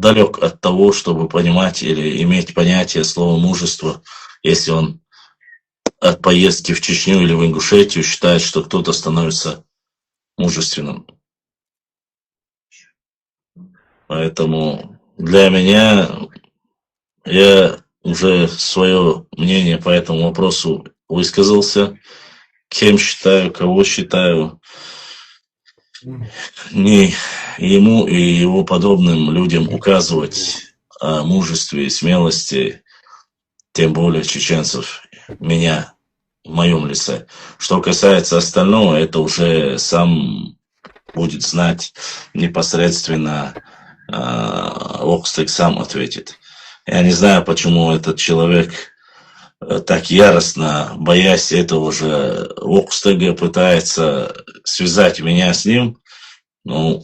далек от того, чтобы понимать или иметь понятие слова мужество, если он от поездки в Чечню или в Ингушетию считает, что кто-то становится мужественным. Поэтому для меня, я уже свое мнение по этому вопросу высказался. Кем считаю, кого считаю, не ему и его подобным людям указывать о мужестве и смелости, тем более чеченцев, меня в моем лице. Что касается остального, это уже сам будет знать непосредственно, Окстек сам ответит. Я не знаю, почему этот человек так яростно, боясь этого же Окстега, пытается связать меня с ним. Ну,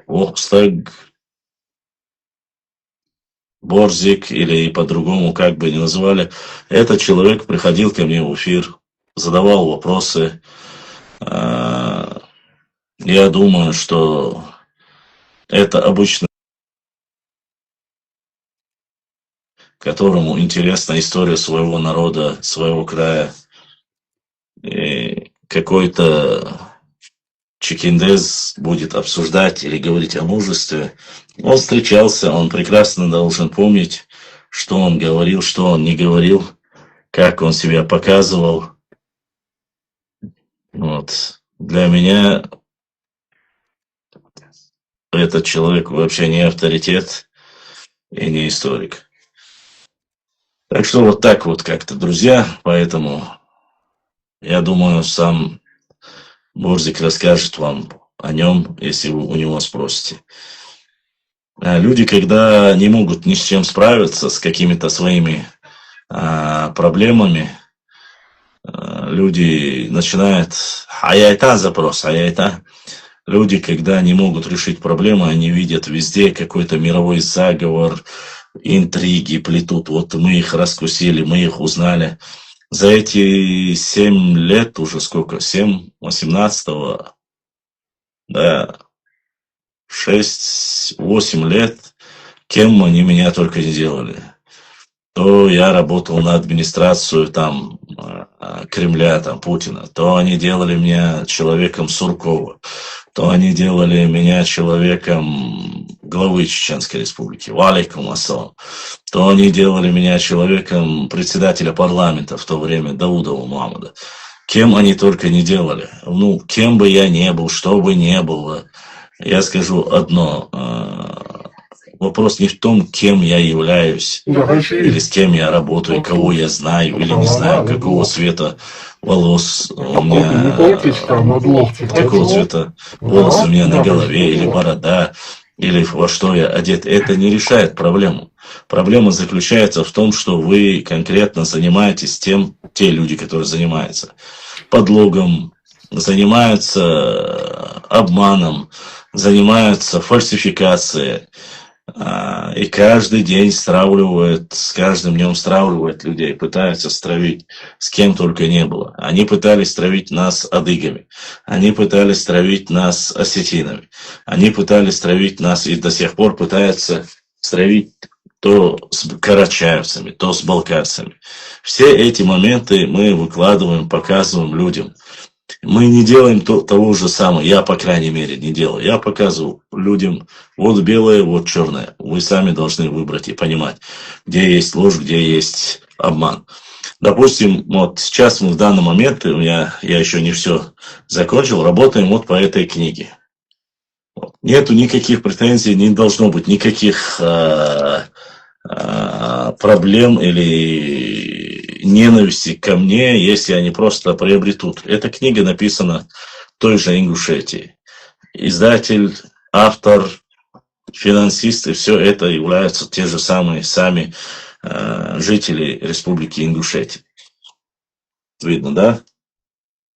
Окстег, Борзик или по-другому, как бы ни называли, этот человек приходил ко мне в эфир, задавал вопросы. Я думаю, что это обычно, которому интересна история своего народа, своего края. И какой-то чекиндез будет обсуждать или говорить о мужестве. Он встречался, он прекрасно должен помнить, что он говорил, что он не говорил, как он себя показывал. Вот. Для меня этот человек вообще не авторитет и не историк. Так что вот так вот как-то, друзья. Поэтому я думаю, сам Борзик расскажет вам о нем, если вы у него спросите. Люди, когда не могут ни с чем справиться, с какими-то своими проблемами, люди начинают аяйта запрос, аяйта. Люди, когда не могут решить проблемы, они видят везде какой-то мировой заговор, интриги плетут. Вот мы их раскусили, мы их узнали. За эти 7 лет, уже сколько, 7, 18-го, да, 6-8 лет, кем они меня только не делали. То я работал на администрацию там Кремля, там Путина, то они делали меня человеком Суркова, то они делали меня человеком главы Чеченской Республики, валейкум ассалам, то они делали меня человеком председателя парламента в то время Даудова Мухаммада. Кем они только не делали. Ну, кем бы я ни был, что бы ни было, я скажу одно. Вопрос не в том, кем я являюсь, или с кем я работаю, кого я знаю, или не знаю, какого цвета волос у меня, какого цвета волосы у меня на голове, или борода, или во что я одет. Это не решает проблему. Проблема заключается в том, что вы конкретно занимаетесь тем, те люди, которые занимаются подлогом, занимаются обманом, занимаются фальсификацией. И каждый день стравливают, с каждым днем стравливают людей, пытаются стравить с кем только не было. Они пытались стравить нас адыгами, они пытались стравить нас осетинами, они пытались стравить нас и до сих пор пытаются стравить то с карачаевцами, то с балкарцами. Все эти моменты мы выкладываем, показываем людям. Мы не делаем того же самого, я, по крайней мере, не делаю. Я показываю людям, вот белое, вот черное. Вы сами должны выбрать и понимать, где есть ложь, где есть обман. Допустим, вот сейчас мы в данный момент, я еще не все закончил, работаем вот по этой книге. Нету никаких претензий, не должно быть никаких проблем или ненависти ко мне, если они просто приобретут. Эта книга написана в той же Ингушетии. Издатель, автор, финансисты, все это являются те же самые сами жители Республики Ингушетия. Видно, да?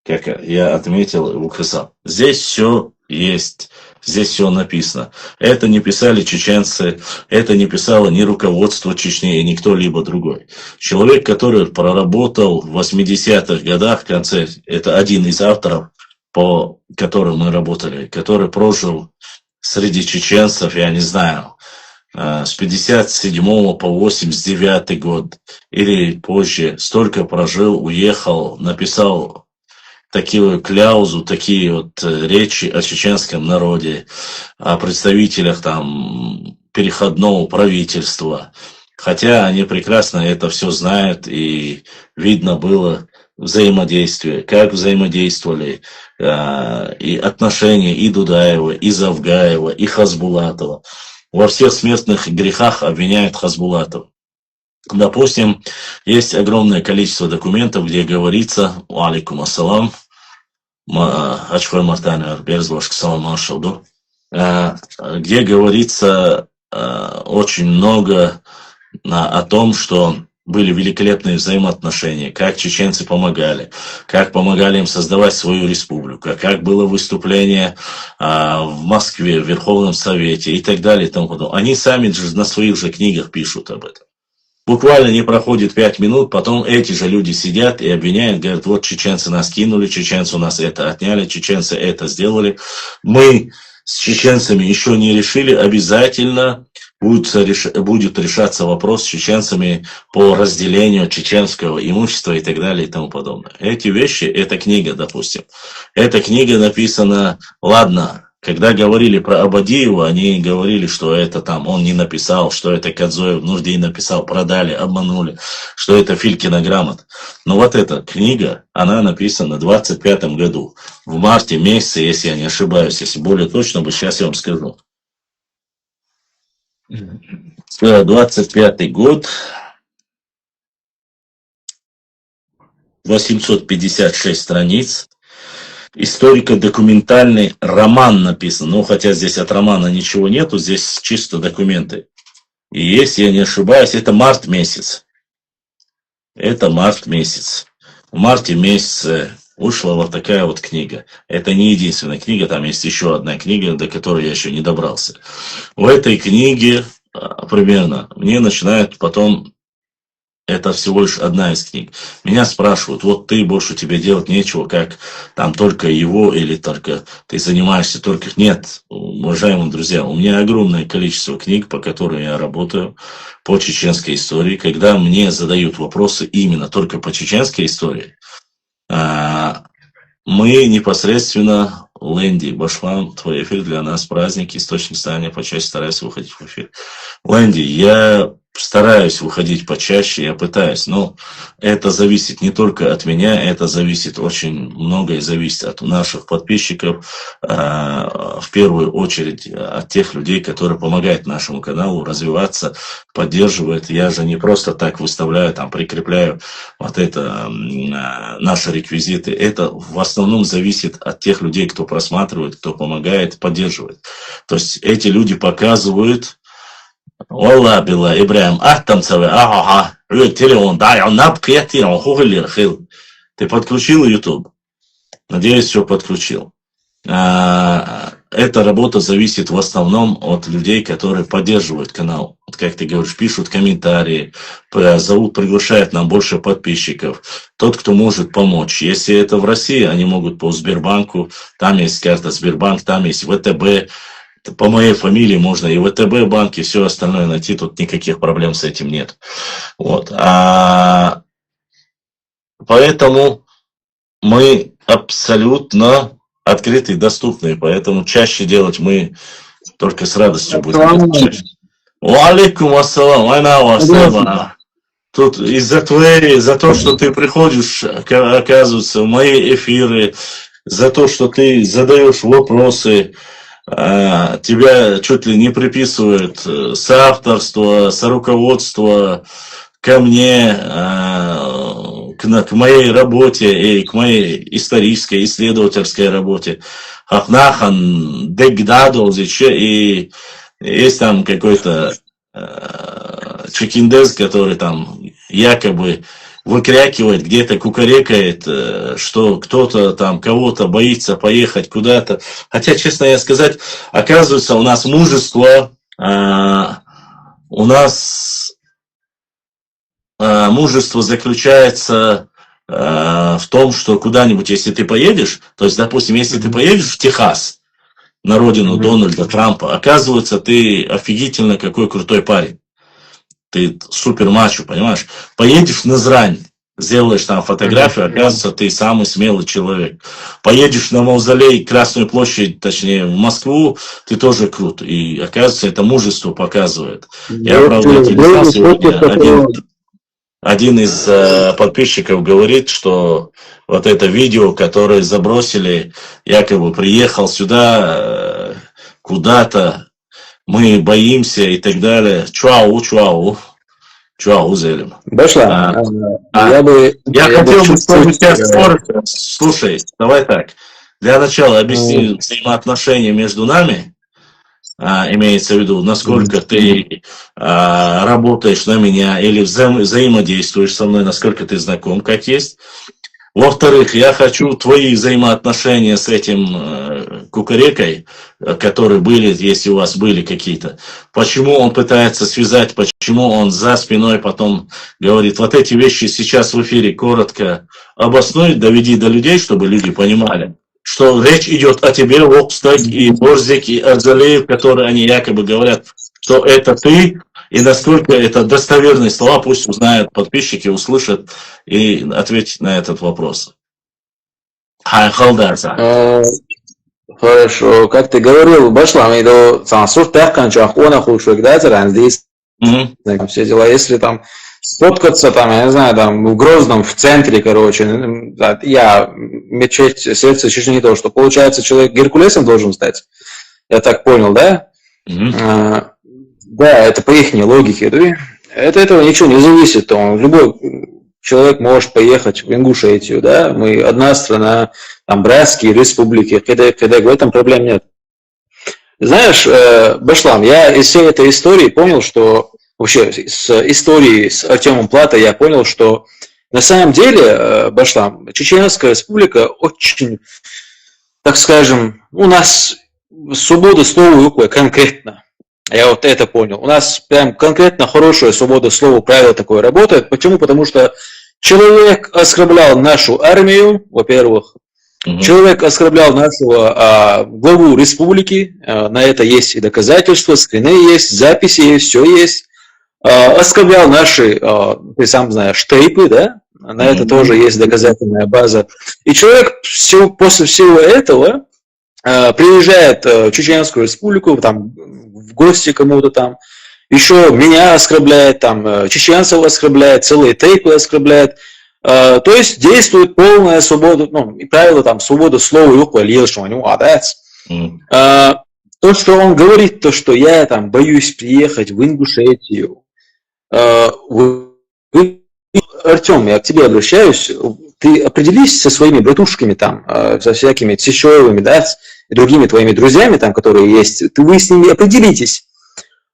Как я отметил и указал. Здесь все есть. Здесь все написано. Это не писали чеченцы, это не писало ни руководство Чечни, ни кто-либо другой. Человек, который проработал в 80-х годах, в конце, это один из авторов, по которым мы работали, который прожил среди чеченцев, я не знаю, с 57 по 89 год или позже, столько прожил, уехал, написал такую кляузу, такие вот речи о чеченском народе, о представителях там переходного правительства. Хотя они прекрасно это все знают, и видно было взаимодействие, как взаимодействовали и отношения и Дудаева, и Завгаева, и Хасбулатова. Во всех смертных грехах обвиняют Хасбулатова. Допустим, есть огромное количество документов, где говорится, алейкум ассалам, Ачхой Мартанер, Берзбашк, Салам Маршалду, где говорится очень много о том, что были великолепные взаимоотношения, как чеченцы помогали, как помогали им создавать свою республику, как было выступление в Москве, в Верховном Совете и так далее и тому подобное. Они сами же на своих же книгах пишут об этом. Буквально не проходит 5 минут, потом эти же люди сидят и обвиняют, говорят, вот чеченцы нас кинули, чеченцы у нас это отняли, чеченцы это сделали. Мы с чеченцами еще не решили, обязательно будет решаться вопрос с чеченцами по разделению чеченского имущества и так далее и тому подобное. Эти вещи, эта книга, допустим, эта книга написана, ладно, когда говорили про Абадиева, они говорили, что это там он не написал, что это Кадзоев Нурдин написал, продали, обманули, что это Филькина грамота. Но вот эта книга, она написана в 25-м году, в марте месяце, если я не ошибаюсь, если более точно, сейчас я вам скажу. 25-й год, 856 страниц. Историко-документальный роман написан. Ну, хотя здесь от романа ничего нету, здесь чисто документы. И если я не ошибаюсь, это март месяц. Это март месяц. В марте месяце вышла вот такая вот книга. Это не единственная книга, там есть еще одна книга, до которой я еще не добрался. В этой книге примерно мне начинают потом... Это всего лишь одна из книг. Меня спрашивают, вот ты, больше тебе делать нечего, как там только его или только ты занимаешься только... Нет, уважаемые друзья, у меня огромное количество книг, по которым я работаю, по чеченской истории. Когда мне задают вопросы именно только по чеченской истории, мы непосредственно, Лэнди, Башван, твой эфир для нас праздник, источник знания, почаще стараюсь выходить в эфир. Лэнди, я стараюсь выходить почаще, я пытаюсь, но это зависит не только от меня, это зависит очень многое, зависит от наших подписчиков, в первую очередь от тех людей, которые помогают нашему каналу развиваться, поддерживают. Я же не просто так выставляю, там, прикрепляю вот это, наши реквизиты. Это в основном зависит от тех людей, кто просматривает, кто помогает, поддерживает. То есть эти люди показывают, والله بالله إبراهيم أهتم سوي телефон, да, он напкетил, он хугали. Ты подключил YouTube? Надеюсь, все подключил. Эта работа зависит в основном от людей, которые поддерживают канал. Вот как ты говоришь, пишут комментарии, зовут, приглашают нам больше подписчиков. Тот, кто может помочь. Если это в России, они могут по Сбербанку, там есть карта Сбербанк, там есть ВТБ. По моей фамилии можно и ВТБ банк, и все остальное найти, тут никаких проблем с этим нет. Вот. Поэтому мы абсолютно открытые и доступные, поэтому чаще делать мы только с радостью будем. Алейкум ассалам, тут из-за за то, что ты приходишь, оказывается, в мои эфиры, за то, что ты задаешь вопросы, тебя чуть ли не приписывают соавторство, соруководство ко мне, к моей работе и к моей исторической, исследовательской работе. Хахнахан, Дегдадолзич, и есть там какой-то чекиндез, который там якобы выкрякивает, где-то кукарекает, что кто-то там кого-то боится поехать куда-то. Хотя, честно я сказать, оказывается, у нас мужество, мужество заключается в том, что куда-нибудь, если ты поедешь, то есть, допустим, если ты поедешь в Техас, на родину Дональда Трампа. Оказывается, ты офигительно какой крутой парень. Ты супер мачо, понимаешь? Поедешь в Назрань, сделаешь там фотографию, оказывается, ты самый смелый человек. Поедешь на Мавзолей, Красную площадь, точнее, в Москву, ты тоже крут. И, оказывается, это мужество показывает. Я, правда, это не знал сегодня. Один из подписчиков говорит, что вот это видео, которое забросили, якобы приехал сюда куда-то, мы боимся и так далее. Чуау, Зелим. Башла, я хотел бы, чтобы сейчас... Слушай, давай так. Для начала объясни взаимоотношения между нами. Имеется в виду, насколько ты работаешь на меня или взаимодействуешь со мной, насколько ты знаком, как есть. Во-вторых, я хочу твои взаимоотношения с этим кукарекой, которые были, если у вас были какие-то. Почему он пытается связать, почему он за спиной потом говорит, вот эти вещи сейчас в эфире коротко обоснуй, доведи до людей, чтобы люди понимали, что речь идет о тебе, Вокстаг и Борзик и Арзалеев, которые они якобы говорят, что это ты, и насколько это достоверные слова, пусть узнают подписчики, услышат и ответят на этот вопрос. Хорошо, как ты говорил, Башлам, и сансур тахканчах, он охушек, да, здесь все дела, если там сфоткаться там, я не знаю, там в Грозном, в центре, короче, я мечеть, сердце Чечни, не то, что получается человек Геркулесом должен стать, я так понял, да? Да, это по их логике, да? От этого ничего не зависит, любой человек может поехать в Ингушетию, да, мы одна страна, там братские республики, когда в этом проблем нет. Знаешь, Башлам, я из всей этой истории понял, что вообще с историей с Артемом Плата я понял, что на самом деле, Башлам, Чеченская республика очень, так скажем, у нас свобода слова конкретно. Я вот это понял. У нас прям конкретно хорошая свобода слова, правило такое работает. Почему? Потому что человек оскорблял нашу армию, во-первых. Человек оскорблял нашего главу республики. На это есть и доказательства, скрины есть, записи есть, все есть. Оскорблял наши, ты сам знаешь, тейпы, да? На это тоже есть доказательная база. И человек после всего этого приезжает в Чеченскую республику, там, в гости кому-то там, еще меня оскорбляет, там, чеченцев оскорбляет, целые тейпы оскорбляет. То есть действует полная свобода, ну, и правило там, свобода слова и то, что он говорит, то, что я там боюсь приехать в Ингушетию. Артем, я к тебе обращаюсь, ты определись со своими братушками там, со всякими Цищевыми, да, и другими твоими друзьями там, которые есть, вы с ними определитесь.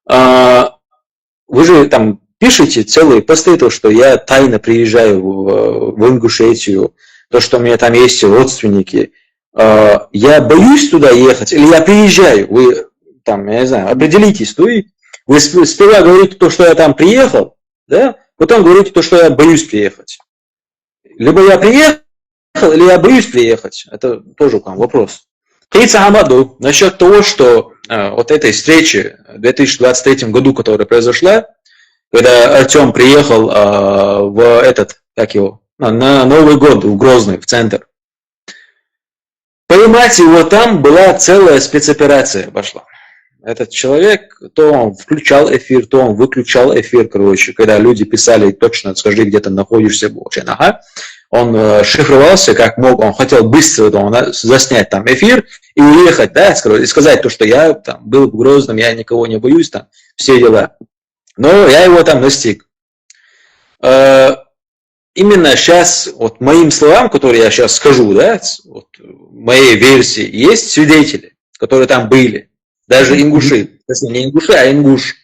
Вы же там пишите целые посты, то, что я тайно приезжаю в Ингушетию, то, что у меня там есть родственники. Я боюсь туда ехать, или я приезжаю, вы там, я не знаю, определитесь. Вы сперва говорите то, что я там приехал, да, потом говорите то, что я боюсь приехать. Либо я приехал, или я боюсь приехать. Это тоже к вам вопрос. Кейца Амаду, насчет того, что вот этой встречи в 2023 году, которая произошла, когда Артем приехал в этот, как его, на Новый год в Грозный, в центр. Поймать его там была целая спецоперация пошла. Этот человек, то он включал эфир, то он выключал эфир, короче, когда люди писали точно, скажи, где ты находишься, ага. Он шифровался как мог, он хотел быстро заснять там эфир и уехать, да, и сказать то, что я там был в Грозном, я никого не боюсь, там, все дела. Но я его там настиг. Именно сейчас, вот моим словам, которые я сейчас скажу, да, вот, моей версии, есть свидетели, которые там были. Даже ингуши. Точнее, не ингуши, а ингуш.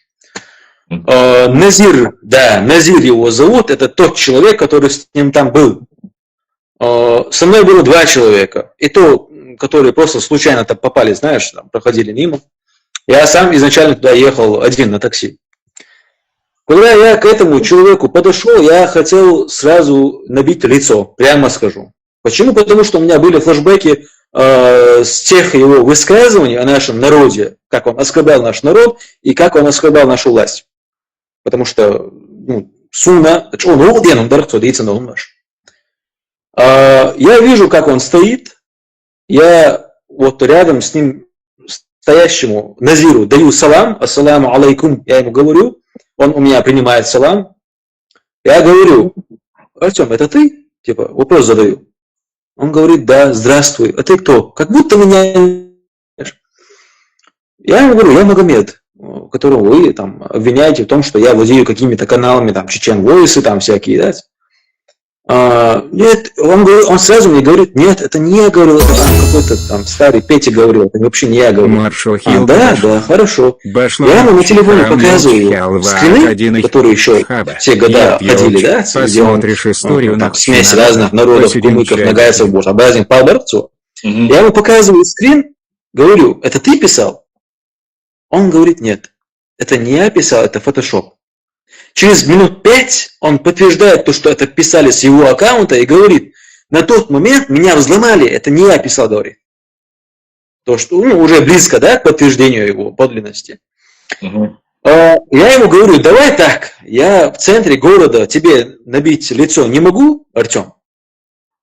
Назир, да, Назир его зовут, это тот человек, который с ним там был. Со мной было 2 человека. И то, которые просто случайно там попали, знаешь, там, проходили мимо. Я сам изначально туда ехал один на такси. Когда я к этому человеку подошел, я хотел сразу набить лицо, прямо скажу. Почему? Потому что у меня были флешбеки с тех его высказываний о нашем народе, как он оскорблял наш народ и как он оскорблял нашу власть. Потому что сунна, я вижу, как он стоит, я вот рядом с ним стоящему Назиру даю салам, ассаламу алейкум, я ему говорю, он у меня принимает салам, я говорю, Артем, это ты? Типа, вопрос задаю. Он говорит, да, здравствуй, а ты кто? Как будто меня... Я ему говорю, я Магомед, которого вы там обвиняете в том, что я владею какими-то каналами, там, Чечен Войсы, там всякие, да? Нет, он сразу мне говорит, нет, это не я говорил, это там какой-то там старый Петя говорил, это вообще не я говорил. Да, хорошо. Я ему на телефоне показываю скрины, которые еще все года ходили, да, где он там смесь разных народов, кумыков, нагайцев, разных палбарцев. Я ему показываю скрин, говорю, это ты писал? Он говорит, нет, это не я писал, это фотошоп. Через минут 5 он подтверждает то, что это писали с его аккаунта и говорит, на тот момент меня взломали, это не я писал, говорит. То, что уже близко, да, к подтверждению его подлинности. Я ему говорю, давай так, я в центре города тебе набить лицо не могу, Артем.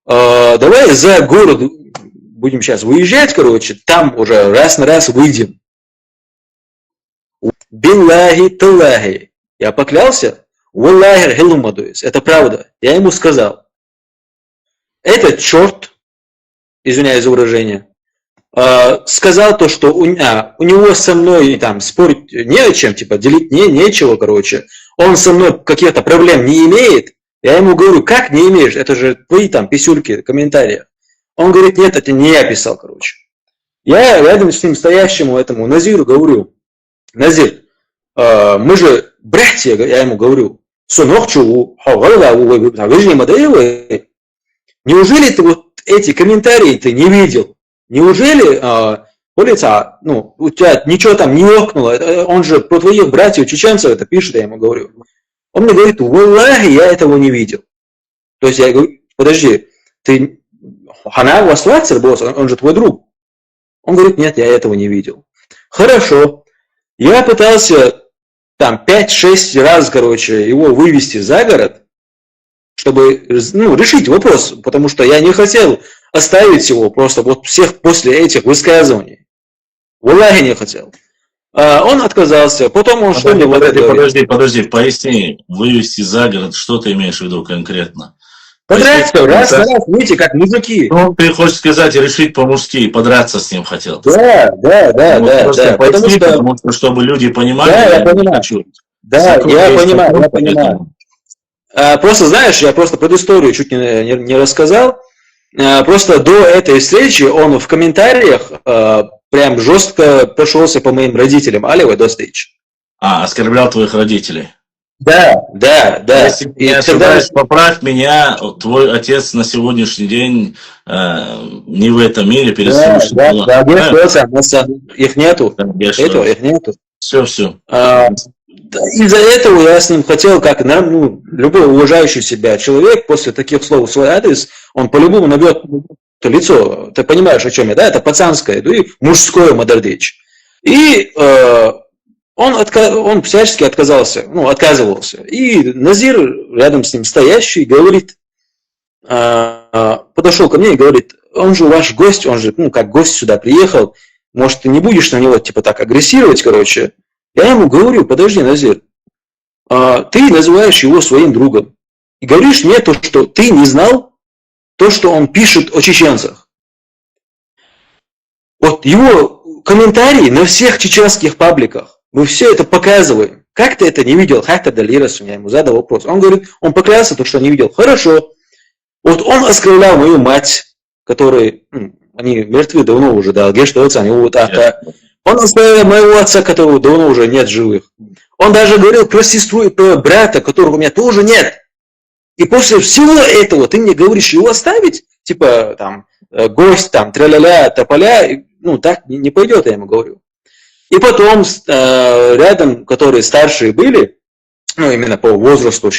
Давай за город будем сейчас выезжать, короче, там уже раз на раз выйдем. Биллахи таллахи. Я поклялся, валлахи хилумадуис, это правда. Я ему сказал, этот черт, извиняюсь за выражение, сказал то, что у него со мной там спорить не о чем, типа делить нечего, короче. Он со мной каких-то проблем не имеет. Я ему говорю, как не имеешь? Это же твои там писюльки, комментарии. Он говорит, нет, это не я писал, короче. Я рядом с ним стоящему этому Назиру говорю, Назир, мы же братья, я ему говорю, неужели ты вот эти комментарии ты не видел? Неужели полиция, у тебя ничего там не окнуло? Он же про твоих братьев чеченцев это пишет, я ему говорю. Он мне говорит, валлахи, я этого не видел. То есть я говорю, подожди, ты Хана Васлацер, босс, он же твой друг. Он говорит, нет, я этого не видел. Хорошо. Я пытался там 5-6 раз, короче, его вывести за город, чтобы решить вопрос, потому что я не хотел оставить его просто вот всех после этих высказываний. Валлахи не хотел. Он отказался, потом он Подожди, поясни, вывести за город, что ты имеешь в виду конкретно? Подраться, раз на раз, видите, как мужики. Ты хочешь сказать, решить по-мужски, подраться с ним хотел. Да. Потому что, чтобы люди понимали. Да, я понимаю. Да, я понимаю. Просто, знаешь, я просто предысторию чуть не рассказал. Просто до этой встречи он в комментариях прям жестко прошелся по моим родителям. Алевой до встречи. Оскорблял твоих родителей. Да. Если не ошибаюсь, поправь меня, твой отец на сегодняшний день не в этом мире, перед Всевышним. Да, их нету. Их нету. Все. Из-за этого я с ним хотел, как любой уважающий себя человек, после таких слов в свой адрес, он по-любому набьет лицо. Ты понимаешь, о чем я, да? Это пацанское, да, и мужское модердич. И он всячески отказывался. И Назир, рядом с ним стоящий, говорит, подошел ко мне и говорит, он же ваш гость, он же, как гость сюда приехал, может, ты не будешь на него, типа, так агрессировать, короче. Я ему говорю, подожди, Назир, ты называешь его своим другом. И говоришь мне то, что ты не знал, то, что он пишет о чеченцах. Вот его комментарии на всех чеченских пабликах, мы все это показываем. Как ты это не видел? Хата Далирас, я ему задал вопрос. Он говорит, он поклялся, то, что не видел. Хорошо. Вот он оскорблял мою мать, которые, они мертвы давно уже, да, он оскорблял моего отца, которого давно уже нет живых. Он даже говорил про сестру и про брата, которого у меня тоже нет. И после всего этого ты мне говоришь его оставить? Типа, там, гость, там, тра-ля-ля, тополя, так не пойдет, я ему говорю. И потом рядом, которые старшие были, именно по возрасту,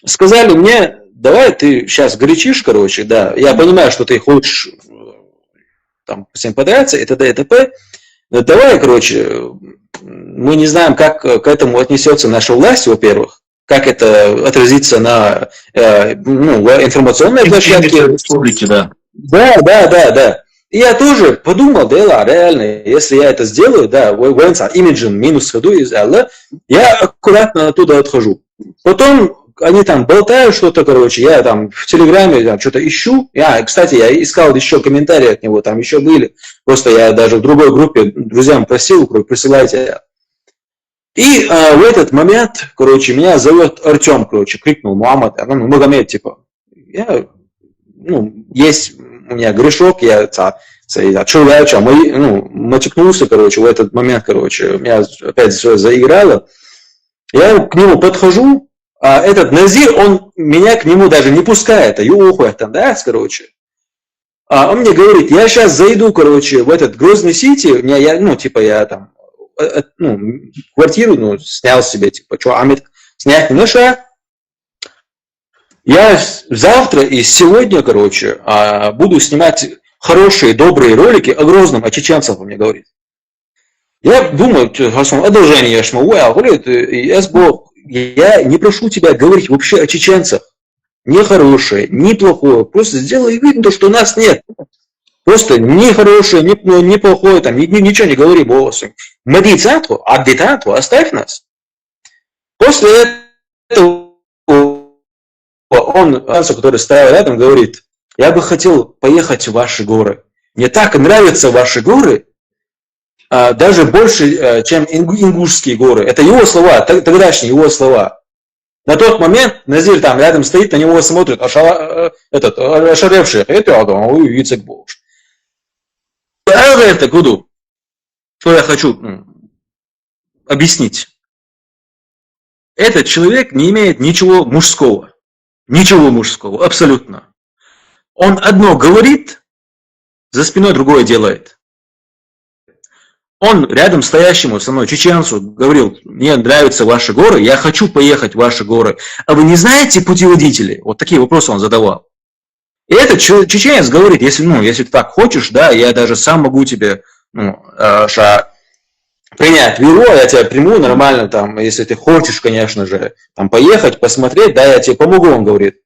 сказали мне, давай ты сейчас горячишь, короче, да, я понимаю, что ты хочешь там всем подраться, и т.д. и т.п. Давай, короче, мы не знаем, как к этому отнесется наша власть, во-первых, как это отразится на информационной площадке. Республики, да. Да. И я тоже подумал, да, реально, если я это сделаю, да, имиджем минус ходу из Алла, я аккуратно оттуда отхожу. Потом они там болтают что-то, короче, я там в Телеграме там что-то ищу. Кстати, я искал еще комментарии от него, там еще были. Просто я даже в другой группе друзьям просил, присылайте. И в этот момент, короче, меня зовет Артем, короче, крикнул Мухаммад, Магомед, типа, есть у меня грешок, я человеча, матюкнулся, короче, в этот момент, короче, меня опять все заиграло. Я к нему подхожу, а этот Назир, он меня к нему даже не пускает, короче. А он мне говорит, я сейчас зайду, короче, в этот Грозный Сити, я там, квартиру, снял себе, типа, что, Амид, снять не наша. Я завтра и сегодня, короче, буду снимать хорошие, добрые ролики о Грозном, о чеченцах, он мне говорит. Я думаю, одолжение, я не прошу тебя говорить вообще о чеченцах. Не хорошее, не плохое. Просто сделай видно, что нас нет. Просто не хорошее, не плохое, там, ничего не говори, боссы. Медицинку, оставь нас. После этого он, который стоял рядом, говорит, я бы хотел поехать в ваши горы. Мне так нравятся ваши горы, даже больше, чем ингушские горы. Это его слова, тогдашние его слова. На тот момент Назир там рядом стоит, на него смотрит, ошаревший. Это Гуду. Что я хочу объяснить. Этот человек не имеет ничего мужского. Ничего мужского, абсолютно. Он одно говорит, за спиной другое делает. Он рядом стоящему со мной чеченцу говорил, мне нравятся ваши горы, я хочу поехать в ваши горы. А вы не знаете путеводителей? Вот такие вопросы он задавал. И этот чеченец говорит, если ты так хочешь, да, я даже сам могу тебе принять веру, я тебя приму нормально, там, если ты хочешь, конечно же, там, поехать, посмотреть, да, я тебе помогу, он говорит.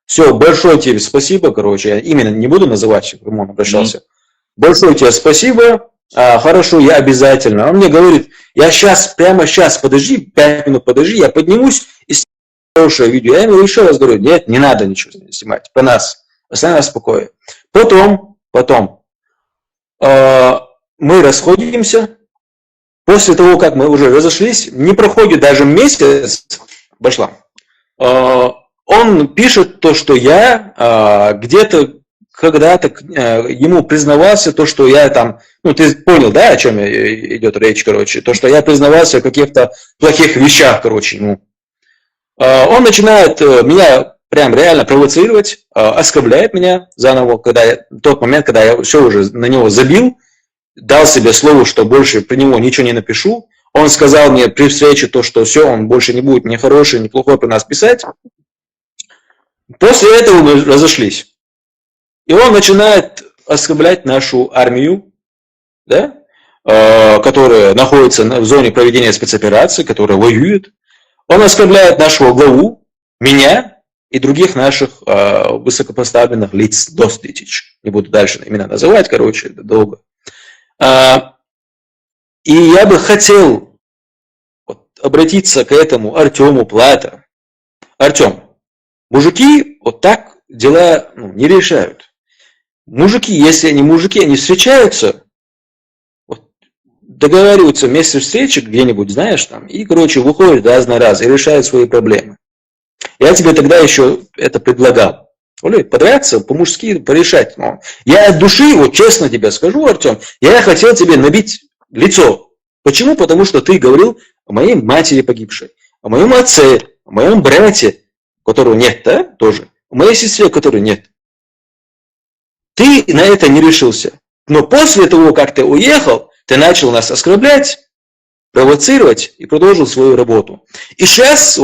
Все, большое тебе спасибо, короче, я именно не буду называть, к кому он обращался. Большое тебе спасибо, хорошо, я обязательно. Он мне говорит, прямо сейчас, подожди, 5 минут подожди, я поднимусь и сниму хорошее видео. Я ему еще раз говорю, нет, не надо ничего снимать, по нас, оставь нас в покое. Потом мы расходимся. После того, как мы уже разошлись, не проходит даже месяц, он пишет то, что я где-то когда-то ему признавался, то, что я там, ты понял, да, о чем идет речь, короче, то, что я признавался в каких-то плохих вещах, короче, Он начинает меня прям реально провоцировать, оскорбляет меня заново, в тот момент, когда я все уже на него забил, дал себе слово, что больше про него ничего не напишу. Он сказал мне при встрече то, что все, он больше не будет ни хороший, ни плохой про нас писать. После этого мы разошлись. И он начинает оскорблять нашу армию, да, которая находится в зоне проведения спецоперации, которая воюет. Он оскорбляет нашего главу, меня и других наших высокопоставленных лиц, достичь. Не буду дальше имена называть, короче, это долго. И я бы хотел обратиться к этому Артему Плата. Артем, мужики вот так дела не решают. Мужики, если они мужики, они встречаются, договариваются вместе встречи где-нибудь, знаешь, там, и, короче, выходят раз на раз и решают свои проблемы. Я тебе тогда еще это предлагал. Подраться, по-мужски порешать. Я от души, честно тебе скажу, Артем, я хотел тебе набить лицо. Почему? Потому что ты говорил о моей матери погибшей, о моем отце, о моем брате, которого нет, да, тоже, о моей сестре, которой нет. Ты на это не решился. Но после того, как ты уехал, ты начал нас оскорблять, провоцировать и продолжил свою работу. И сейчас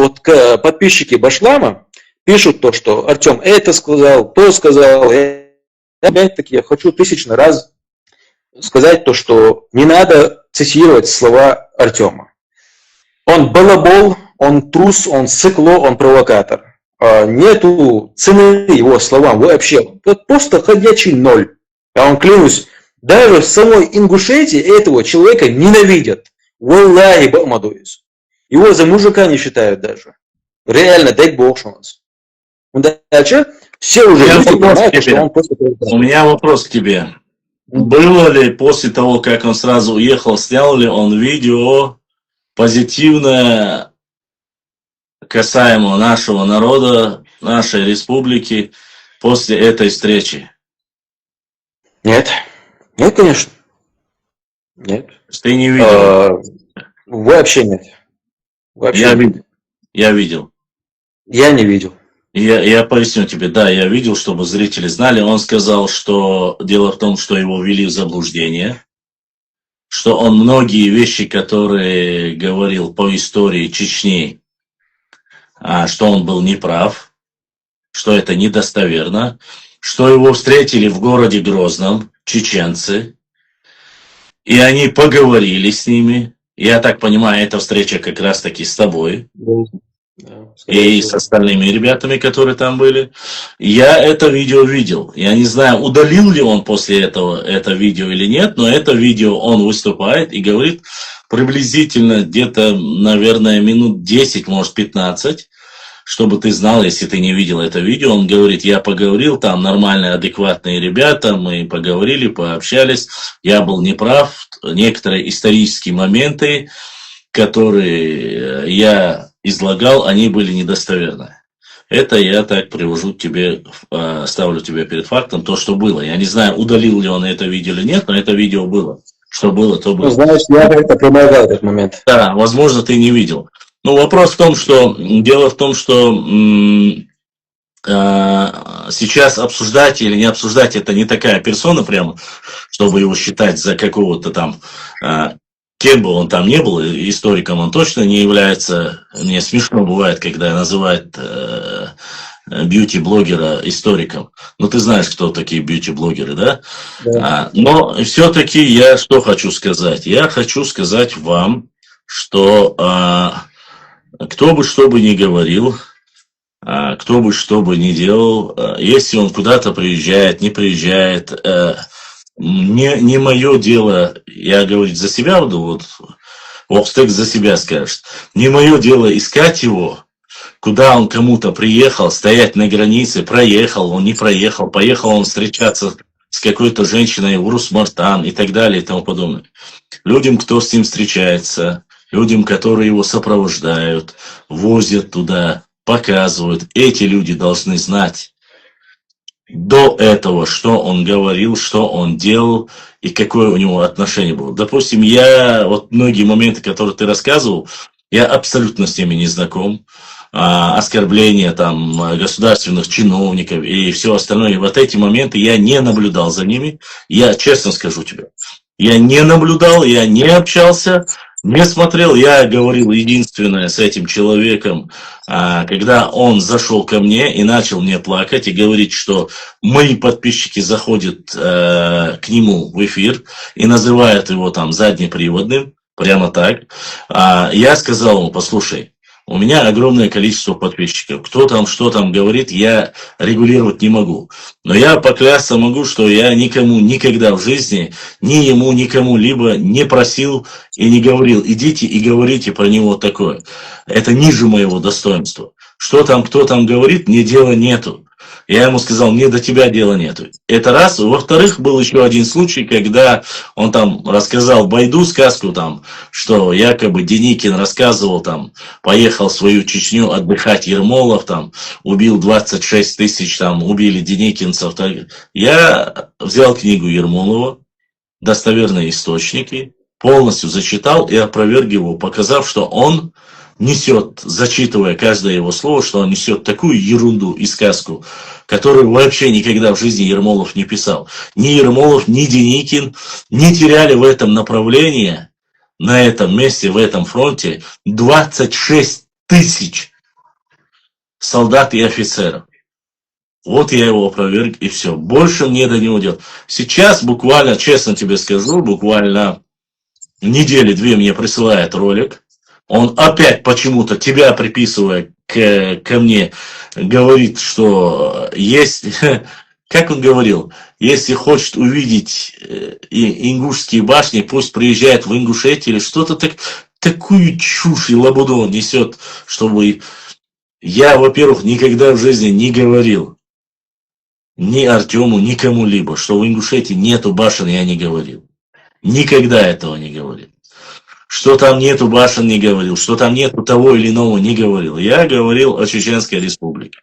подписчики Башлама пишут то, что Артем это сказал, то сказал. Опять-таки я хочу 1000 раз сказать то, что не надо цитировать слова Артема. Он балабол, он трус, он сыкло, он провокатор. Нету цены его словам вообще. Это просто ходячий ноль. Я вам клянусь, даже в самой Ингушетии этого человека ненавидят. Валлахи бамадуис. Его за мужика не считают даже. Реально, дай бог шанс. Дальше все уже понимают, что он после того. У меня вопрос к тебе. Было ли после того, как он сразу уехал, снял ли он видео позитивное касаемо нашего народа, нашей республики после этой встречи? Нет. Нет, конечно. Нет. Ты не видел? Вообще нет. Вообще. Я видел. Я не видел. Я поясню тебе, да, я видел, чтобы зрители знали. Он сказал, что дело в том, что его ввели в заблуждение, что он многие вещи, которые говорил по истории Чечни, что он был неправ, что это недостоверно, что его встретили в городе Грозном чеченцы, и они поговорили с ними. Я так понимаю, эта встреча как раз-таки с тобой. И с остальными ребятами, которые там были. Я это видео видел. Я не знаю, удалил ли он после этого это видео или нет, но это видео он выступает и говорит приблизительно где-то, наверное, минут 10, может 15, чтобы ты знал, если ты не видел это видео. Он говорит, я поговорил, там нормальные, адекватные ребята, мы поговорили, пообщались, я был неправ, некоторые исторические моменты, которые я излагал, они были недостоверны. Это я так привожу к тебе, ставлю тебе перед фактом то, что было. Я не знаю, удалил ли он это видео или нет, но это видео было. Что было, то было. Ну, знаешь, я это предлагал этот момент. Да, возможно, ты не видел. Но вопрос в том, что дело в том, что сейчас обсуждать или не обсуждать, это не такая персона прямо, чтобы его считать за какого-то там, кем бы он там ни был, историком он точно не является. Мне смешно бывает, когда называют бьюти-блогера историком. Ну, ты знаешь, кто такие бьюти-блогеры, да? Да. Но все-таки я что хочу сказать? Я хочу сказать вам, что кто бы что бы ни говорил, кто бы что бы ни делал, если он куда-то приезжает, не приезжает, не мое дело, я говорю за себя буду, вот Вокстек за себя скажет, не мое дело искать его, куда он кому-то приехал, стоять на границе, проехал, он не проехал, поехал он встречаться с какой-то женщиной в Урус-Мартан и так далее и тому подобное. Людям, кто с ним встречается, людям, которые его сопровождают, возят туда, показывают, эти люди должны знать до этого, что он говорил, что он делал и какое у него отношение было. Допустим, вот многие моменты, которые ты рассказывал, я абсолютно с ними не знаком. Оскорбления там государственных чиновников и все остальное. Вот эти моменты я не наблюдал за ними. Я честно скажу тебе, я не наблюдал, я не общался, не смотрел. Я говорил единственное с этим человеком, когда он зашел ко мне и начал мне плакать и говорить, что мои подписчики заходят к нему в эфир и называют его там заднеприводным, прямо так. Я сказал ему, послушай, у меня огромное количество подписчиков. Кто там, что там говорит, я регулировать не могу. Но я поклясться могу, что я никому никогда в жизни, ни ему, никому либо не просил и не говорил, идите и говорите про него такое. Это ниже моего достоинства. Что там, кто там говорит, мне дела нету. Я ему сказал, мне до тебя дела нету. Это раз. Во-вторых, был еще один случай, когда он там рассказал Байду сказку, там, что якобы Деникин рассказывал, там, поехал в свою Чечню отдыхать Ермолов, там, убил 26 тысяч, там, убили деникинцев. Я взял книгу Ермолова, достоверные источники, полностью зачитал и опроверг его, показав, что он несет, зачитывая каждое его слово, что он несет такую ерунду и сказку, которую вообще никогда в жизни Ермолов не писал. Ни Ермолов, ни Деникин не теряли в этом направлении, на этом месте, в этом фронте 26 тысяч солдат и офицеров. Вот я его опроверг, и все. Больше мне до него делать. Сейчас буквально, честно тебе скажу, буквально недели две мне присылает ролик. Он опять почему-то, тебя приписывая ко мне, говорит, что есть, как он говорил, если хочет увидеть ингушские башни, пусть приезжает в Ингушетию или что-то такую чушь и лабуду он несет, чтобы я, во-первых, никогда в жизни не говорил ни Артему, ни кому-либо, что в Ингушетии нету башен, я не говорил. Никогда этого не говорил. Что там нету башен, не говорил. Что там нету того или иного, не говорил. Я говорил о Чеченской Республике,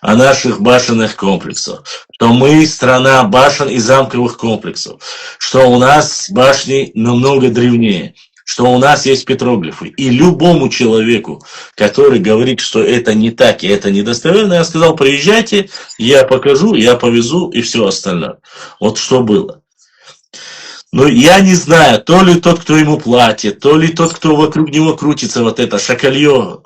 о наших башенных комплексах, что мы страна башен и замковых комплексов, что у нас башни намного древнее, что у нас есть петроглифы. И любому человеку, который говорит, что это не так и это недостоверно, я сказал, приезжайте, я покажу, я повезу и все остальное. Вот что было. Но я не знаю, то ли тот, кто ему платит, то ли тот, кто вокруг него крутится, вот это шакалье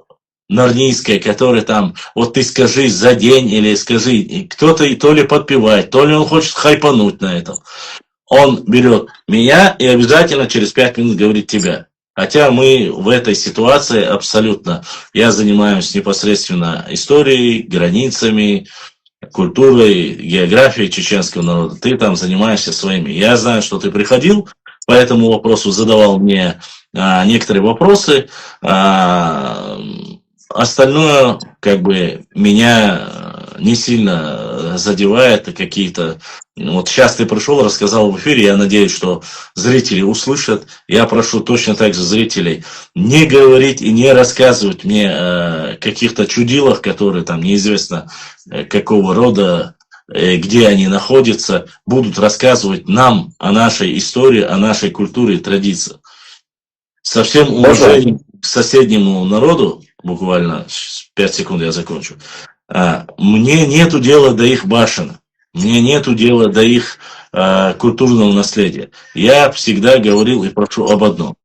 нарнийское, которое там, вот ты скажи за день или скажи, кто-то то ли подпевает, то ли он хочет хайпануть на этом. Он берет меня и обязательно через 5 минут говорит тебя. Хотя мы в этой ситуации абсолютно, я занимаюсь непосредственно историей, границами, культурой, географией чеченского народа. Ты там занимаешься своими. Я знаю, что ты приходил по этому вопросу, задавал мне некоторые вопросы. Остальное, как бы, меня не сильно задевает какие-то... Вот сейчас ты пришел, рассказал в эфире, я надеюсь, что зрители услышат. Я прошу точно так же зрителей не говорить и не рассказывать мне о каких-то чудилах, которые там неизвестно какого рода, где они находятся, будут рассказывать нам о нашей истории, о нашей культуре и традициях. Со всем уважением к соседнему народу, буквально 5 секунд я закончу, мне нету дела до их башен, мне нету дела до их культурного наследия. Я всегда говорил и прошу об одном.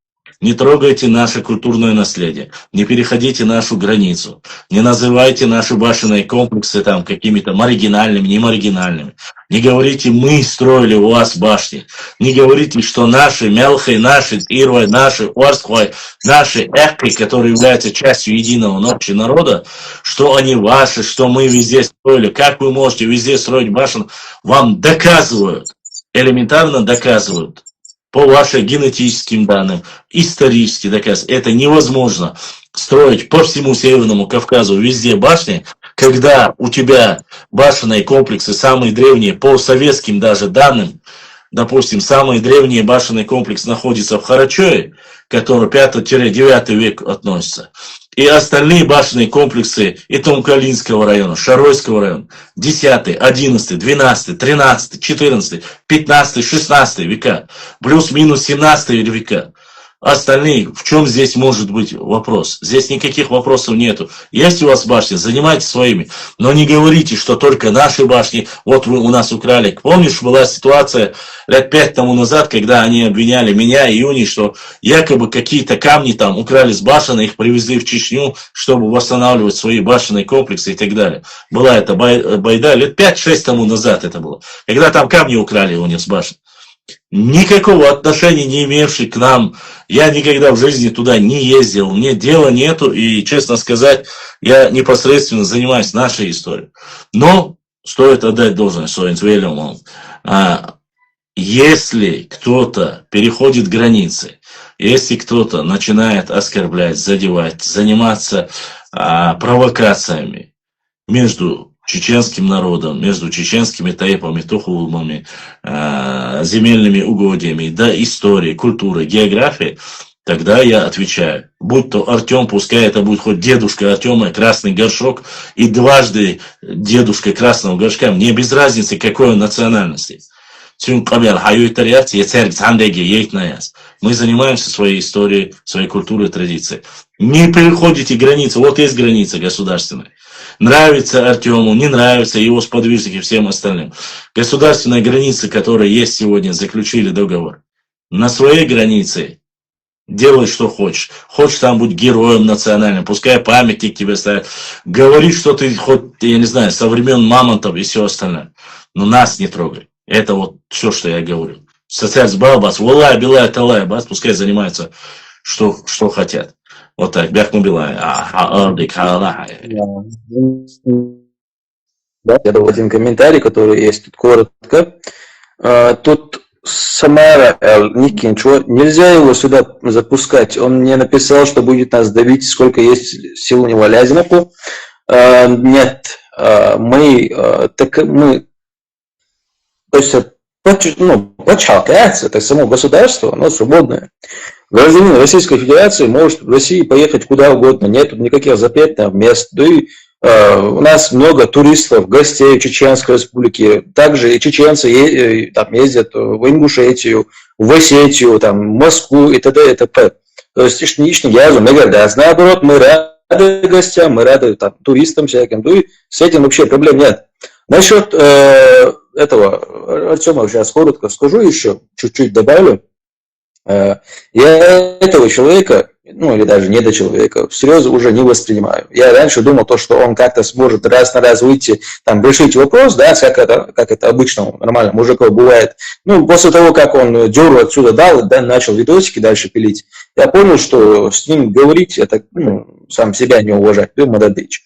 Не трогайте наше культурное наследие, не переходите нашу границу, не называйте наши башенные комплексы там какими-то маргинальными, не маргинальными. Не говорите, мы строили у вас башни. Не говорите, что наши Мелхи, наши Ирвай, наши Уарсквай, наши Эхки, которые являются частью единого общего народа, что они ваши, что мы везде строили. Как вы можете везде строить башен? Вам доказывают, элементарно доказывают. По вашим генетическим данным, исторически доказано, это невозможно строить по всему Северному Кавказу везде башни, когда у тебя башенные комплексы самые древние, по советским даже данным, допустим, самый древний башенный комплекс находится в Харачое, который 5-9 век относится. И остальные башенные комплексы и Томкалинского района, Шаройского района, 10, 11, 12, 13, 14, 15, 16 века, плюс-минус 17 века. Остальные, в чем здесь может быть вопрос? Здесь никаких вопросов нету. Есть у вас башни, занимайтесь своими. Но не говорите, что только наши башни, вот вы у нас украли. Помнишь, была ситуация лет 5 тому назад, когда они обвиняли меня и Юни, что якобы какие-то камни там украли с башен, их привезли в Чечню, чтобы восстанавливать свои башенные комплексы и так далее. Была эта байда, лет 5-6 тому назад это было. Когда там камни украли у них с башен. Никакого отношения не имевший к нам. Я никогда в жизни туда не ездил. Мне дела нету. И, честно сказать, я непосредственно занимаюсь нашей историей. Но стоит отдать должное Соинцвелему. Если кто-то переходит границы, если кто-то начинает оскорблять, задевать, заниматься провокациями между чеченским народом, между чеченскими тайпами, тухулмами, земельными угодьями, да, историей, культурой, географией, тогда я отвечаю. Будь то Артем, пускай это будет хоть дедушка Артема, красный горшок, и дважды дедушка красного горшка, мне без разницы, какой он национальности. Мы занимаемся своей историей, своей культурой, традицией. Не переходите границы, вот есть граница государственная. Нравится Артему, не нравится его сподвижники и всем остальным. Государственная граница, которая есть сегодня, заключили договор. На своей границе делай, что хочешь. Хочешь там быть героем национальным, пускай памятник тебе ставят. Говори, что ты хоть, я не знаю, со времен мамонтов и все остальное. Но нас не трогай. Это вот все, что я говорю. Социальный балбас, валай, билай, талай, бас, пускай занимаются, что хотят. Вот так, бяхну билай. Да, я дал один комментарий, который есть тут коротко. Тут Самара Никинчо, нельзя его сюда запускать. Он мне написал, что будет нас давить, сколько есть сил у него Лязиновку. Нет, мы, то есть, Почалкается, это само государство, оно свободное. Гражданин Российской Федерации может в России поехать куда угодно, нет никаких запретных мест. Да и у нас много туристов, гостей в Чеченской Республике. Также и чеченцы там ездят в Ингушетию, в Осетию, там, в Москву и т.д. и т.п. То есть лишний язык, наоборот, мы рады гостям, мы рады там, туристам всяким. Да и с этим вообще проблем нет. Насчет этого, Артема, сейчас коротко скажу еще, чуть-чуть добавлю. Я этого человека, ну или даже недочеловека, всерьез уже не воспринимаю. Я раньше думал, что он как-то сможет раз на раз выйти, там, решить вопрос, да, как это обычно нормально мужиков бывает. Ну, после того, как он дёру отсюда дал, да, начал видосики дальше пилить, я понял, что с ним говорить, это сам себя не уважать, ты мададыч.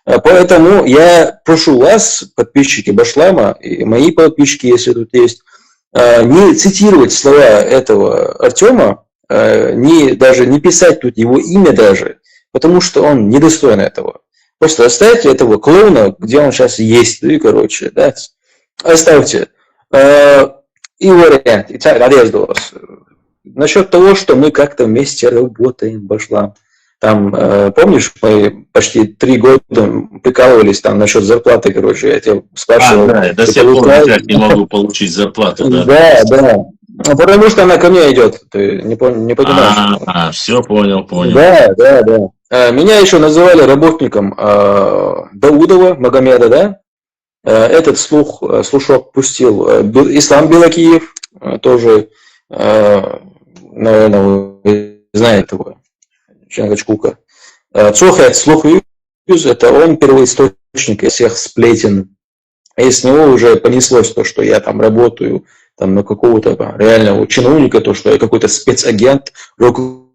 Поэтому я прошу вас, подписчики Башлама, и мои подписчики, если тут есть, не цитировать слова этого Артема, даже не писать тут его имя даже, потому что он недостоин этого. Просто оставьте этого клоуна, где он сейчас есть, да, оставьте. И вариант, и одежду вас. Насчет того, что мы как-то вместе работаем, Башлам. Там, помнишь, мы почти 3 года прикалывались там насчет зарплаты, я тебя спрашивал. Да, до сих пор никак не могу получить зарплату, да. Да. Потому что она ко мне идет, ты не понимаешь. Все понял. Да. Меня еще называли работником Даудова, Магомеда, да. Этот слушок пустил Ислам Белокиев, тоже, наверное, вы знаете его. Чангачкука. Цохет Слухвюз, это он первоисточник всех сплетен. И с него уже понеслось то, что я там работаю там, на какого-то реального чиновника, то, что я какой-то спецагент, руковожу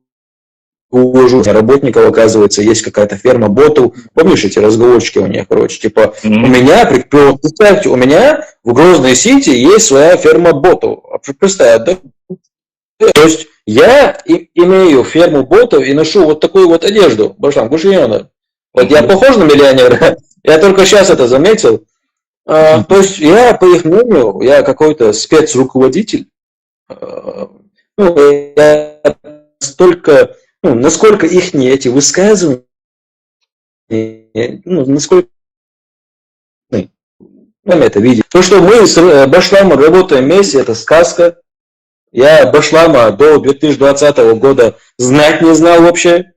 работников, оказывается, есть какая-то ферма ботов. Помнишь эти разговорчики у них, типа, у меня, представьте, у меня в Грозной Сити есть своя ферма ботов. Представь, да? То есть я имею ферму ботов и ношу вот такую вот одежду. Башлам, Гушиона. Вот я похож на миллионера. Я только сейчас это заметил. То есть я, по их мнению, я какой-то спецруководитель. Я столько, насколько их эти высказывания, насколько это видит. То, что мы с Башламом работаем вместе, это сказка. Я Башлама до 2020 года знать не знал вообще.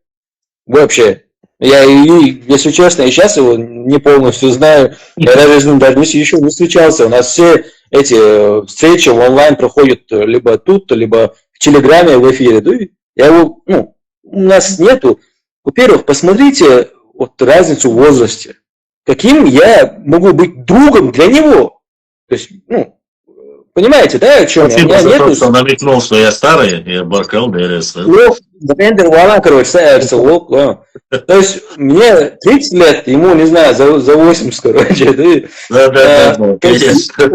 Я, если честно, и сейчас его не полностью знаю. Я даже с ним еще не встречался. У нас все эти встречи в онлайн проходят либо тут, либо в Телеграме, в эфире. Я его, у нас нету. Во-первых, посмотрите вот разницу в возрасте. Каким я могу быть другом для него? То есть, понимаете, да, о чем я? Спасибо за то, что намекнул, что я старый, я баркал, То есть мне 30 лет, ему, не знаю, за 80, Да. У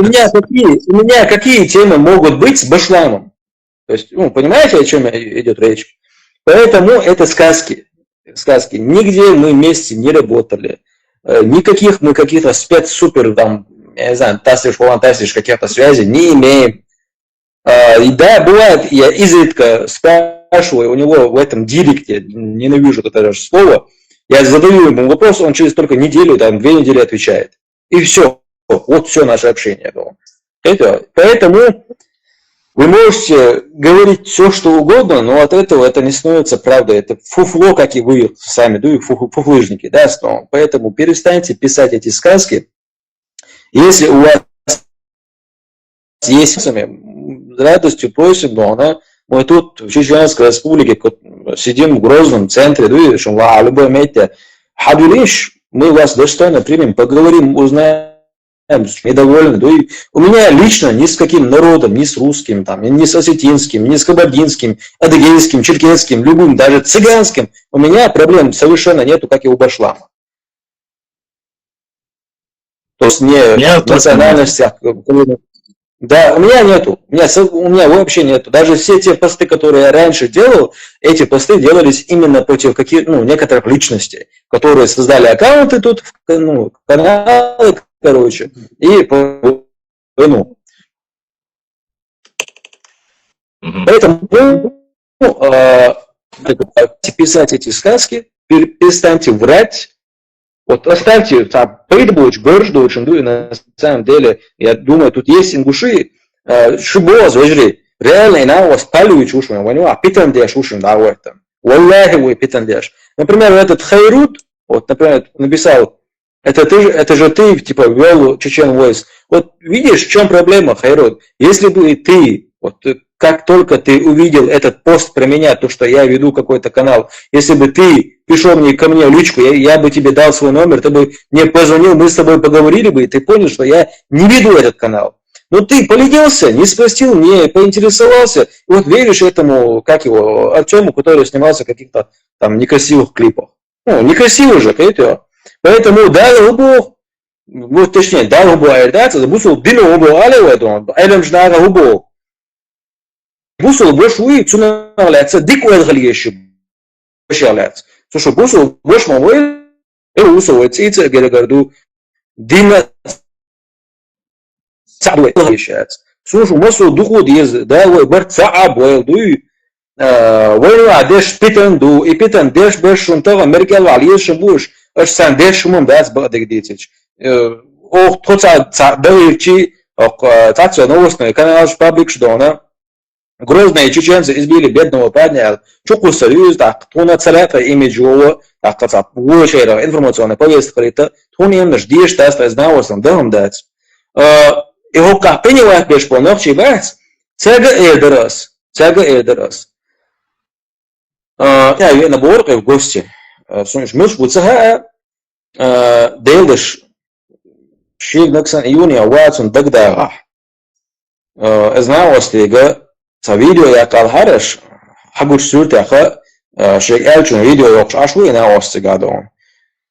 меня какие темы могут быть с Башламом? То есть, понимаете, о чем идет речь? Поэтому это сказки. Нигде мы вместе не работали. Никаких мы каких-то спецсупер там, я не знаю, тастишь каких-то связей не имеем. И да, бывает, я изредка спрашиваю у него в этом директе, ненавижу это даже слово, я задаю ему вопрос, он через только неделю, 2 недели отвечает. И все. Вот все наше общение было. Поэтому вы можете говорить все, что угодно, но от этого это не становится правдой. Это фуфло, как и вы сами, фуфлыжники, да, снова. Поэтому перестаньте писать эти сказки. Если у вас есть с радостью просим, но она мы тут в Чеченской республике сидим в Грозном центре, видишь, в любой месте. Хадулиш, мы вас достойно примем, поговорим, узнаем, недовольны. У меня лично ни с каким народом, ни с русским, там, ни с осетинским, ни с кабардинским, адыгейским, черкесским, любым, даже цыганским, у меня проблем совершенно нету, как и у Башлама. То есть не в национальностях. Да, у меня нету. У меня вообще нету. Даже все те посты, которые я раньше делал, эти посты делались именно против некоторых личностей, которые создали аккаунты тут, каналы, короче, и Поэтому писать эти сказки, перестаньте врать. Вот оставьте придбуч, горждуч, на самом деле, я думаю, тут есть ингуши, шибоз, вежри, реально на вас палюч ушим, а питандеш ушим, да, в этом. Валлахи вы питандеш. Например, этот Хайрут, вот, например, написал, это же ты, типа, вел Чечен Voice. Вот видишь, в чем проблема, Хайрут? Если бы ты, вот, как только ты увидел этот пост про меня, то, что я веду какой-то канал, если бы ты пришел ко мне в личку, я бы тебе дал свой номер, ты бы мне позвонил, мы с тобой поговорили бы, и ты понял, что я не веду этот канал. Но ты поленился, не спросил, не поинтересовался, и вот веришь этому, Артему, который снимался в каких-то там некрасивых клипах. Ну, некрасиво же, понимаете? Поэтому дай Бог, вот точнее, дай Бог, это бусул дину Бог, алем жнага Бог. Бусул больше уй, цуна ляться, дик уэдгалиещи, больше ляться. Слушай, бусул больше мамой, усул эти герагарду, дина цабуэ лящается. Слушай, масу духу диез, да, уй бар цабуэ, дуй, уй адеш питан ду, и питан деш беш шунтага меркел алиеш шабуш, аш сан деш шумам дас бадек дитич. Ох, тоца даевчи, тацу новостной канал паблик шдона. Грозные чеченцы избили бедного парня, чуку союз, так, туна целята имиджово, так, вошера информационная повестка, это тунем ждешь, да, знал, что дам дать. Его как понимать без полнов чебать, цега эдерас. Я на борке в гости, сонж муж буцага, делдыш, шиг наксан июня, ватсон дагдага. Знал, что видео я калхараш, хагуш сюртяха, шег элчун видео йокш ашву на остигадон.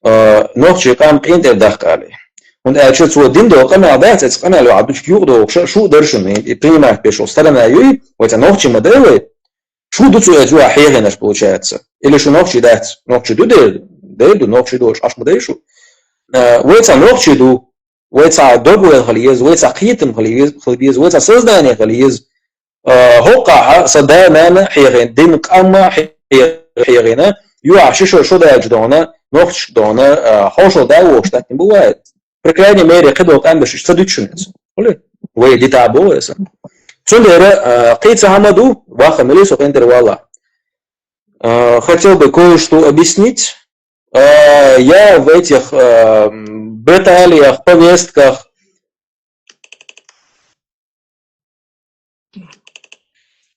Нох чекам интер дахкали. Und schützt so den doch immer das jetzt kann er abich юрдо шу дершин и принимать пешо сторона юй вот нохчи модели шу дуцу я хеге наш получается или шу нохчи дать нохчи дуде ду нохчи дош аш модешу вот нохчи ду вот добу халиез вот хитм халиез вот создание халиез هوقع صدانا حيغين دينك أما حيغينا يعشش شو دا جدونا نوخش دونا خوشو دا وشتات не бывает. По крайней мере, когда он бешишь, садучунец. Вы дита боеса. Цундера Кейца Хамаду ваха мелису интервала. Хотел бы кое-что объяснить. Я в этих баталиях, повестках,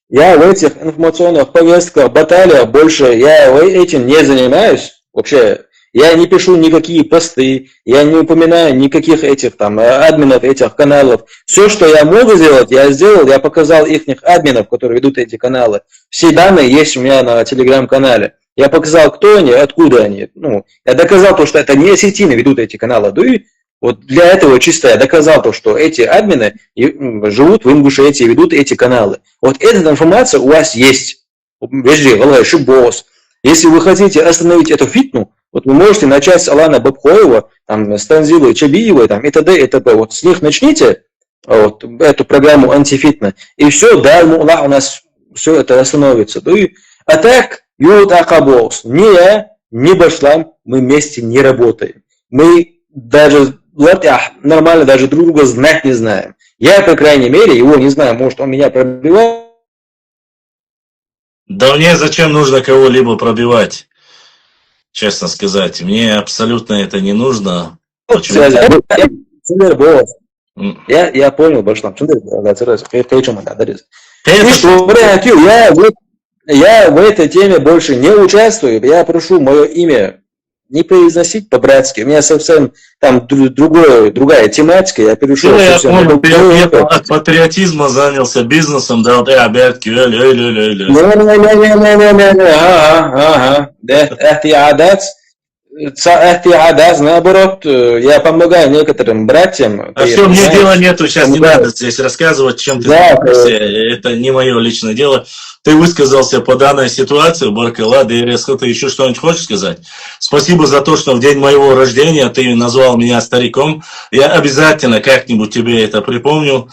я в этих информационных повестках, баталиях больше, я этим не занимаюсь. Вообще, я не пишу никакие посты, я не упоминаю никаких этих там админов этих каналов. Все, что я могу сделать, я сделал, я показал их админов, которые ведут эти каналы. Все данные есть у меня на телеграм-канале. Я показал, кто они, откуда они. Ну, я доказал то, что это не осетины ведут эти каналы. Да и вот для этого чисто я доказал то, что эти админы живут в Ингушетии, ведут эти каналы. Вот эта информация у вас есть. Если вы хотите остановить эту фитну, вот вы можете начать с Алана Бабхоева, там, с Танзилы Чабиевой, там, и т.д. и т.п. Вот с них начните вот, эту программу антифитна, и все, да, у нас все это остановится. А так, ни я, ни Башлам, мы вместе не работаем. Мы даже нормально даже друг друга знать не знаем. Я, по крайней мере, его не знаю, может, он меня пробивает. Да мне зачем нужно кого-либо пробивать? Честно сказать, мне абсолютно это не нужно. Почему? Я понял, Башлам. Я в этой теме больше не участвую. Я прошу мое имя не произносить по-братски. У меня совсем там другая тематика. Я перешел совсем... Я понял, я от патриотизма занялся бизнесом, да, вот я обертки, наоборот, я помогаю некоторым братьям. А все, мне дела нету, сейчас не надо здесь рассказывать, чем ты занимаешься, это не мое личное дело. Ты высказался по данной ситуации, Баркалла, да и резко ты еще что-нибудь хочешь сказать? Спасибо за то, что в день моего рождения ты назвал меня стариком. Я обязательно как-нибудь тебе это припомню.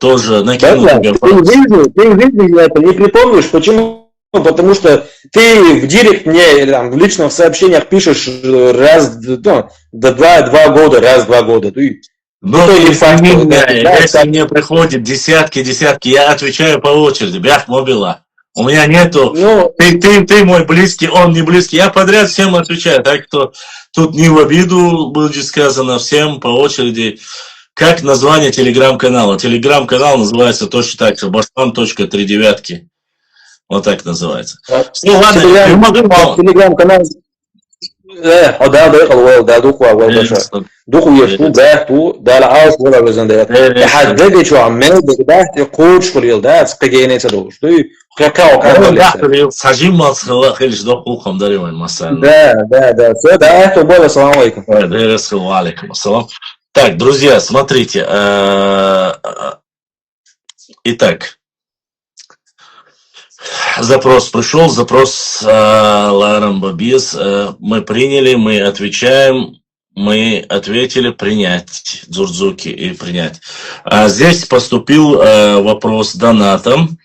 Тоже накину тебе. Ты в жизни это не припомнишь, почему? Потому что ты в директ мне или там, в личных сообщениях пишешь раз, два года. Но если мне приходит десятки, я отвечаю по очереди, бях мобила. У меня нету, ты мой близкий, он не близкий, я подряд всем отвечаю, так что тут не в обиду будет сказано, всем по очереди. Как название телеграм-канала? Телеграм-канал называется точно так же, Башлам.39. Вот так называется. Ну ладно, телеграм-канал. دخو يشتو بحتو ده العاص ولا بزندات تحدد شو عمال بحت يقول شو اليلدات قجيني تدوش تو خكاو كان سجيم خليش دقو قمدري وين مثلا да все да это было салам алейкум алейкум ассалам. Так, друзья, смотрите. Итак, запрос пришел, запрос Ларам Бабис. Мы приняли, мы отвечаем. Мы ответили принять, Дзурдзуки и принять. Здесь поступил вопрос донатом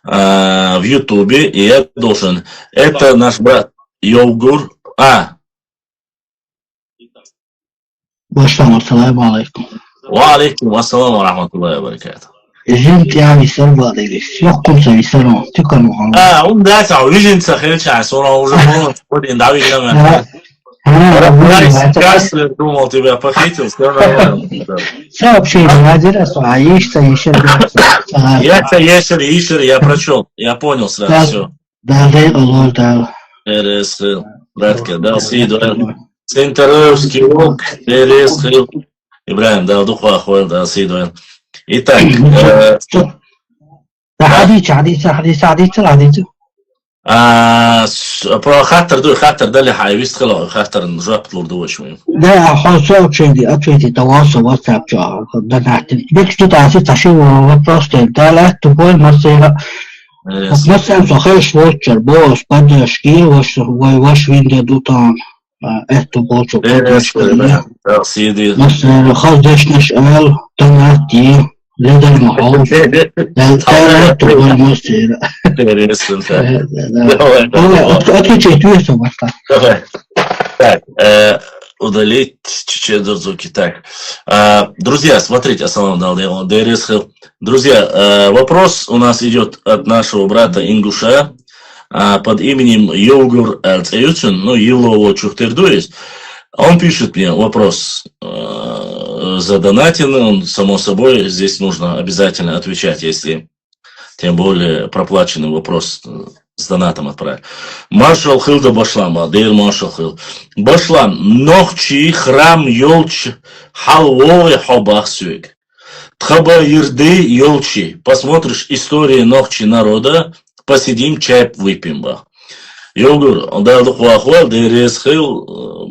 в Ютубе, и я должен. Это наш брат Йогур. Башлам, ассаламу алейкум. Ва алейкум ассаламу ва рахматуллахи ва баракатух. Gente yani sen var değil. Yok kumsa bir sen tükkan mı? Он да, сау, видим, сахел час, он уже был, один Давид Ламер. Я думал, тебя похитил, все нормально. Сообщение, адрес, а есть Ишер, я прочел, я понял сразу все. Да, Аллах, да. Братка, да, Сидуэр. Центровский лук, Ибрахим, да, Духу Ахуэл, да, Сидуэр. Итак, حديث про хаттер дали хайвист хало хаттер нжап лурду шмим. Да, хорошо, ответить товарищу WhatsApp чё. Да, ведь что-то тащи вопрос, да, тупой масса. Масса сохеш вочер, босс, поддержки, ваш видео там. Это больше. Да, Сиди. Масса خالدش نشأل تناتي. لدى المحافظ لا تقول مصير Так, удалить чуть-чуть звуки. Так, друзья, смотрите, друзья, вопрос у нас идет от нашего брата Ингуша под именем Йогур Элцеютин, ну, Елово Чухтердуис. Он пишет мне вопрос задонатен, он, само собой, здесь нужно обязательно отвечать, если тем более проплаченный вопрос с донатом отправить. Маршал Хилда Башлама, Дейр Маршал Хил. Башлам, нохчи храм елч халвовый хобах сюек. Тхаба ерды елчи. Посмотришь истории нохчи народа, посидим, чай выпьем. Йогур,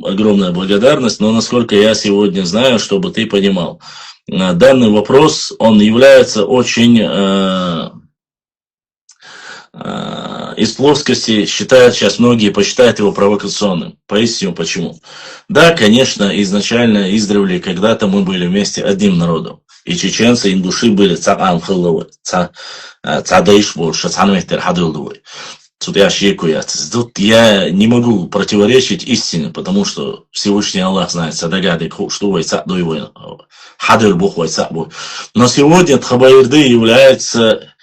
огромная благодарность, но насколько я сегодня знаю, чтобы ты понимал, данный вопрос, он является очень из плоскости, считают сейчас многие, посчитают его провокационным. Поясню почему. Да, конечно, изначально, издревле, когда-то мы были вместе одним народом. И чеченцы, и ингуши были цадаишбол, шацанвехтер хадылдовой. Тут я не могу противоречить истине, потому что Всевышний Аллах знает, но сегодня Тхабаирды является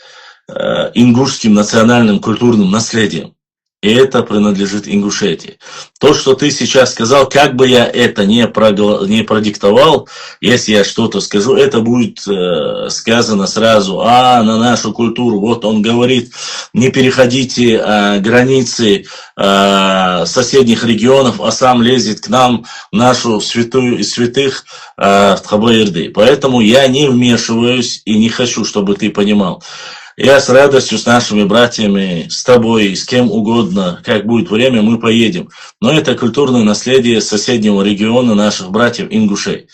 ингушским национальным культурным наследием. И это принадлежит Ингушетии. То, что ты сейчас сказал, как бы я это не продиктовал, если я что-то скажу, это будет сказано сразу, на нашу культуру. Вот он говорит, не переходите границы соседних регионов, а сам лезет к нам, в нашу святую из святых, в Хабаирды. Поэтому я не вмешиваюсь и не хочу, чтобы ты понимал. Я с радостью с нашими братьями, с тобой, с кем угодно, как будет время, мы поедем. Но это культурное наследие соседнего региона наших братьев ингушей.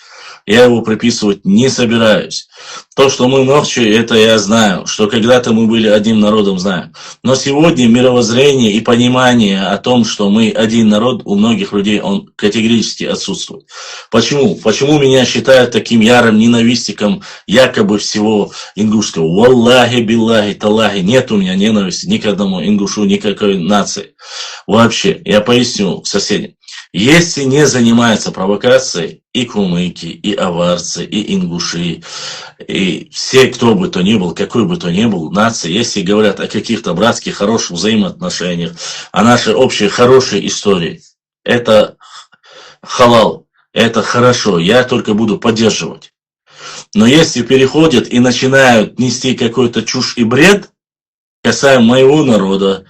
Я его приписывать не собираюсь. То, что мы ночью, это я знаю. Что когда-то мы были одним народом, знаю. Но сегодня мировоззрение и понимание о том, что мы один народ, у многих людей он категорически отсутствует. Почему? Почему меня считают таким ярым ненавистником якобы всего ингушского? Валлахи, биллахи, таллахи. Нет у меня ненависти ни к одному ингушу, никакой нации. Вообще, я поясню соседям. Если не занимаются провокацией и кумыки, и аварцы, и ингуши, и все, кто бы то ни был, какой бы то ни был, нации, если говорят о каких-то братских, хороших взаимоотношениях, о нашей общей хорошей истории, это халал, это хорошо, я только буду поддерживать. Но если переходят и начинают нести какой-то чушь и бред, касаемо моего народа,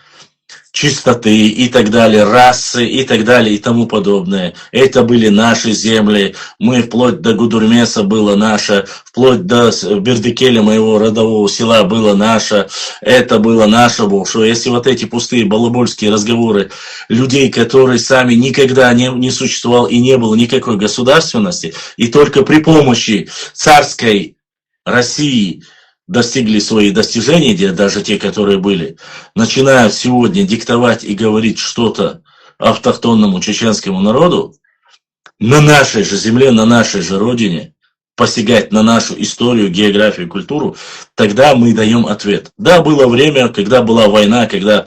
чистоты и так далее, расы и так далее и тому подобное. Это были наши земли. Мы вплоть до Гудурмеса было наше, вплоть до Бердикеля, моего родового села, было наше. Это было наше. Что если вот эти пустые балабольские разговоры людей, которые сами никогда не существовал и не было никакой государственности, и только при помощи царской России достигли свои достижения, даже те, которые были, начинают сегодня диктовать и говорить что-то автохтонному чеченскому народу, на нашей же земле, на нашей же родине, посягать на нашу историю, географию, культуру, тогда мы даем ответ. Да, было время, когда была война, когда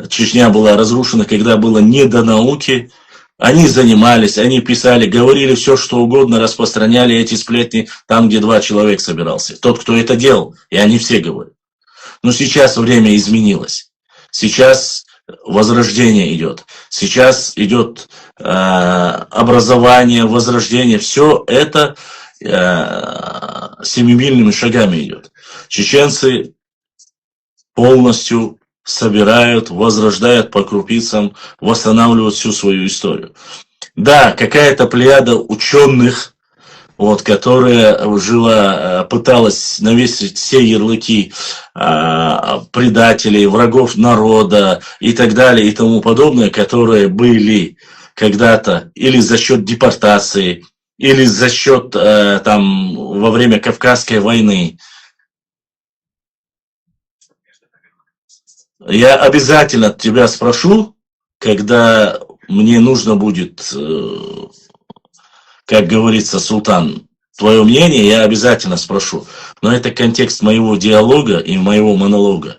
Чечня была разрушена, когда было не до науки. Они занимались, они писали, говорили все, что угодно, распространяли эти сплетни там, где 2 человека собирался. Тот, кто это делал, и они все говорят. Но сейчас время изменилось. Сейчас возрождение идет. Сейчас идет образование, возрождение. Все это семимильными шагами идет. Чеченцы полностью собирают, возрождают по крупицам, восстанавливают всю свою историю. Да, какая-то плеяда ученых, которая пыталась навесить все ярлыки предателей, врагов народа и так далее и тому подобное, которые были когда-то или за счет депортации, или за счет во время Кавказской войны. Я обязательно тебя спрошу, когда мне нужно будет, как говорится, Султан, твое мнение, я обязательно спрошу. Но это контекст моего диалога и моего монолога.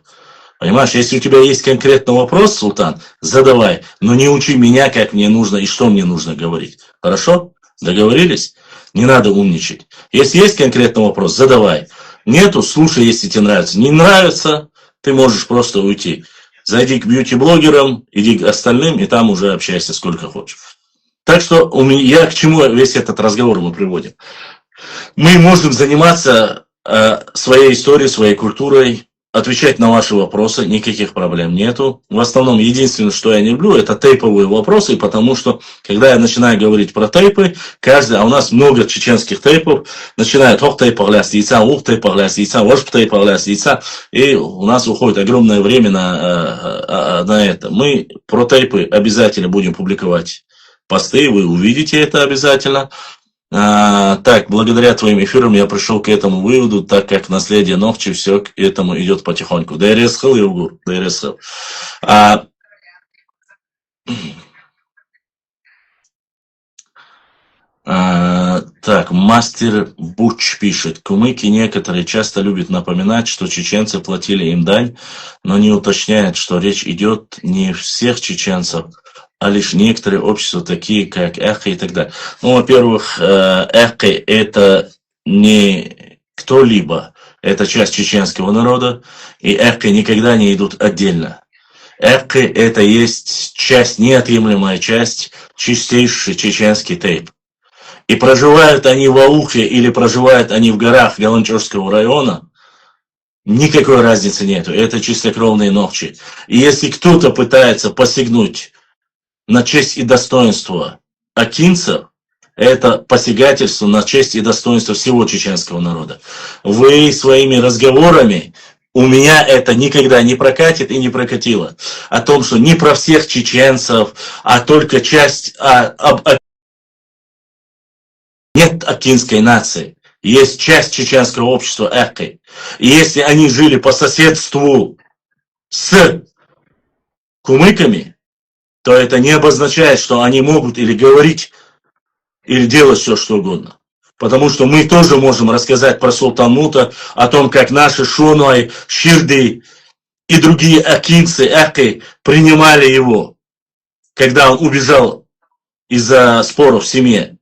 Понимаешь, если у тебя есть конкретный вопрос, Султан, задавай, но не учи меня, как мне нужно и что мне нужно говорить. Хорошо? Договорились? Не надо умничать. Если есть конкретный вопрос, задавай. Нету, слушай, если тебе нравится. Не нравится, ты можешь просто уйти. Зайди к бьюти-блогерам, иди к остальным, и там уже общайся сколько хочешь. Так что я к чему весь этот разговор мы приводим? Мы можем заниматься своей историей, своей культурой, отвечать на ваши вопросы, никаких проблем нету. В основном, единственное, что я не люблю, это тейповые вопросы, потому что, когда я начинаю говорить про тейпы, а у нас много чеченских тейпов, начинают «ох, тейп погляс яйца», «ух, тейп погляс яйца», «вож, тейп погляс яйца», и у нас уходит огромное время на это. Мы про тейпы обязательно будем публиковать посты, вы увидите это обязательно. Так, благодаря твоим эфирам я пришел к этому выводу, так как наследие Нохчи все к этому идет потихоньку. Дайресхил, Евгур, дайресхил. Так, мастер Буч пишет. Кумыки некоторые часто любят напоминать, что чеченцы платили им дань, но не уточняют, что речь идет не всех чеченцев, а лишь некоторые общества, такие как Эхи и так далее. Ну, во-первых, Эхи – это не кто-либо, это часть чеченского народа, и Эхи никогда не идут отдельно. Эккы — это есть часть, неотъемлемая часть, чистейший чеченский тейп. И проживают они в Аухе или проживают они в горах Галанчевского района, никакой разницы нету. Это чистокровные ногчи. И если кто-то пытается посягнуть на честь и достоинство акинцев, это посягательство на честь и достоинство всего чеченского народа. Вы своими разговорами, у меня это никогда не прокатит и не прокатило, о том, что не про всех чеченцев, а только часть, нет акинской нации. Есть часть чеченского общества Эккой. И если они жили по соседству с кумыками, то это не обозначает, что они могут или говорить, или делать все, что угодно. Потому что мы тоже можем рассказать про Султанмута, о том, как наши Шоной, Ширды и другие акинцы Эккой принимали его, когда он убежал из-за споров в семье.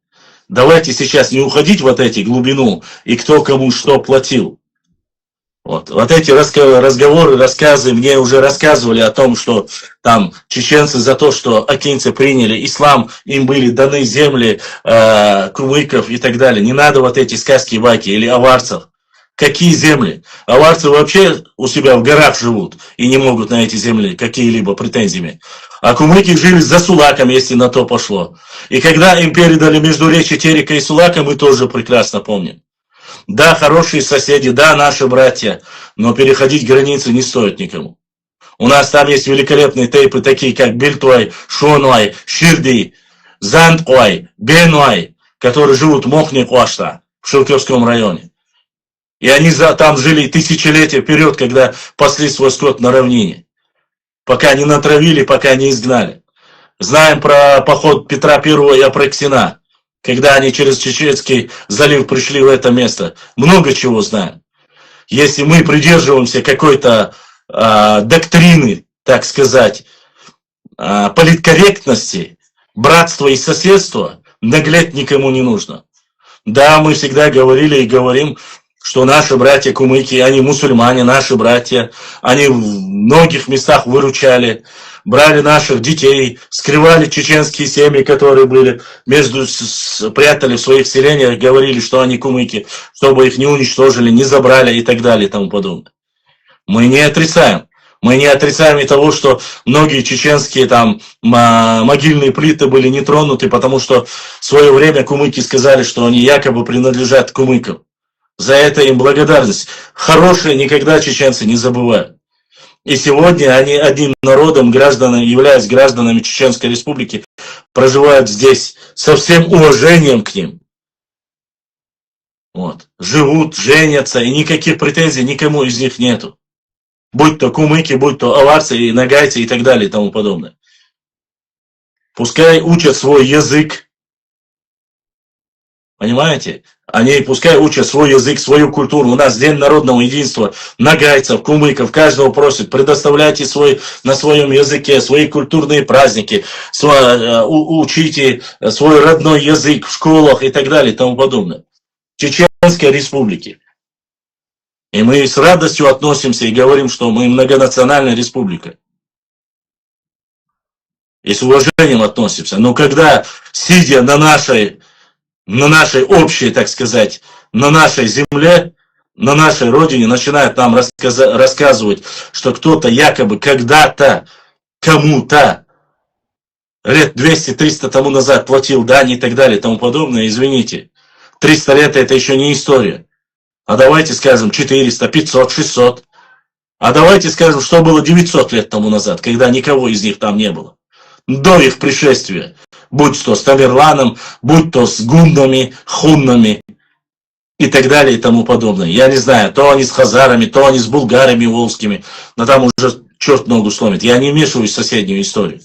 Давайте сейчас не уходить в эти глубину, и кто кому что платил. Вот эти разговоры, рассказы мне уже рассказывали о том, что там чеченцы за то, что акинцы приняли ислам, им были даны земли кумыков и так далее. Не надо вот эти сказки байки или аварцев. Какие земли? Аварцы вообще у себя в горах живут и не могут на эти земли какие-либо претензиями. А кумыки жили за Сулаком, если на то пошло. И когда им передали междуречье Терека и Сулака, мы тоже прекрасно помним. Да, хорошие соседи, да, наши братья, но переходить границы не стоит никому. У нас там есть великолепные тейпы, такие как Бельтуай, Шонуай, Ширди, Зандуай, Бенуай, которые живут в Мохне-Куашта, в Шилкевском районе. И они там жили тысячелетия вперед, когда пасли свой скот на равнине. Пока не натравили, пока не изгнали. Знаем про поход Петра I и Апраксина, когда они через Чеченский залив пришли в это место. Много чего знаем. Если мы придерживаемся какой-то доктрины, так сказать, политкорректности, братства и соседства, наглеть никому не нужно. Да, мы всегда говорили и говорим, что наши братья кумыки, они мусульмане, наши братья, они в многих местах выручали, брали наших детей, скрывали чеченские семьи, которые были, прятали в своих селениях, говорили, что они кумыки, чтобы их не уничтожили, не забрали и так далее и тому подобное. Мы не отрицаем. Мы не отрицаем и того, что многие чеченские там могильные плиты были не тронуты, потому что в свое время кумыки сказали, что они якобы принадлежат кумыкам. За это им благодарность. Хорошие никогда чеченцы не забывают. И сегодня они одним народом, являясь гражданами Чеченской Республики, проживают здесь со всем уважением к ним. Вот. Живут, женятся, и никаких претензий никому из них нету. Будь то кумыки, будь то аварцы, и нагайцы и так далее и тому подобное. Пускай учат свой язык. Понимаете? Они пускай учат свой язык, свою культуру. У нас День народного единства. Нагайцев, кумыков, каждого просят, предоставляйте на своем языке свои культурные праздники, учите свой родной язык в школах и так далее и тому подобное. Чеченской Республики. И мы с радостью относимся и говорим, что мы многонациональная республика. И с уважением относимся. Но когда, сидя на нашей общей, так сказать, на нашей земле, на нашей родине, начинают нам рассказывать, что кто-то якобы когда-то кому-то лет 200-300 тому назад платил дань и так далее и тому подобное, извините, 300 лет это еще не история. А давайте скажем 400, 500, 600. А давайте скажем, что было 900 лет тому назад, когда никого из них там не было. До их пришествия. Будь то с Тамерланом, будь то с гуннами, хуннами и так далее и тому подобное. Я не знаю, то они с хазарами, то они с булгарами волжскими, но там уже черт ногу сломит. Я не вмешиваюсь в соседнюю историю.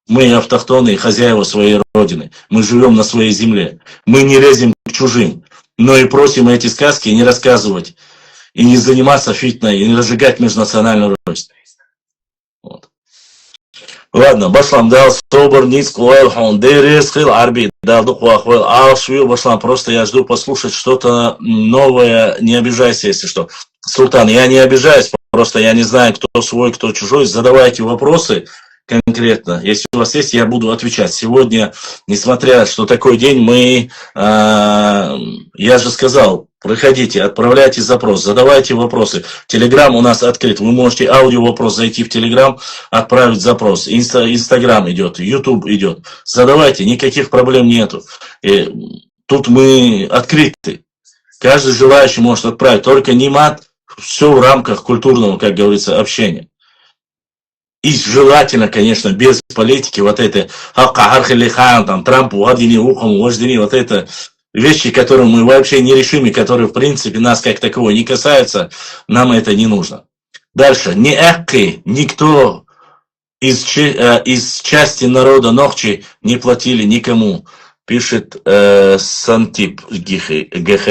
Мы автохтоны и хозяева своей родины. Мы живем на своей земле. Мы не лезем к чужим. Но и просим эти сказки не рассказывать, и не заниматься фитной, и не разжигать межнациональную рознь. Вот. Ладно, башлам дал собор ниц он дересхил арби дал духвахвел алшвил башлам, просто я жду послушать что-то новое, не обижайся, если что. Султан, я не обижаюсь, просто я не знаю, кто свой, кто чужой. Задавайте вопросы конкретно. Если у вас есть, я буду отвечать. Сегодня, несмотря что такой день, я же сказал, проходите, отправляйте запрос, задавайте вопросы. Телеграм у нас открыт. Вы можете аудио-вопрос зайти в Телеграм, отправить запрос. Инстаграм идет, Ютуб идет. Задавайте, никаких проблем нету. И тут мы открыты. Каждый желающий может отправить, только не мат, все в рамках культурного, как говорится, общения. И желательно, конечно, без политики, вот это там, Трамп, вот это вещи, которые мы вообще не решим, и которые, в принципе, нас как такового не касаются, нам это не нужно. Дальше. Никто из части народа Нохчи не платили никому, пишет Сантип ГХ.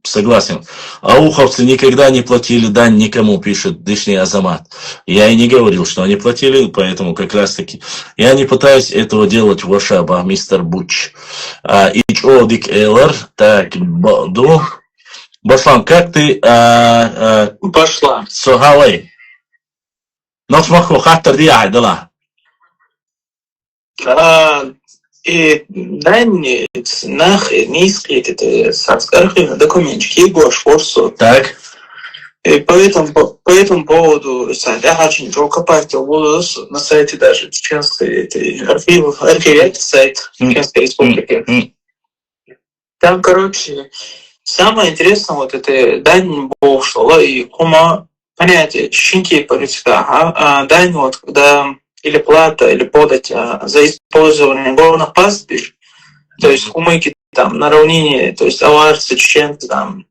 Согласен. Ауховцы никогда не платили дань никому, пишет Дышний Азамат. Я и не говорил, что они платили, поэтому как раз таки я не пытаюсь этого делать в Ошаба, мистер Буч. Ичодик Эллер, так, Баду. Башлам, как ты... Пошла. Сохавай. Носмаху хаттар ди айдала. И дань не искрит, это сарскархи документчики, его шфорсу. Так. И по этому поводу, я очень долго партил на сайте даже Чеченской архивов, сайт Чеченской республики. Там, короче, самое интересное, вот это дань ушла, и кума понятие, щенки политика, дань вот, когда или плата, или подать за использование горных пастбищ, то есть кумыки там на равнине, то есть аварцы, чеченцы, там,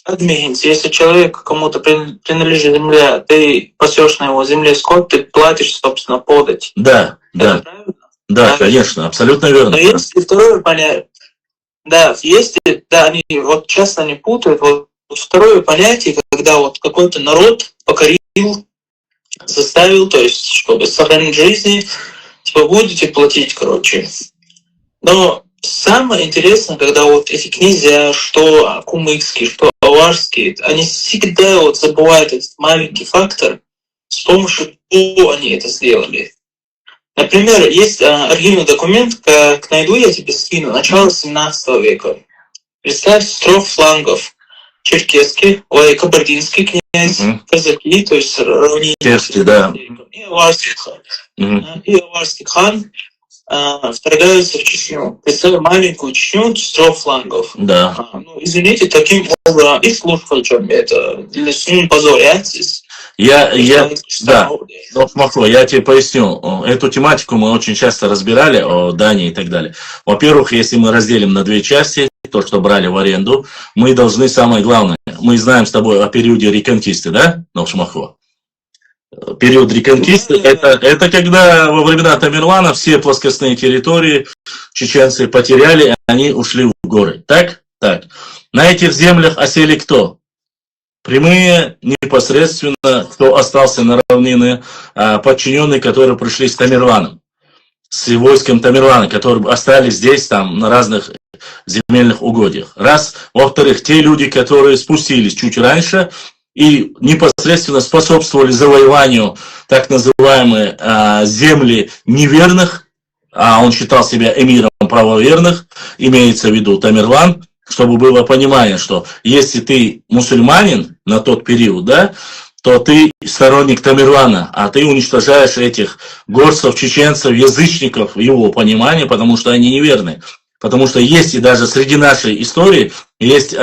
админцы, если человек кому-то принадлежит земля, ты пасешь на его земле скот, ты платишь, собственно, подать. Да, это да. Правильно? Да, конечно, абсолютно верно. Но если второе понятие, да, если, да, они вот часто они путают, вот второе понятие, когда вот какой-то народ покорил, заставил, то есть, чтобы сохранить жизни, вы будете платить, короче. Но самое интересное, когда вот эти князья, что кумыкские, что аварские, они всегда вот забывают этот маленький фактор, с помощью чего они это сделали. Например, есть архивный документ, как найду, я тебе скину, начало 17 века. Представь, стров флангов. Черкесский, кабардинский князь, казаки, то есть равнины. Да. И аварский хан. И аварский хан вторгаются в Чечню. Представь маленькую Чечню с 3 флангов. Да. Извините, таким образом, и слушателям это для позорятся. Да, я тебе поясню. Эту тематику мы очень часто разбирали, о Дании и так далее. Во-первых, если мы разделим на 2 части, то, что брали в аренду, мы должны, самое главное, мы знаем с тобой о периоде реконкисты, да, Новшмахо? Период реконкисты, это когда во времена Тамерлана все плоскостные территории чеченцы потеряли, они ушли в горы. Так? Так. На этих землях осели кто? Прямые, непосредственно, кто остался на равнине, подчиненные, которые пришли с Тамерланом, с войском Тамерлана, которые остались здесь, там, на разных земельных угодьях. Раз. Во-вторых, те люди, которые спустились чуть раньше и непосредственно способствовали завоеванию так называемой земли неверных, а он считал себя эмиром правоверных, имеется в виду Тамерлан, чтобы было понимание, что если ты мусульманин на тот период, да, то ты сторонник Тамерлана, а ты уничтожаешь этих горцев, чеченцев, язычников, в его понимании, потому что они неверны. Потому что есть и даже среди нашей истории есть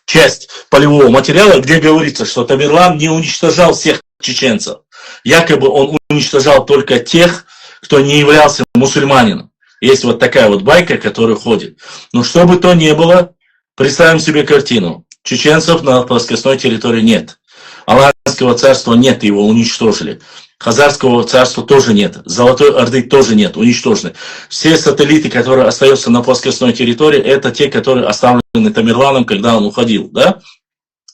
часть полевого материала, где говорится, что Тамерлан не уничтожал всех чеченцев. Якобы он уничтожал только тех, кто не являлся мусульманином. Есть вот такая вот байка, которая ходит. Но что бы то ни было, представим себе картину. Чеченцев на плоскостной территории нет. Аланского царства нет, его уничтожили. Хазарского царства тоже нет. Золотой Орды тоже нет, уничтожены. Все сателлиты, которые остаются на плоскостной территории, это те, которые оставлены Тамерланом, когда он уходил. Да?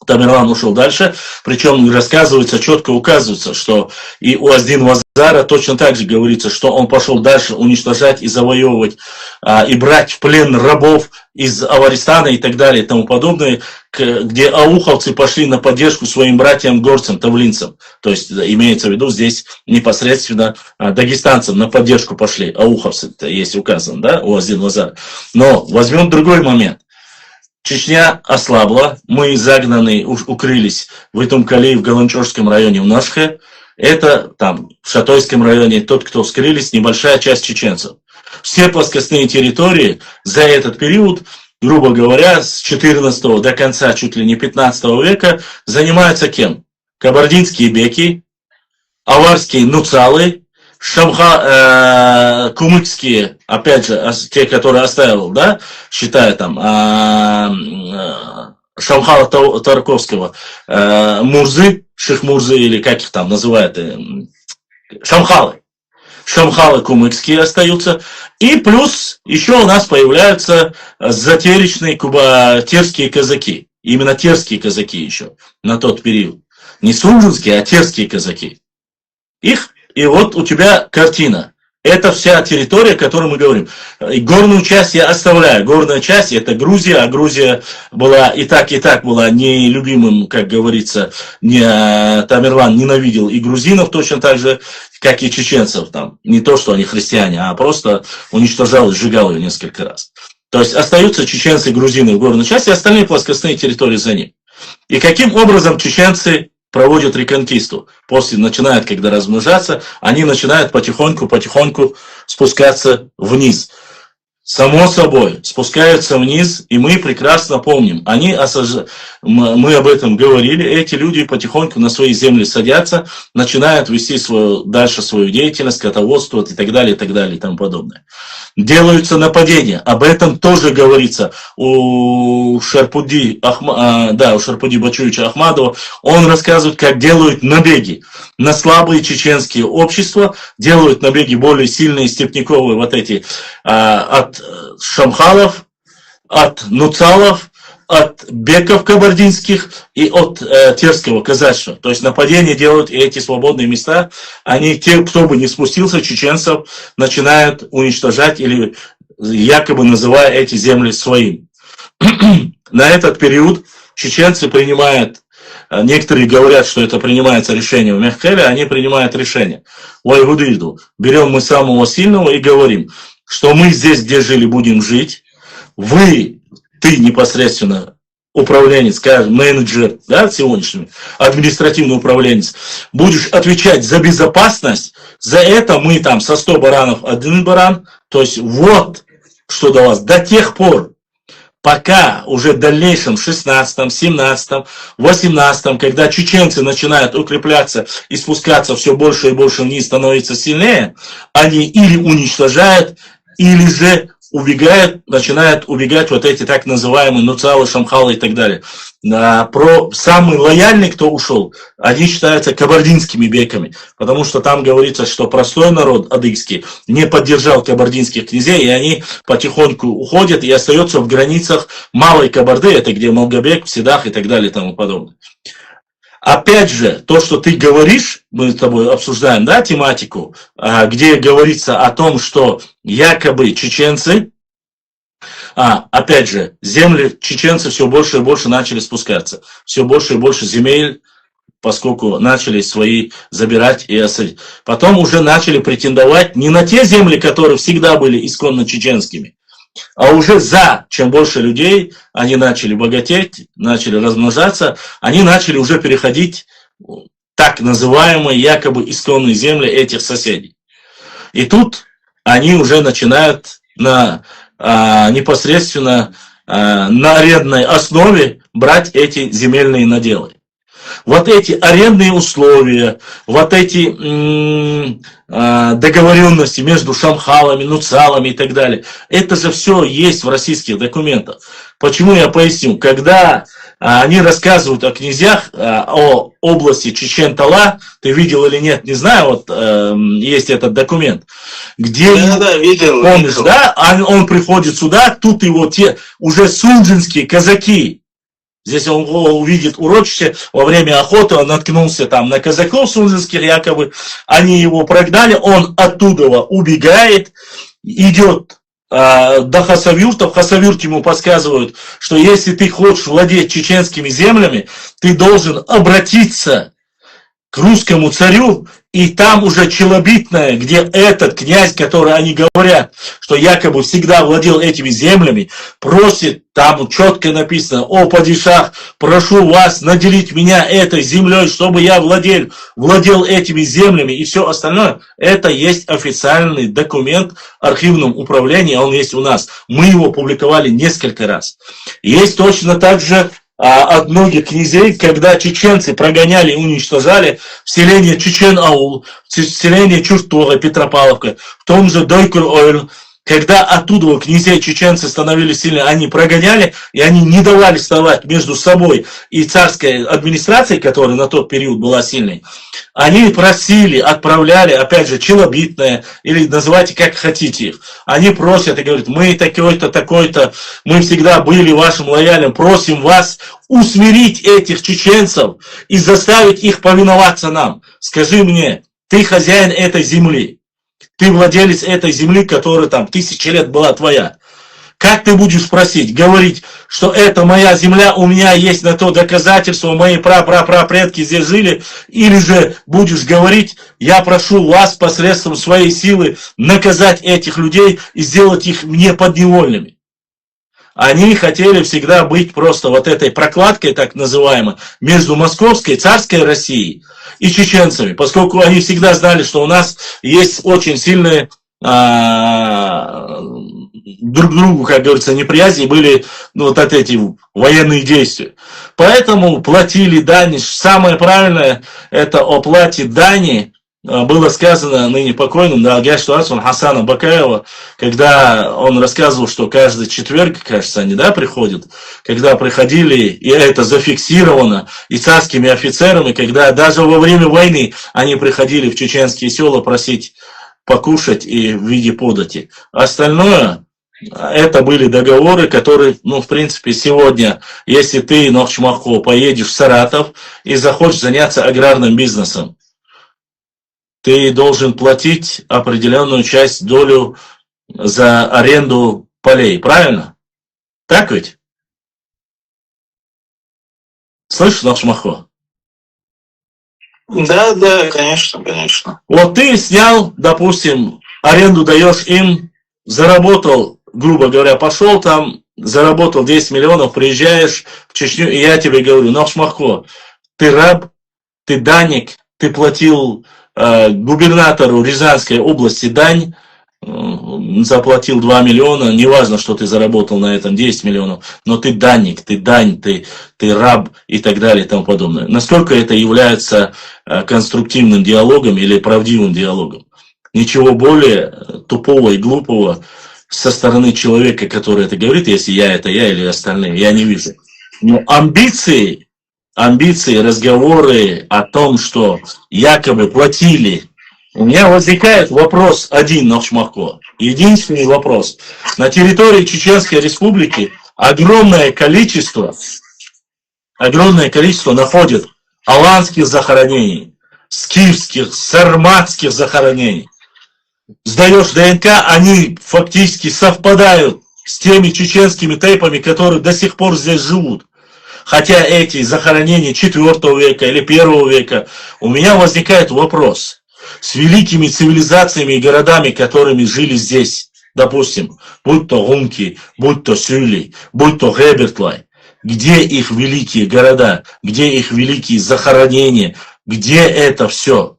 Тамерлан ушел дальше, причем рассказывается, четко указывается, что и у Аздин Вазара точно так же говорится, что он пошел дальше уничтожать и завоевывать, и брать в плен рабов из Аваристана и так далее и тому подобное, где ауховцы пошли на поддержку своим братьям-горцам, тавлинцам. То есть имеется в виду здесь непосредственно дагестанцам на поддержку пошли, ауховцы, есть указано, да, у Аздин Вазара. Но возьмем другой момент. Чечня ослабла, мы загнаны, укрылись в Итумкали, в Галанчорском районе, в Нашхе. Это там, в Шатойском районе, тот, кто скрылись, небольшая часть чеченцев. Все плоскостные территории за этот период, грубо говоря, с 14 до конца чуть ли не 15 века, занимаются кем? Кабардинские беки, аварские нуцалы, кумыкские, опять же, те, которые оставил, да, считая там Шамхала Тарковского, Мурзы, Шихмурзы, или как их там называют, Шамхалы кумыкские остаются. И плюс еще у нас появляются затеречные терские казаки. Именно терские казаки еще на тот период. Не сунжинские, а терские казаки. И вот у тебя картина. Это вся территория, о которой мы говорим. И горную часть я оставляю. Горная часть это Грузия, а Грузия была и так была нелюбимым, как говорится, Тамерлан ненавидел и грузинов точно так же, как и чеченцев. Там. Не то, что они христиане, а просто уничтожал и сжигал ее несколько раз. То есть остаются чеченцы и грузины в горной части, а остальные плоскостные территории за ним. И каким образом чеченцы проводят реконкисту. После начинают, когда размножаться, они начинают потихоньку спускаться вниз. Само собой, спускаются вниз, и мы прекрасно помним, мы об этом говорили, эти люди потихоньку на свои земли садятся, начинают вести дальше свою деятельность, скотоводство и так далее и тому подобное. Делаются нападения, об этом тоже говорится у Шарпуди Бачуевича Ахмадова, он рассказывает, как делают набеги на слабые чеченские общества, делают набеги более сильные, степняковые, вот эти, от шамхалов, от нуцалов, от беков кабардинских и от терского казачества. То есть нападения делают, и эти свободные места, они, те, кто бы не спустился, чеченцев, начинают уничтожать или якобы называя эти земли своим. На этот период чеченцы принимают, некоторые говорят, что это принимается решение в Мехкеле, они принимают решение. Вайгудиду. Берем мы самого сильного и говорим, что мы здесь, где жили, будем жить. Ты непосредственно управленец, скажем, менеджер, да, сегодняшний, административный управленец, будешь отвечать за безопасность, за это мы там со 100 баранов 1 баран, то есть вот что до вас, до тех пор, пока уже в дальнейшем, в 16-м, 17-м, 18-м, когда чеченцы начинают укрепляться и спускаться все больше и больше вниз, становятся сильнее, они или уничтожают, или же начинают убегать вот эти так называемые нуцалы, шамхалы и так далее. Самый лояльный, кто ушел, они считаются кабардинскими беками, потому что там говорится, что простой народ адыгский не поддержал кабардинских князей, и они потихоньку уходят и остаются в границах Малой Кабарды, это где Малгобек, Седах и так далее и тому подобное. Опять же, то, что ты говоришь, мы с тобой обсуждаем, да, тематику, где говорится о том, что якобы чеченцы, опять же, земли чеченцы все больше и больше начали спускаться, все больше и больше земель, поскольку начали свои забирать и осадить. Потом уже начали претендовать не на те земли, которые всегда были исконно чеченскими, а уже чем больше людей, они начали богатеть, начали размножаться, они начали уже переходить так называемые якобы исконные земли этих соседей. И тут они уже начинают непосредственно на арендной основе брать эти земельные наделы. Вот эти арендные условия, вот эти договоренности между шамхалами, нуцалами и так далее, это же все есть в российских документах. Почему я поясню? Когда они рассказывают о князьях, о области Чечен-Тала, ты видел или нет, не знаю, вот есть этот документ, где, видел, помнишь, да, он приходит сюда, тут его те уже сунжинские казаки, Здесь он увидит урочище, во время охоты он наткнулся там на казаков сунжинских, якобы они его прогнали, он оттуда убегает, идет до хасавюртов, хасавюрт ему подсказывают, что если ты хочешь владеть чеченскими землями, ты должен обратиться к русскому царю, и там уже Челобитное, где этот князь, который они говорят, что якобы всегда владел этими землями, просит, там четко написано: «О, падишах, прошу вас наделить меня этой землей, чтобы я владел этими землями», и все остальное. Это есть официальный документ в архивном управлении, он есть у нас. Мы его публиковали несколько раз. Есть точно так же от многих князей, когда чеченцы прогоняли и уничтожали селение Чечен-Аул, селение Чуртура, Петропавловка, в том же Дойкур-Ойл, когда оттуда князей чеченцы становились сильны, они прогоняли, и они не давали вставать между собой и царской администрацией, которая на тот период была сильной. Они просили, отправляли, опять же, Челобитное, или называйте как хотите их. Они просят и говорят: мы такой-то, такой-то, мы всегда были вашим лояльным, просим вас усмирить этих чеченцев и заставить их повиноваться нам. Скажи мне, ты хозяин этой земли, ты владелец этой земли, которая там 1000 лет была твоя. Как ты будешь просить, говорить, что это моя земля, у меня есть на то доказательства, мои прапредки здесь жили, или же будешь говорить: я прошу вас посредством своей силы наказать этих людей и сделать их мне подневольными. Они хотели всегда быть просто вот этой прокладкой, так называемой, между московской, царской Россией и чеченцами, поскольку они всегда знали, что у нас есть очень сильные друг к другу, как говорится, неприязни, были вот эти военные действия. Поэтому платили дань. Самое правильное — это о плате дани. Было сказано ныне покойным, да, Хасана Бакаева, когда он рассказывал, что каждый четверг, кажется, они, да, приходят, когда приходили, и это зафиксировано и царскими офицерами, когда даже во время войны они приходили в чеченские села просить покушать и в виде подати. Остальное это были договоры, которые, в принципе, сегодня, если ты, Нохчмахо, поедешь в Саратов и захочешь заняться аграрным бизнесом, ты должен платить определенную часть, долю за аренду полей, правильно? Так ведь? Слышишь, Нохчмахо? Да, да, конечно, конечно. Вот ты снял, допустим, аренду даешь им, заработал, грубо говоря, пошел там, заработал 10 миллионов, приезжаешь в Чечню, и я тебе говорю: Нохчмахо, ты раб, ты даник, ты платил губернатору Рязанской области дань, заплатил 2 миллиона, неважно, что ты заработал на этом 10 миллионов, но ты данник, ты дань, ты раб и так далее и тому подобное. Насколько это является конструктивным диалогом или правдивым диалогом? Ничего более тупого и глупого со стороны человека, который это говорит, если я, это я или остальные, я не вижу. Но амбиции, разговоры о том, что якобы платили. У меня возникает вопрос один, Нохчмахо. Единственный вопрос. На территории Чеченской Республики огромное количество находят аланских захоронений, скифских, сарматских захоронений. Сдаешь ДНК, они фактически совпадают с теми чеченскими тейпами, которые до сих пор здесь живут. Хотя эти захоронения 4 века или 1 века. У меня возникает вопрос. С великими цивилизациями и городами, которыми жили здесь, допустим, будь то Гумки, будь то Сюли, будь то Гебертлай, где их великие города, где их великие захоронения, где это все?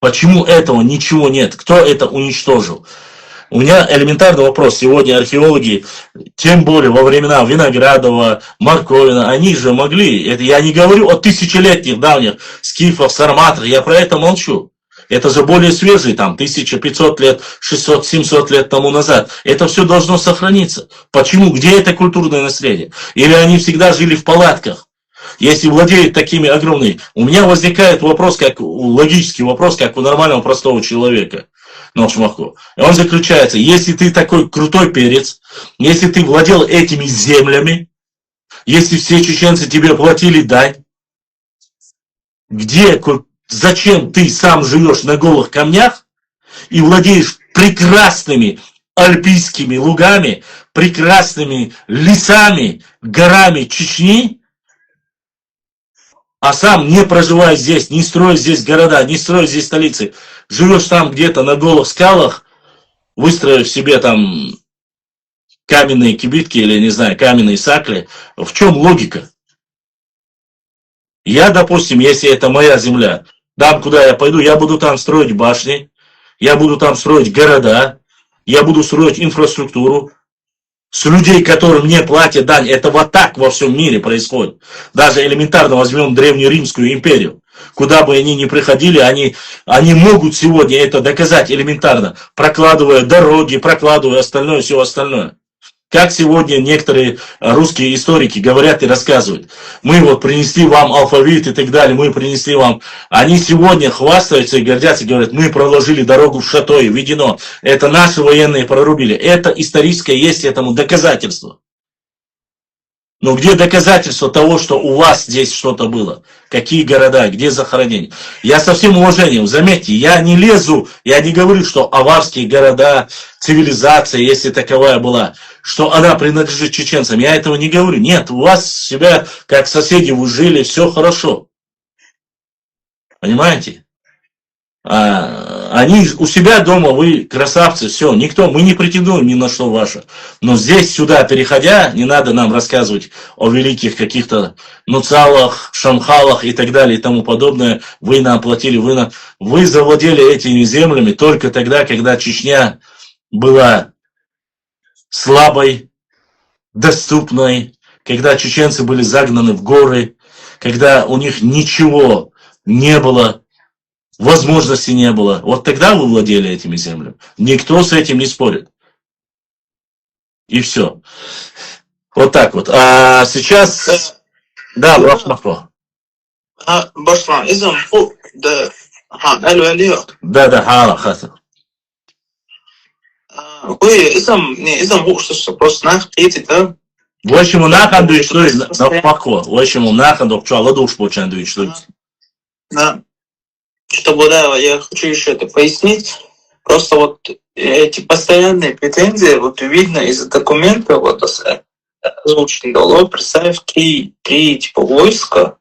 Почему этого ничего нет? Кто это уничтожил? У меня элементарный вопрос. Сегодня археологи, тем более во времена Виноградова, Марковина, они же могли, это я не говорю о тысячелетних давних скифах, сарматах, я про это молчу. Это же более свежие, там, 1500 лет, 600-700 лет тому назад. Это все должно сохраниться. Почему? Где это культурное наследие? Или они всегда жили в палатках? Если владеют такими огромными... У меня возникает вопрос, логический вопрос, как у нормального простого человека. Нохчмахо. И он заключается: если ты такой крутой перец, если ты владел этими землями, если все чеченцы тебе платили дань? Зачем ты сам живешь на голых камнях и владеешь прекрасными альпийскими лугами, прекрасными лесами, горами Чечни, а сам не проживая здесь, не строя здесь города, не строя здесь столицы, живешь там где-то на голых скалах, выстроив себе там каменные кибитки или, не знаю, каменные сакли. В чем логика? Я, допустим, если это моя земля, там, куда я пойду, я буду там строить башни, я буду там строить города, я буду строить инфраструктуру с людей, которым мне платят дань. Это вот так во всем мире происходит. Даже элементарно возьмем Древнюю Римскую империю. Куда бы они ни приходили, они могут сегодня это доказать элементарно, прокладывая дороги, прокладывая остальное, все остальное. Как сегодня некоторые русские историки говорят и рассказывают. Мы вот принесли вам алфавит и так далее, мы принесли вам. Они сегодня хвастаются и гордятся, говорят, мы проложили дорогу в Шатое, введено. Это наши военные прорубили. Это историческое есть этому доказательство. Но где доказательство того, что у вас здесь что-то было? Какие города, где захоронения? Я со всем уважением, заметьте, я не лезу, я не говорю, что аварские города, цивилизация, если таковая была, что она принадлежит чеченцам. Я этого не говорю. Нет, у вас себя, как соседи, вы жили, все хорошо. Понимаете? Они у себя дома, вы красавцы, все, мы не претендуем ни на что ваше. Но здесь, сюда переходя, не надо нам рассказывать о великих каких-то нуцалах, шамхалах и так далее и тому подобное. Вы нам платили, вы завладели этими землями только тогда, когда Чечня была слабой, доступной, когда чеченцы были загнаны в горы, когда у них ничего не было, возможности не было. Вот тогда вы владели этими землями. Никто с этим не спорит. И все. Вот так вот. А сейчас... Да, Башмако. Башма, изам, да, да, хала, хата. Вы изам, что просто нахтите, да? В общем, у нахан дуйшлуй на Башмако. В общем, у нахан докчала душ почан дуйшлуй. Да. Чтобы, да, я хочу еще это пояснить. Просто вот эти постоянные претензии, вот видно из документа, вот озвученный доллар, представь, три типа войска,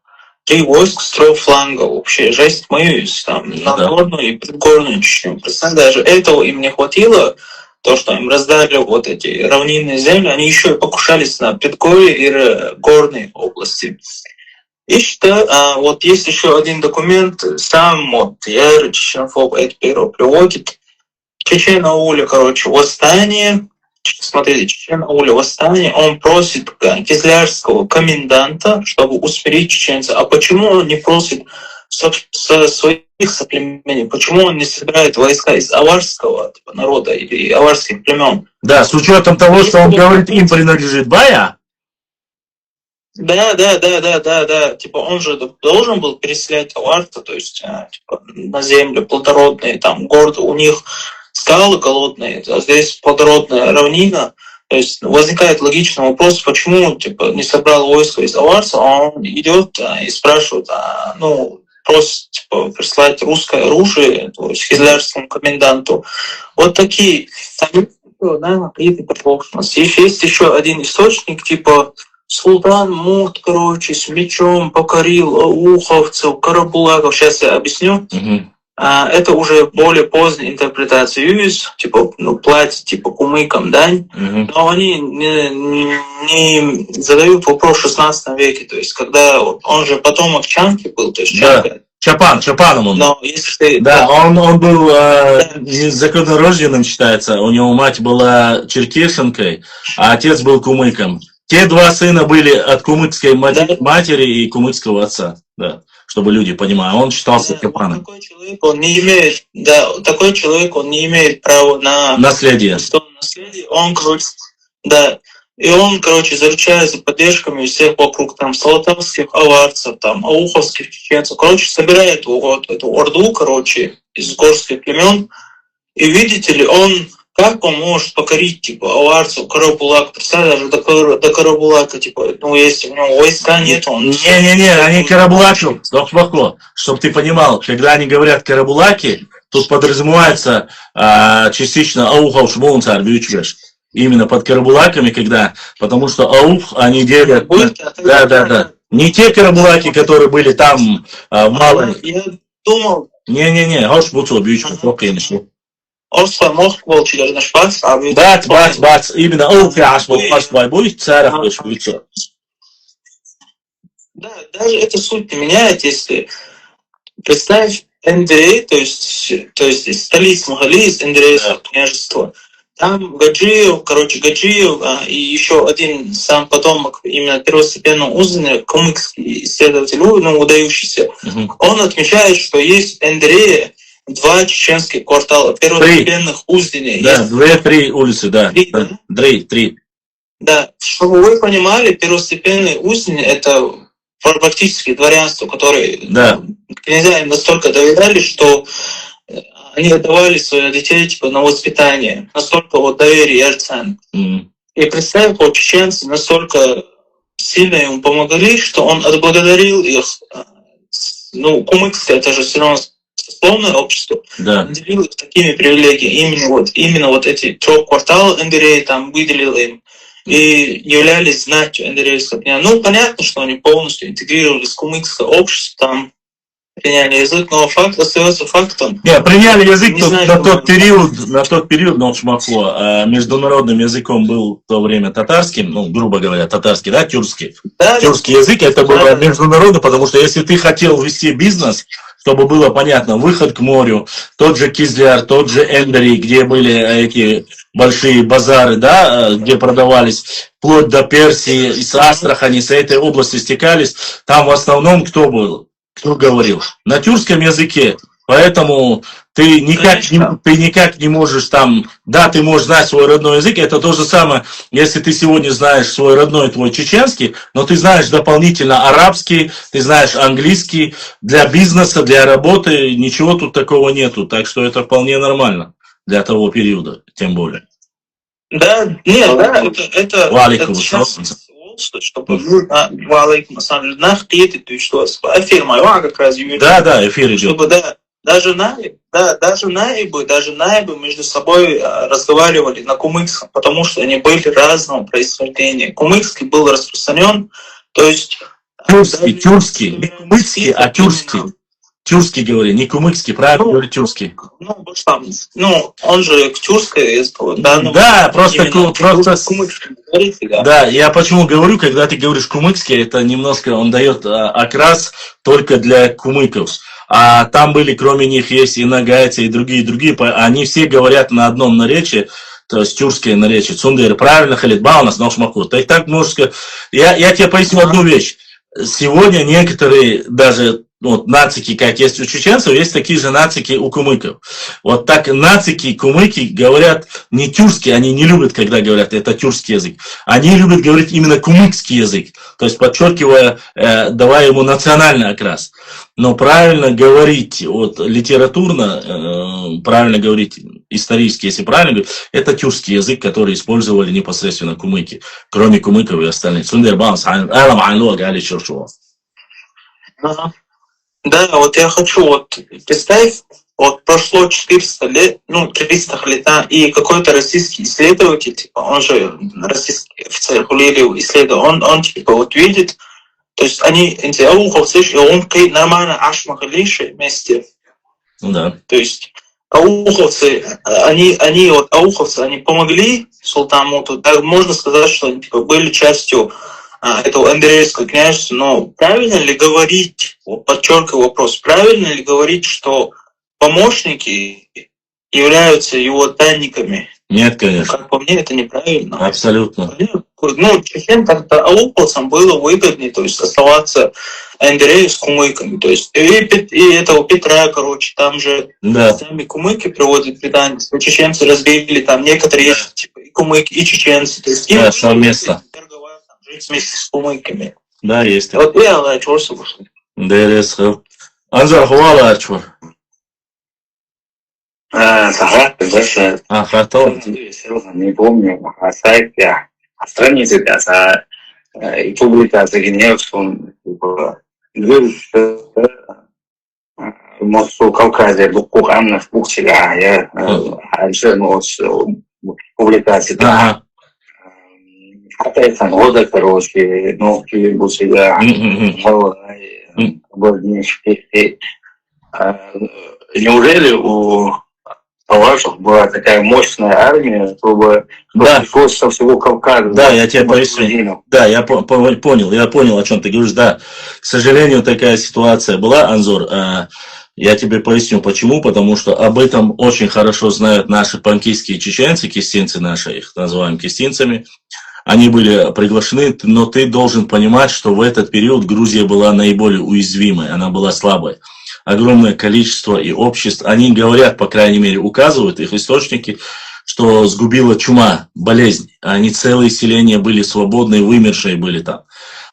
3 войска с 3 флангов, вообще жесть мою, там, Нагорную и Предгорную Чечню. Представь, даже этого им не хватило, то, что им раздали вот эти равнинные земли, они еще и покушались на Предгорье и горные области. И что, вот есть еще один документ, сам вот я Чеченфоб это первый приводит. Чечен-Ауля, восстание. Смотрите, Чечен-Ауля восстание. Он просит кизлярского коменданта, чтобы усмирить чеченца. А почему он не просит своих соплемений? Почему он не собирает войска из аварского народа или аварских племен? Да, с учетом того, что он говорит, им принадлежит Бая. Да. Типа он же должен был переселять аварца, то есть типа, на землю плодородные, там город, у них скалы голодные, а здесь плодородная равнина. То есть возникает логичный вопрос, почему типа не собрал войско из аварца, а он идет и спрашивает, просит типа, прислать русское оружие, то есть кизлярскому коменданту. Вот такие. Какие-то пропорции. Есть еще один источник, типа Султан Мурт, с мечом покорил ауховцев, карабулаков. Сейчас я объясню. Это уже более поздняя интерпретация ЮИС, типа, платят типа кумыкам дань, но они не задают вопрос в 16 веке, то есть когда он же потомок Чанки был, то есть Чанка. Чапаном он. Но если он был законорожденным, считается, у него мать была черкешенкой, а отец был кумыком. Те 2 сына были от кумыкской матери и кумыкского отца, да, чтобы люди понимали. Он считался Чапаном. Такой человек, он не имеет права на наследие. Он, заручается поддержками всех вокруг, там, салатовских аварцев, там, ауховских чеченцев. Собирает вот эту орду, из горских племен. И видите ли, он как он может покорить, типа, Аларцу, Карабулак, представь, даже до Карабулака, типа, ну, если у него войска нет, он... Не-не-не, они Карабулаки, чтобы ты понимал, когда они говорят Карабулаки, тут подразумевается частично Аухов Шмоунцар Бючвеш. Именно под Карабулаками, когда, потому что Аух они делят... Да. Не те Карабулаки, которые были там в Малой. Я думал... Не-не-не, Ауш Буцо Бючвеш, Орсла Москва, через Швац, а вы... Бац, именно Аух Ашбой будет, Царах Бючвеш. Да, даже эта суть не меняет, если представь Эндрей, то есть из столицы Махали, из Эндрейского княжества, там Гаджиев и еще один сам потомок именно первостепенного узнания, кумыкский исследователь, выдающийся, он отмечает, что есть Эндрея, 2 чеченских квартала первостепенных узнений. Да, 2-3 улицы, да. 3. Да, чтобы вы понимали, первостепенные узнения — это практически дворянство, которые князья им настолько доверяли, что они отдавали своих детей типа на воспитание. Настолько вот доверие Ярцан. И представь, вот чеченцы настолько сильно ему помогли, что он отблагодарил их. Ну, кумыкское, это же все равно сословное общество, наделил их такими привилегиями. Именно вот эти 3 кварталов Эндерей там выделил им. И являлись знатью Эндерейского дня. Ну, понятно, что они полностью интегрировались в кумыкское общество, там приняли язык, но факт остается фактом. Нет, приняли язык на тот период, но Шмакло, международным языком был в то время татарским, ну, грубо говоря, татарский, да, тюркский. Да, тюркский язык, это было международный, потому что если ты хотел вести бизнес, чтобы было понятно, выход к морю, тот же Кизляр, тот же Эндери, где были эти большие базары, да, где продавались вплоть до Персии, из Астрахани, с этой области стекались, там в основном кто был? Кто говорил? На тюркском языке. Поэтому ты никак не можешь там... Да, ты можешь знать свой родной язык. Это то же самое, если ты сегодня знаешь свой родной твой чеченский, но ты знаешь дополнительно арабский, ты знаешь английский. Для бизнеса, для работы ничего тут такого нету. Так что это вполне нормально для того периода, тем более. Да, нет, да, это чтобы эфир как раз да, эфир идет. Чтобы даже наибы между собой разговаривали на кумыкском, потому что они были разного происхождения. Кумыкский был распространен, то есть тюркский, не кумыкский, а тюркский. Тюркский говори, не кумыкский, правильно говори тюркский. Он же к тюркской языку, да? Да, просто да, я почему говорю, когда ты говоришь кумыкский, это немножко, он дает окрас только для кумыков. А там были, кроме них, есть и нагайцы, и другие, они все говорят на одном наречии, то есть тюркское наречие. Цундер, правильно, Халидба у нас, Наушмаку. Так можешь сказать. Я тебе поясню одну вещь. Сегодня некоторые даже нацики, как есть у чеченцев, есть такие же нацики у кумыков. Вот так нацики, кумыки говорят не тюркский, они не любят, когда говорят, это тюркский язык. Они любят говорить именно кумыкский язык, то есть подчеркивая, давая ему национальный окрас. Но правильно говорить, литературно, правильно говорить, исторически, если правильно говорить, это тюркский язык, который использовали непосредственно кумыки, кроме кумыков и остальных. Да, вот я хочу, представь, прошло 400 лет, 300 лет, и какой-то российский исследователь, типа, он же российский офицер Хулилиев исследовал, он типа, видит, то есть они, эти ауховцы, и он нормально ашмахалиши вместе. Да. То есть ауховцы, они помогли султану, так можно сказать, что они типа, были частью этого Эндерейского княжества, но правильно ли говорить, подчеркиваю вопрос, правильно ли говорить, что помощники являются его данниками? Нет, конечно. Как по мне, это неправильно. Абсолютно. Чечен как-то ауховцам было выгоднее, то есть оставаться Эндерею с кумыками. То есть и этого Петра, там же сами кумыки приводят предания, что чеченцы разбили там некоторые типа и кумыки, и чеченцы. То есть совместно. Вместе с кумыками. Да, есть. Вот я Алачурса вышел. Да, Анзар, хвала, Арчур. Сахар, даже не помню, а сайт страницы и публикация Геневском, Москву, Кавказе, Букугамна, в Бухчига, я публикации, да. Хотя года, короче, ну, Бухчига, неужели у ваших была такая мощная армия, чтобы пришлось со всего Кавказа? Да, я тебе поясню. Да, я понял, о чем ты говоришь. Да, к сожалению, такая ситуация была, Анзор. Я тебе поясню, почему. Потому что об этом очень хорошо знают наши панкийские чеченцы, кистинцы наши, их называем кистинцами. Они были приглашены, но ты должен понимать, что в этот период Грузия была наиболее уязвимой, она была слабой. Огромное количество и обществ, они говорят, по крайней мере, указывают их источники, что сгубила чума, болезнь. Они целые селения были свободные, вымершие были там.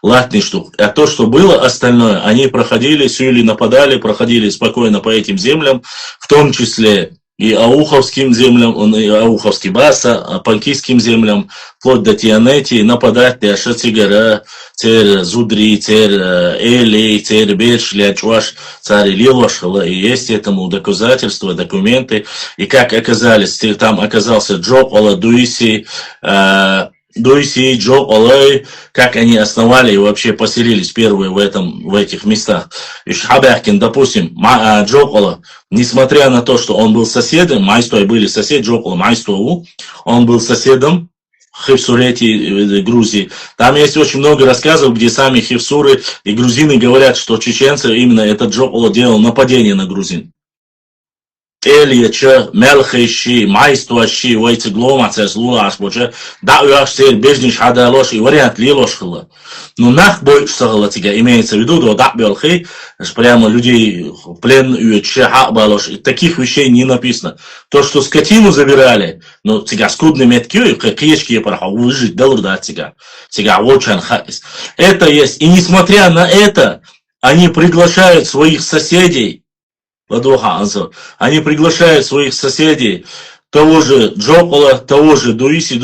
Латный штук. А то, что было остальное, они проходили, сюли нападали, проходили спокойно по этим землям, в том числе и ауховским землям, и ауховский баса, панкийским землям, вплоть до Тианети, нападать на Шацигара, Цер Зудри, Цер Эли, Цер Бершля, Чуаш, Царь Лилошхала, и есть этому доказательства, документы, и как оказались, там оказался Джокола, Дуиси, Джо, Олай, как они основали и вообще поселились первые в этих местах. И Шхабяхкин, допустим, Джокола, несмотря на то, что он был соседом, Майстой были соседи, Джокола, Майстову, он был соседом Хевсурети Грузии. Там есть очень много рассказов, где сами хевсуры и грузины говорят, что чеченцы, именно этот Джокола делал нападение на грузин. Эльяча, Мелхейши, Майстващи, Вайцегломацес, Лулашбоча, да уяшсер, Бежниш Хадалош и вариант Лилошхала. Но нах бой шагала тига, имеется в виду, да Белхей, прямо людей в плен уяча Хабалош, таких вещей не написано. То, что скотину забирали, ну, тига скудный метки, кешки параха, выжить, да тига, волчан хайс. Это есть, и несмотря на это, они приглашают своих соседей, они приглашают своих соседей, того же Джокола, того же Дуиси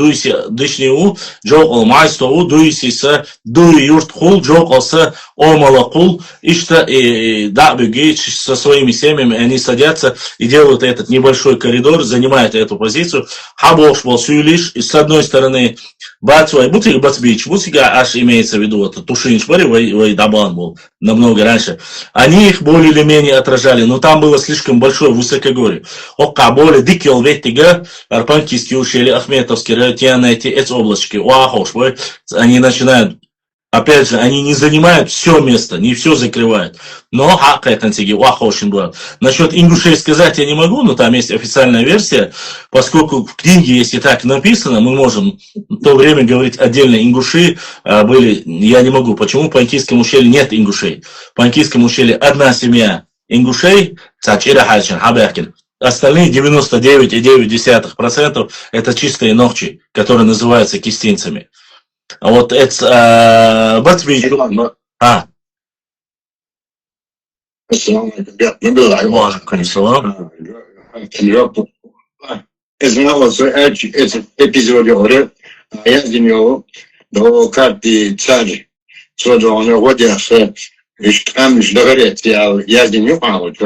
Дышниу, Джокол Майстову, Дуиси с Дуи Юртхул, Джокол с Омалакул, и Дабюги со своими семьями, они садятся и делают этот небольшой коридор, занимают эту позицию. Хабош Болсюлиш, и с одной стороны Бацуай, Бутик Бацбич, Бутига аж имеется в виду, вот Тушинчбари, Вайдабан был намного раньше. Они их более или менее отражали, но там было слишком большое высокогорье. Окка более дикел ветига, Арпанкийский ущелье, Ахметовский, Тианети, эти облачки, Уахош, они начинают. Опять же, они не занимают все место, не все закрывают. Но насчет ингушей сказать я не могу, но там есть официальная версия. Поскольку в книге, если так написано, мы можем в то время говорить отдельно. Ингуши были, я не могу. Почему в Панкийском ущелье нет ингушей? В Панкийском ущелье одна семья ингушей, Цачира Хальчин, Хабяхкин. Остальные 99,9% это чистые ногчи, которые называются кистинцами. А вот это Батвич. Знал эпизоде, я с ним до карты царь, что он родился, и там договорится, я с ним играл.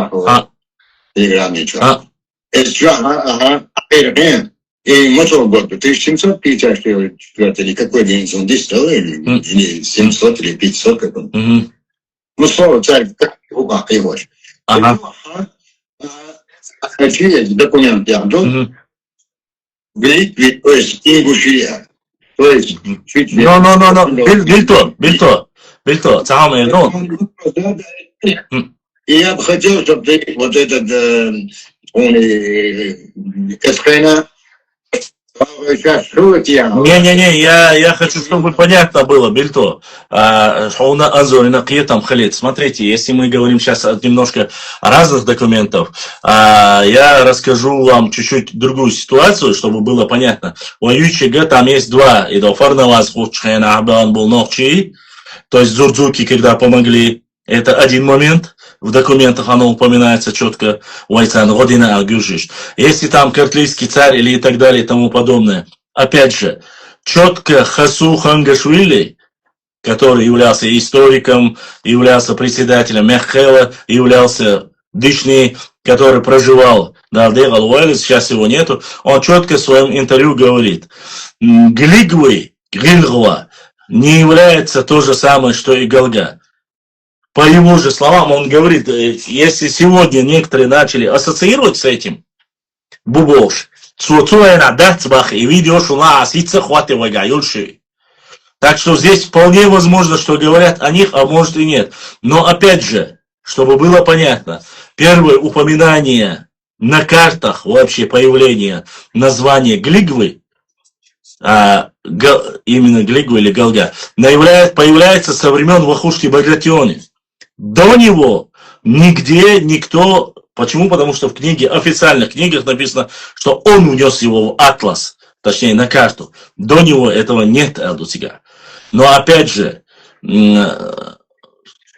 И мотор год 1754 или какой день он здесь стал, или 700, или 500, как он. Ну, слово царь, как его. Хочу я документ, я тут. Велик, то есть, ингушия. То есть, чуть ли... Бильто, самое, И я бы хотел, чтобы ты вот этот, Эсхайна, Не, я хочу, чтобы понятно было, Бильто. Смотрите, если мы говорим сейчас немножко о разных документах, я расскажу вам чуть-чуть другую ситуацию, чтобы было понятно. У Ючига там есть два. То есть Зурдзуки, когда помогли, это один момент. в документах оно упоминается четко, Уайцан Година Агюжиш. Если там картлийский царь или и так далее и тому подобное, опять же, четко Хасу Хангашвили, который являлся историком, являлся председателем Меххела, являлся Дишни, который проживал в Алуэле, сейчас его нету, он четко в своем интервью говорит, Глигвы, Гильгва не является то же самое, что и Галга. По его же словам, он говорит, если сегодня некоторые начали ассоциировать с этим, Бубош, и видишь, у нас так что здесь вполне возможно, что говорят о них, а может и нет. Но опять же, чтобы было понятно, первое упоминание на картах, вообще появление названия Глигвы, именно Глигвы или Галга, появляется со времен Вахушки Багратиони. До него нигде никто... Почему? Потому что в книге, официальных книгах написано, что он унес его в атлас, точнее на карту. До него этого нет, Элдусига. Но опять же,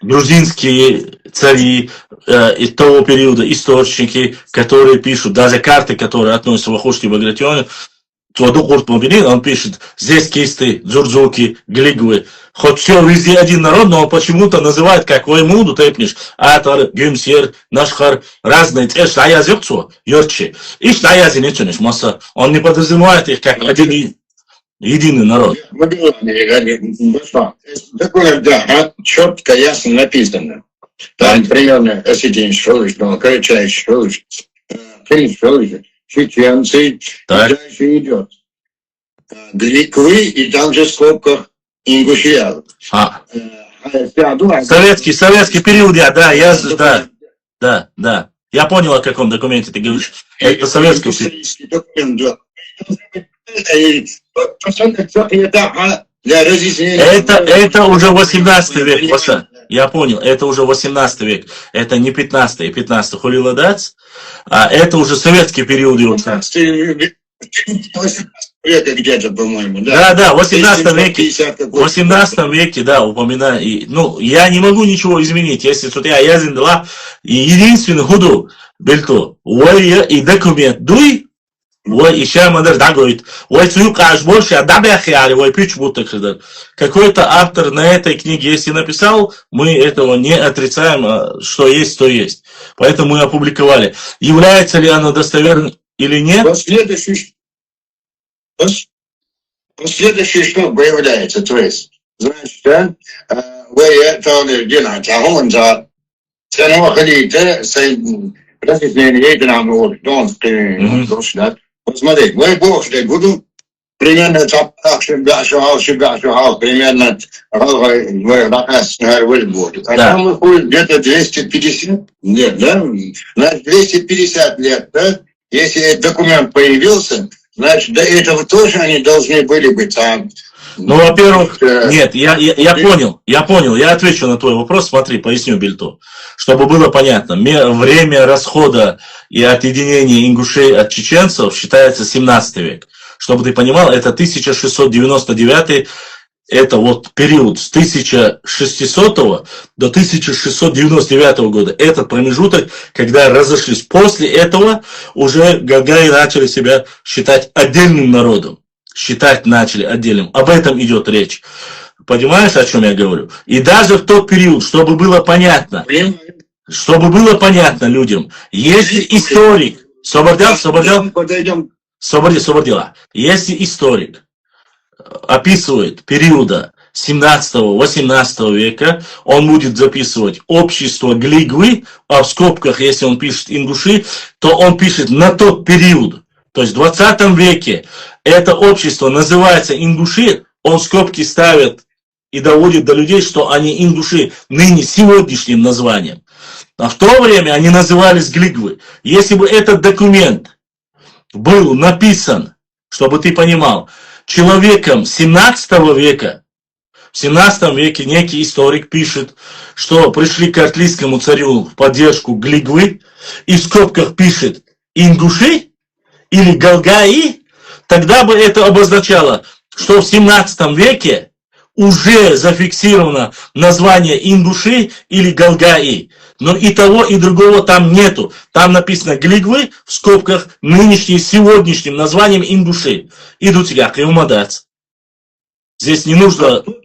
грузинские цари из того периода, источники, которые пишут, даже карты, которые относятся к Вахушке Багратиону, он пишет, здесь кисты, дзурзуки, глигвы. Хоть все везде один народ, но он почему-то называет, как Ваймуду, тэпниш, Атар, Гюмсер, Нашхар, разные, Йорчи. И Штаязи не чуниш, масса. Он не подразумевает их как один единый народ. Такое, да, четко, ясно написано. Там примерно Осетин Шолыш, Карачай Шолыш, Крым Шолыш, чеченцы, дальше идет. Гликвы, и там же в скобках Ингушия. Советский период, да. Я понял, о каком документе ты говоришь. Это советский период. Это уже 18 век, Паша. Я понял, это уже 18 век. Это не 15-й, 15-й Хулиладац, а это уже советский период. 18 века где-то, по-моему, да? Да, в 18 веке, да, упоминаю. Ну, я не могу ничего изменить, если тут я язин дала, и единственный худу, бельто, и документ, дуй, и сейчас мы даже говорит, больше, какой-то автор на этой книге, если написал, мы этого не отрицаем, что есть, то есть. Поэтому мы опубликовали. Является ли оно достоверным или нет? Последующий что появляется, то есть, значит, да, вы это делаете, а он за цену халите, разъяснение, нам вот, посмотреть, вы бог, буду примерно так, примерно а там выходит где-то 250 лет, да? Значит, 250 лет, да? Если этот документ появился, значит, до этого тоже они должны были быть. Ну, во-первых, нет, я понял, я отвечу на твой вопрос, смотри, поясню, Бельто, чтобы было понятно. Время расхода и отъединения ингушей от чеченцев считается 17 век. Чтобы ты понимал, это 1699, это вот период с 1600 до 1699 года. Этот промежуток, когда разошлись. После этого уже гагаи начали себя считать отдельным народом. Считать начали отдельным. Об этом идет речь. Понимаешь, о чем я говорю? И даже в тот период, чтобы было понятно людям, если историк, если историк описывает периода 17-18 века, он будет записывать общество Глигвы, а в скобках, если он пишет ингуши, то он пишет на тот период. То есть в 20 веке это общество называется ингуши, он скобки ставит и доводит до людей, что они ингуши ныне сегодняшним названием. А в то время они назывались Глигвы. Если бы этот документ был написан, чтобы ты понимал, человеком 17 века, в 17 веке некий историк пишет, что пришли к артлийскому царю в поддержку Глигвы, и в скобках пишет ингуши или галгаи, тогда бы это обозначало, что в 17 веке уже зафиксировано название ингуши или галгаи. Но и того, и другого там нету. Там написано глигвы, в скобках, нынешним, сегодняшним названием ингуши. Идут я, кривомодац. Здесь не нужно... Вот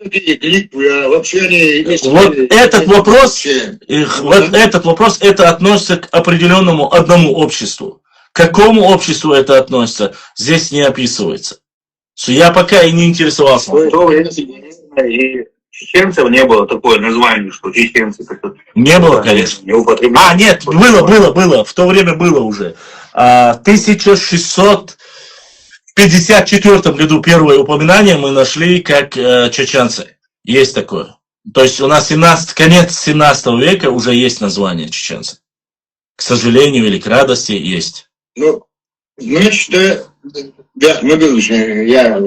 этот вопрос, это относится к определенному одному обществу. К какому обществу это относится, здесь не описывается. Я пока и не интересовался. И чеченцев не было такое название, что чеченцы как-то... Не было, конечно. Не употребляли. Нет, было. В то время было уже. В 1654 году первое упоминание мы нашли как чеченцы. Есть такое. То есть у нас конец 17 века уже есть название чеченцы. К сожалению или к радости есть. Ну, значит, я,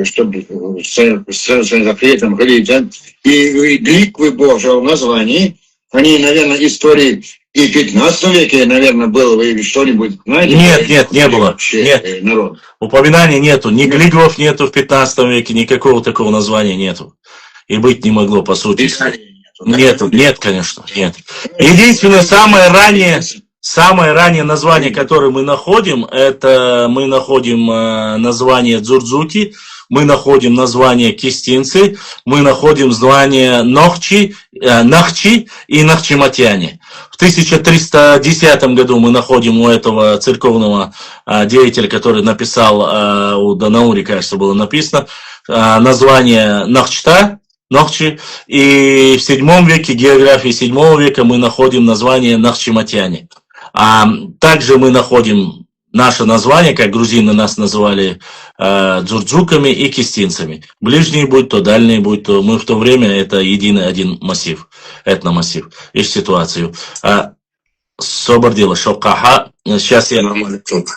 чтобы с запретом говорить, и гликвы Божьего названий, они, наверное, истории и в 15 веке, наверное, было, вы что-нибудь знаете? Нет, не было. Нет. Народ. Упоминаний нету. Ни глигвов нету в 15 веке, никакого такого названия нету. И быть не могло, по сути. Нет, конечно, нет. Единственное, самое раннее название, которое мы находим, это мы находим название Дзурдзуки, мы находим название Кистинцы, мы находим название Нахчи и Нахчиматяне. В 1310 году мы находим у этого церковного деятеля, который написал, у Данаури, кажется, было написано, название Нахчи, и в 7 веке, географии 7 века, мы находим название Нахчиматяне. Также мы находим наше название, как грузины нас называли, дзурдзуками и кистинцами. Ближние будь то, дальние будь то. Мы в то время это единый один массив, этномассив. Ищ ситуацию. Собордила шокаха. Сейчас я...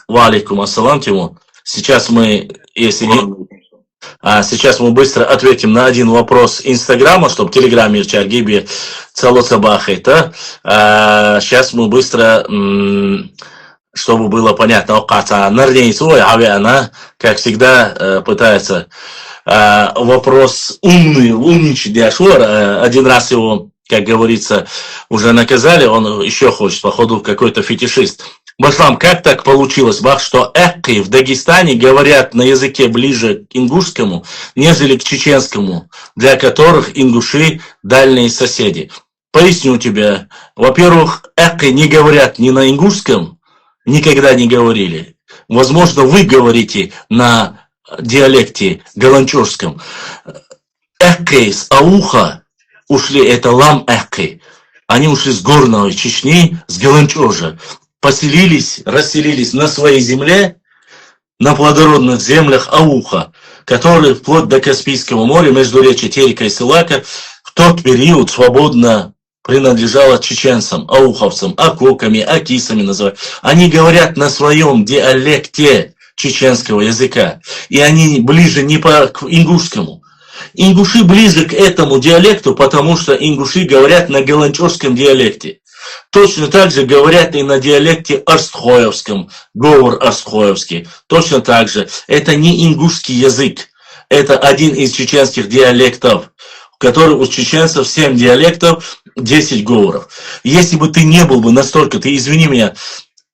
Валикум ассалам, Тимур. Сейчас мы, сейчас мы быстро ответим на один вопрос Инстаграма, чтобы в Телеграме Чаргиби Цалоцабахайта. Сейчас мы быстро, чтобы было понятно, она, как всегда, пытается вопрос умничать Диашур. Один раз его, как говорится, уже наказали, он еще хочет, походу, какой-то фетишист. Баслам, как так получилось, что экки в Дагестане говорят на языке ближе к ингушскому, нежели к чеченскому, для которых ингуши дальние соседи? Поясню тебе. Во-первых, экки не говорят ни на ингушском, никогда не говорили. Возможно, вы говорите на диалекте голанчорском. Экки с ауха ушли, это лам экки. Они ушли с горного Чечни, с Галанчожа. Расселились на своей земле, на плодородных землях Ауха, которые вплоть до Каспийского моря, между речи Терека и Силака, в тот период свободно принадлежало чеченцам, ауховцам, акоками, акисами называют. Они говорят на своем диалекте чеченского языка, и они ближе не к ингушскому. Ингуши ближе к этому диалекту, потому что ингуши говорят на галанчожском диалекте. Точно так же говорят и на диалекте арстхоевском, говор арстхоевский. Точно так же. Это не ингушский язык. Это один из чеченских диалектов, который у чеченцев 7 диалектов, 10 говоров. Если бы ты не был бы настолько, ты, извини меня,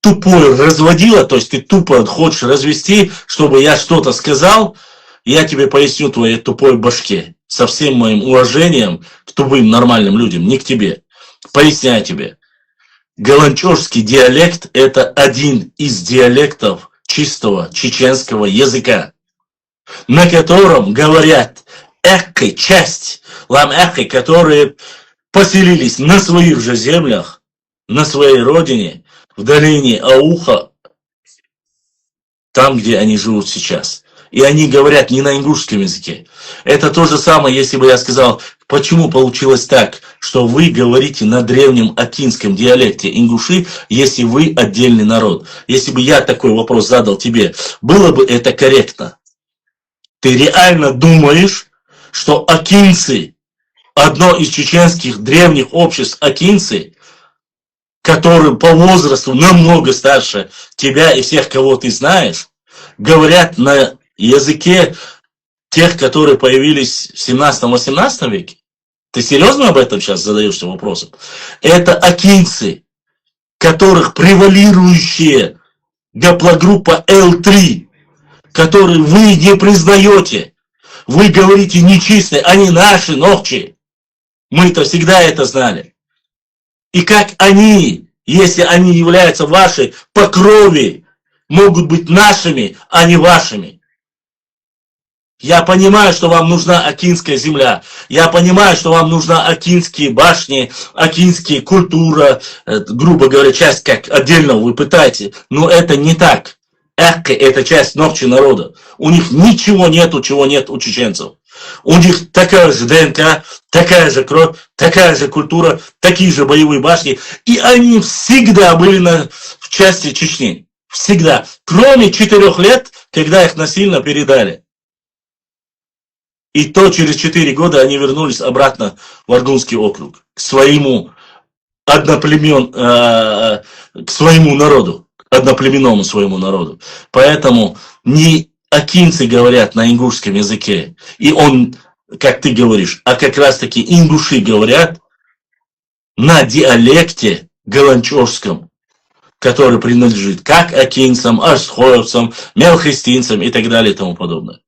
тупой разводила, то есть ты тупо хочешь развести, чтобы я что-то сказал, я тебе поясню твоей тупой башке. Со всем моим уважением к тупым нормальным людям, не к тебе. Поясняю тебе. Галанчожский диалект – это один из диалектов чистого чеченского языка, на котором говорят экки, часть лам-экки, которые поселились на своих же землях, на своей родине, в долине Ауха, там, где они живут сейчас. И они говорят не на ингушском языке. Это то же самое, если бы я сказал, почему получилось так, что вы говорите на древнем акинском диалекте ингуши, если вы отдельный народ. Если бы я такой вопрос задал тебе, было бы это корректно? Ты реально думаешь, что акинцы, одно из чеченских древних обществ акинцы, которые по возрасту намного старше тебя и всех, кого ты знаешь, говорят на языке тех, которые появились в 17-18 веке? Ты серьезно об этом сейчас задаешься вопросом? Это акинцы, которых превалирующая гаплогруппа L3, которые вы не признаете. Вы говорите нечистые, они наши ногчи. Мы-то всегда это знали. И как они, если они являются вашей по крови, могут быть нашими, а не вашими. Я понимаю, что вам нужна акинская земля. Я понимаю, что вам нужна акинские башни, акинские культура, грубо говоря, часть как отдельного вы пытаете. Но это не так. Эхка – это часть ногчи народа. У них ничего нету, чего нет у чеченцев. У них такая же ДНК, такая же кровь, такая же культура, такие же боевые башни. И они всегда были в части Чечни. Всегда. Кроме 4 лет, когда их насильно передали. И то через 4 года они вернулись обратно в Аргунский округ. К своему к своему народу. Одноплеменному своему народу. Поэтому не акинцы говорят на ингушском языке. И он, как ты говоришь, а как раз таки ингуши говорят на диалекте галанчожском, который принадлежит как акинцам, ашхоевцам, мелхистинцам и так далее и тому подобное.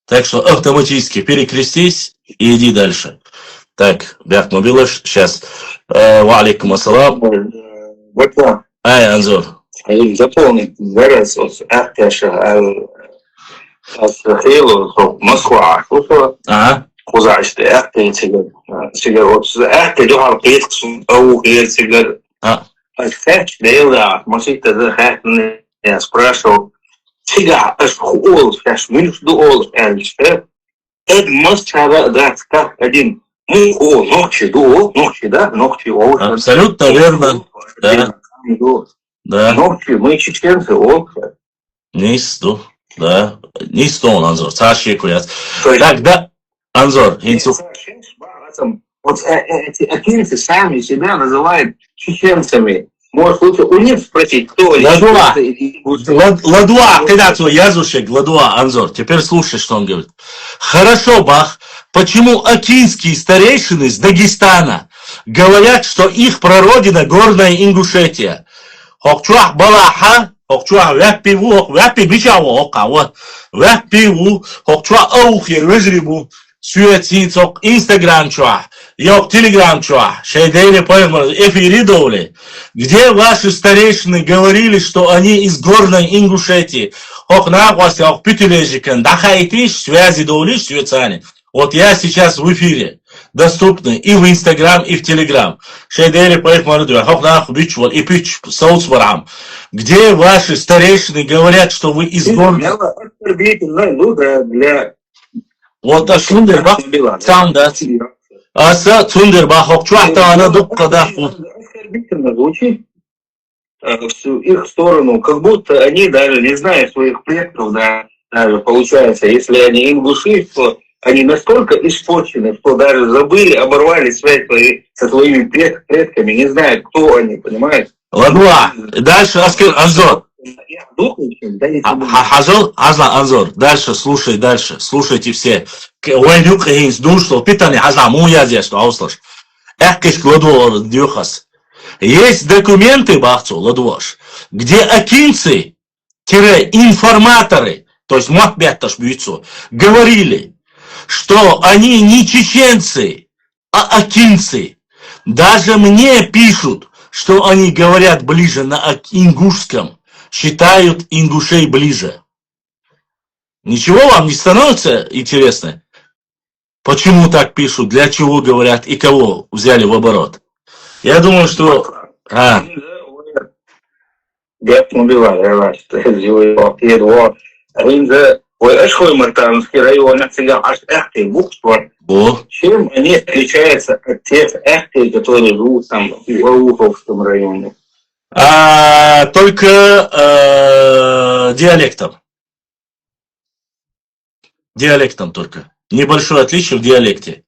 Так что автоматически перекрестись и иди дальше. Так, Бяхт Мобилаш, сейчас. Ва алейкум ассалам. Ай, Анзор. Заполнить зараз Ахтяша Хейлу, Москва, Ага. Кузачты, Ахтя, вот Ахтя Дюхал Петксун, Аух, Ахтяч, Дейла, Масита, Захатный, я спрашивал, Тига, Ашхуол, Минус Дуол, это Москва, да, как один, ногти, Дуол, ногти, да, ногти, Абсолютно верно, да. Да. Ногти, мы чеченцы, Нисту, да. Нисту, Анзор, Саши Куяц. Так, да, Анзор, вот эти акинцы сами себя называют чеченцами. Может, лучше у них спросить, кто они. Ладуа, когда твой язушек, Ладуа, Анзор, теперь слушай, что он говорит. Хорошо, Бах, почему акинские старейшины с Дагестана говорят, что их прародина горная Ингушетия? Хокчуах балаха, хокчуах вяппиву, вяппи бичаву, хокават, вяппиву, хокчуах аухи, режрибу, сюэцинцок, инстаграм чуах, йок телеграм чуах, шейдейли поэмар, эфири доли. Где ваши старейшины говорили, что они из горной Ингушетии? Хокнагваси, хокпютилежикен, дахайтиш, связи доли, сюэцани. Вот я сейчас в эфире. Доступны и в Инстаграм, и в Телеграм. Где ваши старейшины говорят, что вы из города? Вот так Сундербах сам, да. А Сундербах, Хокчуахта, она дуккада. Звучит в их сторону, как будто они даже не знают своих предков, да, даже получается, если они ингуши, то они настолько испорчены, что даже забыли, оборвали связь со своими предками, не знают, кто они, понимаете? Ладно, дальше, Анзор. Анзор, дальше, слушайте все. Есть документы, Бахцу, Ладуаш, где акинцы-информаторы, то есть Махбятташ Бюйцу, говорили, что они не чеченцы, а акинцы. Даже мне пишут, что они говорят ближе на ингушском, считают ингушей ближе. Ничего вам не становится интересно? Почему так пишут, для чего говорят и кого взяли в оборот? Я думаю, что... Ашхой-Мартановский район, Эхты, Бухтвар. Чем они отличаются от тех Эхты, которые живут там в Ауховском районе? Только диалектом. Диалектом только. Небольшое отличие в диалекте.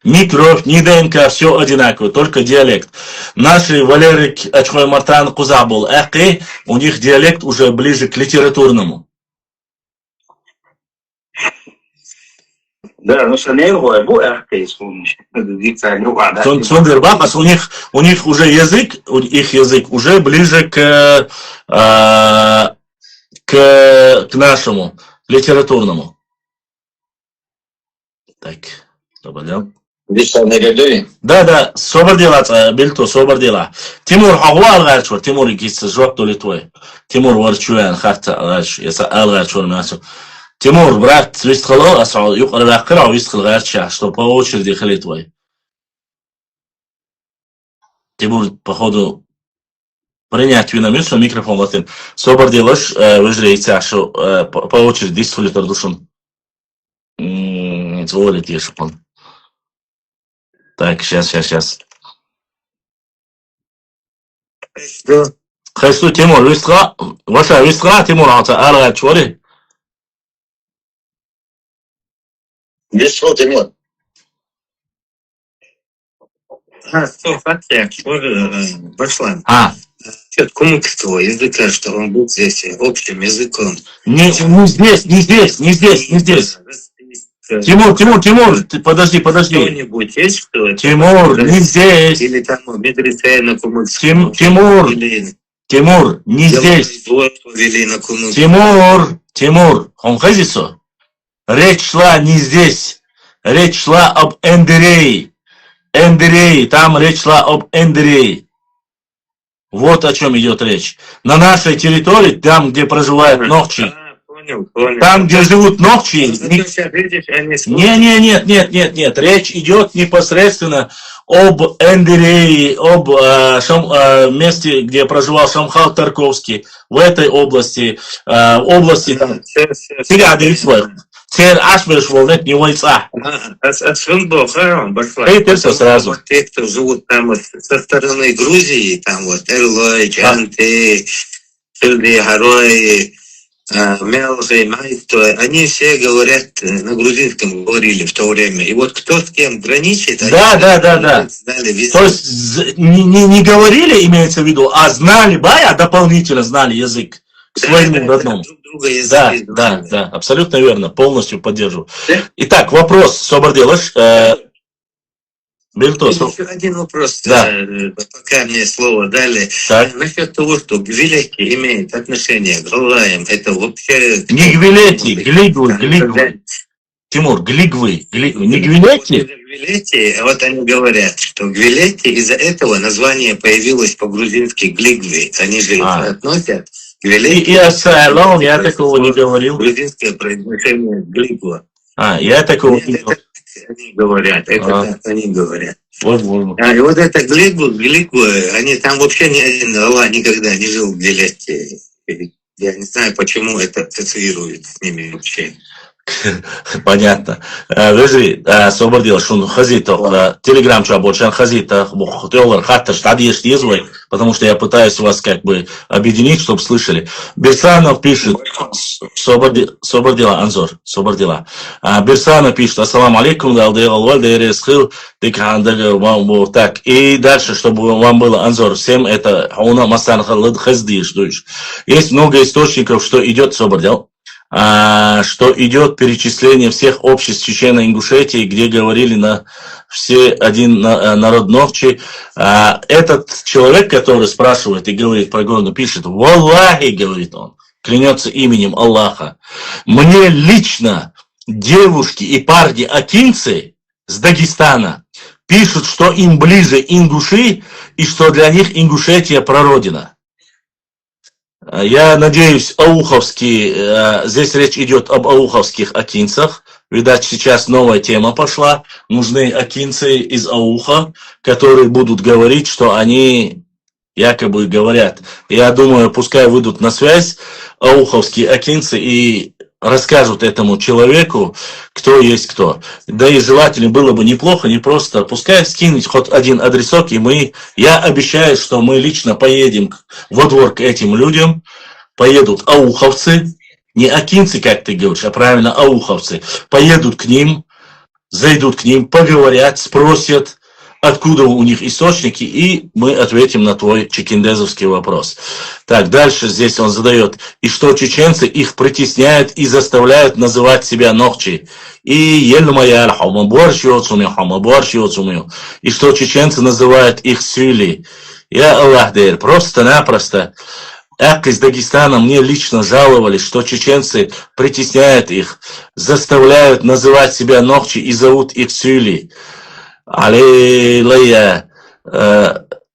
Ни кровь, ни ДНК, все одинаково, только диалект. Наши Валерик, Ашхой-Мартан, Кузабул, Эхты, у них диалект уже ближе к литературному. Да, ну Санерго, Абу Ахтейс, помнишь? Сундербахас, у них уже язык, их язык уже ближе к нашему литературному. Так, добавлял. Да, собордела, Бельто, собордела. Тимур, алгачур, Тимур, кис жок то ли твой. Тимур, варчуян, харта, алгач, яса алгачур мясо. Тимур, брат, вистхало, асал, юқарвакра, вистхал гарча, что по очереди хали твой. Тимур, походу, принять виномису, микрофон латин. Соборделаш, выжрейте, что по очереди дистхали тардушун. Зволит ешапан. Так, сейчас. Что? Хайсу, Тимур, вистха, ваша вистха, Тимур, алгачури. Вистха, Тимур. Что, Фатья, Башлан. Насчет кумыкского языка, что он был здесь общим языком. Не здесь. Тимур, подожди. Кто-нибудь есть, что это? Тимур, не здесь. Или там Медресей на кумыкском. Тимур, не здесь. Тимур, он хазисо. Речь шла не здесь. Речь шла об Эндерее. Там речь шла об Эндерее. Вот о чем идет речь. На нашей территории, там, где проживают нохчи, Понял. там, где живут нохчи, нет. Речь идет непосредственно об Эндерее, об месте, где проживал Шамхал Тарковский, в этой области, области Теперь Ашберш волнет не войца. Сразу. Вот те, кто живут там вот со стороны Грузии, там вот Эрлой, Джанты, Гарой, Мелхи, Майто, они все говорят на грузинском, говорили в то время. И вот кто с кем граничит, да. То есть не говорили, имеется в виду, а знали, дополнительно знали язык к своему родному. Да, абсолютно верно, полностью поддерживаю. Итак, вопрос, Соборделаш. Еще один вопрос, пока мне слово дали. Насчет того, что Гвилети имеет отношение к Галаям, это вообще... Не Гвилети, Глигвы. Тимур, Глигвы, не Гвилети? Гвилети, вот они говорят, что Гвилети, из-за этого название появилось по-грузински Глигвы. Они же относят Гвилети. И Асайлон, я такого не говорил. Грузинское произношение Глигва. Я такого не говорил. Они говорят, они говорят. Возможно. И вот это Глигва, они там вообще ни один Алла никогда не жил в Гвилете. Я не знаю, почему это ассоциирует с ними вообще. Понятно. Вежи, Собордел, шун хазита, телеграм чабочан хазита, бухтеллар, хатта, штадиеш езвой, потому что я пытаюсь вас как бы объединить, чтобы слышали. Берсанов пишет, Собордела, Анзор, Собордела. Берсанов пишет, ассаламу алейкум, так, и дальше, чтобы вам было, Анзор, всем это, есть много источников, что идет Собордел. Что идет перечисление всех обществ Чечено-Ингушетии, где говорили на все один народ Нохчи. Этот человек, который спрашивает и говорит про Горну, пишет: «Валлахи», говорит он, клянется именем Аллаха, «мне лично девушки и парни акинцы с Дагестана пишут, что им ближе ингуши и что для них Ингушетия прародина». Я надеюсь, ауховские, здесь речь идет об ауховских акинцах. Видать, сейчас новая тема пошла. Нужны акинцы из Ауха, которые будут говорить, что они якобы говорят. Я думаю, пускай выйдут на связь ауховские акинцы и расскажут этому человеку, кто есть кто. Да и желательно было бы неплохо, не просто, пускай скинуть хоть один адресок, и я обещаю, что мы лично поедем во двор к этим людям, поедут ауховцы, не акинцы, как ты говоришь, а правильно ауховцы, поедут к ним, зайдут к ним, поговорят, спросят, откуда у них источники, и мы ответим на твой чекиндезовский вопрос. Так, дальше здесь он задает, и что чеченцы их притесняют и заставляют называть себя ногчи. И что чеченцы называют их сюли. Я Аллах дейр, просто-напросто. Из Дагестана мне лично жаловались, что чеченцы притесняют их, заставляют называть себя ногчи и зовут их сюли.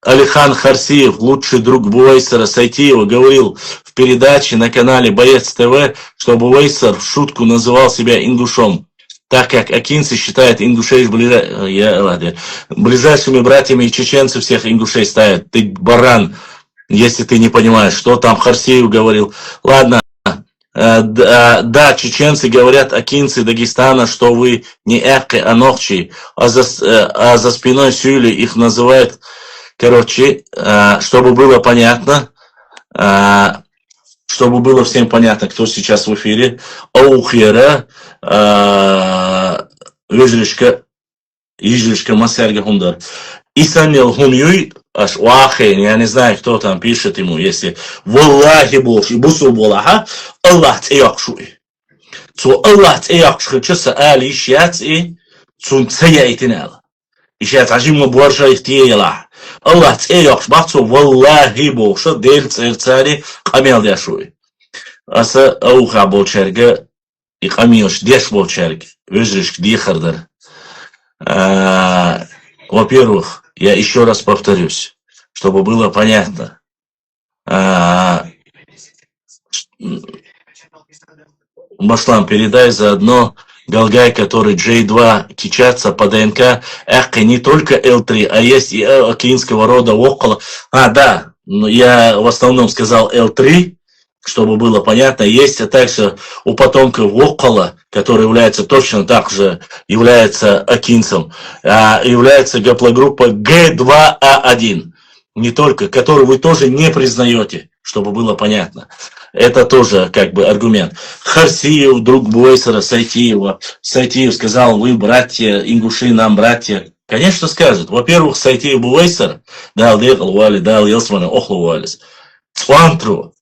Алихан Харсиев, лучший друг Бувейсера Сайтиева, говорил в передаче на канале Боец ТВ, что Бувейсер в шутку называл себя ингушом, так как акинцы считают ингушей ближайшими братьями, и чеченцы всех ингушей ставят. Ты баран, если ты не понимаешь, что там Харсиев говорил. Ладно. Да, чеченцы говорят, акинцы Дагестана, что вы не эки, а ногчи, а за спиной сюли их называют, короче, чтобы было понятно, чтобы было всем понятно, кто сейчас в эфире, Аухера, Ижлишка Масерга Хундар, Исамил Хунюй, аж уахейн, я не знаю, кто там пишет ему, если Валлахи Боши, Бусу Балаха, Аллах Тейакшуй. Цу Аллах Тейакшуй, часа али ищиаци, цун Тейаитинел. Ищиац ажимма Борша их Тейла. Аллах Тейакш, бахцу Валлахи Боша, Дель Церцари, Камел Яшуй. Аса Ауха Болчерга, и Камилш Деш Болчерг, Вежришк Дихардар. Во-первых, я еще раз повторюсь, чтобы было понятно. Башлам, передай заодно Галгай, который J2 кичатся по ДНК, не только L3, а есть и акинского рода около. Да, но я в основном сказал L3, чтобы было понятно. Есть а также у потомков около, который является точно так же, является акинцем, является гаплогруппа G2A1. Не только, которую вы тоже не признаете, чтобы было понятно. Это тоже как бы аргумент. Харсиев, друг Буэйсера, Сайтиева. Сайтиев сказал, вы братья, ингуши нам братья. Конечно скажет. Во-первых, Сайтиев Буэйсер, дал дехал вали, дал елсмана охлу валис. Цвантру.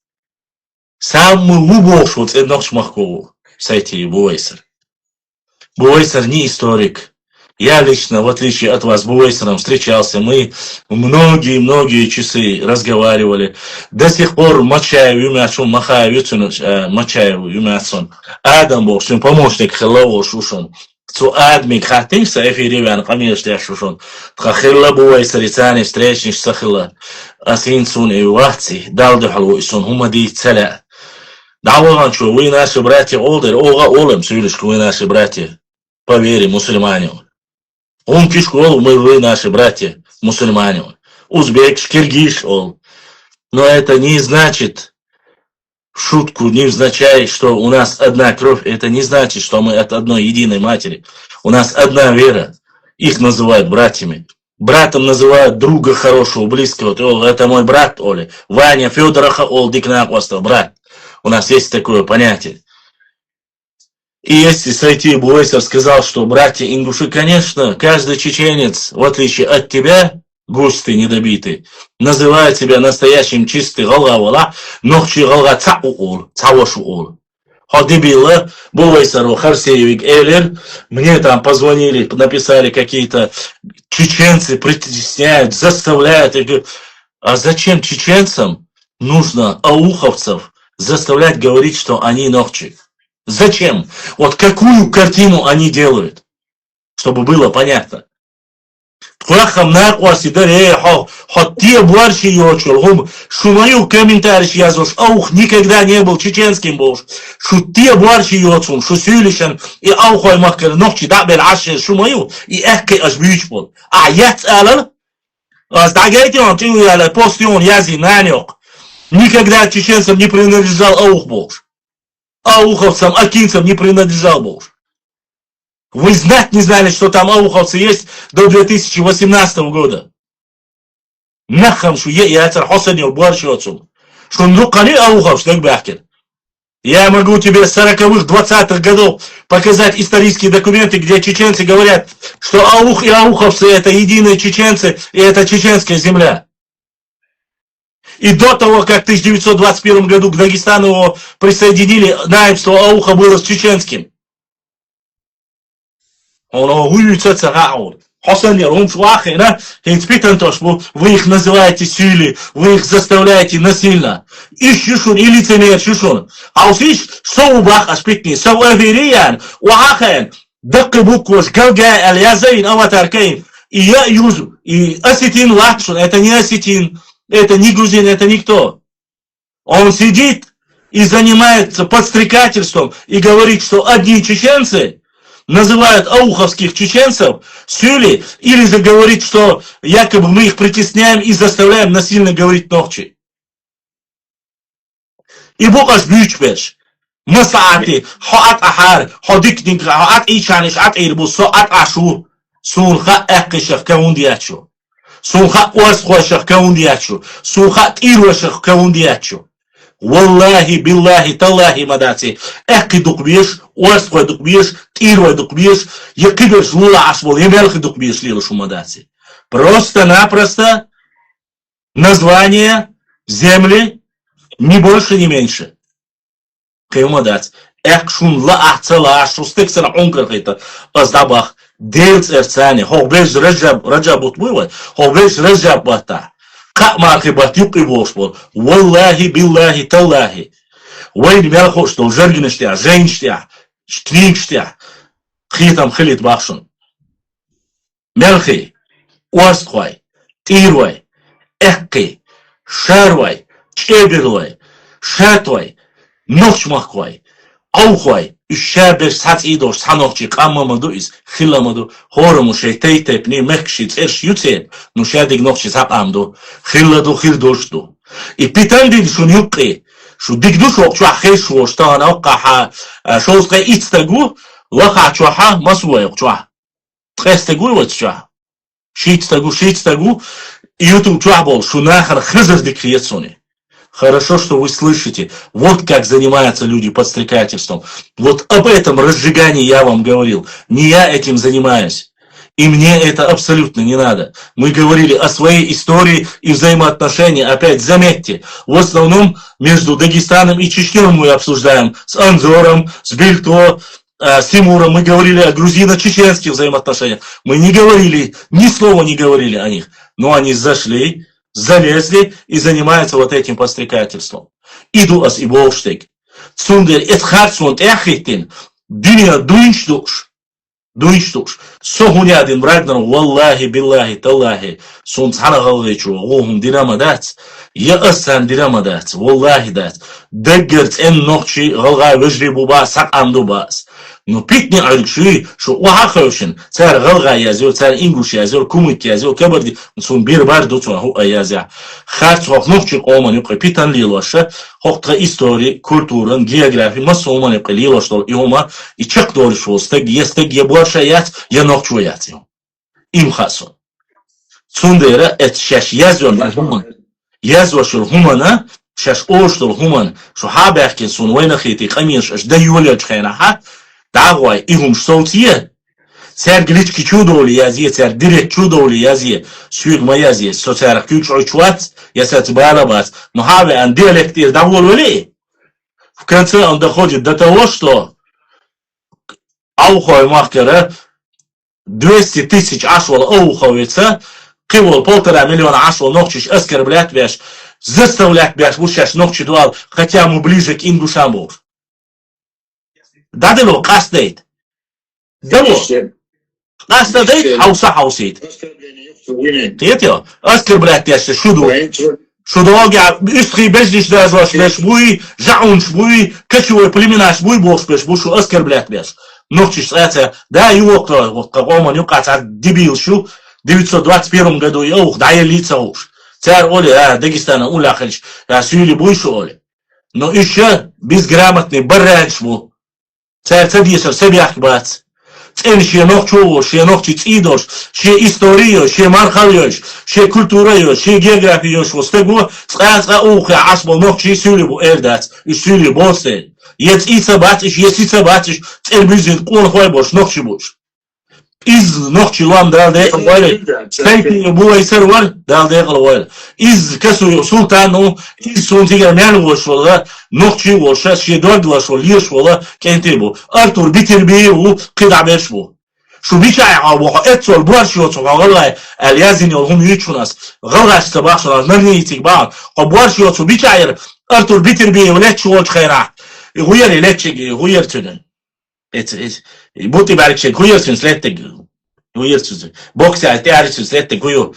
Самый лубош вот еднох Махкову. Сайтиев Буэйсер. Буэйсер не историк. Я лично, в отличие от вас, с Буэйсером встречался, мы многие часы разговаривали. До сих пор Мачаев, Юмячун, Махаев, Мачаев, Юмячун, Адам Бог, помощник Хеллоу Шушон. Цу Адмик Хатинса, Эфиревян, конечно, Шушон. Тхахилла Буэйсер, Ицани, встречник Сахилла, Асинцун и Ваци, Далдухалу, Исон, Хумади, Целя. Даволан, что вы наши братья, Олдер, Ога Олем, Сюлишку, вы наши братья, по вере, мусульмане. Он кишкол, вы наши братья, мусульмане. Узбек, киргиз, ол. Но это не значит, шутку не означает, что у нас одна кровь. Это не значит, что мы от одной единой матери. У нас одна вера. Их называют братьями. Братом называют друга хорошего, близкого. Это мой брат, Оля. Ваня Федороха, ол, Дикнак, брат. У нас есть такое понятие. И если Сайтиев Буэйсер сказал, что братья ингуши, конечно, каждый чеченец, в отличие от тебя, густы недобитый, называет себя настоящим чистый галгавала, нохчи галга цауашуул. Ходибилла, Буэйсеру, Харсеевик, Элер, мне там позвонили, написали какие-то чеченцы, притесняют, заставляют. Я говорю, а зачем чеченцам нужно ауховцев заставлять говорить, что они нохчи? Зачем? Вот какую картину они делают, чтобы было понятно. Шумаю комментарий язош, аух никогда не был чеченским бож. Шутте буарши йоцун, шусюлишен и аухой махкер ногчи дабел ашер шумаю и эхке аж бючпол. А яц алар, аз дагайте он ты уяла постион язи нанёк. Никогда чеченцам не принадлежал аух бож. Ауховцам, акинцам не принадлежал Бог. Вы знать не знали, что там ауховцы есть до 2018 года. Нахам шу я цар хосанил буарши отцум. Шунрукани ауховц, так бахкер. Я могу тебе с 40-х, 20-х годов показать исторические документы, где чеченцы говорят, что аух и ауховцы это единые чеченцы, и это чеченская земля. И до того, как в 1921 году к Дагестану его присоединили, наибство ауха было с чеченским. Вы их называете силой, вы их заставляете насильно. И шишун, и лицемер шишун. А усиш, что у бах аспектни, сауавериян, уахаен, даккабукваш, галгай, аль-язайн, аватаркаин. И я юзу, и осетин лакшун, это не осетин, это не грузин, это никто. Он сидит и занимается подстрекательством и говорит, что одни чеченцы называют ауховских чеченцев сюли, или же говорит, что якобы мы их притесняем и заставляем насильно говорить ногчи. И бокаш бючбеш. Масаати, хоат ахар, ходикник, хоат ичаниш, ат ирбус, соат ашу, сунха эккишах каундиячу. Сунха уасхуашах каундиячу. Сунха тирвашах каундиячу. Валлахи, биллахи, таллахи, мадати. Экки дукбеш, уасхуа дукбеш, тирва дукбеш, якибеш лула ашбол, емелхи дукбеш лилушу мадати. Просто-напросто название земли, ни больше, ни меньше. Каймадат. Экшун ла ахцала ашу, стексана унгархайта, аздабах, дельц эрцани, хобеш раджабут бывай, хобеш раджабата. Как марки батюк и волшбол. Валлахи, биллахи, таллахи. Вейн мелхо, что жергинштя, женщтя, штринштя. Хитам хилит бахшун. Мелхи, уастхвай, тирвай, экки, шарвай, чеберлай, шатвай, нохчмахвай, аухвай. Üşşəbir saç idoş sanoqçı qamamadı iz xillamadı horumu şeytey tepni mekşi terş yütsel nuşadig noqçı sapamdı xilladu xildoşdu i pitandi şun yuqi şu digduş oqçu xeş oştana oqaha şozqa itstagu waqa çuha maswa yoqçu tqestagu wachcha shitstagu youtube çuha şu nahar xizr dikriyetsoni. Хорошо, что вы слышите, вот как занимаются люди подстрекательством. Вот об этом разжигании я вам говорил. Не я этим занимаюсь. И мне это абсолютно не надо. Мы говорили о своей истории и взаимоотношениях. Опять заметьте, в основном между Дагестаном и Чечней мы обсуждаем. С Анзором, с Бельто, с Тимуром. Мы говорили о грузино-чеченских взаимоотношениях. Мы не говорили, ни слова не говорили о них. Но они зашли, залезли и занимаются вот этим подстрекательством. Иду ас и болштег. Цундер эт харцунд эхитин. Dünya дуйштуш. Сохунядин брагнару, валлахи, биллахи, таллахи. Сун цана галвечу, огум динамадац. Я асан динамадац, валлахи дац. Даггерц эн нохчи, галгай вежри буба, сак амду бас. Но питни алькши, что уахаушин, цар галга язил, цар ингуш язил, кумик язил, кабарди, сун бирбар дуцун хуа язя. Харц вах нохчи қоман юқи питан лилаша, хоқтға истории, культуран, географии, масса уман юқи лилаштол, и ума, и чак доришвол, стег я больше яц, я нохчу яц юм. Им хасун. Цундера, эт шаш язван хуман. Язвашул хумана, шаш оштол хуман, шо хабахкин сун вайнахити, каминш, аш да юляч хайнаха, Dağvay, ihum şoltiye, ser glitki çudoli yazıye, ser direkt çudoli yazıye, süyükma yazıye, sosyal güç uçvat, yasat bağlabat, muhabe an diyalektir davul öyle. В конце он доходит до того, что аухой махкера 200 тысяч ашвал ауховица, кивол 1,5 миллиона ашвал ногчиш оскорблять бяш, заставлять бяш, вушаш ногчи дуал, хотя мы ближе к ингушам был. Дадыло кастейт. Дало. Кастейт хауса хаусит. Тетё, оскорблять яште шуду. Шудоога истри бездиш дазлаш беш буй, жаунш буй, качуй племенаш буй бош беш бушу оскорблять беш. Ногчиш это, да и окто, вот какому нюкаца дебил шу, в 921 году я ух, да я лица уж. Царь Оли, Дагестана, Уляхалич, сюли буй шу Оли. Но еще безграмотный баранш был. Царь цадисер себях бац. Цен ше нохчу, ше нохчи цидош, ше историо, ше мархалиош, ше культурао, ше географиош, стегу, цаца уха, ашбо нохчи сюлибу эрдац, и сюли босе. Jetzt ica batish, televizyon kol hoy boş, nokçu boş. İz nokçu lan dalde böyle. Sen bu eser var, dalde var. İz kasu sultan o, iz sontiga men boş valla, nokçu boş, şey dört boş liş valla, kenti bu. Artur bitirbi o, qida beş bu. شو بيجي عبوا اتول بورشيوت والله اليازين يلهم يشوناس غلغاش تباخشنا نرنيتك بعض قبورشيوت بيجي عير ارتول بيتر بي ولا تشوت خيرا يغير لاتشي يغير تن بوتي بارك شي يغير تن سلاتك يغير تن بوكس على تعرف سلاتك يغير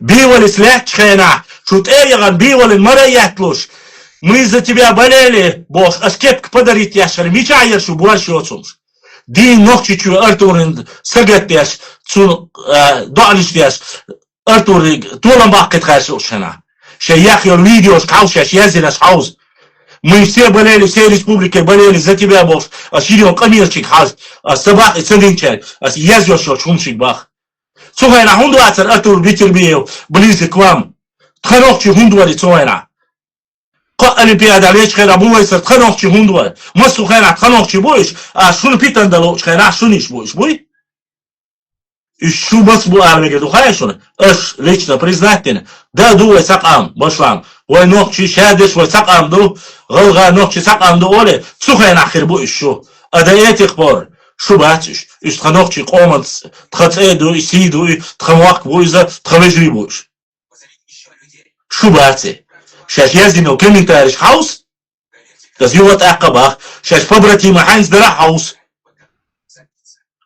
بيول سلات خينا شو تايغان بيول المرة ياتلوش Мы за тебя болели, босс, а скепк подарить яшер, мечайер, что больше отсумш. Дин ночи чу Артурин сагат яш, цу доалиш яш, Артурин тулам бакет хаш ушена. Шеях йор видеос каушаш язинаш хаус. Мы все болели, все республики болели за тебя, босс, а сирион камирчик хаз, а собак и цендинчай, а язёшь шумшик бах. Цухайна хундуацер Артур битербиев, близко к вам. Тханохчи хундуари цухайна. Олимпиада леч خير بويس تخنوخ هوندوا مسو خير تخنوخ بويش شنو بيتن دلو خير شنوش بويش بوي شو بس بو ارمي دو خايش شنو اش ليچنا признательно да дуе сакам башлам وي نوخчи شادش وي сакам دو غلغا نوخчи сакам دو оле سوخين اخر بو شو ادايت اخبار شو باتش اش تخنوخчи قومت تخصيدو سيدو تخموق بويزا تخمجري بوش شو باتي شاش يزنو كميتارش هاوس das юват акабах шаш побратима Хайнц Дера хаус.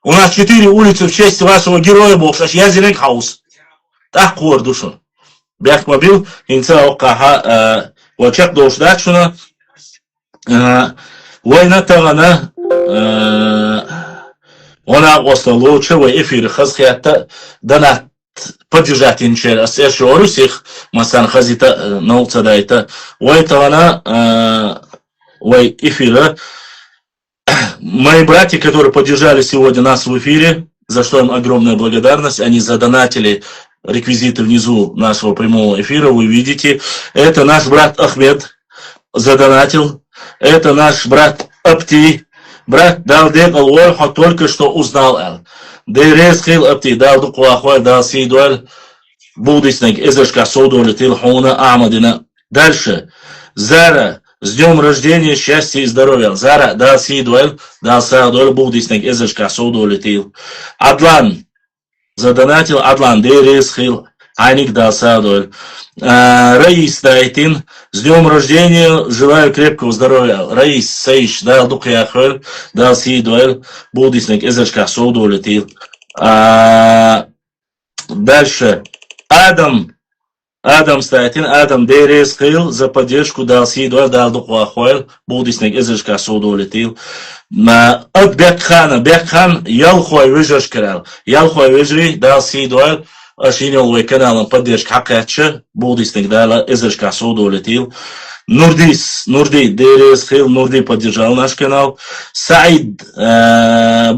У нас 4 улицы в честь вашего героя был шаш язинек хаус. Так кордушун. Бяк мобил инца окаха вачак дошдачуна война тагана она осталоча в эфире хазхията дана поддержать интерес еще русских масан хазита науча дайта ой эфира мои братья, которые поддержали сегодня нас в эфире, за что им огромная благодарность, они задонатили реквизиты внизу нашего прямого эфира, вы видите, это наш брат Ахмед задонатил, это наш брат Апти, брат Далдек Алуэрха только что узнал Дерез хил Апти Далду Куахуа Дал Сидуэль Будиснек Эзешка Соду Летил Хуна Амадина. Дальше. Зара, с днем рождения, счастья и здоровья. Зара Дал Сидуэль Дал Садуэль Будиснек Эзешка Соду Летил. Адлан задонатил Адлан Дерез хил Айник Дал Садуэль. Раис Дайтин, с днем рождения, желаю крепкого здоровья. Раис Сейш Дал Дукьяхэль Дал Сидуэль Будиснек Эзешка Соду Летил. Дальше. Адам Статин, Адам Дерез Хил за поддержку Дал Сидуэль Дал Дукьяхэль Будиснек Эзешка Соду Летил. От Бекхан Ялхой Вижаш Карал. Ялхой Вижри Дал Сидуэль Ашинил каналом поддержка хакатча, Будиснек Дала Эзешка Соду Летил. Нурди Дерез Хил Нурди поддержал наш канал. Саид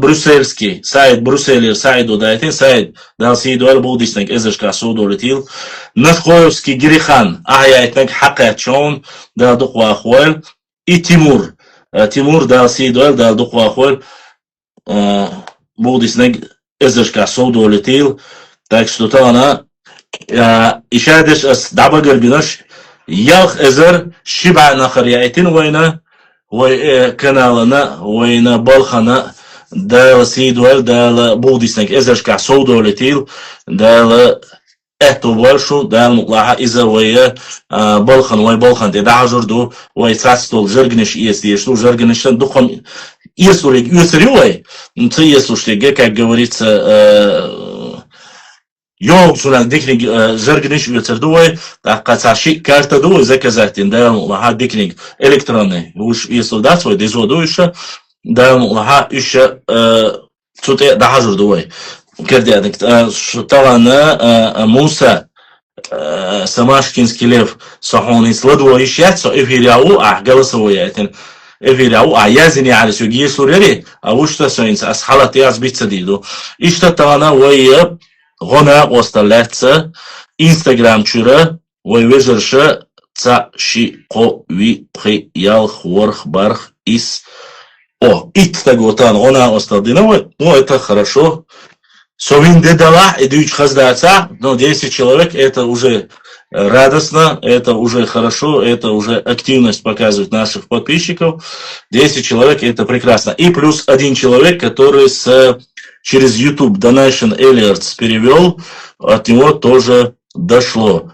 Брюссельский, Саид Брюсселер, Саиду Дайтин, Саид Дал Сидуэль Будиснек Эзешка Соду Летил. Насхоевский Гирихан Ахяйтнек хакатчон Дал Дукьяхэль. И Тимур Дал Сидуэль Дал Дукьяхэль Будиснек Эзешка Соду Летил. Так что то она ишадеш ас дабагер бинаш ялх эзер шиба нахарияйтин война каналана война балхана дал Сидуэль дал Будиснек Эзешка Соду Летил дал эту большу дал муклаха иза войя балхан дедажурду вой цастол жиргнеш если что жиргнештан духом если юсрюй ты если что как говорится يوم سونا ديكنيك زرقنيش يتردوي قصاشي كارتا دوي زكازاتين دايم لها ديكنيك الكتروني وش يسولدات وي ديزودويش دايم لها ايش تطيع دحجر دوي كرديادك طبعا موسى سماشكинский лев صحوني سلدوي يشاتسو افيرياو احقلسوياتين افيرياو اعيازني على سوجي سوريري اوشتا سوينس اسحالات ياز بيتسديدو اشتا طبعا وي غنا осталется Instagram чура, вой вежерша ца, ши, ко, ви, пхи, ял, хворх, барх, ис. О, ит таготан, она осталдиновая, ну это хорошо. Совин дедала, и дюч хаздаца, но 10 человек, это уже радостно, это уже хорошо, это уже активность показывает наших подписчиков. 10 человек, это прекрасно. И плюс 1 человек, который через YouTube Donation Alerts перевел, от него тоже дошло.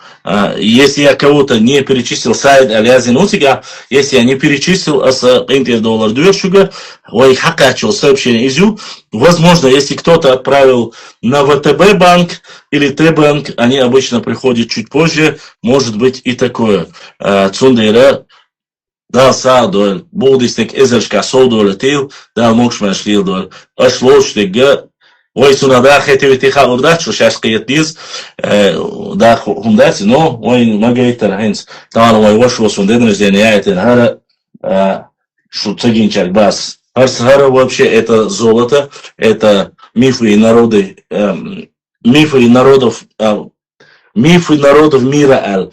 Если я кого-то не перечислил, сайт Алязин Утига, если я не перечислил, $20 дюршуга, ой, хакачил сообщение изю, возможно, если кто-то отправил на ВТБ банк или Т-банк, они обычно приходят чуть позже, может быть и такое. Цундейра, да, садоль, болдистек эзершка солдоль тил, да, мокшмаш лилдоль, ашлоштега, ой, сунада, хетевити халурдат, что сейчас киетиз, да, хундати, но, ой, магейтер, хенс, там, ой, вашего сунден рождения, это, что цегинчак, бас. Арсхара вообще это золото, это мифы и народы, мифы и народов мира,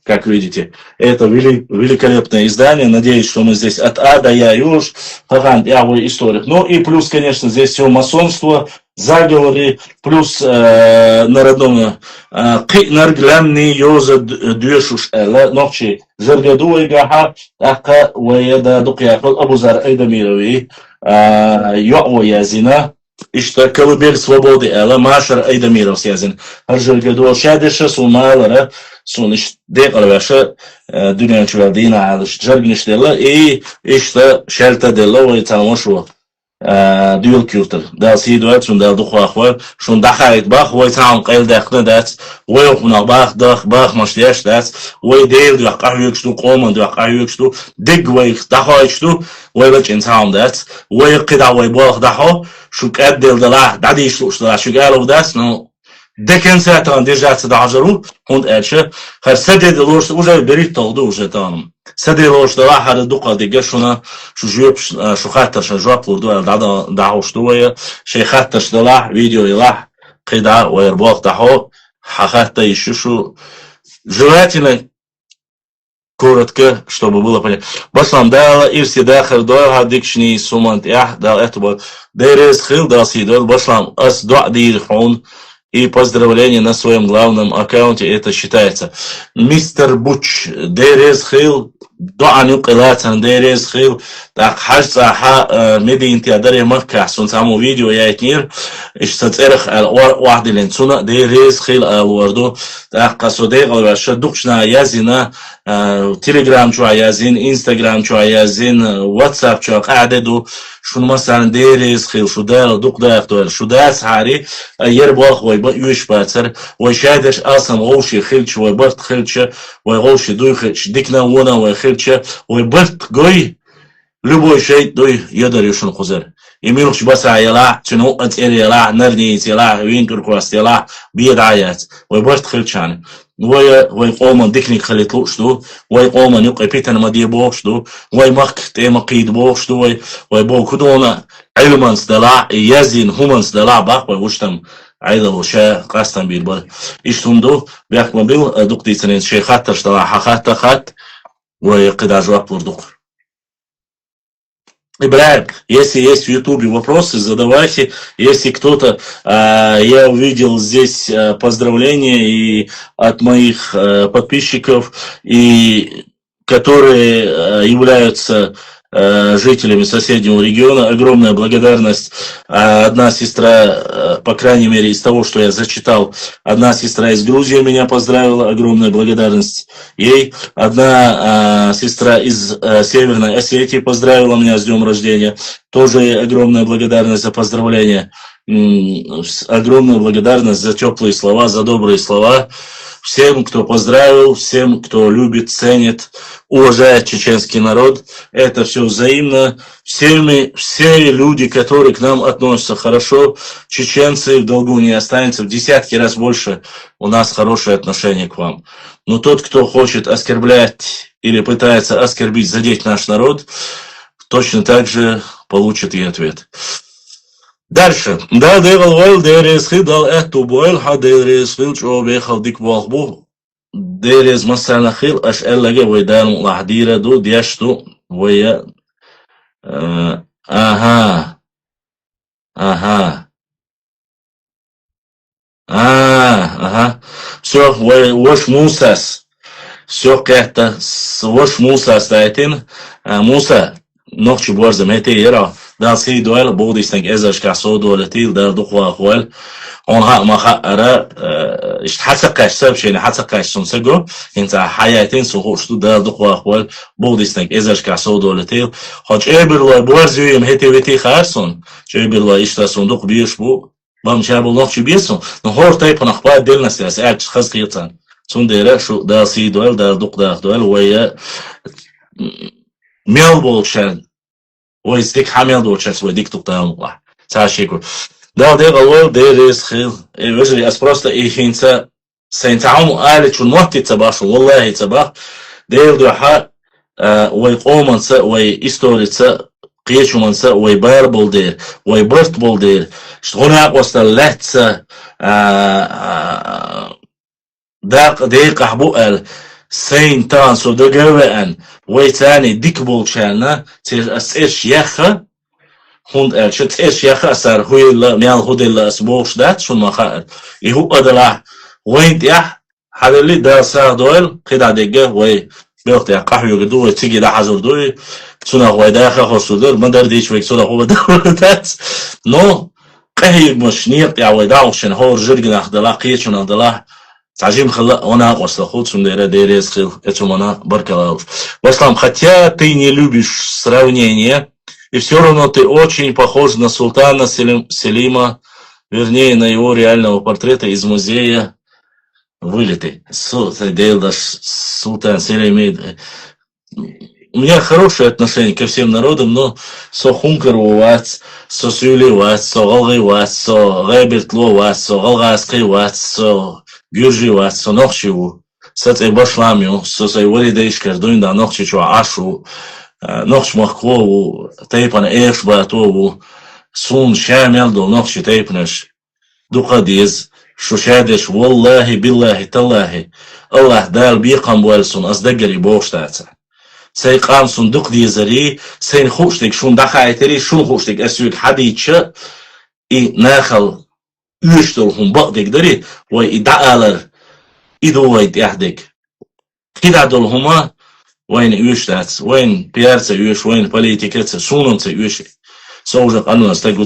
как видите. Это великолепное издание. Надеюсь, что мы здесь от А до Я, Юж, Хахан, Явы, историк. Ну и плюс, конечно, здесь все масонство, заговоры, плюс народное нарглямни йоза дюшуш ночи заргадуй гаха ака ваяда дукяхал абузар айдамирови йоу язина. И что колыбель свободы Эла, Машар Айдамиров связан. Аржиргадуал шадиша, сумайлара, суниш декалваша, дюнянчувалдина, алыш, жаргништела, и что шальта делова и тамошва. Дюл кюртер. Да, сидуат, шун дал духуахва, шун дахайт бах, вой там кайл дахна дат, вой охуна бах машляш дат, вой дейл дуахкахюкшту, коман дуахкахюкшту, диг вой дахайшту, вой лачин там дат, вой кида вой бах дахо, шук аддел дала, дадишлу, что шук алов дат, ну, Декен сатан держаться дажару, он эльше, хар садед лош уже берит толду уже там. Садед лош дала хар дука диге шуна шужуп шухатар шажуп лурду да уштуя, шейхатар дала видео ила кида уербах дахо хахата ищушу. Желательно коротко, чтобы было понятно. Баслам дала ирсида хардуа хадикшни сумант ях дал это вот. Дерез хил дал сидал баслам ас дуадир хун. И поздравление на своем главном аккаунте, это считается. Мистер Буч, Дерез Хил, Дуанюк Элатан, Дерез Хил, так Хальсаха, Медиинти Адаре Макка, Сунсаму видео я этнир, и что церх Уахдилин Цуна, Дерез Хил Алуарду, так Касудег Алваша, Дукшна Язина, Телеграм Чуа Язин, Инстаграм Чуа Язин, Ватсап Чуа Кадеду, شون مثلا دیریز خیل شده دوق داختر شده از هری باخ وای با یوش باتر وای شادش اصلا غوشی خیل چه وای برد خیل چه وای غوشی دوی خیل دیکنا ونا وای خیل چه وای برد گوی любой شيء دوی یادریشون خوزر ایمیلش بس عیلا چنو اتیلا نردی اتیلا وین کرکواستیلا بیاد عیات وای برد خیل چانه وای قوم دکنیک خلیت لوشدو وای قوم نقی پیتن مدی بوشدو وای مق تیم قید بوشدو وای بو کدونا علمانس دلا یزین همانس دلا باق وای وشتم عیدا وشا قاستم بیر بار ایشتوندو بیاک مبیل دکتی تنین شیخات تشتلا حقات تخات وای قداج وقت وردوق. Ибрагим, если есть в Ютубе вопросы, задавайте. Если кто-то, я увидел здесь поздравления и от моих подписчиков, и которые являются жителями соседнего региона. Огромная благодарность. Одна сестра, по крайней мере, из того, что я зачитал, одна сестра из Грузии меня поздравила. Огромная благодарность ей. Одна сестра из Северной Осетии поздравила меня с днем рождения. Тоже огромная благодарность за поздравления. Огромная благодарность за теплые слова, за добрые слова. Всем, кто поздравил, всем, кто любит, ценит, уважает чеченский народ. Это все взаимно. Все люди, которые к нам относятся хорошо, чеченцы в долгу не останутся. В десятки раз больше у нас хорошее отношение к вам. Но тот, кто хочет оскорблять или пытается оскорбить, задеть наш народ, точно так же получит и ответ. Дальше. Да, дерел вел, дерес хидал эту бойл, ха дерес хил, чего бехал дик волхбу. ديريز مثلا خيل اش الاجا ويدان لحديرة دو ديشتو ويا اها اها اها سو وش موساس سو كهتا وش موساس تايتين موسى نوخشي بورزم هيتي يرا داس هي دوال بوديستنك ازاش كاسو دولتيل دار دخوا اخوال اونها ما خاطر حتسقاش سبب يعني حتسقاش سمسجو انت حياتين سوخشتو دار دخوا اخوال بوديستنك ازاش كاسو دولتيل хоч ابر بورزيم هيتي ويتي خارسون ابر اشتا صندوق بيش بو بام شابل نوخشي بيسون نهور تايب نخبا دلنا سياسه اج خز قيتان سونديرا شو داس هي دوال دار دق دوال ويا ميل بولشان ويزديك حامل دوتشاس وديك تقطعهم الله تعشيكو ده غلول ديريس خيل وجري اسبروستا هينتا سينتعوم آلة شو الموتي تباش والله تباح دير دو حق ويقومنسا ويستوريتسا قيشو منسا ويباربل دير ويبرتبل دير شتغناق وستلاتسا داق ديق حبوء سين تان سو دقوان ويتاني ديك بولشانا تير اسئش يخا هون شت ايش يخا اسار هوي ميال هودي الاسبوش دات شو ما خاطر يهو ادلا وين تيح هذا اللي دا سار دويل قيد عدقه وي بيوقت يا قحوي قدو تيجي دا حزر دوي سونا هو داخل خصودر ما دار ديش ويك سونا هو دات نو قهي مش نيق يا ويداوشن هو رجل ناخدلا قيتشن ناخدلا تعجيم خلا وانا وصلخوت سنديرا ديريس خيل اتمنا баркалау. Васлам, хотя ты не любишь сравнения, и все равно ты очень похож на султана Селима, вернее, на его реального портрета из музея вылеты. Султан Селим. У меня хорошее отношение ко всем народам, но со хункаруваць, со сюлеваць, со галгайваць, со гайбертловаць, со галгаскайваць, со гюрживаць, со нохчиву. Сацай башламю, со сайвалидейшкар дуинда нохчичу ашу, нохч махкову, тейпан эшбатову, сун шамелду нохчи тейпнеш, дукадиз, шушадеш, والله بالله تالله, الله дал биркам буэлсун, аздаггари боштаца. سي قام صندوق دي زري سين خوشتك شون دخايتري شون خوشتك اسويك حديتش اي ناخل يشترهم بقدك دري وي دعالر ايدو ويد يحدك كده دول هما وين يشتات وين بيارتا يش وين политиката شونمتا يش سوجا قانون استاقو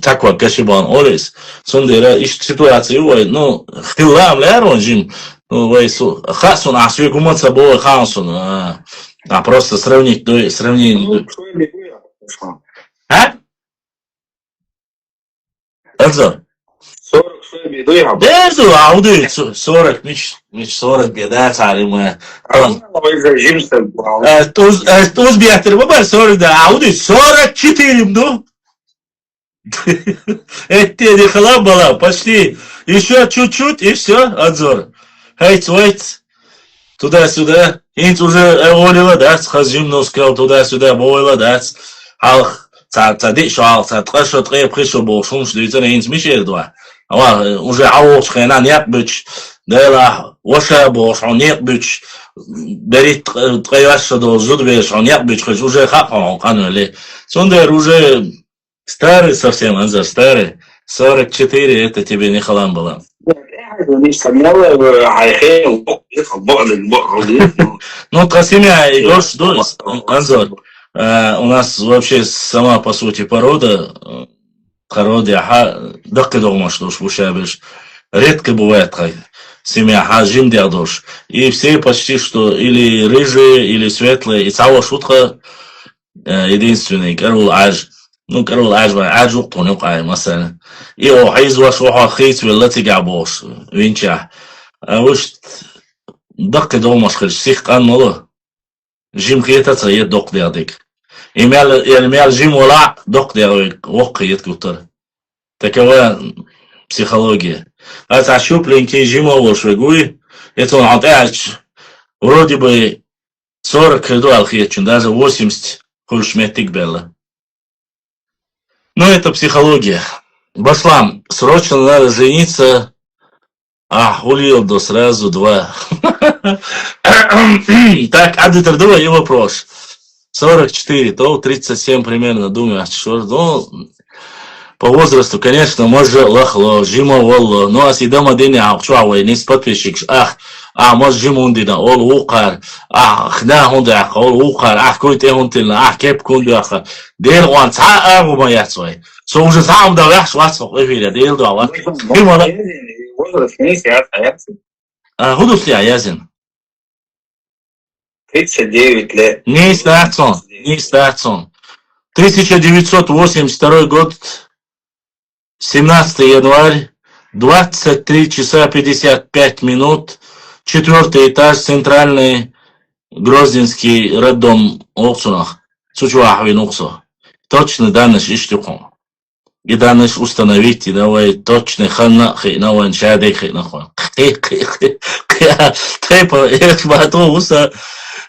تاكوا كشبان اوريس سندرا ايش سитуации وي ну خلام لارون جيم Хасон, а свой гуман собой Хансон, а просто сравнение. А? Азор. 40 шеби дуйга. Дезу, ауды 40 мич 40 беда царима. Туз биатер баба 40 да, ауды 44 ну. Это не хлам была, почти еще чуть-чуть и все, Азор. Хейт, вейт, туда-сюда, инт уже волила, да, хазим носкал туда-сюда, волила, да, халх, цадик шал, цадкашо, трей, пришел, бошум, шлюйцен, инт мишер, два. Уже ауш, хена, нет бич, дела, воша, бош, он нет бич, берит, трейваша, до зудбеш, он нет бич, хоть уже хапа, канули. Сундер уже старый совсем, Анзар, старый, 44, это тебе не халам было. Ну, Касимя, идешь, Анзор, у нас вообще сама, по сути, порода, дакка дома, что уж бушабишь, редко бывает, семья хажим диадош, и все почти что или рыжие, или светлые, и цава шутка единственный, Карул Аж. Ну, Карул Аж уктон юкай, مثلا. И حيز وشوحة خيت ولا تجعبوش وينشح. وش دق دومش خل سيخ قان ماله. جيم خيتها تسيد دق ديادك. يعني مال جيم ولا دق ديادك وقيت كتر. تكوا психология. А تعشوب لينكي جيم وش وجوي يتون عطاش вроде бы 40 دول خيت даже 80 خلش متك بلا. Ну, это психология. Башлам, срочно надо жениться, Хулилду сразу 2. Так, Адитардува и вопрос. 44, то 37 примерно, думаю, что, ну, по возрасту, конечно, может лахло, жима волло, но асидама дени ахшуавай, не подписчик, может жимундина, ол укар, хна хунда, ол укар, койте хунтилна, кеп кундуаха, дел ван ца агума яцвай. So уже сам да яш васо, эфиля, дел да ва. Возраст не Аязин. Худус ли Аязин? 39 лет. Не Стацон. 1982 год, 17 январь, 23 часа 55 минут, 4 этаж, центральный Грозненский роддом Оксунах, Сучуахвин Оксо. Точно данность иштюком. И данность установить, и давай точно ханна, хейнаван шадей хейнахон. Тайпа, эх, бату уса,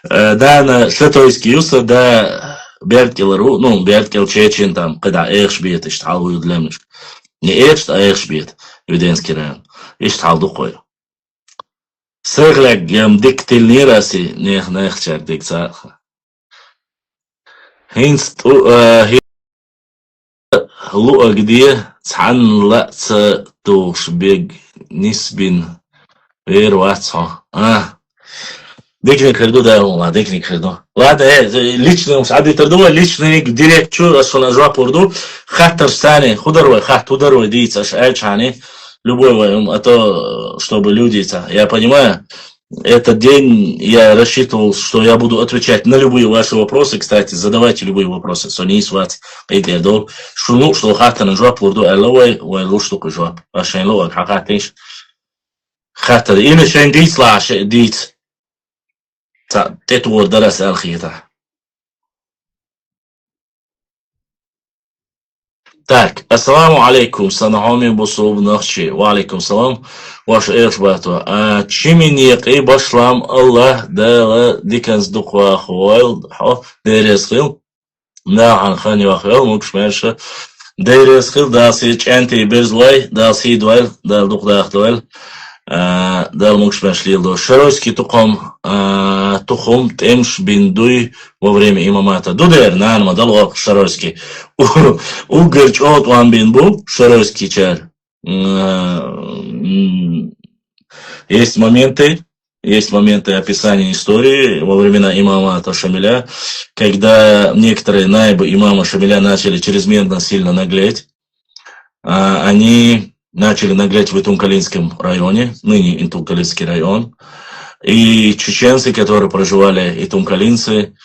дана, шатойский уса, да, Беркелеру, ну, Беркел Чечин там, когда Эхшбиет, иштхал юдлемиш. Не Эхшт, а Эхшбиет, Юденский район. Иштхал духой. Сыгляк, диктил нираси, нехчак дикцаха. Хинст, луа где, цан лаца, тушбег, нисбин, вервацо. Декник херду, да, ладно, декник херду. Ладно, личный, Адитардува, личный директор, что нажва порду, хаттер стане, хударвай, хударвай, дийца, шальчани, любой, а то, чтобы люди, я понимаю, этот день я рассчитывал, что я буду отвечать на любые ваши вопросы, кстати, задавайте любые вопросы, что не сват, идея, что хаттер нажва порду, алловай, уайлу штуку жва, а шейнлова, хакатиш, хаттер, или шейн дийцла, дийц. تطور درس الخيطة. Так, ассаламу алейкум, санахоми бусуб нахчи, ва алейкум салам, ваш эршбату. Чиминек и башлам Аллах дала диканс дуква хуайл, дересхил, да анхани вахил, мукшмерша, дересхил, да си чанти безлай, да си дуэль, да дукдах дуэль. Дал мукшмеш лилдо. Шаройский тухом темш биндуй во время имамата. Дудер, нанма, дал Шаройский. Угерч от ван бинбу, Шаройский чар. Есть моменты описания истории во времена имамата Шамиля, когда некоторые наибы имама Шамиля начали чрезмерно сильно наглеть. Они начали наглеть в Итум-Калинском районе, ныне Итум-Калинский район. И чеченцы, которые проживали, итум-калинцы,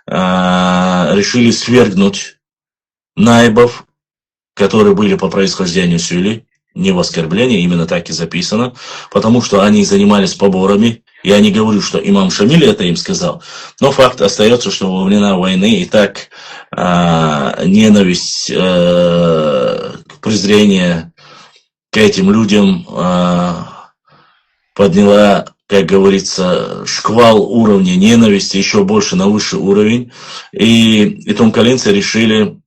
решили свергнуть наибов, которые были по происхождению сюли, не в оскорблении, именно так и записано, потому что они занимались поборами. Я не говорю, что имам Шамиль это им сказал, но факт остается, что во времена войны и так ненависть, презрение к этим людям подняла, как говорится, шквал уровня ненависти еще больше на высший уровень. И итум-калинцы решили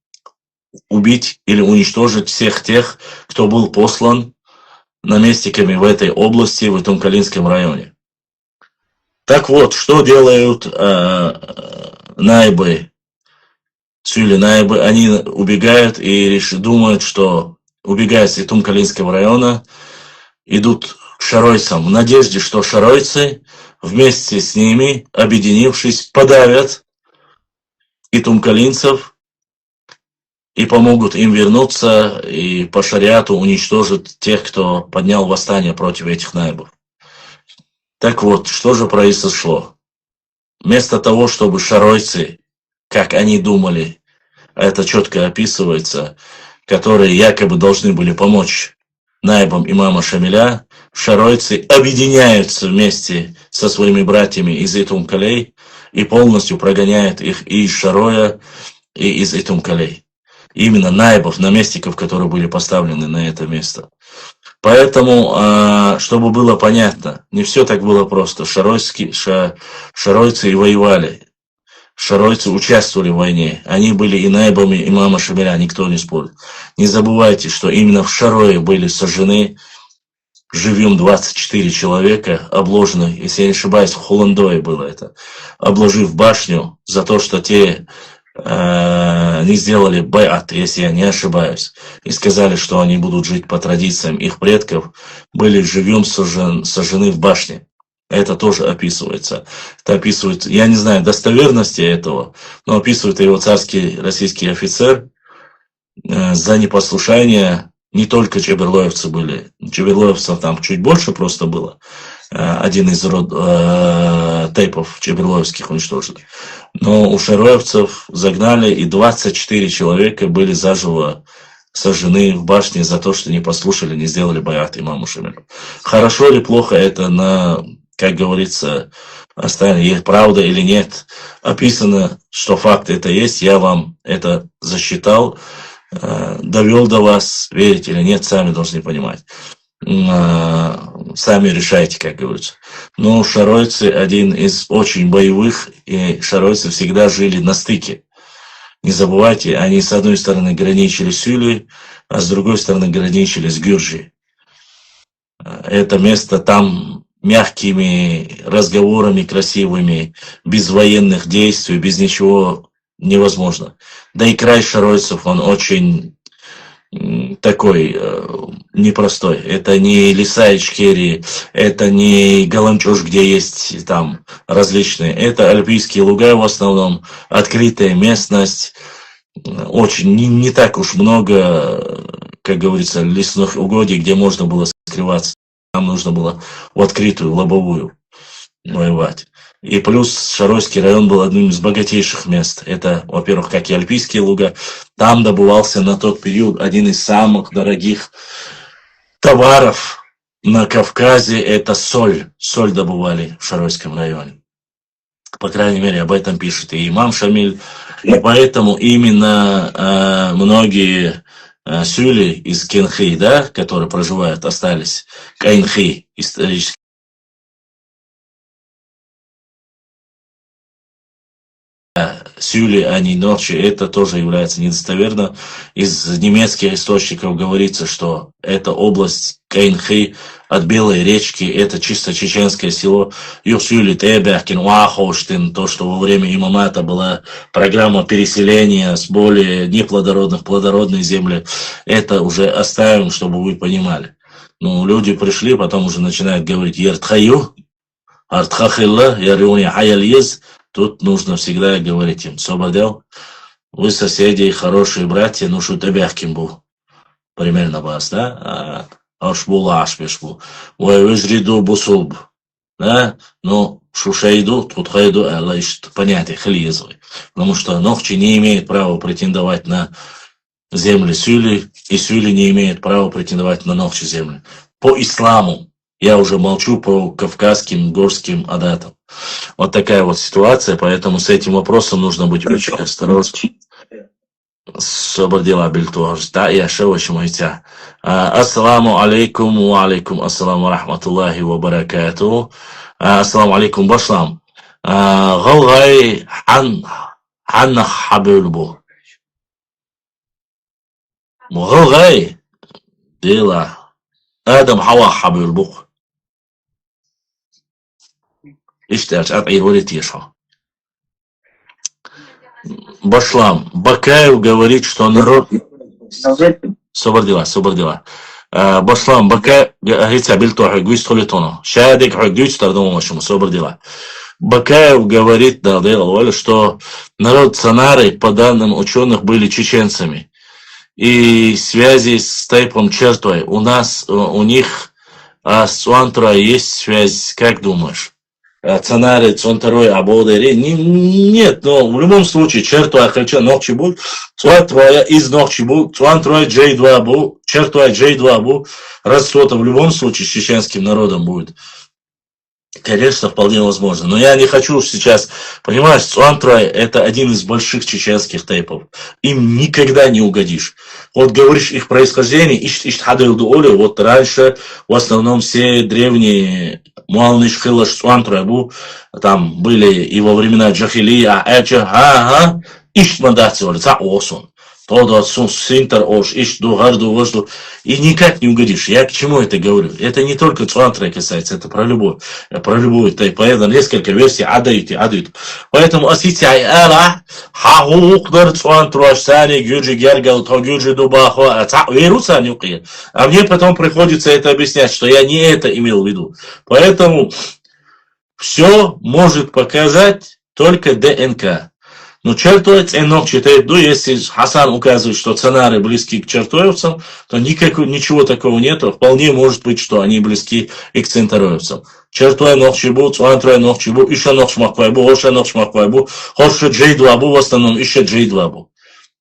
убить или уничтожить всех тех, кто был послан наместниками в этой области, в Итум-Калинском районе. Так вот, что делают наибы, сюли наибы? Они убегают и думают, что убегая с Итум-Калинского района, идут к шаройцам в надежде, что шаройцы вместе с ними, объединившись, подавят итум-калинцев и помогут им вернуться и по шариату уничтожить тех, кто поднял восстание против этих наибов. Так вот, что же произошло? Вместо того, чтобы шаройцы, как они думали, это четко описывается, которые якобы должны были помочь наибам имама Шамиля, шаройцы объединяются вместе со своими братьями из Итум-Калей и полностью прогоняют их и из Шароя, и из Итум-Калей. Именно наибов, наместников, которые были поставлены на это место. Поэтому, чтобы было понятно, не все так было просто. Шаройцы и воевали. Шаройцы участвовали в войне. Они были и наибами имама Шамиля, никто не спорит. Не забывайте, что именно в Шарое были сожжены живем 24 человека, обложены, если я не ошибаюсь, в Холландое было это, обложив башню за то, что те не сделали байат, если я не ошибаюсь, и сказали, что они будут жить по традициям их предков, были живем сожжены в башне. Это тоже описывается. Это описывает, я не знаю достоверности этого, но описывает его царский российский офицер за непослушание. Не только чеберлоевцы были, чеберлоевцев там чуть больше просто было. Один из тейпов чеберлоевских уничтожили. Но у шароевцев загнали, и 24 человека были заживо сожжены в башне за то, что не послушали, не сделали байат имаму Шамилю. Хорошо или плохо это на, как говорится, оставили, правда или нет. Описано, что факт это есть, я вам это засчитал, довел до вас, верите или нет, сами должны понимать. Сами решайте, как говорится. Но шаройцы один из очень боевых, и шаройцы всегда жили на стыке. Не забывайте, они с одной стороны граничили с Юлей, а с другой стороны граничили с Гюрджией. Это место там мягкими разговорами красивыми, без военных действий, без ничего невозможно. Да и край шаройцев, он очень такой непростой. Это не леса Ичкерии, это не Галамчуш, где есть там различные. Это альпийские луга в основном, открытая местность. Очень не так уж много, как говорится, лесных угодий, где можно было скрываться. Нам нужно было в открытую, в лобовую воевать. И плюс Шаройский район был одним из богатейших мест. Это, во-первых, как и альпийские луга. Там добывался на тот период один из самых дорогих товаров на Кавказе. Это соль. Соль добывали в Шаройском районе. По крайней мере, об этом пишет и имам Шамиль. И поэтому именно многие сюли из Кенхи, да, которые проживают, остались. Кайнхи, исторически. Сюли, а не ночи, это тоже является недостоверно. Из немецких источников говорится, что эта область Кайнхи от Белой речки, это чисто чеченское село Юсюли, Тебяхкин, Уахоштин, то, что во время имамата была программа переселения с более неплодородных, плодородные земли, это уже оставим, чтобы вы понимали. Ну, люди пришли, потом уже начинают говорить Ертхаю, Артхахилла, Ярюни Хаялиз. Тут нужно всегда говорить им: Сободел, вы соседи, хорошие братья, ну что Тебяхкин был. Примерно вас, да? Ашбул, Ашбешбул. Ой, вы жриду бусуб. Да? Ну, шушайду, тут хайду, понятие, хлиезовый. Потому что Нохчи не имеет права претендовать на земли Сюли, и Сюли не имеет права претендовать на Нохчи земли. По исламу. Я уже молчу по кавказским, горским адатам. Вот такая вот ситуация, поэтому с этим вопросом нужно быть очень осторожным. Сободела бильтуаж, да, я шевачу мойца. Ассаламу алейкум, ва алейкум ассаламу рахматуллахи ва баракату. Ассаламу алейкум, башлам. Галгай анна хабюльбу. Галгай дела. Адам хава хабюльбу. Иштарч от Айролит Ешо. Башлам. Бакаев говорит, что народ... Собордила. Башлам. Бакаев... Говорится, Бильтуахи, Гуист Холитоно. Шадик, Гуист Тардому Машему. Собордила. Бакаев говорит, что народ Санары, по данным ученых, были чеченцами. И связи с Тайпом Чертой у нас, у них, с Уантра есть связь, как думаешь? Цанары, Цонтарой, Абоудери. Нет, но в любом случае, Чертуа Хача Нохчибу, Цуатроя из Нохчибу, Цуантроя J2 Бу, Чертуа J2 Бу, родство-то в любом случае с чеченским народом будет. Конечно, вполне возможно. Но я не хочу сейчас, понимаешь, Цуантрой это один из больших чеченских тейпов. Им никогда не угодишь. Вот говоришь их происхождение, вот раньше в основном все древние Муалныш, Хилаш, Цуантрой, там были и во времена Джахилия, Ичмандаци, Осон. Todo синтер ош, иш дугарду вожду, и никак не угодишь. Я к чему это говорю? Это не только Цуантра касается, это про любовь. Про любовь. Поэтому несколько версий адают. Поэтому асити ала хахуктар Цуантру ашсани гюджи гергал, то гюджи дубахо, веруса нюкия. А мне потом приходится это объяснять, что я не это имел в виду. Поэтому все может показать только ДНК. Но чертовец Энох читает, если Хасан указывает, что ценары близки к чертовцам, то ничего такого нету. Вполне может быть, что они близки и к центровцам. Чертовец Энох чебу, Цуантра Энох чебу, Иша Энох шмаквайбу, Хоша Энох шмаквайбу, Хоша Джейдвабу, в основном Иша Джейдвабу.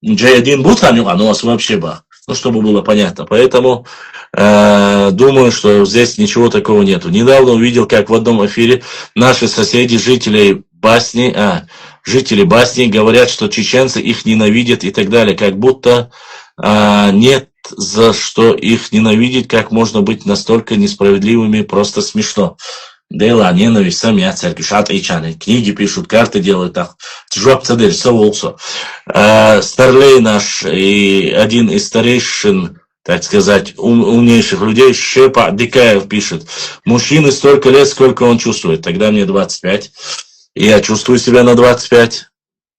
Джей-1 будет, а у вас вообще бах. Ну, чтобы было понятно. Поэтому думаю, что здесь ничего такого нету. Недавно увидел, как в одном эфире наши соседи, жители Басни говорят, что чеченцы их ненавидят и так далее. Как будто нет за что их ненавидеть, как можно быть настолько несправедливыми, просто смешно. Дела, ненависть, сами церкви, шатричаны, книги пишут, карты делают так. Джуапцадыр, соволсо. Старлей наш и один из старейшин, так сказать, умнейших людей, Шепа Дикаев пишет: мужчины столько лет, сколько он чувствует. Тогда мне 25. И я чувствую себя на 25.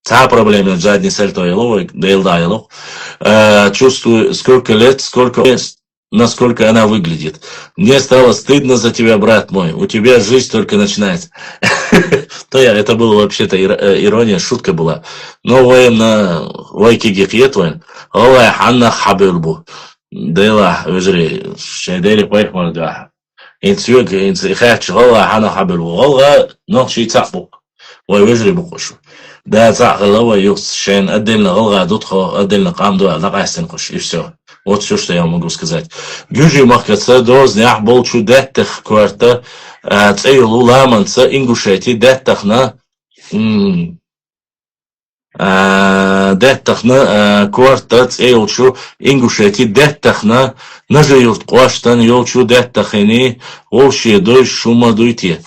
Та проблема в задней сальтоиловой, дейлдайлов. Чувствую, сколько лет, насколько она выглядит. Мне стало стыдно за тебя, брат мой. У тебя жизнь только начинается. Это было вообще-то ирония, шутка была. Но военно войки гекетвен. Олай ханна хабирбу. Дейла, выжри, шейдели поехмарда. Инцюк, инцихач, олай ханна хабирбу. Олай, нохши цапбук. Ой, выжри букушу. Да, цахалова юс, шейн, отдельно голга дутхо, отдельно камду, лакайсен куш, и все. Вот все, что я могу сказать. Гюжи махкаца, дознях болчу деттах кварта, цейлу ламанца, ингушети, деттахна, кварта, цейлчу, ингушети, деттахна, нажиют кваштан, йолчу, деттахини, волши дойш, шума дуйти.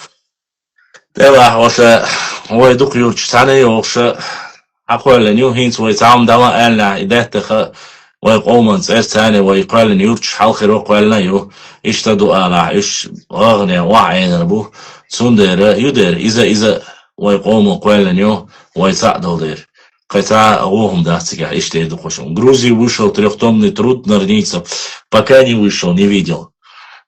Дела, ваша, ой, дук юрч, саны, ваша, акуэля, ню хинц, ой, цам дама эльна, и деттаха, ويقومن سأستاني ويقال يرتش حلقي وقالنا يو اشتدوا آلع إش أغنى وعين ربوه سندر يدر إذا ويقوموا قالنا يو ويساعدوا دير قطع أغوهم дастига иштейду хошем. Грузии вышел трехтомный труд Норнийцев. Пока не вышел, не видел.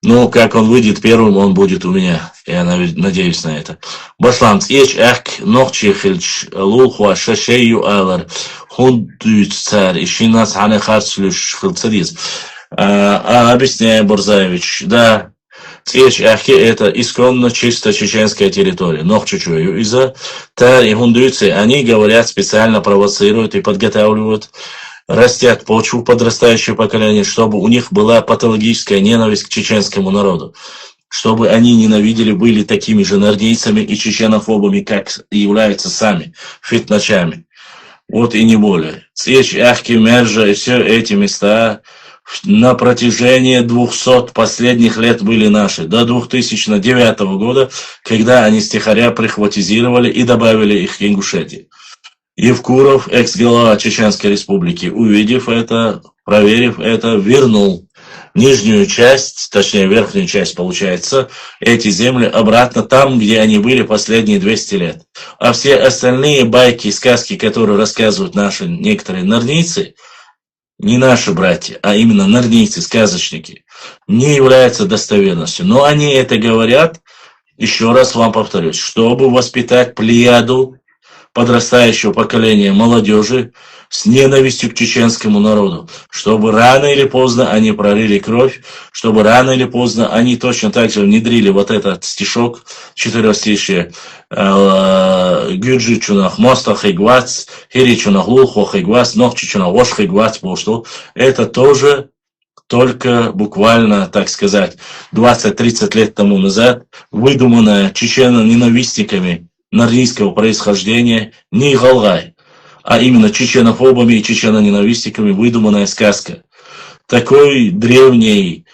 Но как он выйдет первым, он будет у меня. Я надеюсь на это. Башланц ич эх нохчихильч лулхуа шашею алар хундуц царь ищи нас хане харцлюш хилцариз. Объясняю, Бурзаевич, да, ич эхи это исконно чисто чеченская территория. Нохчичую из-за царь и хундуцы, они говорят, специально провоцируют и подготавливают, растят почву подрастающее поколение, чтобы у них была патологическая ненависть к чеченскому народу, чтобы они ненавидели, были такими же нордийцами и чеченофобами, как являются сами, фитначами. Вот и не более. Цеч, Ахки, Мержа и все эти места на протяжении 200 последних лет были наши, до 2009 года, когда они стихаря прихватизировали и добавили их к Ингушетии. Евкуров, экс-глава Чеченской Республики, увидев это, проверив это, вернул нижнюю часть, точнее верхнюю часть, получается, эти земли обратно там, где они были последние 200 лет. А все остальные байки и сказки, которые рассказывают наши некоторые норнийцы, не наши братья, а именно норнийцы, сказочники, не являются достоверностью. Но они это говорят, еще раз вам повторюсь, чтобы воспитать плеяду подрастающего поколения молодежи с ненавистью к чеченскому народу, чтобы рано или поздно они пролили кровь, чтобы рано или поздно они точно так же внедрили вот этот стишок четырехстишие Гюджичунах мостах игвац, Хиричунах лулхох игвац, Нохчичунах вошх игвац, потому что это тоже только буквально, так сказать, 20-30 лет тому назад выдуманное чечено-ненавистниками нордийского происхождения не Галгай, а именно чеченофобами и чечено-ненавистниками выдуманная сказка. Такой древней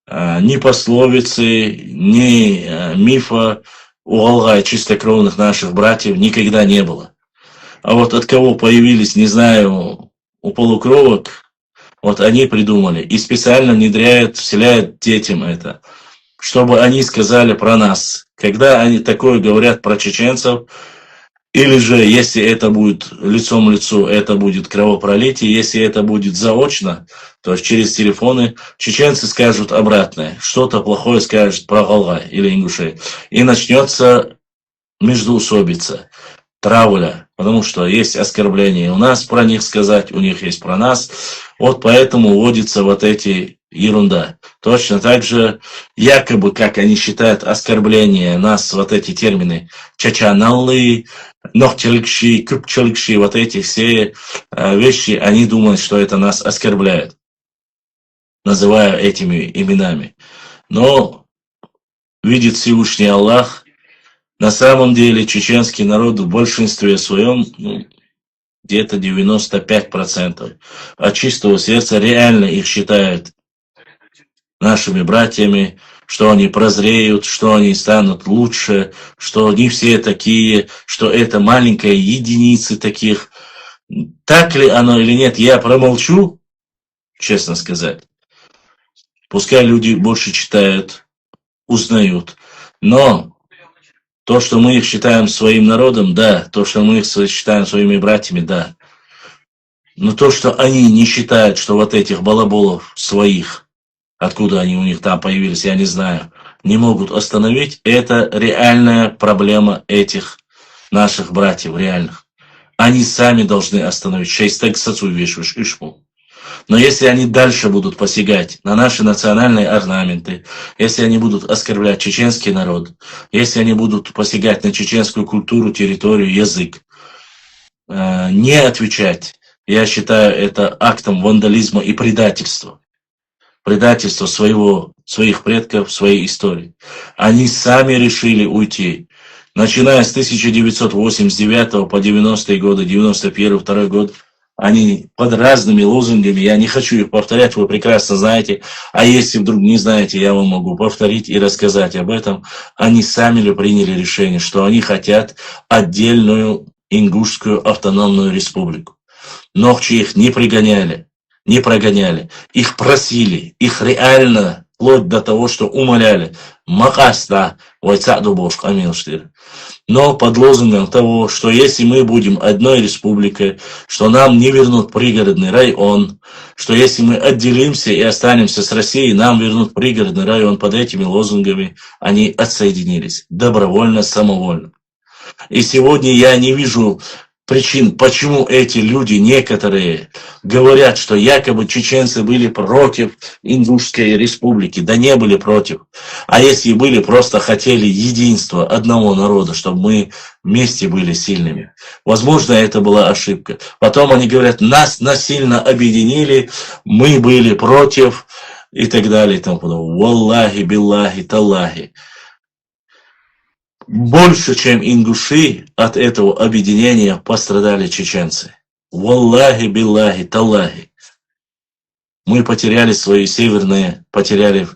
ни пословицы, ни мифа у Галгай, чистокровных наших братьев, никогда не было. А вот от кого появились, не знаю, у полукровок, вот они придумали и специально внедряют, вселяют детям это, чтобы они сказали про нас. Когда они такое говорят про чеченцев, или же, если это будет лицом к лицу, это будет кровопролитие, если это будет заочно, то есть через телефоны, чеченцы скажут обратное, что-то плохое скажут про Галгай или ингушей, и начнется междоусобица, травля, потому что есть оскорбления у нас про них сказать, у них есть про нас, вот поэтому вводятся вот эти ерунда. Точно так же, якобы, как они считают оскорбления нас, вот эти термины, чачаналлы, нохчаликши, кюпчаликши, вот эти все вещи, они думают, что это нас оскорбляет, называя этими именами. Но видит Всевышний Аллах, на самом деле чеченский народ в большинстве своем, где-то 95%, от чистого сердца реально их считают нашими братьями, что они прозреют, что они станут лучше, что они все такие, что это маленькая единица таких. Так ли оно или нет, я промолчу, честно сказать. Пускай люди больше читают, узнают. Но то, что мы их считаем своим народом, да. То, что мы их считаем своими братьями, да. Но то, что они не считают, что вот этих балаболов своих, откуда они у них там появились, я не знаю, не могут остановить, это реальная проблема этих наших братьев, реальных. Они сами должны остановить. Но если они дальше будут посягать на наши национальные орнаменты, если они будут оскорблять чеченский народ, если они будут посягать на чеченскую культуру, территорию, язык, не отвечать, я считаю это актом вандализма и предательства. Предательство своих предков, своей истории. Они сами решили уйти. Начиная с 1989 по 90-е годы, 91-2 год, они под разными лозунгами, я не хочу их повторять, вы прекрасно знаете, а если вдруг не знаете, я вам могу повторить и рассказать об этом. Они сами приняли решение, что они хотят отдельную ингушскую автономную республику. Нохчи их не пригоняли. Не прогоняли, их просили, их реально, вплоть до того, что умоляли. Макаста, войцадубошк, амилштир. Но под лозунгом того, что если мы будем одной республикой, что нам не вернут пригородный район, что если мы отделимся и останемся с Россией, нам вернут пригородный район, под этими лозунгами они отсоединились. Добровольно, самовольно. И сегодня я не вижу причин, почему эти люди, некоторые, говорят, что якобы чеченцы были против Ингушской республики. Да не были против. А если были, просто хотели единства одного народа, чтобы мы вместе были сильными. Возможно, это была ошибка. Потом они говорят, нас насильно объединили, мы были против и так далее. И тому подобное. Валлахи, биллахи, таллахи. Больше, чем ингуши, от этого объединения пострадали чеченцы. Валлахи, биллахи, таллахи. Мы потеряли свои северные, потеряли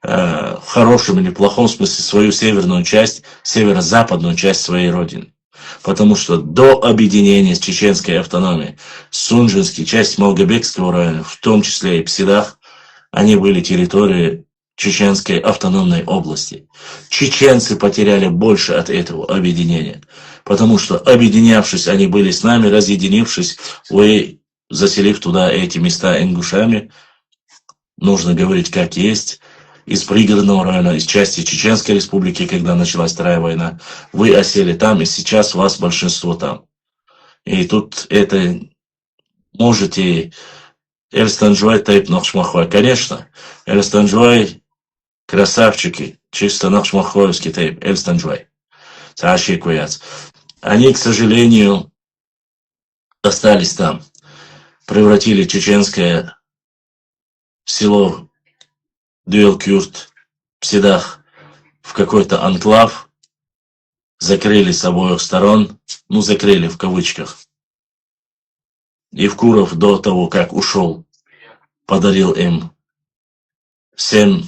в хорошем или плохом смысле свою северную часть, северо-западную часть своей родины. Потому что до объединения с чеченской автономией, Сунжинский, часть Малгобекского района, в том числе и Псидах, они были территории Чеченской автономной области. Чеченцы потеряли больше от этого объединения, потому что, объединявшись, они были с нами, разъединившись, вы, заселив туда эти места ингушами, нужно говорить как есть, из пригородного района, из части Чеченской республики, когда началась Вторая война, вы осели там, и сейчас вас большинство там. И тут это можете Эльстанджуай тайп Нахшмахой. Конечно, Эльстанджуай красавчики, чисто нахшмахоевский тейп, Эльстанджуай. Они, к сожалению, остались там. Превратили чеченское село Дюэлкюрт, Псидах, в какой-то анклав. Закрыли с обоих сторон. Ну, закрыли в кавычках. Евкуров до того, как ушел, подарил им 7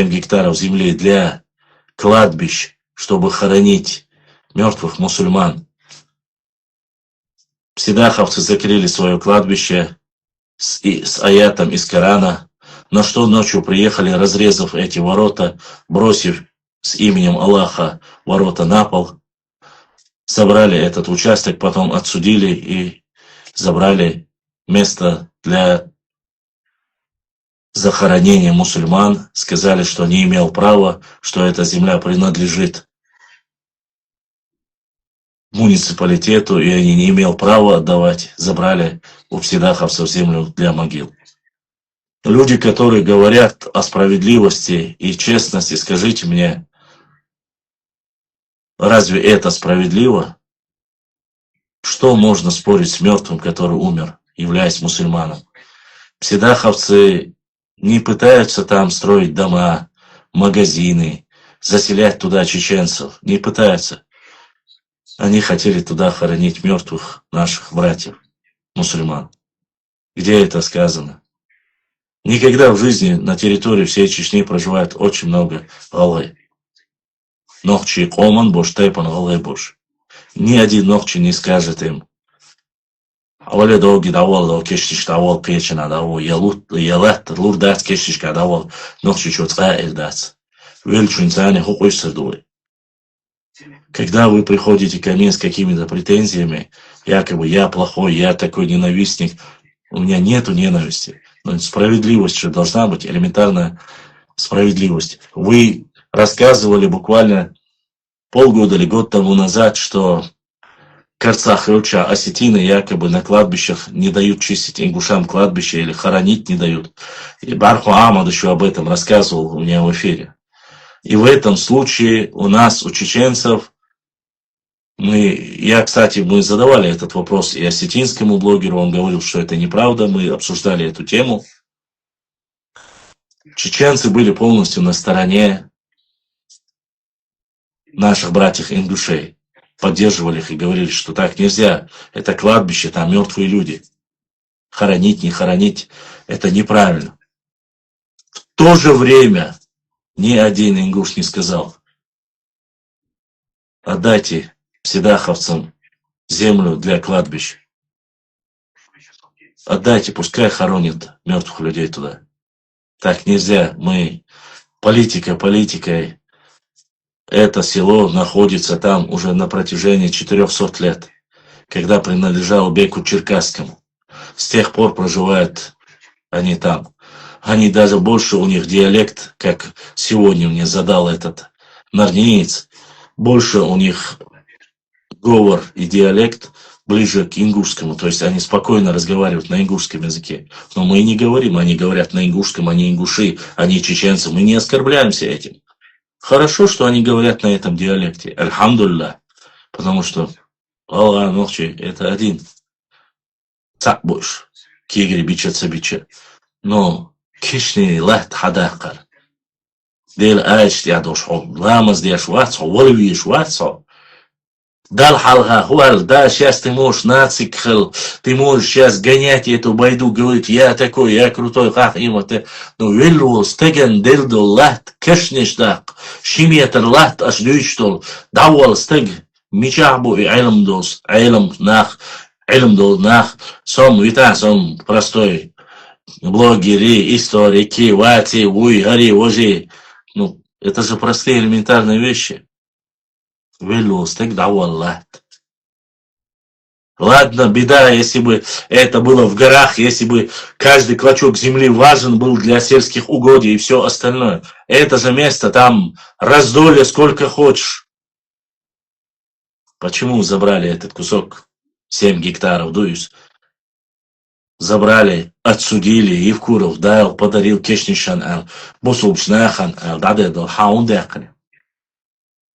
гектаров земли для кладбищ, чтобы хоронить мертвых мусульман. Сидаховцы закрыли свое кладбище с аятом из Корана, на что ночью приехали, разрезав эти ворота, бросив с именем Аллаха ворота на пол, собрали этот участок, потом отсудили и забрали место для захоронения мусульман, сказали, что не имел права, что эта земля принадлежит муниципалитету, и они не имел права отдавать, забрали у сидаховцев землю для могил. Люди, которые говорят о справедливости и честности, скажите мне, разве это справедливо? Что можно спорить с мертвым, который умер, являясь мусульманом? Сидаховцы не пытаются там строить дома, магазины, заселять туда чеченцев, не пытаются. Они хотели туда хоронить мертвых наших братьев, мусульман. Где это сказано? Никогда в жизни на территории всей Чечни проживает очень много галай. Нохчи коман бош тайпан галай бош. Ни один нохчи не скажет им: «Авале долги давал, кештиш давал, печена давал, ялат, лурдат кештишка давал, нохчи чутка эльдат». Вельчунцане хукуйсадуй. Когда вы приходите ко мне с какими-то претензиями, якобы я плохой, я такой ненавистник, у меня нету ненависти. Но справедливость же должна быть, элементарная справедливость. Вы рассказывали буквально полгода или год тому назад, что Карцах, Руча, осетины якобы на кладбищах не дают чистить ингушам кладбище или хоронить не дают. И Барху Амад еще об этом рассказывал у меня в эфире. И в этом случае у нас, у чеченцев, мы задавали этот вопрос и осетинскому блогеру, он говорил, что это неправда, мы обсуждали эту тему. Чеченцы были полностью на стороне наших братьев-ингушей, поддерживали их и говорили, что так нельзя, это кладбище, там мертвые люди. Хоронить, не хоронить, это неправильно. В то же время ни один ингуш не сказал: отдайте сидаховцам землю для кладбища. Отдайте, пускай хоронят мертвых людей туда. Так нельзя. Политикой. Это село находится там уже на протяжении 400 лет, когда принадлежало Беку Черкасскому. С тех пор проживают они там. Они даже больше, у них диалект, как сегодня мне задал этот нарниец, больше у них говор и диалект ближе к ингушскому, то есть они спокойно разговаривают на ингушском языке. Но мы не говорим, они говорят на ингушском, они ингуши, они чеченцы, мы не оскорбляемся этим. Хорошо, что они говорят на этом диалекте, альхамдулилля, потому что Аллах ночи это один. Так больше, кигри бича. Но кишни лахт хадакар. Дел айш ядошо, ламаз диашватсо, волвишватсо. Дал халха хуал, да, сейчас ты можешь нацикхал, ты можешь сейчас гонять эту байду, говорить, я такой, я крутой, хах, им это. Но веллу стеген дельду лахт, кешништак, шиметр лахт ашлючтол, давал стег, мичахбу и айлам нах, сом вита, сом простой, блогеры, историки, вати, уй, гори, ожи. Ну, это же простые элементарные вещи. Ладно, беда, если бы это было в горах, если бы каждый клочок земли важен был для сельских угодий и все остальное. Это же место, там раздолье сколько хочешь. Почему забрали этот кусок 7 гектаров, дуюсь? Забрали, отсудили, Евкуров дал, подарил Кешнишан, Бусулчнахан, Дадедал, Хаундекали.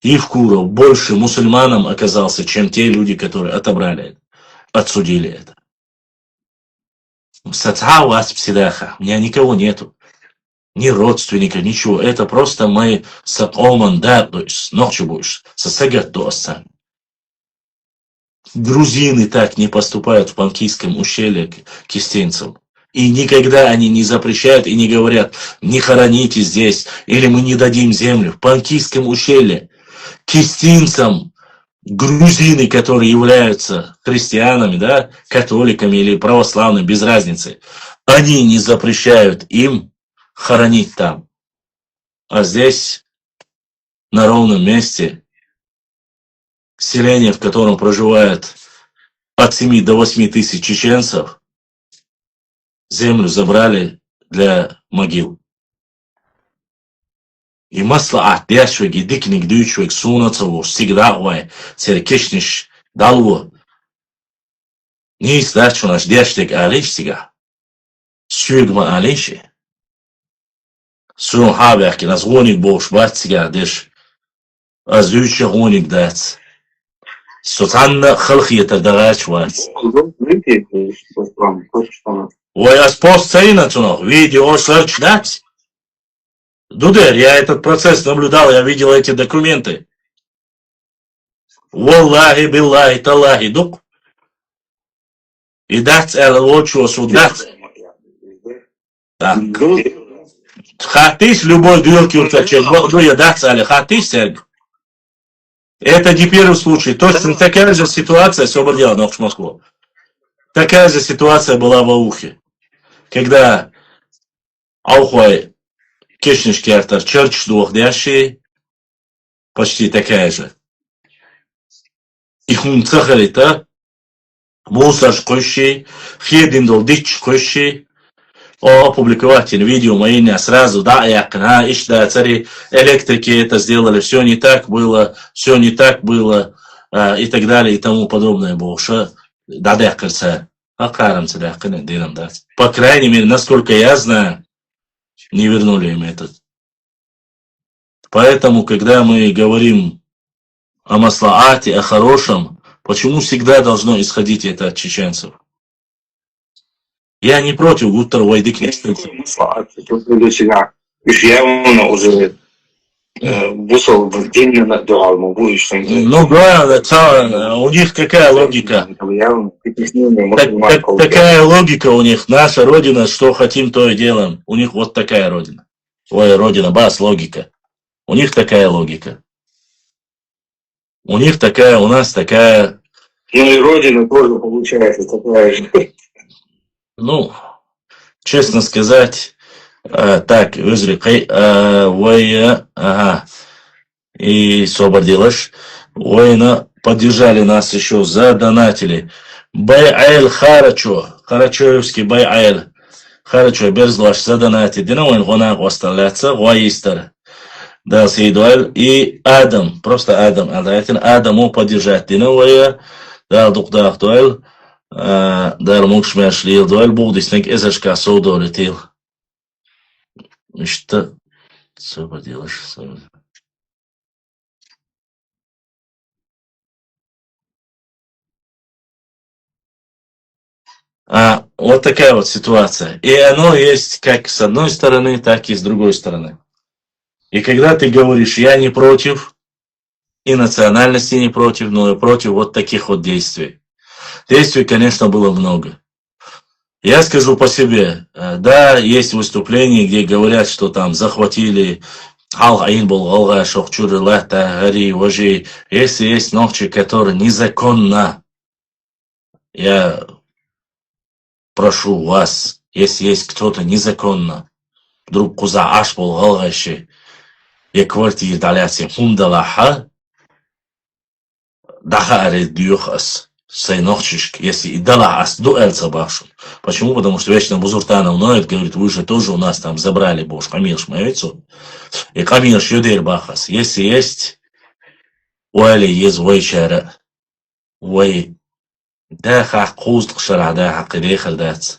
Евкуров больше мусульманам оказался, чем те люди, которые отобрали это, отсудили это. Сацауас псидаха, у меня никого нету, ни родственника, ничего. Это просто мы сакоман да, то есть ночью будешь, сосагат до осан. Грузины так не поступают в Панкийском ущелье к кистенцам. И никогда они не запрещают и не говорят, не хороните здесь, или мы не дадим землю. В Панкийском ущелье кистинцам грузины, которые являются христианами, да, католиками или православными, без разницы, они не запрещают им хоронить там. А здесь, на ровном месте, селение, в котором проживает от 7 до 8 тысяч чеченцев, землю забрали для могил. И маслаат дяшвеги дикник дючвег сунацово сигдагвай серкешниш далво. Не издачу наш дяштег алиш сега. Сюгма алиши. Сун хабяки нас гоник бош бат сега деш. Az üçe гоник дац. Сутанна халхията дагач вац. Ой, аз пост цейнацуно, видео серч дац. Дудер, я этот процесс наблюдал, я видел эти документы. Валлахи, биллахи, таллахи, дук. И дац эл лочу судац. Хатис любой дырки уточек, я дац али хатис серг. Это не первый случай. Точно такая же ситуация, Собордела, но в Москву. Такая же ситуация была в Аухе. Когда Аухой Кешнишки Артар Черч двухдящий, почти такая же. Их цахарита, мусаж кощей, хединдол дич кощей, опубликовать видео мои сразу, да, якна, ишда, цари электрики это сделали, все не так было, и так далее, и тому подобное. Больше, да, дякарца, а карамца дякарца, динам дать. По крайней мере, насколько я знаю, не вернули им этот. Поэтому, когда мы говорим о маслаате, о хорошем, почему всегда должно исходить это от чеченцев? Я не против Гуттер Вайдик. Уже вышел в день на дуалму, будешь. Ну да, у них какая логика? Такая логика у них. Наша родина, что хотим, то и делаем. У них вот такая родина. Ой, родина, бас, логика. У них такая логика. У них такая, у нас такая. Ну и родина тоже получается такая же. Ну, честно сказать, так, и Соборделаш, воина поддержали нас еще, задонатили. Байайль Харачо, Харачоевский Байайль, Харачо Берзлаш задонатили. Динауэн гонак осталяться, Гуаистер. Дал Сейдуэль и Адам, просто Адам, Адаму поддержать. Динауэя, дал Духдах Дуэль. Daar moet je maar schliel door boog die snink is er zo door het heel. Что? Что поделаешь? Вот такая вот ситуация. И оно есть как с одной стороны, так и с другой стороны. И когда ты говоришь, я не против, и национальности не против, но и против вот таких вот действий. Действий, конечно, было много. Я скажу по себе, да, есть выступления, где говорят, что там захватили если есть ночи, которые незаконно, я прошу вас, если есть кто-то незаконно, вдруг куза аш был галгаши, я квартир даляси хундалаха, дахари дюхас. Сайнохчишк, если и дала ас дуэль забавшим. Почему? Потому что вечно Бузуртанов ноет, говорит, вы же тоже у нас там забрали бош, камилш моевицу. И камилш юдер бахас. Если есть, уэли есть вайчара. Вай, да хах куздк шара, да хак идехар дац.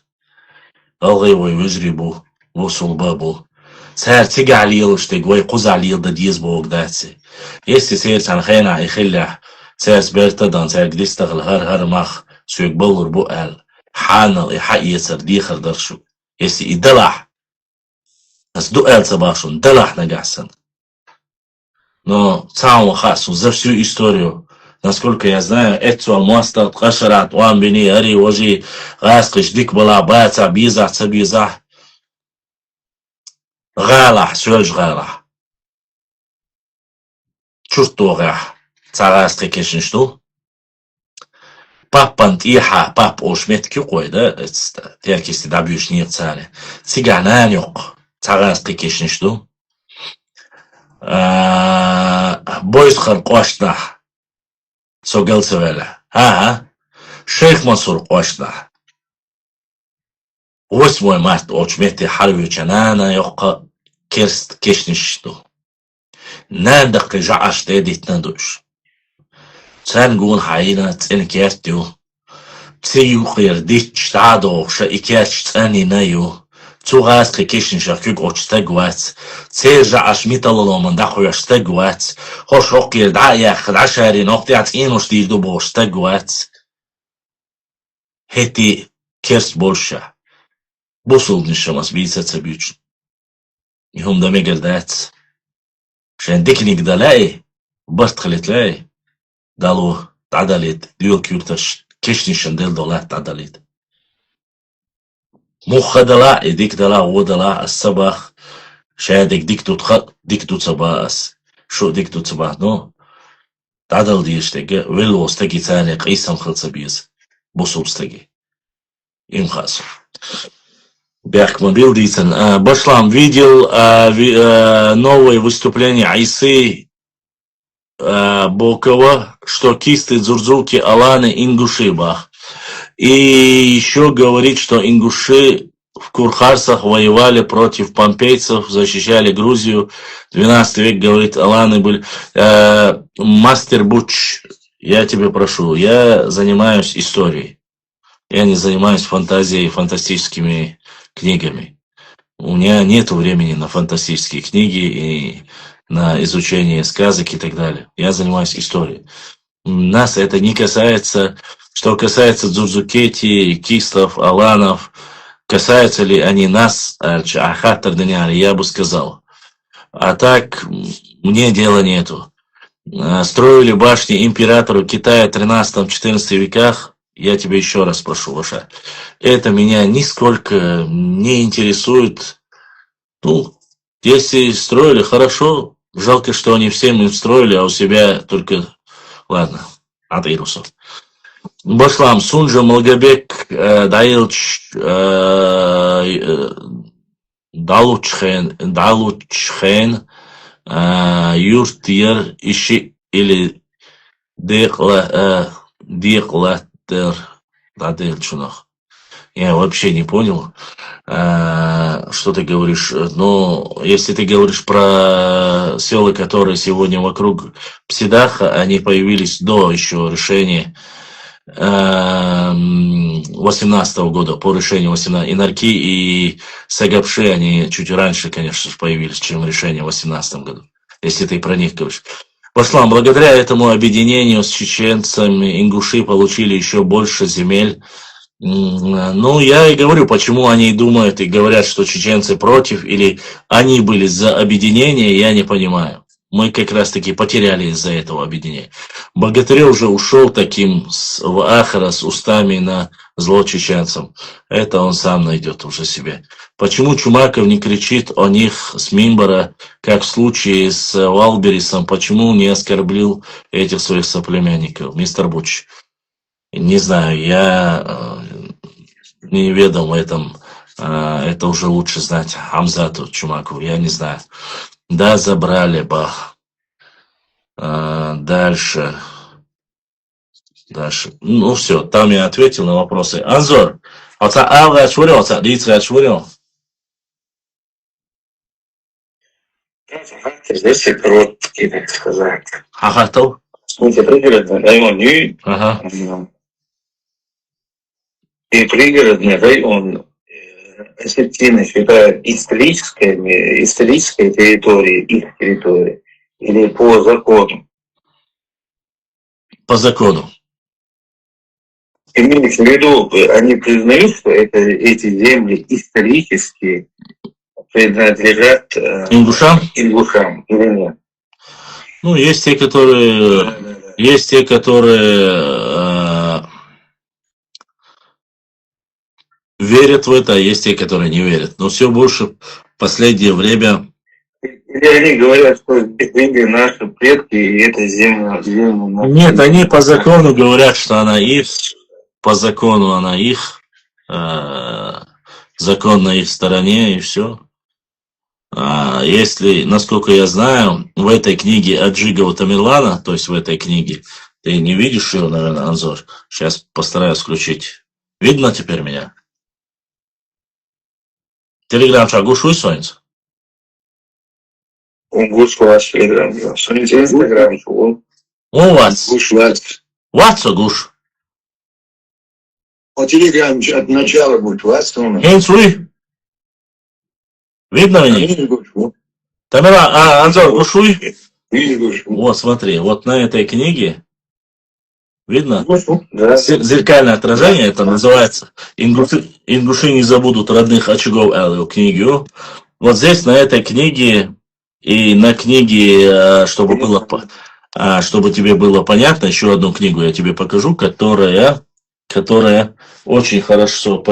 Алгай вай вижрибу, вусул бабу. Сэр тига алилштег, вай куз алил да диез бог даци. Если сэр санхайна и хиллях, ساس بيرتدان ساس قديستغل هر مخ سويك بولر بقال حانل يحق يسر ديخر درشو يسي يدلح بس دوال سباشون دلح نجحسن но самого хасу за всю историю, насколько я знаю, Эцуал Мостат, Кашарат, Уамбини, Ари, Ожи, Раскиш, Дик была, Баца, Биза, Цабиза, Галах, Сюэльш Галах, Чуртугах. Цагаас кешншту. Папант иха пап ошмет кюкой, да? Теркисти добьешь не царе. Цигана нёк. Цагаас кешншту. Бойсхар қошна. Согелцевеля. Шейх Мансур қошна. 8 март очмети харвичанана ёққа керст кешншту. Нандақ жааш дедит надуш. Цан гун хайна цен кертю. Цею қирдич тадош икерч цани наю. Цугаас кешншах кюк очтагвац. Цер жааш миталоломан дахуяштагвац. Хош оқир даях дашари ноқтиац инуш дирду боштагвац. Хети керст больше. Бусулнишамас бийцаца бюч. Нихум да мегердац. Шен дикник далай. Барт халитлай. Далу تعدلت ديول كيوتش كشني شندل دولات تعدلت مخ دلا يديك دلا هو دلا الصباح شادك ديك توت صباس شو ديك توت صباح نو تعدل ديشتك ويلو استجي ثاني قيسم خلص بيز بوصو استجي им خاص بيحك мобил дицен Башлам видел новое выступление Айсы Бокова, что кисты дзурзулки Аланы ингушибах. И еще говорит, что ингуши в Курхарсах воевали против помпейцев, защищали Грузию. 12 век, говорит, Аланы были. Мастер Буч, я тебя прошу, я занимаюсь историей. Я не занимаюсь фантазией, фантастическими книгами. У меня нет времени на фантастические книги и на изучение сказок и так далее. Я занимаюсь историей. Нас это не касается. Что касается Дзурзукети, Кислов, Аланов, касаются ли они нас, Ахаттар Даниари, я бы сказал. А так, мне дела нету. Строили башни императору Китая в 13-14 веках, я тебя еще раз прошу, Ваша. Это меня нисколько не интересует. Ну, если строили, хорошо. Жалко, что они всем им строили, а у себя только... Ладно, от вирусов. Башлам, Сунжа, Малгабек, Даилч, Далучхен, Юртир, Ищи или Диклатер, Дадельчунах. Я вообще не понял, что ты говоришь. Но если ты говоришь про села, которые сегодня вокруг Псидаха, они появились до еще решения 18 года, по решению 18. Инарки и Сагапши, они чуть раньше, конечно, появились, чем решение в 18 году. Если ты про них говоришь. Башлам, благодаря этому объединению с чеченцами ингуши получили еще больше земель. Ну, я и говорю, почему они думают и говорят, что чеченцы против, или они были за объединение, я не понимаю. Мы как раз-таки потеряли из-за этого объединения. Богатырев уже ушел таким в Ахара с устами на зло чеченцам. Это он сам найдет уже себе. Почему Чумаков не кричит о них с мимбара, как в случае с Валберисом? Почему не оскорбил этих своих соплеменников, мистер Буч? Не знаю, я не ведом в этом. Это уже лучше знать Хамзату Чумакову, я не знаю. Да, забрали, бах. Дальше. Ну все, там я ответил на вопросы. Анзор, Здесь короткий, так сказать. Хахатов? Смотрите, пригородный район и пригородный район Осетины считают исторической территорией, их территорией, или по закону? По закону. Имеется в виду, они признают, что эти земли исторически принадлежат ингушам или нет? Ну, есть те, которые верят в это, а есть те, которые не верят. Но все больше в последнее время... Или они говорят, что эти книги наши предки, и это земля. Нет, они по закону говорят, что она их, по закону она их, закон на их стороне, и все. Если, насколько я знаю, в этой книге Аджигова Тамерлана, то есть в этой книге, ты не видишь ее, наверное, Анзор? Сейчас постараюсь включить. Видно теперь меня? Телеграм шагушуй, Сонец? Он гуш ваш телеграм. Смотрите, инстаграм. У вас. Гуш вас. Ватсо гуш. По телеграмме от начала будет вас. Хейнсуй. Видно меня? Тамерлан, Анзор, гушуй. Вот, смотри, вот на этой книге видно? Зеркальное отражение, это называется «Ингуши не забудут родных очагов Элю» книгу. Вот здесь на этой книге и на книге, чтобы тебе было понятно, еще одну книгу я тебе покажу, которая очень хорошо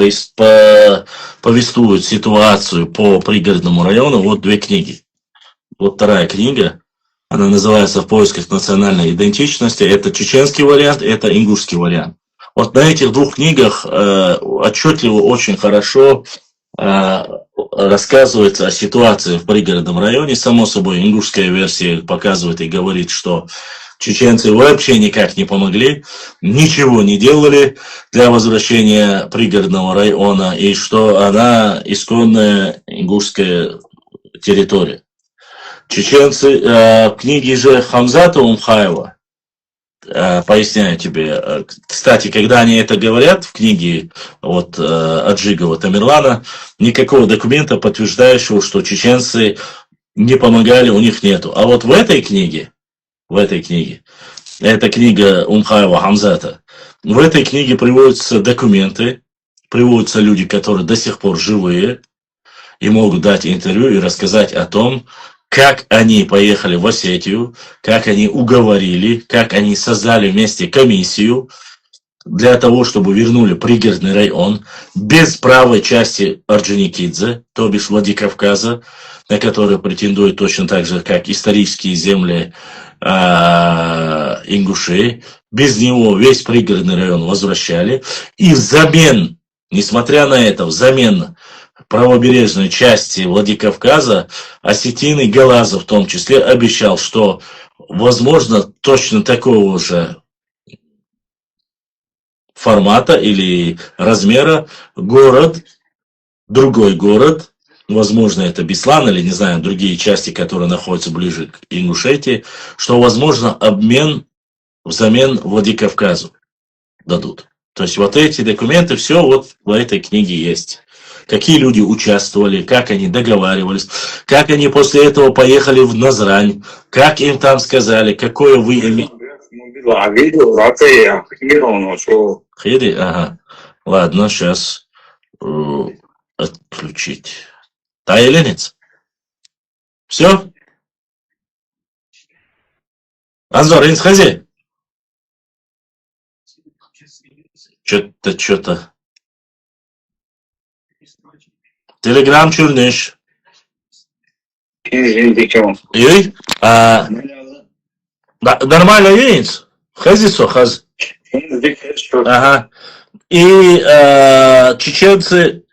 повествует ситуацию по пригородному району. Вот две книги. Вот вторая книга. Она называется «В поисках национальной идентичности». Это чеченский вариант, это ингушский вариант. Вот на этих двух книгах отчетливо, очень хорошо рассказывается о ситуации в пригородном районе. Само собой, ингушская версия показывает и говорит, что чеченцы вообще никак не помогли, ничего не делали для возвращения пригородного района, и что она исконная ингушская территория. Чеченцы, в книге же Хамзата Умхаева, поясняю тебе, кстати, когда они это говорят в книге вот, Аджигова Тамерлана, никакого документа, подтверждающего, что чеченцы не помогали, у них нету. А вот в этой книге, это книга Умхаева Хамзата, в этой книге приводятся документы, приводятся люди, которые до сих пор живые, и могут дать интервью и рассказать о том, как они поехали в Осетию, как они уговорили, как они создали вместе комиссию для того, чтобы вернули пригородный район без правой части Орджоникидзе, то бишь Владикавказа, на который претендует точно так же, как исторические земли ингушей. Без него весь пригородный район возвращали. И взамен, несмотря на это, взамен правобережной части Владикавказа Осетин и Галазов в том числе обещал, что возможно точно такого же формата или размера город, другой город, возможно это Беслан или не знаю, другие части, которые находятся ближе к Ингушетии, что возможно обмен взамен Владикавказу дадут. То есть вот эти документы, все вот в этой книге есть. Какие люди участвовали, как они договаривались, как они после этого поехали в Назрань, как им там сказали, какое вы имеете. Хири, ага. Ладно, сейчас отключить. Тайленец. Все? Анзор, инсхази. Что-то. Телеграм чурнеш. Ей? Нормально есть? Хазисо, хаз. Ага. И чеченцы,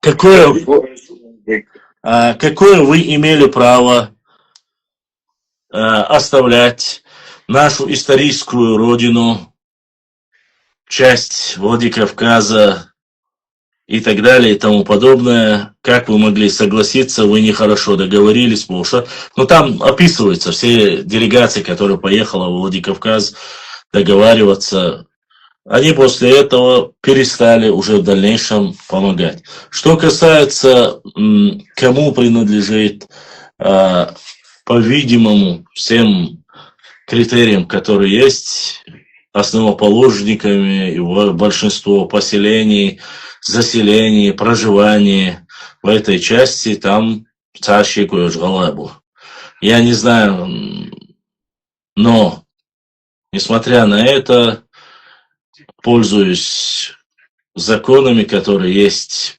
какое вы имели право оставлять нашу историческую родину, часть Владикавказа и так далее и тому подобное? Как вы могли согласиться, вы нехорошо договорились, потому что, ну, там описываются все делегации, которые поехала в Владикавказ договариваться. Они после этого перестали уже в дальнейшем помогать. Что касается, кому принадлежит, по-видимому, всем критериям, которые есть, основоположниками и большинство поселений, заселений, проживаний в этой части, там царщик был. Я не знаю, но, несмотря на это, пользуюсь законами, которые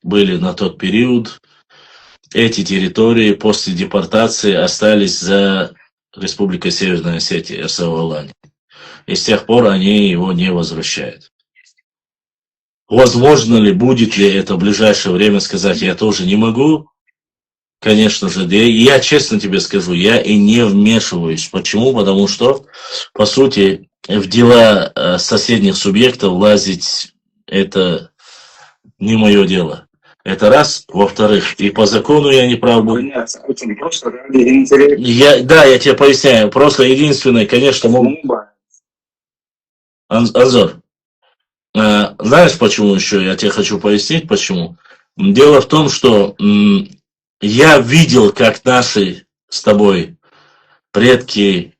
были на тот период, эти территории после депортации остались за Республикой Северная Осетия, РСО Алания. И с тех пор они его не возвращают. Возможно ли, будет ли это в ближайшее время сказать, я тоже не могу. Конечно же, я честно тебе скажу, я и не вмешиваюсь. Почему? Потому что, по сути, в дела соседних субъектов лазить это не мое дело. Это раз. Во-вторых, и по закону я не прав был. Да, Я тебе поясняю. Просто единственное, конечно, Анзор, знаешь, почему еще? Я тебе хочу пояснить, почему. Дело в том, что я видел, как наши с тобой предки,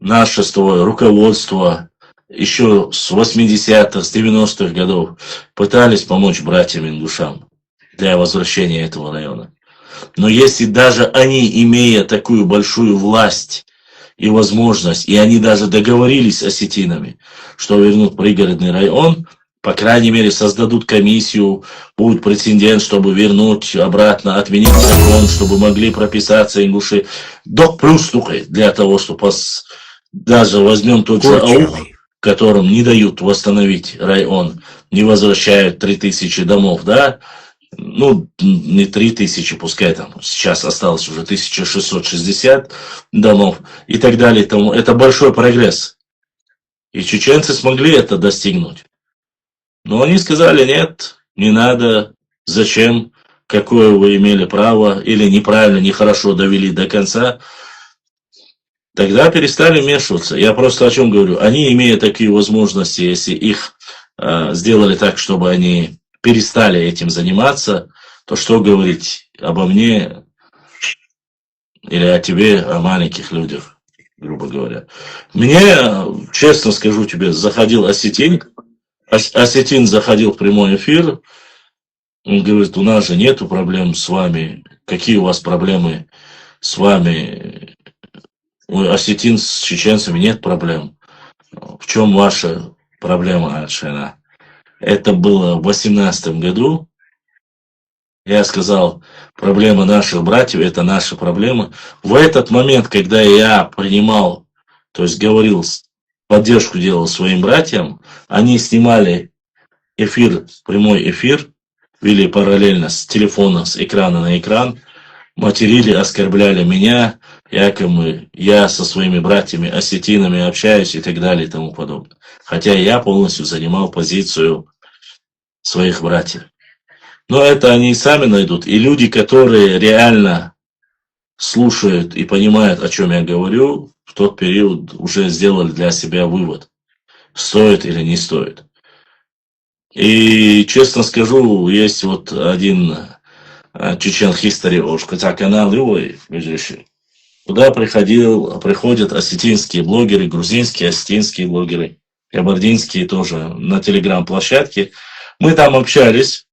наше с тобой руководство еще с 80-х, с 90-х годов пытались помочь братьям-ингушам для возвращения этого района. Но если даже они, имея такую большую власть и возможность, и они даже договорились с осетинами, что вернут пригородный район, по крайней мере, создадут комиссию, будет прецедент, чтобы вернуть обратно, отменить закон, чтобы могли прописаться ингуши. Док плюс только для того, чтобы даже возьмем тот же АУХ, которым не дают восстановить район, не возвращают 3000 домов, да, ну, не 3000, пускай там сейчас осталось уже 1660 домов и так далее. Тому это большой прогресс. И чеченцы смогли это достигнуть. Но они сказали, нет, не надо, зачем, какое вы имели право, или неправильно, нехорошо довели до конца. Тогда перестали вмешиваться. Я просто о чем говорю. Они, имея такие возможности, если их сделали так, чтобы они перестали этим заниматься, то что говорить обо мне или о тебе, о маленьких людях, грубо говоря. Мне, честно скажу тебе, заходил осетин заходил в прямой эфир, он говорит, у нас же нету проблем с вами, какие у вас проблемы с вами, у осетин с чеченцами нет проблем, в чем ваша проблема, Альшена? Это было в 2018 году. Я сказал, проблема наших братьев, это наша проблема. В этот момент, когда я принимал, то есть говорил, поддержку делал своим братьям, они снимали эфир, прямой эфир, вели параллельно с телефона, с экрана на экран, материли, оскорбляли меня, якобы я со своими братьями осетинами общаюсь и так далее и тому подобное. Хотя я полностью занимал позицию своих братьев. Но это они сами найдут. И люди, которые реально слушают и понимают, о чем я говорю, в тот период уже сделали для себя вывод, стоит или не стоит. И честно скажу, есть вот один Chechen History, канал его, туда приходят осетинские блогеры, грузинские, осетинские блогеры, кабардинские тоже на телеграм-площадке. Мы там общались,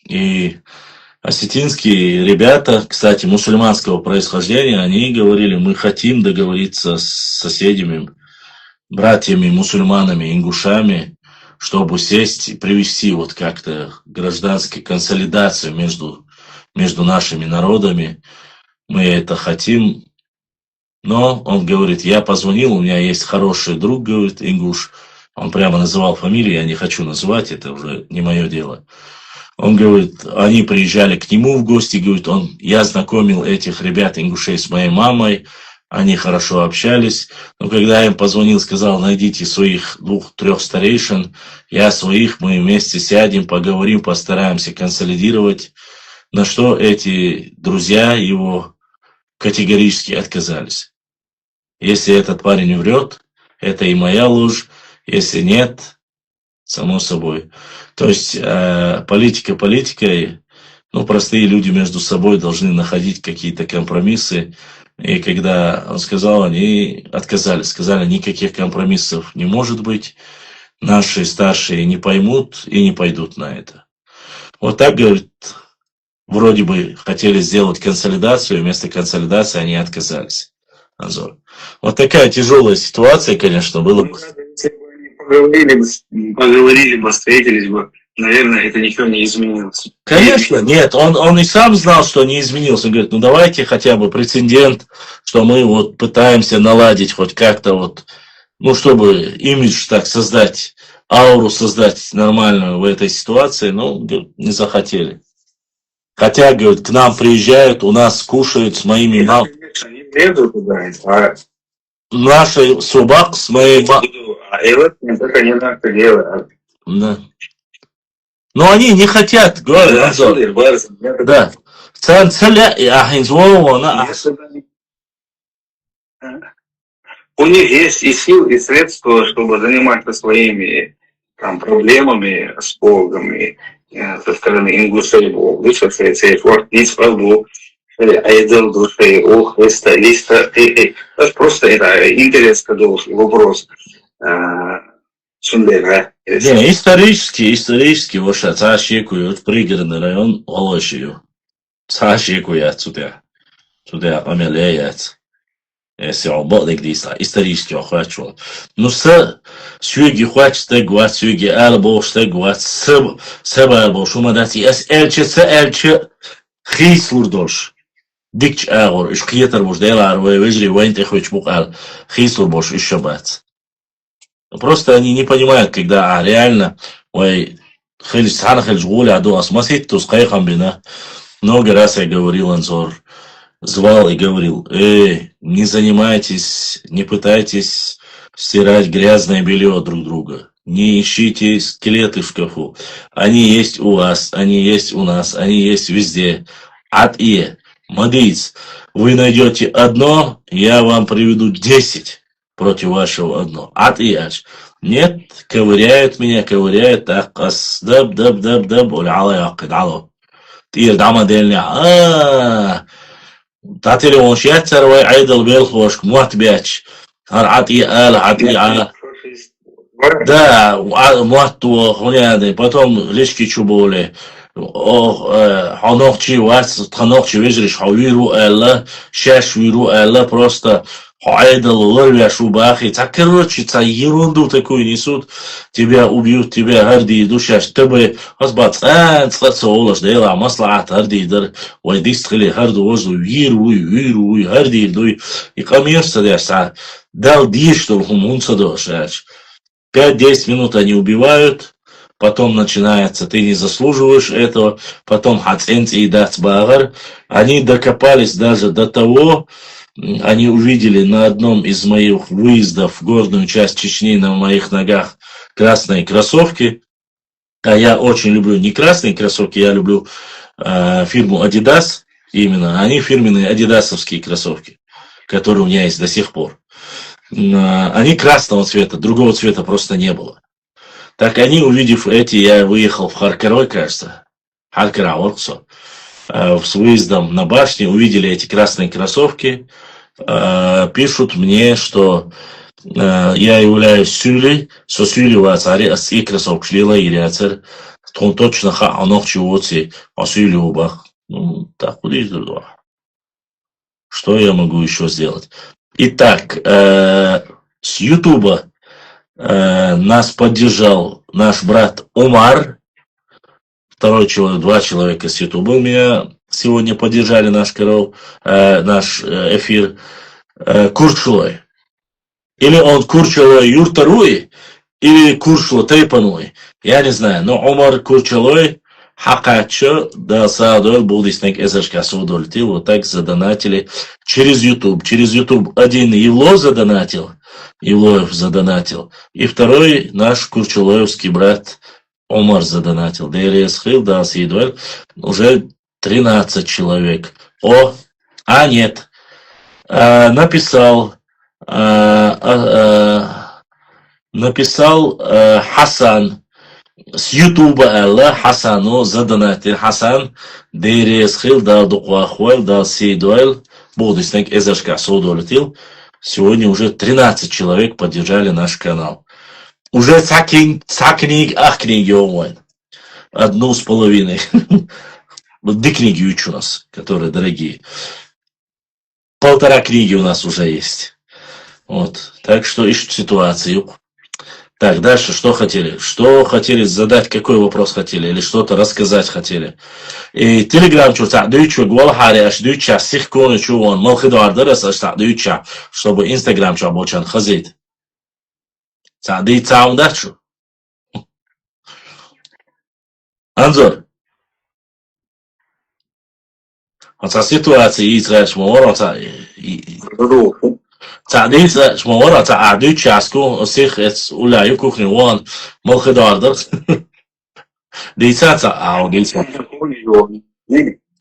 и осетинские ребята, кстати, мусульманского происхождения, они говорили, мы хотим договориться с соседями, братьями, мусульманами, ингушами, чтобы сесть и привести вот как-то гражданскую консолидацию между нашими народами. Мы это хотим. Но он говорит, я позвонил, у меня есть хороший друг, говорит, ингуш. Он прямо называл фамилию, я не хочу называть, это уже не мое дело. Он говорит, они приезжали к нему в гости, говорит, я знакомил этих ребят ингушей с моей мамой, они хорошо общались, но когда я им позвонил, сказал, найдите своих 2-3 старейшин, я своих, мы вместе сядем, поговорим, постараемся консолидировать, на что эти друзья его категорически отказались. Если этот парень врет, это и моя ложь, если нет, само собой. То есть политика политикой, но простые люди между собой должны находить какие-то компромиссы. И когда он сказал, они отказались, сказали, никаких компромиссов не может быть, наши старшие не поймут и не пойдут на это. Вот так, говорит, вроде бы хотели сделать консолидацию, вместо консолидации они отказались. Анзор. Вот такая тяжелая ситуация, конечно, была бы. Если бы они поговорили бы, встретились бы, наверное, это ничего не изменилось. Конечно, нет, он и сам знал, что не изменился. Он говорит, ну давайте хотя бы прецедент, что мы вот пытаемся наладить хоть как-то вот, ну чтобы имидж так создать, ауру создать нормальную в этой ситуации, ну, говорит, не захотели. Хотя, говорит, к нам приезжают, у нас кушают с моими мамами. Они лезут туда, а Наши собак с моей мамой. а это не надо делать. Да. Но они не хотят, говорят. Да. У них есть и сил, и средства, чтобы заниматься своими там, проблемами с Богом и со стороны ингушей Бога. Айдел души, о Христа, листа, это просто это интерес, когда вопрос Сундера. Не, исторически, вот сейчас Цашекуют, пригородный район, Волошию. Цашекуют сюда помелеет. Если он будет здесь, исторически охвачивал. Ну, сюги хватит стегуат, сюги элбо стегуат, себа элбо шумадати, элче, хислурдош. Дикч агор, иш клетер бош делар, вежри, вайнте хоч бухал, хислур бош, иш шабат. Просто они не понимают, когда реально, ой, хелис гуля, аду асмасит, то скайхам бина. Много раз я говорил, Анзор, звал и говорил, не занимайтесь, не пытайтесь стирать грязное белье друг друга. Не ищите скелеты в шкафу. Они есть у вас, они есть у нас, они есть везде. Ат-и. Мадиц, вы найдете одно, я вам приведу 10 против вашего одно. Ат-и-ач. Нет, ковыряют меня, так, даб, уля-ала яқид, ало. Тир дама дельня, تعطي لي منشيات سروي عيد البيلخوش موت بيتش هر عطي عطي да موت وخوني потом лешки чуболе ханохчи вас ханохчи вежриш хавиру элла шаш виру элла просто Айдал, лорвя, шубахи, так короче, ерунду такую несут, тебя убьют, тебя гарди, душа, чтобы хазбат, слацолаш, дела, маслаат, гарди, дар, вайдистхали, гарду, возу, виру, гарди, дуй, и камерса, дал диштол, хумунца, дошач. 5-10 минут они убивают, потом начинается, ты не заслуживаешь этого, потом хаценти и дацбагар, они докопались даже до того, они увидели на одном из моих выездов в горную часть Чечни на моих ногах красные кроссовки. А я очень люблю не красные кроссовки, я люблю фирму Adidas. Именно они фирменные адидасовские кроссовки, которые у меня есть до сих пор. Они красного цвета, другого цвета просто не было. Так они, увидев эти, я выехал в Харкарой, кажется, Харкара-Орксо. С выездом на башне увидели эти красные кроссовки, пишут мне, что я являюсь сюлей, со сюлей в ацаре, с и кроссовок шлила или ацар, он точно анох чего-то, а сюлей убах. Ну, так, куда из другого. Что я могу еще сделать? Итак, с Ютуба нас поддержал наш брат Омар. Второй человек, 2 человека с Ютуба меня сегодня поддержали наш эфир. Курчулой. Или он Курчулой Юртаруи, или Курчулой Тайпануи. Я не знаю, но Омар Курчулой Хакачо, да, Саадуэль Булдиснек Эзершка Саудольти, вот так задонатили через YouTube. Через YouTube один Евло задонатил, Евлоев задонатил, и второй наш Курчулоевский брат Омар задонатил. Дейресхил, да, Сидуэль, уже 13 человек. Нет. Написал Хасан с Ютуба, Хасану задонатил. Хасан Дейресхил, да, Дукуахуэль, да, Сидуэль, Булдиснек Эзершка Саудольтил. Сегодня уже 13 человек поддержали наш канал. Уже книги онлайн. 1,5. Вот 2 книги учу нас, которые дорогие. 1,5 книги у нас уже есть. Вот. Так что ищут ситуацию. Так, дальше что хотели? Что хотели задать, какой вопрос хотели? Или что-то рассказать хотели? И Телеграм что تعديتشو والله حاري أشديتشا سيخ كون شو مال خدار درس أش تعديتشا чтобы Instagram شو بوشان خزيت تعديت تعاون داتشو أنظر هتا سيتواتي يتغيرش مورا تعديت مورا تعديتشا اسكو سيخ ولا يكوخني وان مال خدار درس ديتا تعاو ديتا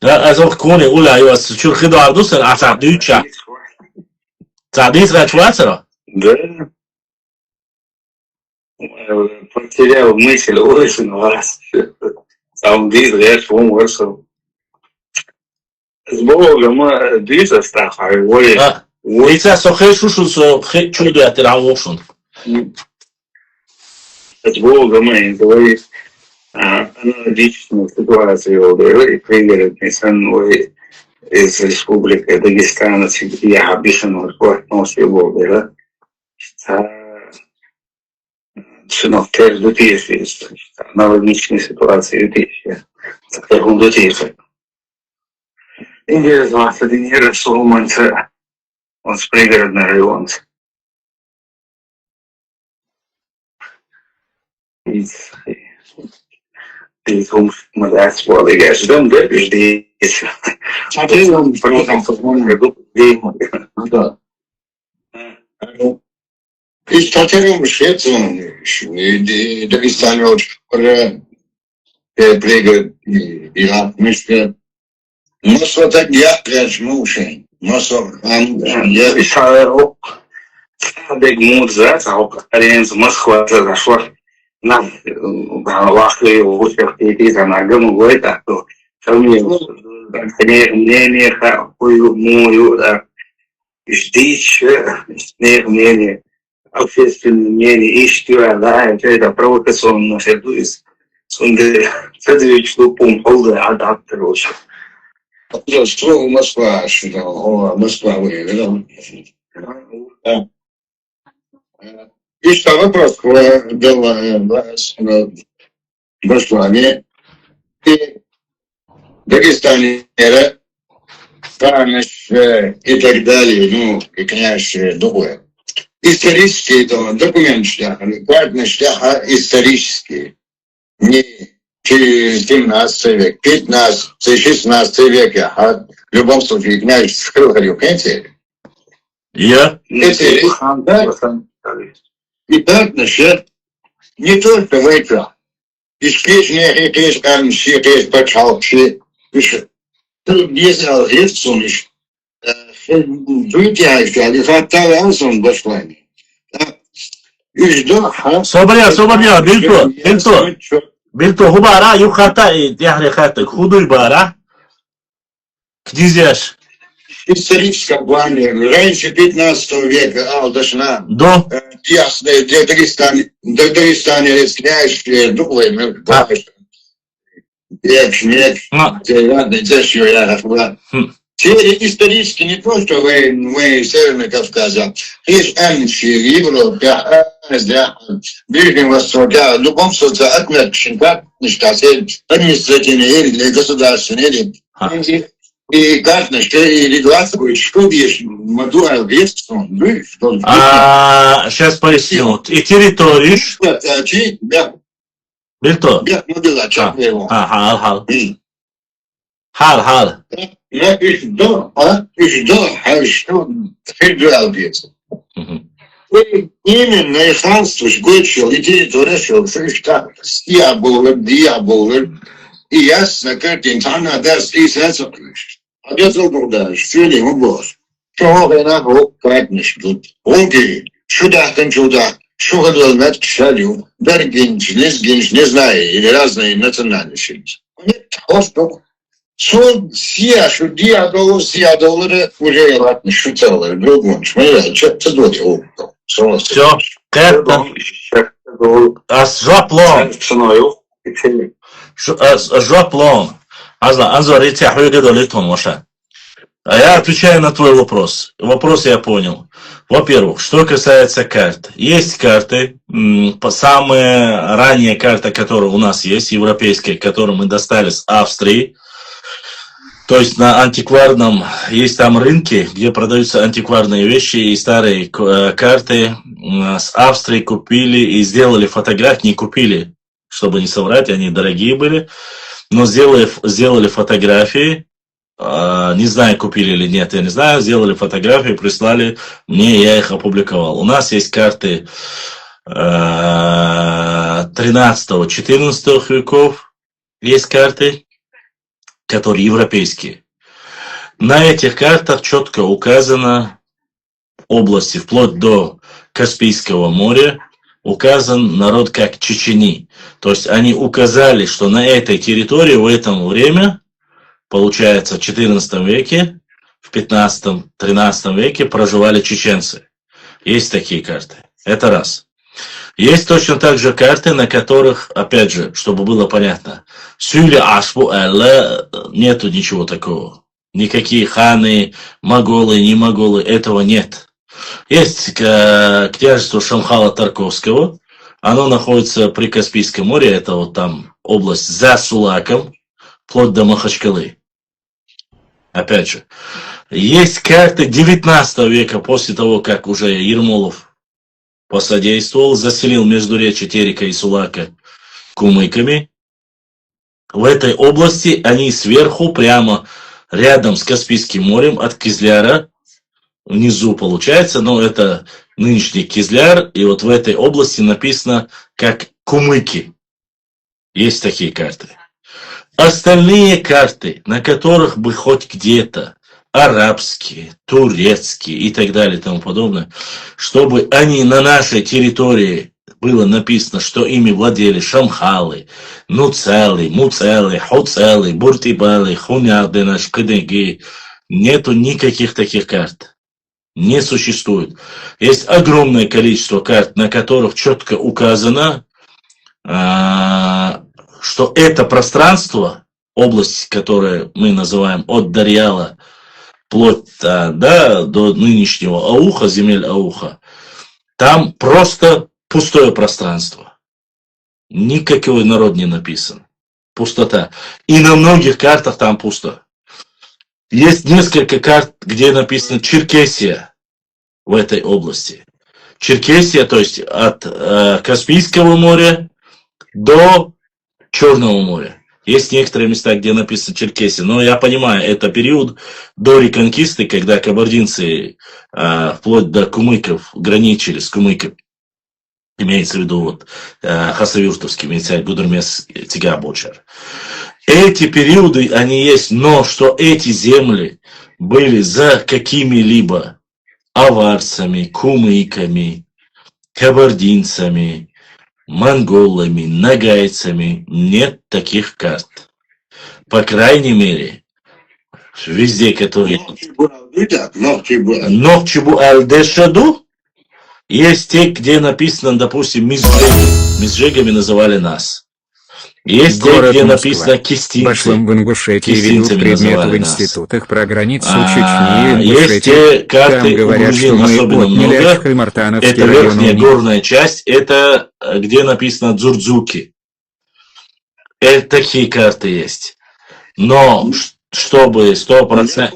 لا أزوج كوني أولى أيوة شو الخدار دوسن أعتقديتشا تعديت راتواترا Да. Потерял мысль очень раз. Сам диз, я шум вышел. С Богом диз остахай. ويتا سو خير شو خير شو ده تلعبوشون С Богом говорит, аналогичную ситуацию и примерно сын из республики Дагестана, я обещанный относил Бога, сынок теж до тієї аналогічні ситуації тієї. Це як до тієї. Індія з вас один Соломон, це он з пригородного району. І тому моя свола, я ж дом де піждіться. А ти вам просто футбольний діймо. Да. Ich tatsächlich Schätzung, die Dagestani oder der Pflege, die hat mich Moskwa tak jak grać muszę. Moskwa, ja. Ich habe Бегмут за Ариенс Москва зашла на Вахле, Ушах, и на Гаму, это то, что мне мнение, какую мою, ждич, мнение. Общественное мнение, ищу, да, это провокационно, это есть, следующий пункт, адаптер очень. Что Москва, что Москва выиграла. И что вопрос был в Башлане и Дагестане, Камеш и так далее, ну, и, конечно, другое. Исторические документы шляхали, каждый шляха исторические, не 17 век, 15, 16 век, а в любом случае князь скрыл понимаете? Я? И так, значит, не только в этом. Исключение есть амси, есть почалки, тут есть алгоритм, вытягивали, хватали ансом Башлане. صبر بلتو هو بارا يو خطا يحري خطا خدو بارا كديزيش Историческом плане, раньше 15 века, Алдашна, до ясно, Дагестане, князь, Дуглый, Снег, Теперь исторически не то, что мы Северный Кавказ, есть Амничи, Европа, Азия, Ближний Восток, в любом случае отметки, как административные или государственные, и как значит, и регулацию, что есть, модуль вестон, ну, что сейчас поясню. И территорию. Бельто. Хал. Я что федерал бьется. Именно и ханство, гочил, и территория, что дьявол, и ясно, картинка, она даст и сенсор. А я забыл дальше, все ему босс. Что война, как не ждут. Он говорит, сюда, что хотел знать, к шалю, Бергинч, не знаю, или разные национальности. Нет, что что дьявол, уже ладно, шутал, другой, смотри, что-то доделал. Все, это Жоплон. Анзор يتيح ويقدر ليتون وشان А я отвечаю на твой вопрос. Вопрос я понял. Во-первых, что касается карт. Есть карты, самая ранняя карта, которая у нас есть, европейская, которую мы достали с Австрии. То есть на антикварном, есть там рынки, где продаются антикварные вещи, и старые карты с Австрии купили и сделали фотографии, не купили, чтобы не соврать, они дорогие были, но сделали фотографии, не знаю, купили или нет, я не знаю, сделали фотографии, прислали мне, я их опубликовал. У нас есть карты 13-14 веков, есть карты, которые европейские. На этих картах четко указано области, вплоть до Каспийского моря, указан народ как чечени. То есть они указали, что на этой территории в это время, получается, в XIV веке, в XV-XIII веке проживали чеченцы. Есть такие карты. Это раз. Есть точно так же карты, на которых, опять же, чтобы было понятно, Сюля Ашбу Элла, нету ничего такого. Никакие ханы, моголы, не моголы, этого нет. Есть княжество Шамхала Тарковского, оно находится при Каспийском море, это вот там область за Сулаком, вплоть до Махачкалы. Опять же, есть карты 19 века, после того, как уже Ермолов посодействовал, заселил междуречье Терека и Сулака кумыками. В этой области они сверху, прямо рядом с Каспийским морем, от Кизляра, внизу получается, но это нынешний Кизляр, и вот в этой области написано как кумыки. Есть такие карты. Остальные карты, на которых бы хоть где-то арабские, турецкие и так далее и тому подобное, чтобы они на нашей территории было написано, что ими владели шамхалы, нуцелы, муцелы, хуцелы, буртибалы, хуняды, нашкадыги. Нету никаких таких карт. Не существует. Есть огромное количество карт, на которых четко указано, что это пространство, область, которую мы называем от Дарьяла, вплоть до нынешнего Ауха, земель Ауха, там просто пустое пространство. Никакой народ не написан. Пустота. И на многих картах там пусто. Есть несколько карт, где написано Черкесия в этой области. Черкесия, то есть от Каспийского моря до Черного моря. Есть некоторые места, где написано Черкесия, но я понимаю, это период до реконкисты, когда кабардинцы вплоть до кумыков граничили с кумыками. Имеется в виду вот Хасавюртовский, Митяй, Гудермес, Тига, Бочар. Эти периоды, они есть, но что эти земли были за какими-либо аварцами, кумыками, кабардинцами, монголами, нагайцами, нет таких карт. По крайней мере, везде, которые... Нохчибу Алдешаду, есть те, где написано, допустим, Мизжегами называли нас. Есть те, где написано кистинцы. Башлам в Ингушетии ведут предметы в институтах про границу Чечни и есть те карты, там говорят, что мы особенно много. Это верхняя горная часть, это где написано Дзурдзуки. Это такие карты есть. Но чтобы 100%...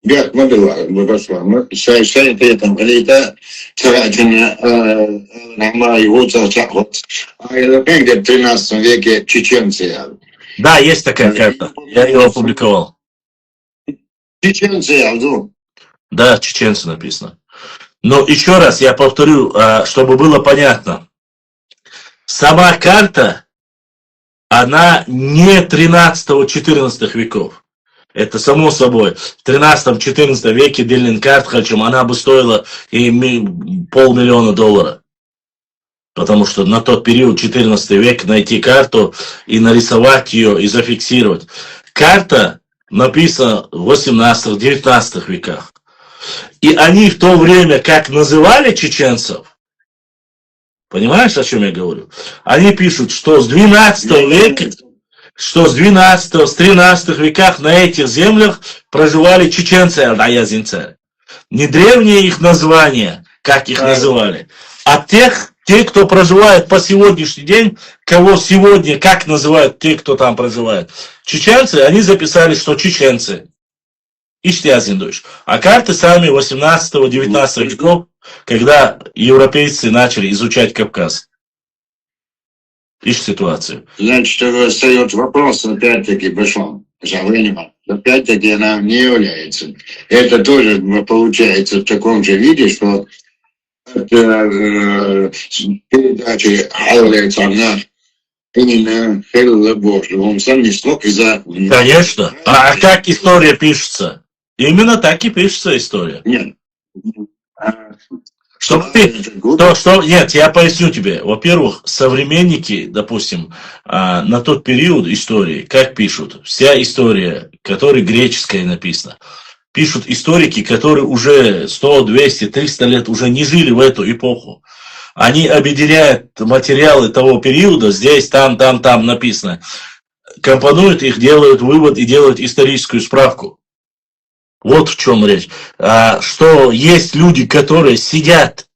Бяк мадыла, Башлам, шайшай при этом лейта, царачина, нама его царчахот. А это где в 13 веке чеченцы. Да, есть такая карта. Я ее опубликовал. Чеченцы, да, чеченцы написано. Но еще раз я повторю, чтобы было понятно. Сама карта, она не 13-14 веков. Это само собой. В 13-14 веке Дилин Картхачем она бы стоила и $500 000. Потому что на тот период, 14 век, найти карту и нарисовать ее, и зафиксировать. Карта написана в 18-19 веках. И они в то время, как называли чеченцев, понимаешь, о чем я говорю? Они пишут, что с 12 века что с 12, с 13 веках на этих землях проживали чеченцы, алдаязинцы. Не древние их названия, как их называли, а те, кто проживает по сегодняшний день, кого сегодня, как называют те, кто там проживает. Чеченцы, они записали, что чеченцы. Иштязиндуш. А карты сами 18-19 веков, когда европейцы начали изучать Кавказ. Ищ ситуацию. Значит, остается вопрос, опять-таки, Башлам, опять-таки она не является. Это тоже получается в таком же виде, что передачи является она именно Хелла Божья. Он сам не смог из-за... Конечно. А как история пишется? Именно так и пишется история. Нет. Нет, я поясню тебе. Во-первых, современники, допустим, на тот период истории, как пишут, вся история, которая греческая написана, пишут историки, которые уже 100, 200, 300 лет уже не жили в эту эпоху. Они объединяют материалы того периода, здесь, там написано, компонуют их, делают вывод и делают историческую справку. Вот в чем речь. Что есть люди, которые сидят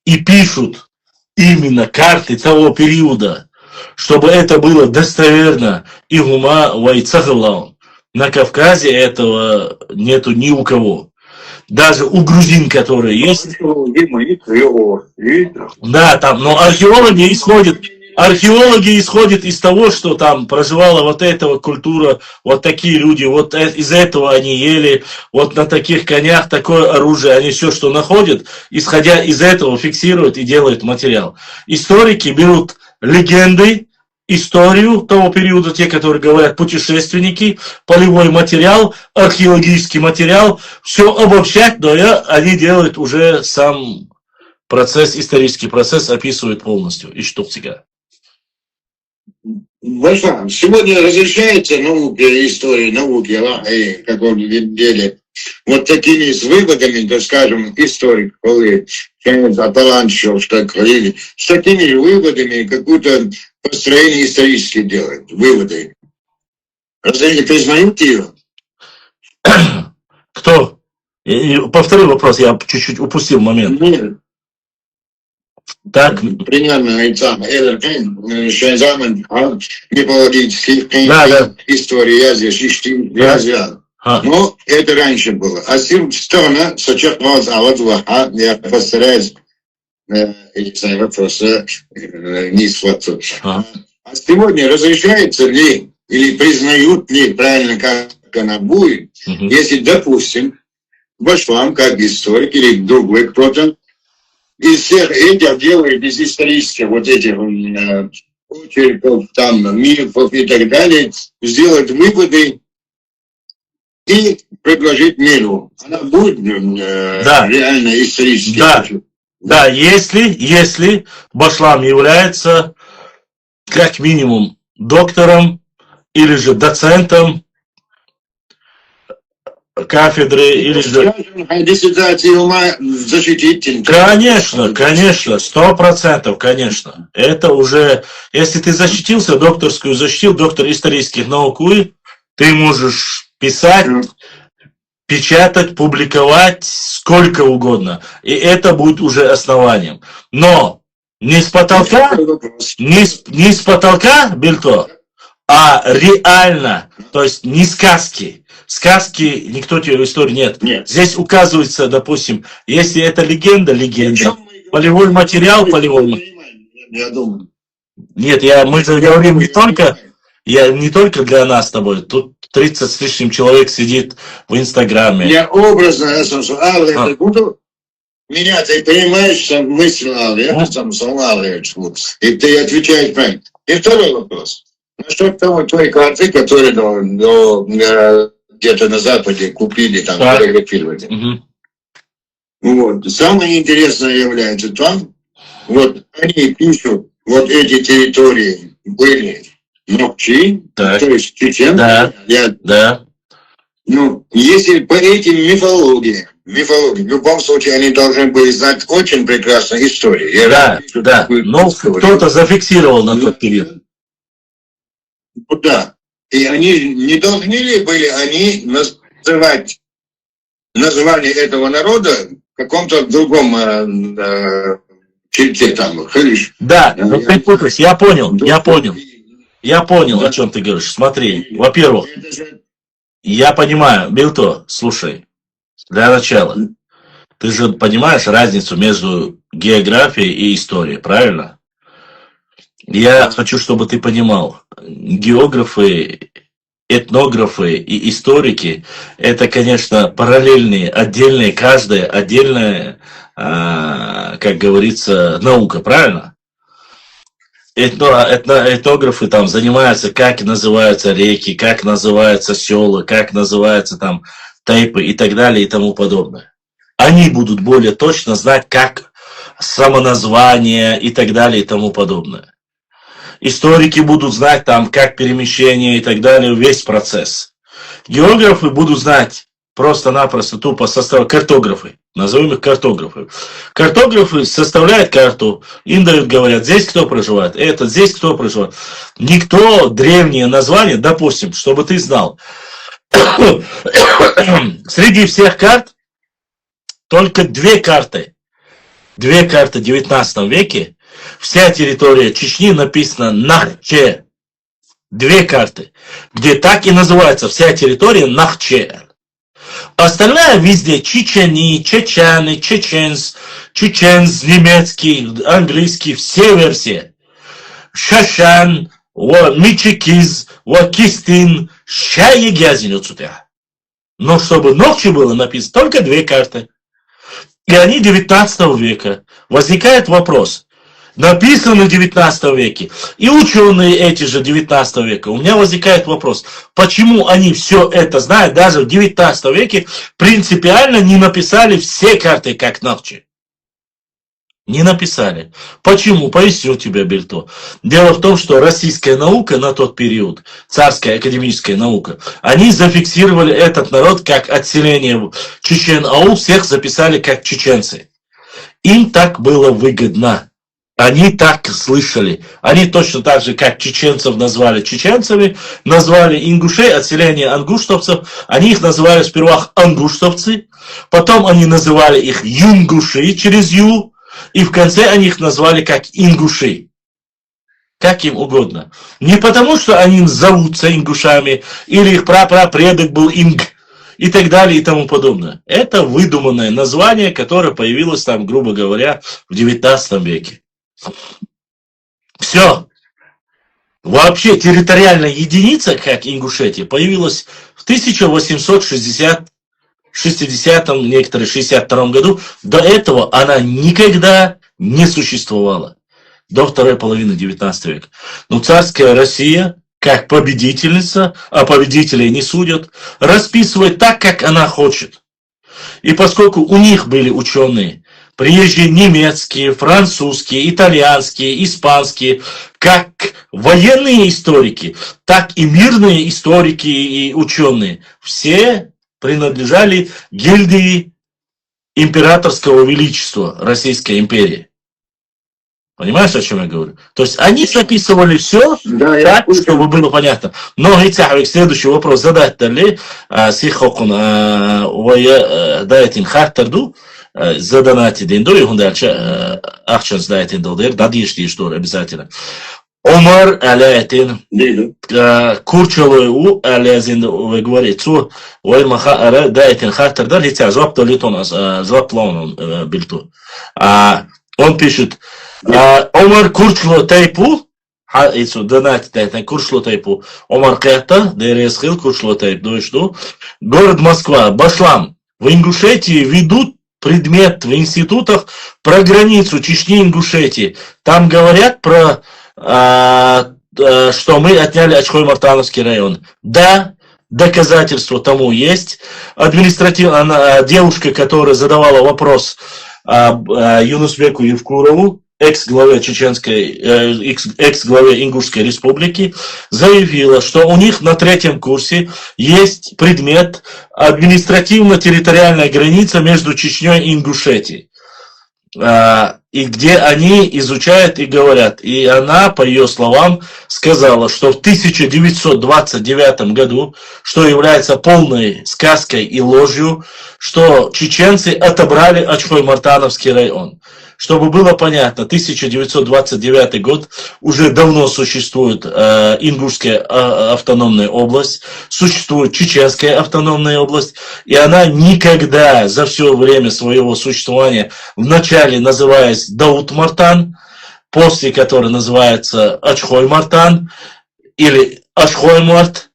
и пишут именно карты того периода, чтобы это было достоверно. И гума вайцахалаун. На Кавказе этого нету ни у кого. Даже у грузин, которые есть. Да, там, но археологи исходят из того, что там проживала вот эта вот культура, вот такие люди, вот из этого они ели, вот на таких конях такое оружие, они все, что находят, исходя из этого фиксируют и делают материал. Историки берут легенды, историю того периода, те, которые говорят путешественники, полевой материал, археологический материал, все обобщать, но они делают уже сам процесс, исторический процесс описывают полностью. И что всегда. Башлам, сегодня разрешается науке, истории, науки, в каком деле, вот такими с выводами, так скажем, историк, талантчиков, что говорили, с такими же выводами какое-то построение исторически делает, выводы. Разве не признают ее? Кто? Повтори вопрос, я чуть-чуть упустил момент. Нет. Так. Примерно мифологических историй я. Но это раньше было. А сторона сочеталась, я постараюсь, эти вопросы не схватывать. А сегодня разрешается ли или признают ли правильно, как она будет, если, допустим, Башлам, как историк или другой кто-то, из всех этих делает из исторических вот этих очерков, там, мифов и так далее, сделать выводы и предложить миру. Она будет реально исторически. Да, если Башлам является как минимум доктором или же доцентом кафедры или же... Конечно, 100%, конечно. Это уже, если ты защитился, докторскую защитил, доктор исторических наук, ты можешь писать, печатать, публиковать сколько угодно. И это будет уже основанием. Но не с потолка, не с потолка, Бельто, а реально, то есть не сказки. Сказки, никто тебе в истории нет. Здесь указывается, допустим, если это легенда. Полевой материал, Я думаю. Нет, мы же говорим не только для нас с тобой. Тут 30 с лишним человек сидит в Инстаграме. Я образно, я буду меня, ты понимаешь, что мысль, я сам и ты отвечаешь правильно. И второй вопрос. Насчет того, той карты, которые где-то на Западе купили, там, фотографировали. Вот. Самое интересное является там, вот они пишут, вот эти территории были Нокчи, то есть чечен. Если по этим мифологиям, в любом случае они должны были знать очень прекрасно историю. Но кто-то зафиксировал на тот период. куда. И они не должны ли были они называть название этого народа в каком-то другом черте там, Хриш. Да, ты путаешь, я понял. Я понял, о чем ты говоришь. Смотри, во-первых, я понимаю, Билто, слушай, для начала, ты же понимаешь разницу между географией и историей, правильно? Я хочу, чтобы ты понимал, географы, этнографы и историки – это, конечно, параллельные, отдельные, каждая отдельная, как говорится, наука, правильно? Этнографы там занимаются, как называются реки, как называются села, как называются там тайпы и так далее и тому подобное. Они будут более точно знать, как самоназвание и так далее и тому подобное. Историки будут знать там, как перемещение и так далее, весь процесс. Географы будут знать просто-напросто тупо состав, картографы, назовем их картографы. Картографы составляют карту, им дают, говорят, здесь кто проживает, это, здесь кто проживает. Никто древние названия, допустим, чтобы ты знал, среди всех карт только две карты в 19 веке, вся территория Чечни написана Нахче. Две карты, где так и называется вся территория Нахче. Остальная везде чечени, чечаны, чеченс, немецкий, английский, все версии. Шашан, Мичикиз, Кистин, Шаегязин отсюда. Но чтобы ночью было написано только две карты. И они 19 века. Возникает вопрос. Написано в 19 веке. И ученые эти же 19 века. У меня возникает вопрос. Почему они все это знают, даже в 19 веке принципиально не написали все карты как ночи? Не написали. Почему? Поясню тебе, Бельто. Дело в том, что российская наука на тот период, царская академическая наука, они зафиксировали этот народ как отселение чечен-аул, всех записали как чеченцы. Им так было выгодно. Они так слышали. Они точно так же, как чеченцев назвали чеченцами, назвали ингушей, отселение ангуштовцев. Они их называли сперва ангуштовцы, потом они называли их юнгуши через ю, и в конце они их назвали как ингуши. Как им угодно. Не потому, что они зовутся ингушами, или их прапрапредок был инг, и так далее и тому подобное. Это выдуманное название, которое появилось там, грубо говоря, в 19 веке. Все. Вообще территориальная единица, как Ингушетия, появилась в 1860-м, некоторые 62 году. До этого она никогда не существовала. До второй половины 19 века. Но царская Россия, как победительница, а победителей не судят, расписывает так, как она хочет. И поскольку у них были ученые, приезжие немецкие, французские, итальянские, испанские, как военные историки, так и мирные историки и ученые, все принадлежали гильдии императорского величества Российской империи. Понимаешь, о чем я говорю? То есть они записывали все, да, так, чтобы было понятно. Но следующий вопрос задать ли сихокун дайтин хартарду задонати дендо и хундальча ахчанс дайтин долдер дадиш диштор обязательно. Омар алятин курчалой у алязин вы говорите цу ваймаха дайтин хартардар лица зоптолитон зоплон бильту. Он пишет Омар Курчло Тайпу, донать Курчло Тайпу, Омар Кета, Дересхил Курчло Тайп, город Москва, Башлам. В Ингушетии ведут предмет в институтах про границу Чечни и Ингушетии. Там говорят про, что мы отняли Ачхой-Мартановский район. Да, доказательства тому есть. Административная девушка, которая задавала вопрос Юнусбеку Евкурову, экс-главе экс-главе Ингушской республики, заявила, что у них на 3-м курсе есть предмет административно-территориальная граница между Чечней и Ингушетией. и где они изучают и говорят. И она, по ее словам, сказала, что в 1929 году, что является полной сказкой и ложью, что чеченцы отобрали Ачхой-Мартановский район. Чтобы было понятно, 1929 год уже давно существует Ингушская автономная область, существует Чеченская автономная область, и она никогда за все время своего существования, вначале называясь Даут-Мартан, после которой называется Ачхой-Мартан или Ашхой-Март,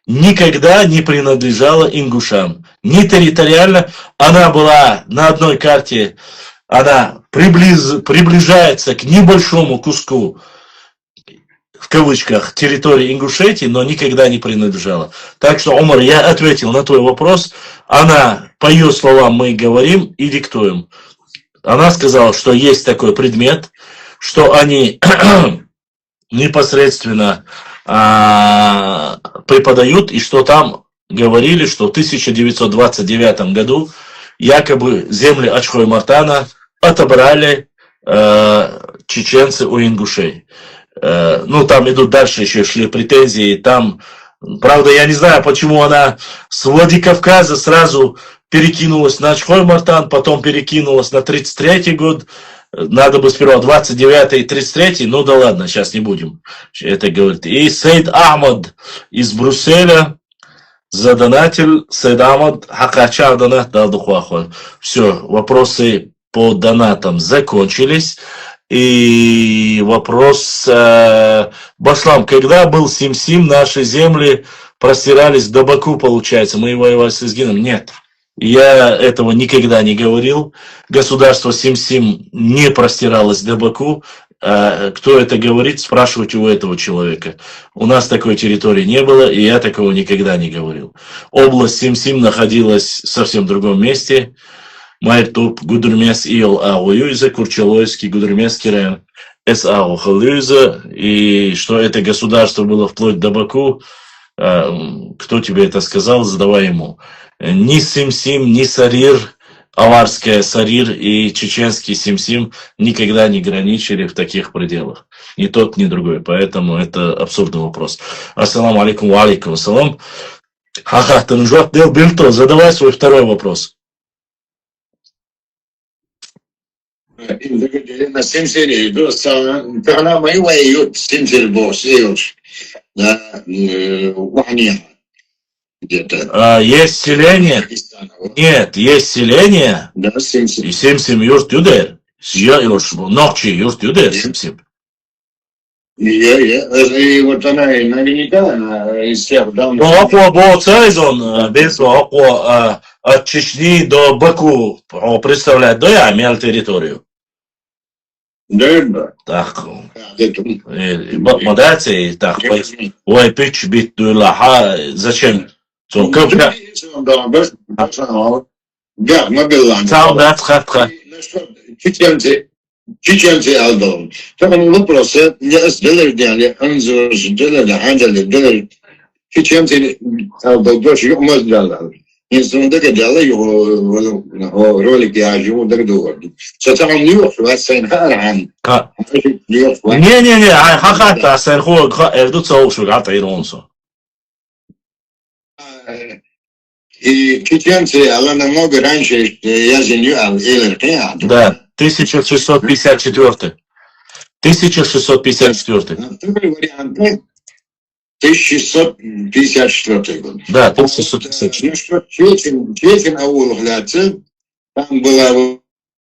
никогда не принадлежала ингушам. Не территориально, она была на одной карте, она приближается к небольшому куску, в кавычках, территории Ингушетии, но никогда не принадлежала. Так что, Омар, я ответил на твой вопрос. Она, по ее словам, мы говорим и диктуем. Она сказала, что есть такой предмет, что они непосредственно преподают, и что там говорили, что в 1929 году якобы земли Ачхой-Мартана отобрали чеченцы у ингушей. Ну, там идут дальше еще шли претензии, там, правда, я не знаю, почему она с Владикавказа сразу перекинулась на Ачхой-Мартан, потом перекинулась на 33-й год. Надо бы сперва 29-й и 33-й, ну да ладно, сейчас не будем это говорить. И Сейд Ахмад из Брюсселя задонатил. Сейд Ахмад, хакача донат дал духуахуа. Все, вопросы по донатам закончились. И вопрос, Башлам, когда был Сим-Сим, наши земли простирались до Баку, получается, мы воевали с Изгином? Нет. Я этого никогда не говорил. Государство Сим-Сим не простиралось до Баку. Кто это говорит, спрашивайте у этого человека. У нас такой территории не было, и я такого никогда не говорил. Область Сим-Сим находилась в совсем другом месте. Майтуп, Гудурмес, Ил, Ауюза, Курчалойский, Гудурмесский район, С.А.Ухалюза. И что это государство было вплоть до Баку, кто тебе это сказал, задавай ему. Ни Сим-Сим, ни Сарир, аварская Сарир и чеченский Сим-Сим никогда не граничили в таких пределах. Ни тот, ни другой. Поэтому это абсурдный вопрос. Ассаламу алейкум, ва алейкум ассалам. Ха-ха, Танжуат Дел Бильто, задавай свой второй вопрос. На Симсире, она моего ее Симсир босс, где-то. Есть селение? Нет, есть селение. Да, Симсим. И Сим-Сим юрт юдер. Ночи юрт юдер, Сим-Сим. И вот она наверняка из всех давно. Ну, Аква был Цайзон, без Аква от Чечни до Баку представляет, да, я имел территорию. Да. Так, модация, так, ой, пич, бит, дуэлаха, зачем? So, как да, Мабеллан. Там, да, тхат. Чеченцы алдон. Там они вопросы, я сделали, анзор, сделали, чеченцы алдон, тоже его можно сделать. Инструмент делал его ролики, я живу так долго. Сатам не уходит, сайнхаран. Не, хахата, сайнхо, эрдут соушу, гата иронсо. И чеченцы, она намного раньше, я знаю, да, 1654. 1654. Второй вариант, 1654 год. Да, 1654. Ну что, Чечен аул, там была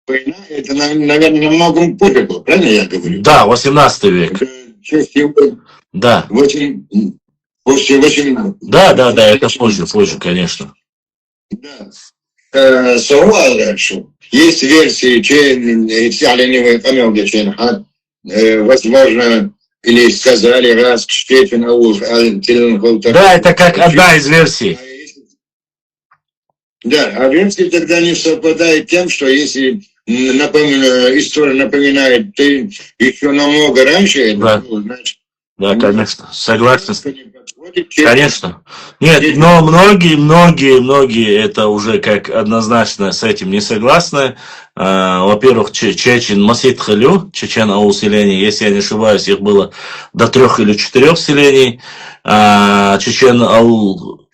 война, это, наверное, намного позже было, правильно я говорю? Да, 18 век. Да. После 18. Да, это позже, конечно. Да. Есть версии, возможно, или сказали, раз Чечен аул, да, это как одна из версий. Да, а версия тогда не совпадает тем, что если история напоминает, ты еще намного раньше, да. значит, Да, конечно, согласен. Конечно. Нет, но многие это уже как однозначно с этим не согласны. Во-первых, Чечен Масид Халю, Чечен аул селений, если я не ошибаюсь, их было до 3 или 4 селений. Чечен аул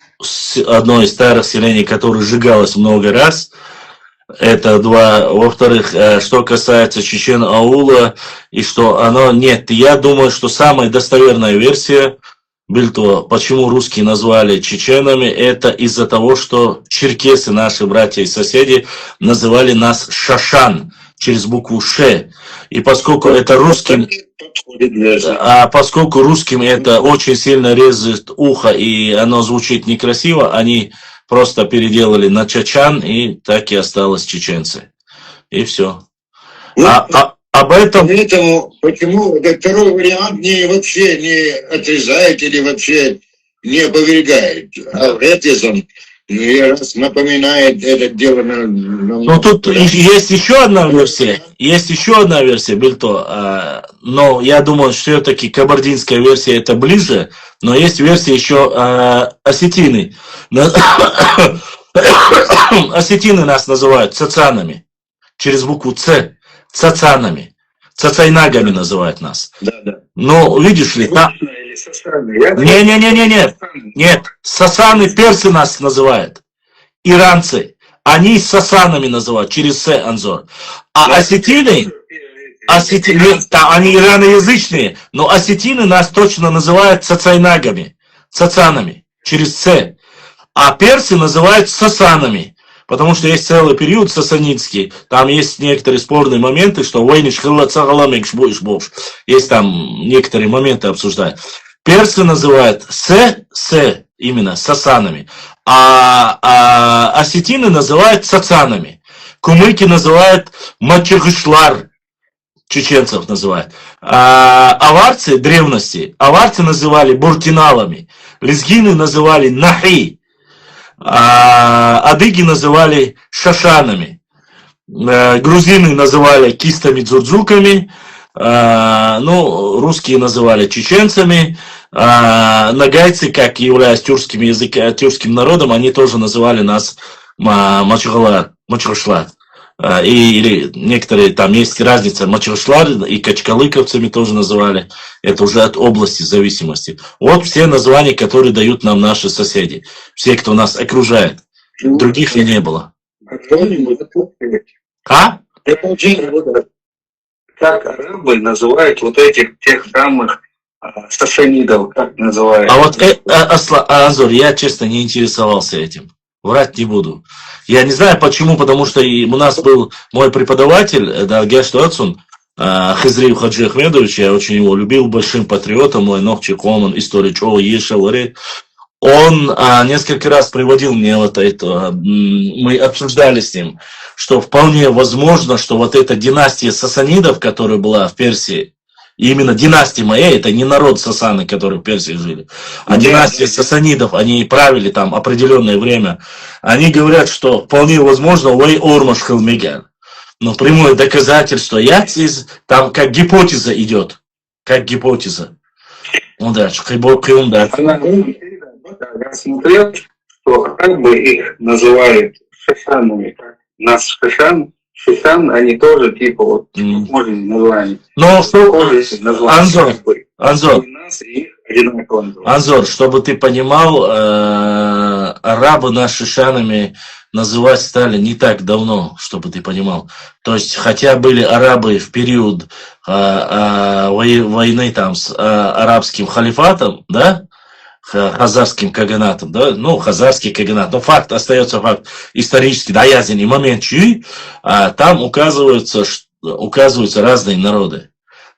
одно из старых селений, которое сжигалось много раз. Это два. Во-вторых, что касается Чечен аула, и что оно нет. Я думаю, что самая достоверная версия, Бильто, почему русские назвали чеченами, это из-за того, что черкесы, наши братья и соседи, называли нас Шашан через букву Ш. И поскольку это русским, поскольку русским это очень сильно режет ухо и оно звучит некрасиво, они просто переделали на чачан, и так и осталось чеченцы. И все. Об этом... Поэтому, почему этот второй вариант вообще не отрезает или вообще не опровергает, а Ретизон раз напоминает это дело на... Ну, тут есть еще одна версия, Бильто, но я думаю, что все-таки кабардинская версия это ближе, но есть версия еще осетины. Осетины нас называют цацанами, через букву Ц, цацанами, цацайнагами называют нас. Да. Но видишь ли, нет, сасаны персы нас называют, иранцы, они сасанами называют, через С, Анзор. А осетины, они ираноязычные, но осетины нас точно называют цацайнагами, цацанами, через С. А персы называют сасанами, потому что есть целый период сасанинский, там есть некоторые спорные моменты, что есть там некоторые моменты обсуждают. Персы называют именно сасанами, а осетины называют цацанами. Кумыки называют мачагышлар, чеченцев называют. Аварцы древности, аварцы называли буртиналами, лезгины называли нахи, адыги называли шашанами, грузины называли кистами-дзурдзуками, русские называли чеченцами, нагайцы, как являясь тюркским народом, они тоже называли нас мачгашлар. Или некоторые, там есть разница, мачгашлар и качкалыковцами тоже называли, это уже от области зависимости. Вот все названия, которые дают нам наши соседи, все, кто нас окружает, других и не было. Как арабы называют вот этих тех самых сасанидов, как называют? А вот, Анзор, я честно не интересовался этим. Врать не буду. Я не знаю почему, потому что у нас был мой преподаватель, Дагеш Туацун, Хизрив Хаджи Ахмедович, я очень его любил, большим патриотом, мой Нохчи Коман, историк О Ешаларе. Он несколько раз приводил мне вот это, мы обсуждали с ним, что вполне возможно, что вот эта династия сасанидов, которая была в Персии, и именно династия моя, это не народ Сасаны, которые в Персии жили, а династия сасанидов, они правили там определенное время, они говорят, что вполне возможно, Уэй Ормаш Хилмиган. Но прямое доказательство, там как гипотеза идет, как гипотеза. Ну да, я смотрел, что как бы их называют шашанами, как нас Шишан, они тоже типа вот можно название. Но Анзор, чтобы ты понимал, арабы нас шишанами называть стали не так давно, чтобы ты понимал. То есть, хотя были арабы в период войны там с арабским халифатом, да, хазарским каганатом, да, хазарский каганат, но факт остается факт исторический, да, ясный момент, там указываются разные народы.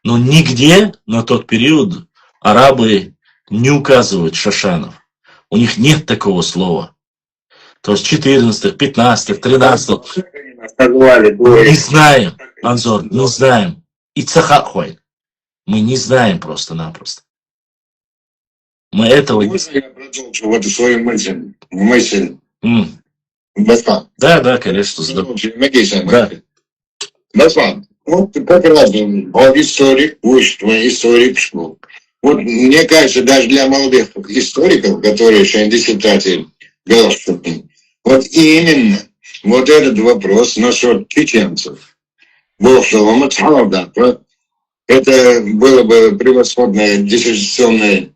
Но нигде на тот период арабы не указывают шашанов. У них нет такого слова. То есть 14, 15, 13. Не знаем, Анзор, не знаем. И цахахуай. Мы не знаем просто-напросто. Мы этого не знаем. Я продолжу вот свою мысль. Да, конечно. Да. Басман, вот как раз был историк, учит твой историк школ. Вот мне кажется, даже для молодых историков, которые еще диссертации делают, вот именно вот этот вопрос насчет чеченцев, это было бы превосходная диссертационная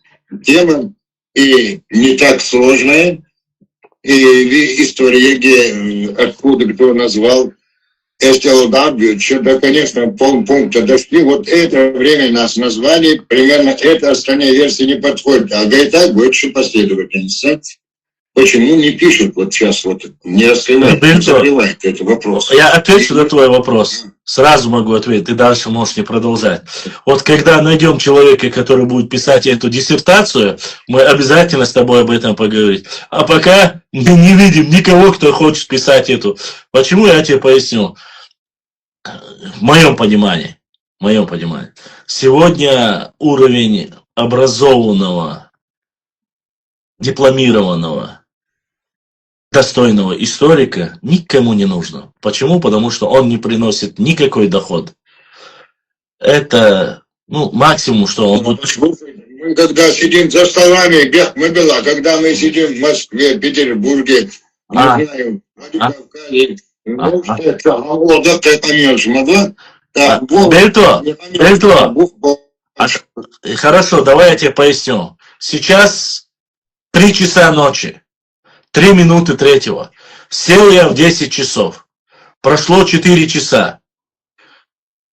тема и не так сложная. И история, где откуда кто назвал, да, конечно, полпункта дошли. Вот это время нас назвали, примерно это остальные версии не подходит. А Гайтай больше последовательность. Почему не пишут вот сейчас, вот не раскрывает этот вопрос? Я отвечу на твой вопрос. Сразу могу ответить, ты дальше можешь не продолжать. Вот когда найдем человека, который будет писать эту диссертацию, мы обязательно с тобой об этом поговорим. А пока мы не видим никого, кто хочет писать эту. Почему, я тебе поясню. В моем понимании, сегодня уровень образованного, дипломированного, достойного историка никому не нужно. Почему? Потому что он не приносит никакой доход. Это, максимум, что он будет... Мы когда сидим за столами, когда мы сидим в Москве, Петербурге, не знаю, Хорошо, давай я тебе поясню. Сейчас 3 часа ночи. 3 минуты 3. Сел я в 10 часов. Прошло 4 часа.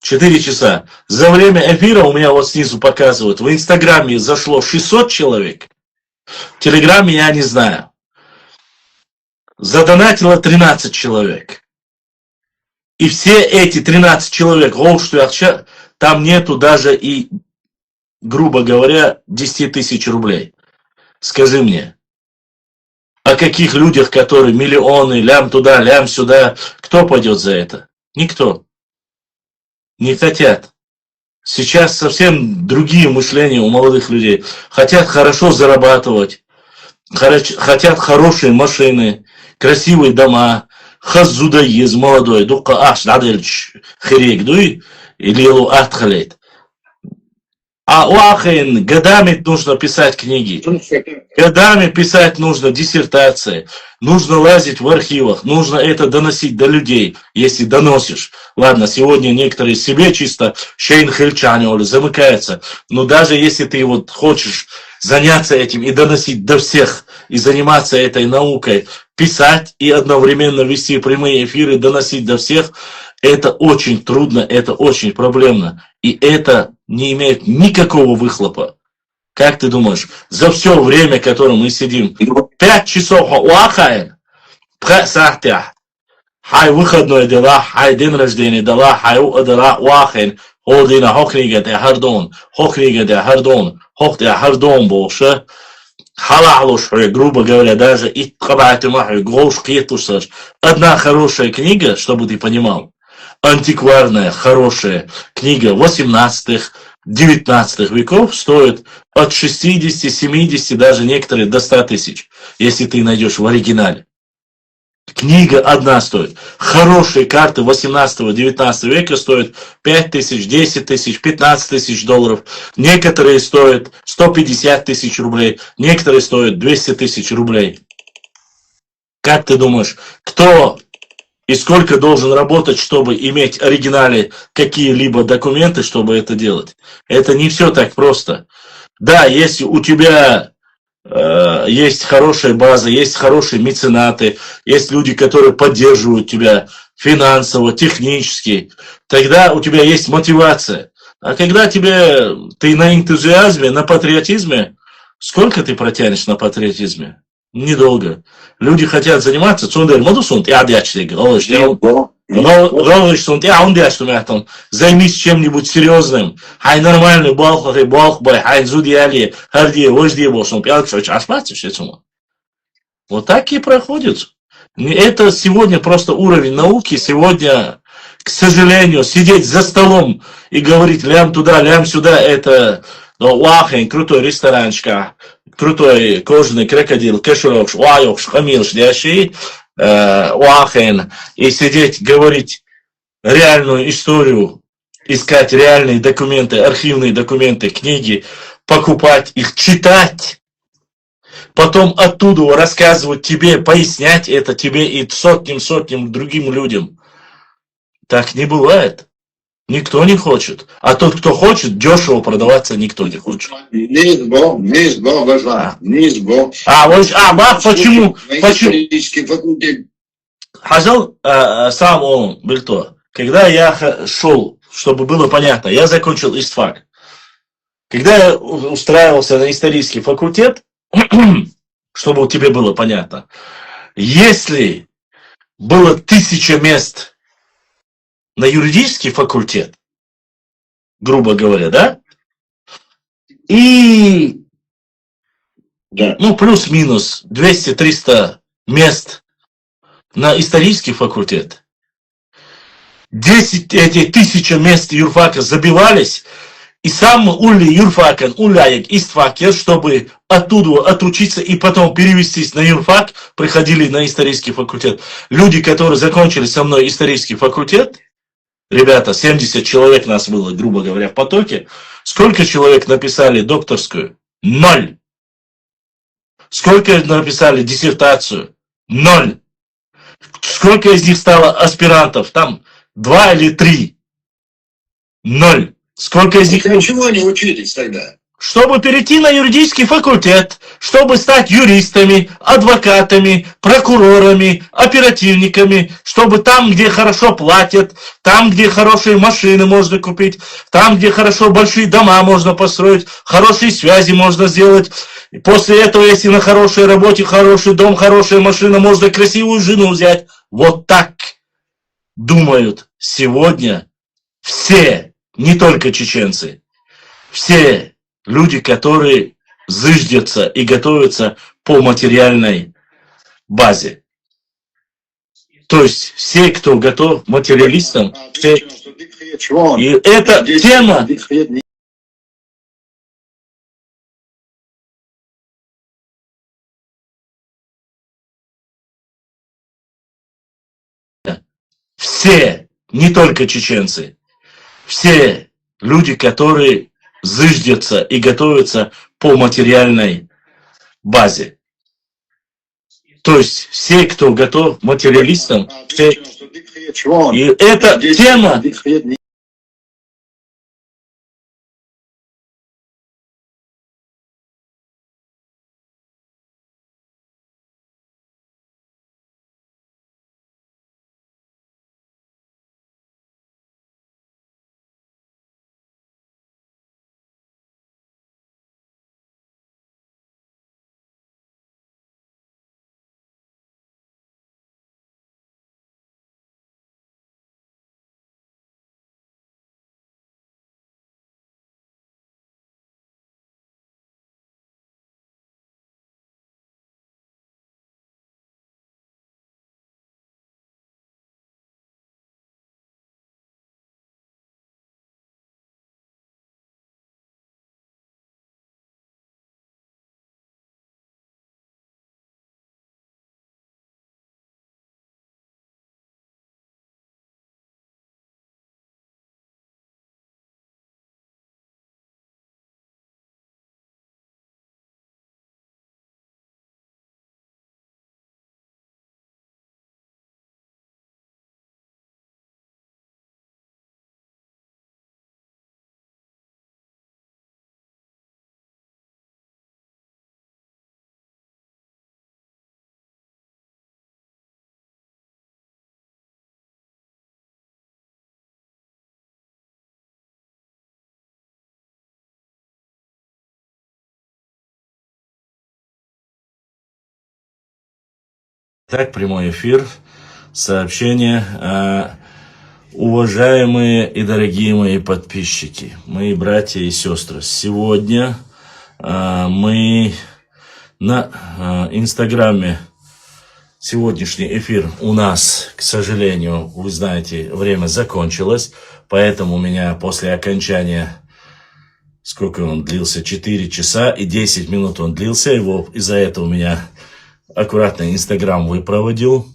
4 часа. За время эфира у меня вот снизу показывают. В Инстаграме зашло 600 человек. В Телеграме я не знаю. Задонатило 13 человек. И все эти 13 человек, там нету даже и, грубо говоря, 10 тысяч рублей. Скажи мне. О каких людях, которые миллионы, лям туда, лям сюда, кто пойдет за это? Никто. Не хотят. Сейчас совсем другие мышления у молодых людей. Хотят хорошо зарабатывать, хотят хорошие машины, красивые дома, хазудаиз молодой, дука аш надельч херек дуй, или атхалет. А уахен, годами нужно писать книги, годами писать нужно диссертации, нужно лазить в архивах, нужно это доносить до людей, если доносишь. Ладно, сегодня некоторые себе чисто шейн хельчани замыкаются, но даже если ты вот хочешь заняться этим и доносить до всех, и заниматься этой наукой, писать и одновременно вести прямые эфиры, доносить до всех, это очень трудно, это очень проблемно. И это не имеет никакого выхлопа. Как ты думаешь, за все время, которое мы сидим, 5 часов уахаем, хай выходное дела, хай день рождения дела, хай удара уахаем, холдина хохнига де хардон, хох де хардон больше, халалуш, грубо говоря, даже и кабатимахи, гош кетусаш. Одна хорошая книга, чтобы ты понимал, антикварная, хорошая книга 18-х, 19 веков стоит от 60, 70, даже некоторые до 100 тысяч, если ты найдешь в оригинале. Книга одна стоит. Хорошие карты 18-19 века стоят 5 тысяч, 10 тысяч, 15 тысяч долларов. Некоторые стоят 150 тысяч рублей, некоторые стоят 200 тысяч рублей. Как ты думаешь, кто и сколько должен работать, чтобы иметь в оригинале какие-либо документы, чтобы это делать? Это не все так просто. Да, если у тебя есть хорошая база, есть хорошие меценаты, есть люди, которые поддерживают тебя финансово, технически, тогда у тебя есть мотивация. А когда ты на энтузиазме, на патриотизме, сколько ты протянешь на патриотизме? Недолго. Люди хотят заниматься, займись чем-нибудь серьезным. Хай нормальный балхбай, хай зудиали, харди, вожди болсун, вот так и проходит. Это сегодня просто уровень науки. Сегодня, к сожалению, сидеть за столом и говорить лям туда, лям сюда, это уахен, крутой ресторанчик, крутой кожаный крокодил, кешурокш, уайокш, хамилш, дящий, уахен, и сидеть, говорить реальную историю, искать реальные документы, архивные документы, книги, покупать их, читать, потом оттуда рассказывать тебе, пояснять это тебе и сотням другим людям. Так не бывает. Никто не хочет. А тот, кто хочет, дешево продаваться никто не хочет. Почему? Хазал сам он был то. Когда я шел, чтобы было понятно, я закончил ИСТФАК. Когда я устраивался на исторический факультет, чтобы тебе было понятно, если было 1000 мест на юридический факультет, грубо говоря, да? И, ну, плюс-минус 200-300 мест на исторический факультет. 1000 мест юрфака забивались, и сам Улли юрфакен, Улляек, ИСТФАКер, чтобы оттуда отучиться и потом перевестись на юрфак, приходили на исторический факультет. Люди, которые закончили со мной исторический факультет, ребята, 70 человек нас было, грубо говоря, в потоке. Сколько человек написали докторскую? 0. Сколько написали диссертацию? 0. Сколько из них стало аспирантов? Там 2 или 3. 0. Сколько из них... Ничего не учились тогда. Чтобы перейти на юридический факультет, чтобы стать юристами, адвокатами, прокурорами, оперативниками, чтобы там, где хорошо платят, там, где хорошие машины можно купить, там, где хорошо большие дома можно построить, хорошие связи можно сделать. И после этого, если на хорошей работе, хороший дом, хорошая машина, можно красивую жену взять. Вот так думают сегодня все, не только чеченцы, все люди, которые зыждятся и готовятся по материальной базе. То есть все, кто готов материалистам, все... И эта тема... Все, не только чеченцы, все люди, которые зыждятся и готовятся по материальной базе. То есть все, кто готов материалистам, все... И эта тема... Так, прямой эфир, сообщение. Уважаемые и дорогие мои подписчики, мои братья и сестры, сегодня мы на Инстаграме, сегодняшний эфир у нас, к сожалению, вы знаете, время закончилось, поэтому у меня после окончания, сколько он длился, 4 часа и 10 минут он длился, его из-за этого у меня... Аккуратно Инстаграм выпроводил.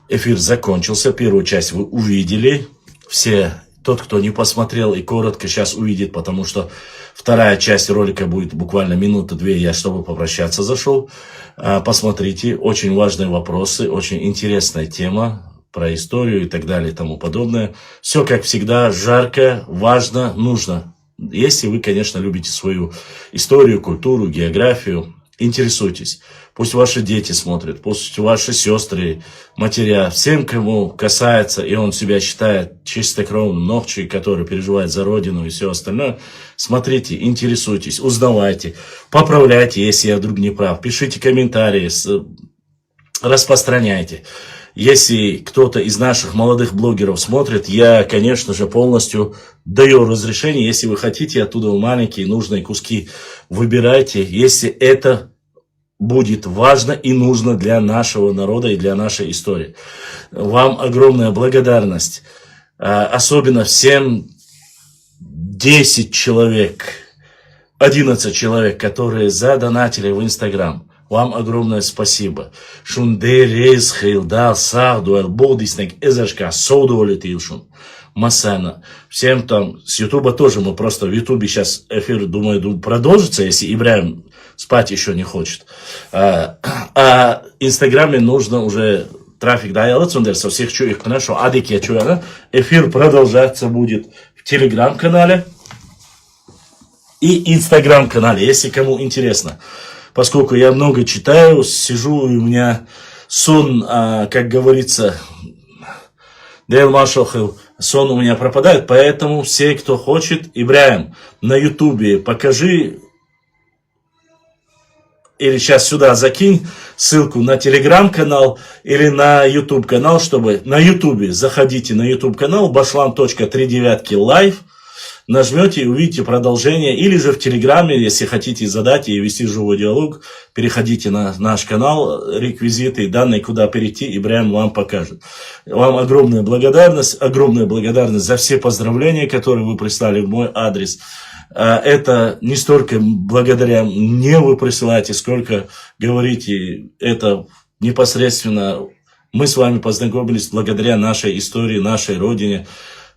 Эфир закончился. Первую часть вы увидели. Все тот, кто не посмотрел и коротко сейчас увидит, потому что вторая часть ролика будет буквально минута-две, я чтобы попрощаться зашел. Посмотрите, очень важные вопросы, очень интересная тема про историю и так далее и тому подобное. Все, как всегда, жарко, важно, нужно. Если вы, конечно, любите свою историю, культуру, географию, интересуйтесь. Пусть ваши дети смотрят, пусть ваши сестры, матеря, всем, кому касается, и он себя считает чистокровным ногчей, который переживает за родину и все остальное, смотрите, интересуйтесь, узнавайте, поправляйте, если я вдруг не прав, пишите комментарии, распространяйте. Если кто-то из наших молодых блогеров смотрит, я, конечно же, полностью даю разрешение. Если вы хотите оттуда маленькие нужные куски, выбирайте, если это будет важно и нужно для нашего народа и для нашей истории. Вам огромная благодарность. Особенно всем 10 человек, 11 человек, которые задонатили в Инстаграм. Вам огромное спасибо. Шундерез хилда сахду албодиснек эзашка соудоволетившун. Масана. Всем там с Ютуба тоже, мы просто в Ютубе сейчас эфир, думаю, продолжится, если Ибраим спать еще не хочет. А Инстаграме нужно уже трафик даялать, со всех чуек, что адик я чую, эфир продолжаться будет в Телеграм-канале и Инстаграм-канале, если кому интересно. Поскольку я много читаю, сижу, и у меня сон, как говорится, Дейл Машохил, сон у меня пропадает, поэтому все, кто хочет, Ибраим, на Ютубе покажи, или сейчас сюда закинь ссылку на Телеграм-канал или на YouTube-канал, чтобы на Ютубе, заходите на YouTube-канал, bashlam.39 live, нажмете и увидите продолжение, или же в Телеграме, если хотите задать и вести живой диалог, переходите на наш канал, реквизиты, данные, куда перейти, Ибраим вам покажет. Вам огромная благодарность за все поздравления, которые вы прислали в мой адрес. Это не столько благодаря мне вы присылаете, сколько говорите, это непосредственно мы с вами познакомились благодаря нашей истории, нашей родине.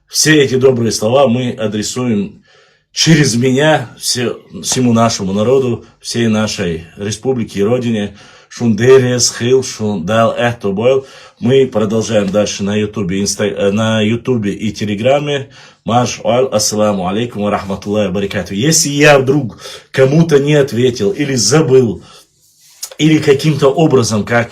Все эти добрые слова мы адресуем через меня всему нашему народу, всей нашей республике и родине. Шундерес, Хил, Шундал, Эхтобойл. Мы продолжаем дальше на Ютубе и Телеграме. Ассаламу алейкум ва рахматуллахи ва баракатуху. Если я вдруг кому-то не ответил или забыл, или каким-то образом, как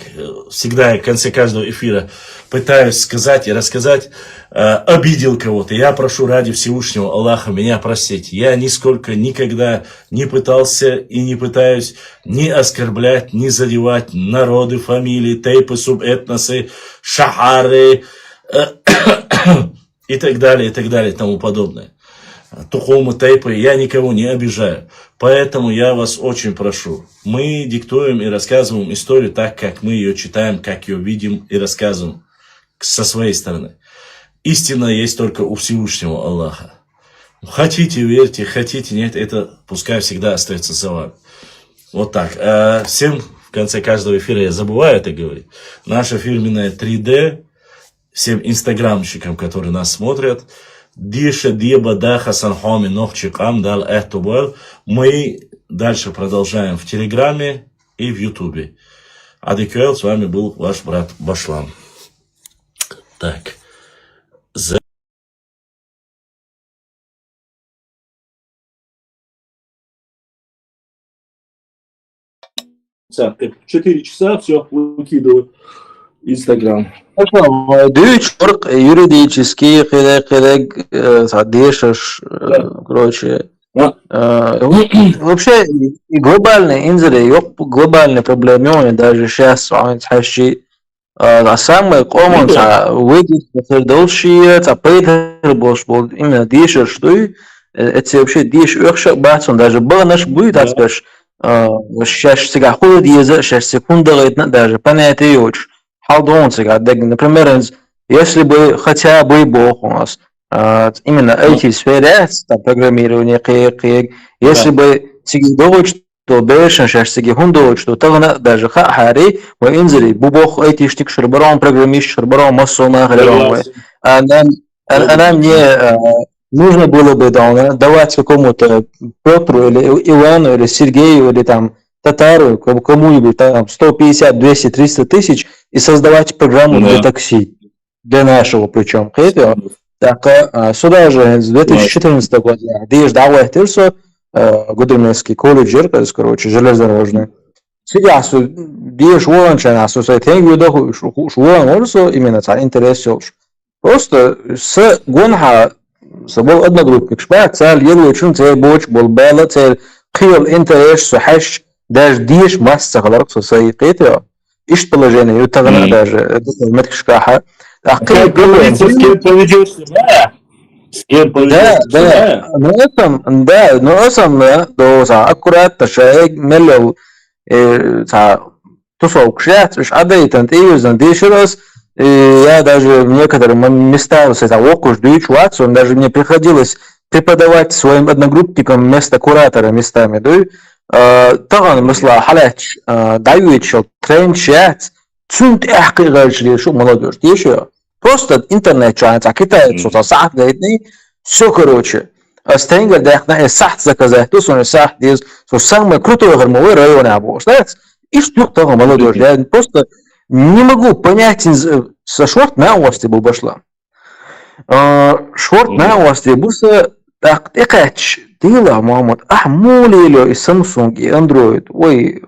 всегда в конце каждого эфира пытаюсь сказать и рассказать, обидел кого-то, я прошу ради Всевышнего Аллаха меня простить. Я нисколько никогда не пытался и не пытаюсь ни оскорблять, ни задевать народы, фамилии, тейпы, субэтносы, шахары и так далее, и тому подобное. Тухомы, тейпы, я никого не обижаю. Поэтому я вас очень прошу. Мы диктуем и рассказываем историю так, как мы ее читаем, как ее видим и рассказываем со своей стороны. Истина есть только у Всевышнего Аллаха. Хотите, верьте, хотите, нет, это пускай всегда остается за вами. Вот так. Всем в конце каждого эфира я забываю это говорить. Наша фирменная 3D, всем инстаграмщикам, которые нас смотрят, Диша Диба Даха Санхоми Нохчикам Дал Эхтубал. Мы дальше продолжаем в Телеграме и в Ютубе. Адикуэл, с вами был ваш брат Башлам. Так. Так, 4 часа, все, выкидываю. Инстаграм. Дюч, юридический, содержишь, короче. Вообще, и глобальные инзеры, глобальные проблемы, даже сейчас, самые common, выйдет, предыдущие, пейтер, именно дишер, что это вообще дишер, он даже был наш будет, так сказать, сейчас сега ходит язык, сейчас секунда, даже понятие очень. Например, если бы хотя бы Бог у нас именно эти сферы, программирование, если бы сигидович, то бешен, сейчас сигихундович, что тогда даже хари, мы инзери, бубох эти штик шербаром, программист шербаром, массона, мне нужно было бы давать какому-то Петру или Ивану или Сергею или там Татару, кому-нибудь там 150, 200, 300 тысяч и создавать программу для такси, для нашего причем. Так, сюда же с 2014 года Диш Дауэ Тирсо, Гудерменский колледж, короче, железнодорожный. Сейчас Диш Уоланчана, Сосайтен Гудаху, Шуан Орсо, именно царь интерес. Просто с Гонха собой одногруппник, шпак, царь Елучин, царь Боч, Болбела, царь Кил интерес, Сухаш, даже Диш масса халарк Сосайтен. Ищет положение, и тогда даже, это Меткшкаха. Как говорится, с кем поведешься, да? С кем поведешься, да? Но самое, то аккуратно, что мелел, тусовок шат, уж адейтант, и здесь раз, я даже в некоторых местах, окуш, дючвац, он даже мне приходилось преподавать своим одногруппникам вместо куратора местами, да? Тогда мысла, халач, дающий тренчат, цунт эхкой гальшли, что молодежь, еще. Просто интернет чуанец, а китаец, что-то сахт гайтный, все короче. Стенга дахна сахт заказать, то что сахт есть, что самое крутое гармовое районе обоз, знаете? И что того молодежь, я просто не могу понять, со шорт на осте был башла. Шорт на осте был так, экач, дела, Мамад, мулило и Samsung, и Android, ой,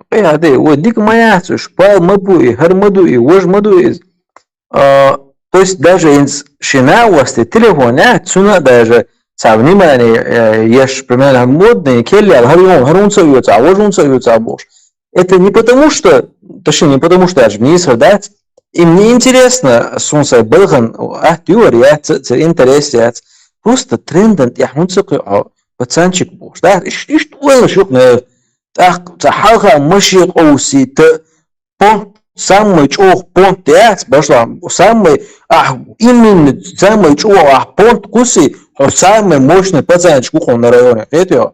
дик моя, шпал мабуи, гармадуи, вожмадуи. То есть даже из шинауасти телефона, цуна даже со внимание, ешь примерно модные, келли, гарун союется, а вожун союется, обош. Это не потому что, точнее не потому что аж вниз, да, и мне интересно, солнце белган, теория, интерес, просто трендент, я муцикаю, пацанчик бош, да, и что он шукне, так, халха машик оуси, понт, самый чох понт, я башла, самый, именно самый чох понт куси, самый мощный пацанчик ухон на районе, это,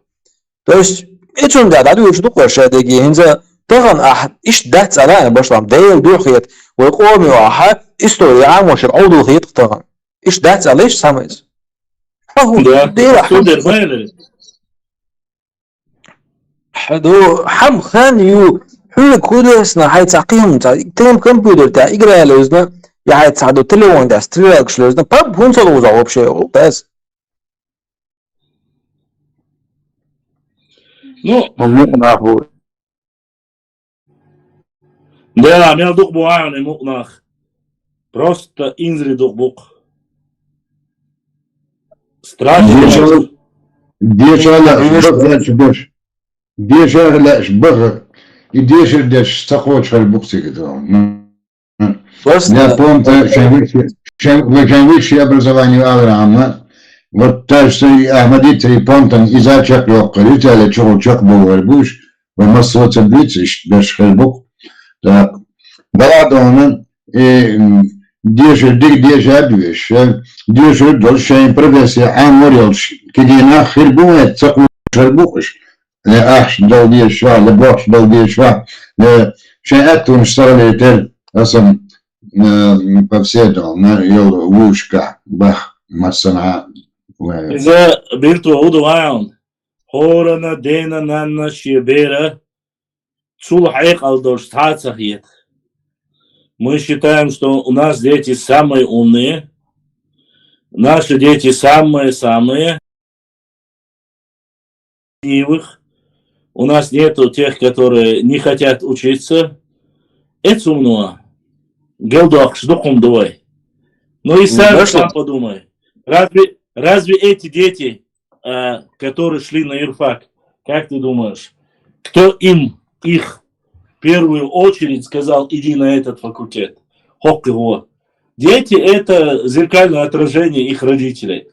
то есть, это он да, да, ты что хочешь, это генза, طبعا ايش دات على بشرم دايل دوخيت ويقوم واحد استوري عام وشر عودو خيط طبعا ايش دات على ايش سامز حدو حم خان يو حول كودسنا هاي تعقيم تم كمبيوتر تاع يقرا لوزنا يا هاي تعدو تليفون تاع ستريكش لوزنا باب هون صلوا زعوا بشيء بس Ну, да, меня дух буайон и мукнах. Просто инзри дух бук. Страшно. Дешевле шбах. И дешевле стахоч хальбуксик. Я помню, чем высшее образование Авраама, вот так что Ахмадит и Понтон и Зачак Локкарит, але чего-чак был Альбуш, в массовце блиц, без хальбук. Так, Баладона и дешевле, дольше прогрессия, морелш, кидина хирбует, цаку хальбукаш, ах, долгие шва, лебош, долгие шва, шеэтун старлитер, асам по всей дома, ел вушка, бах, массана. إذا بيرتو عودو عاون هورنا دينا نانا شيبيرا цул хайк алдош тацахиет. Мы считаем, что у нас дети самые умные, наши дети самые-самые ленивых. У нас нету тех, которые не хотят учиться. Это умно. Гелдох, шдухум давай. Ну и сам подумай. Разве эти дети, которые шли на юрфак, как ты думаешь, кто их в первую очередь сказал, иди на этот факультет? Хок его. Дети – это зеркальное отражение их родителей.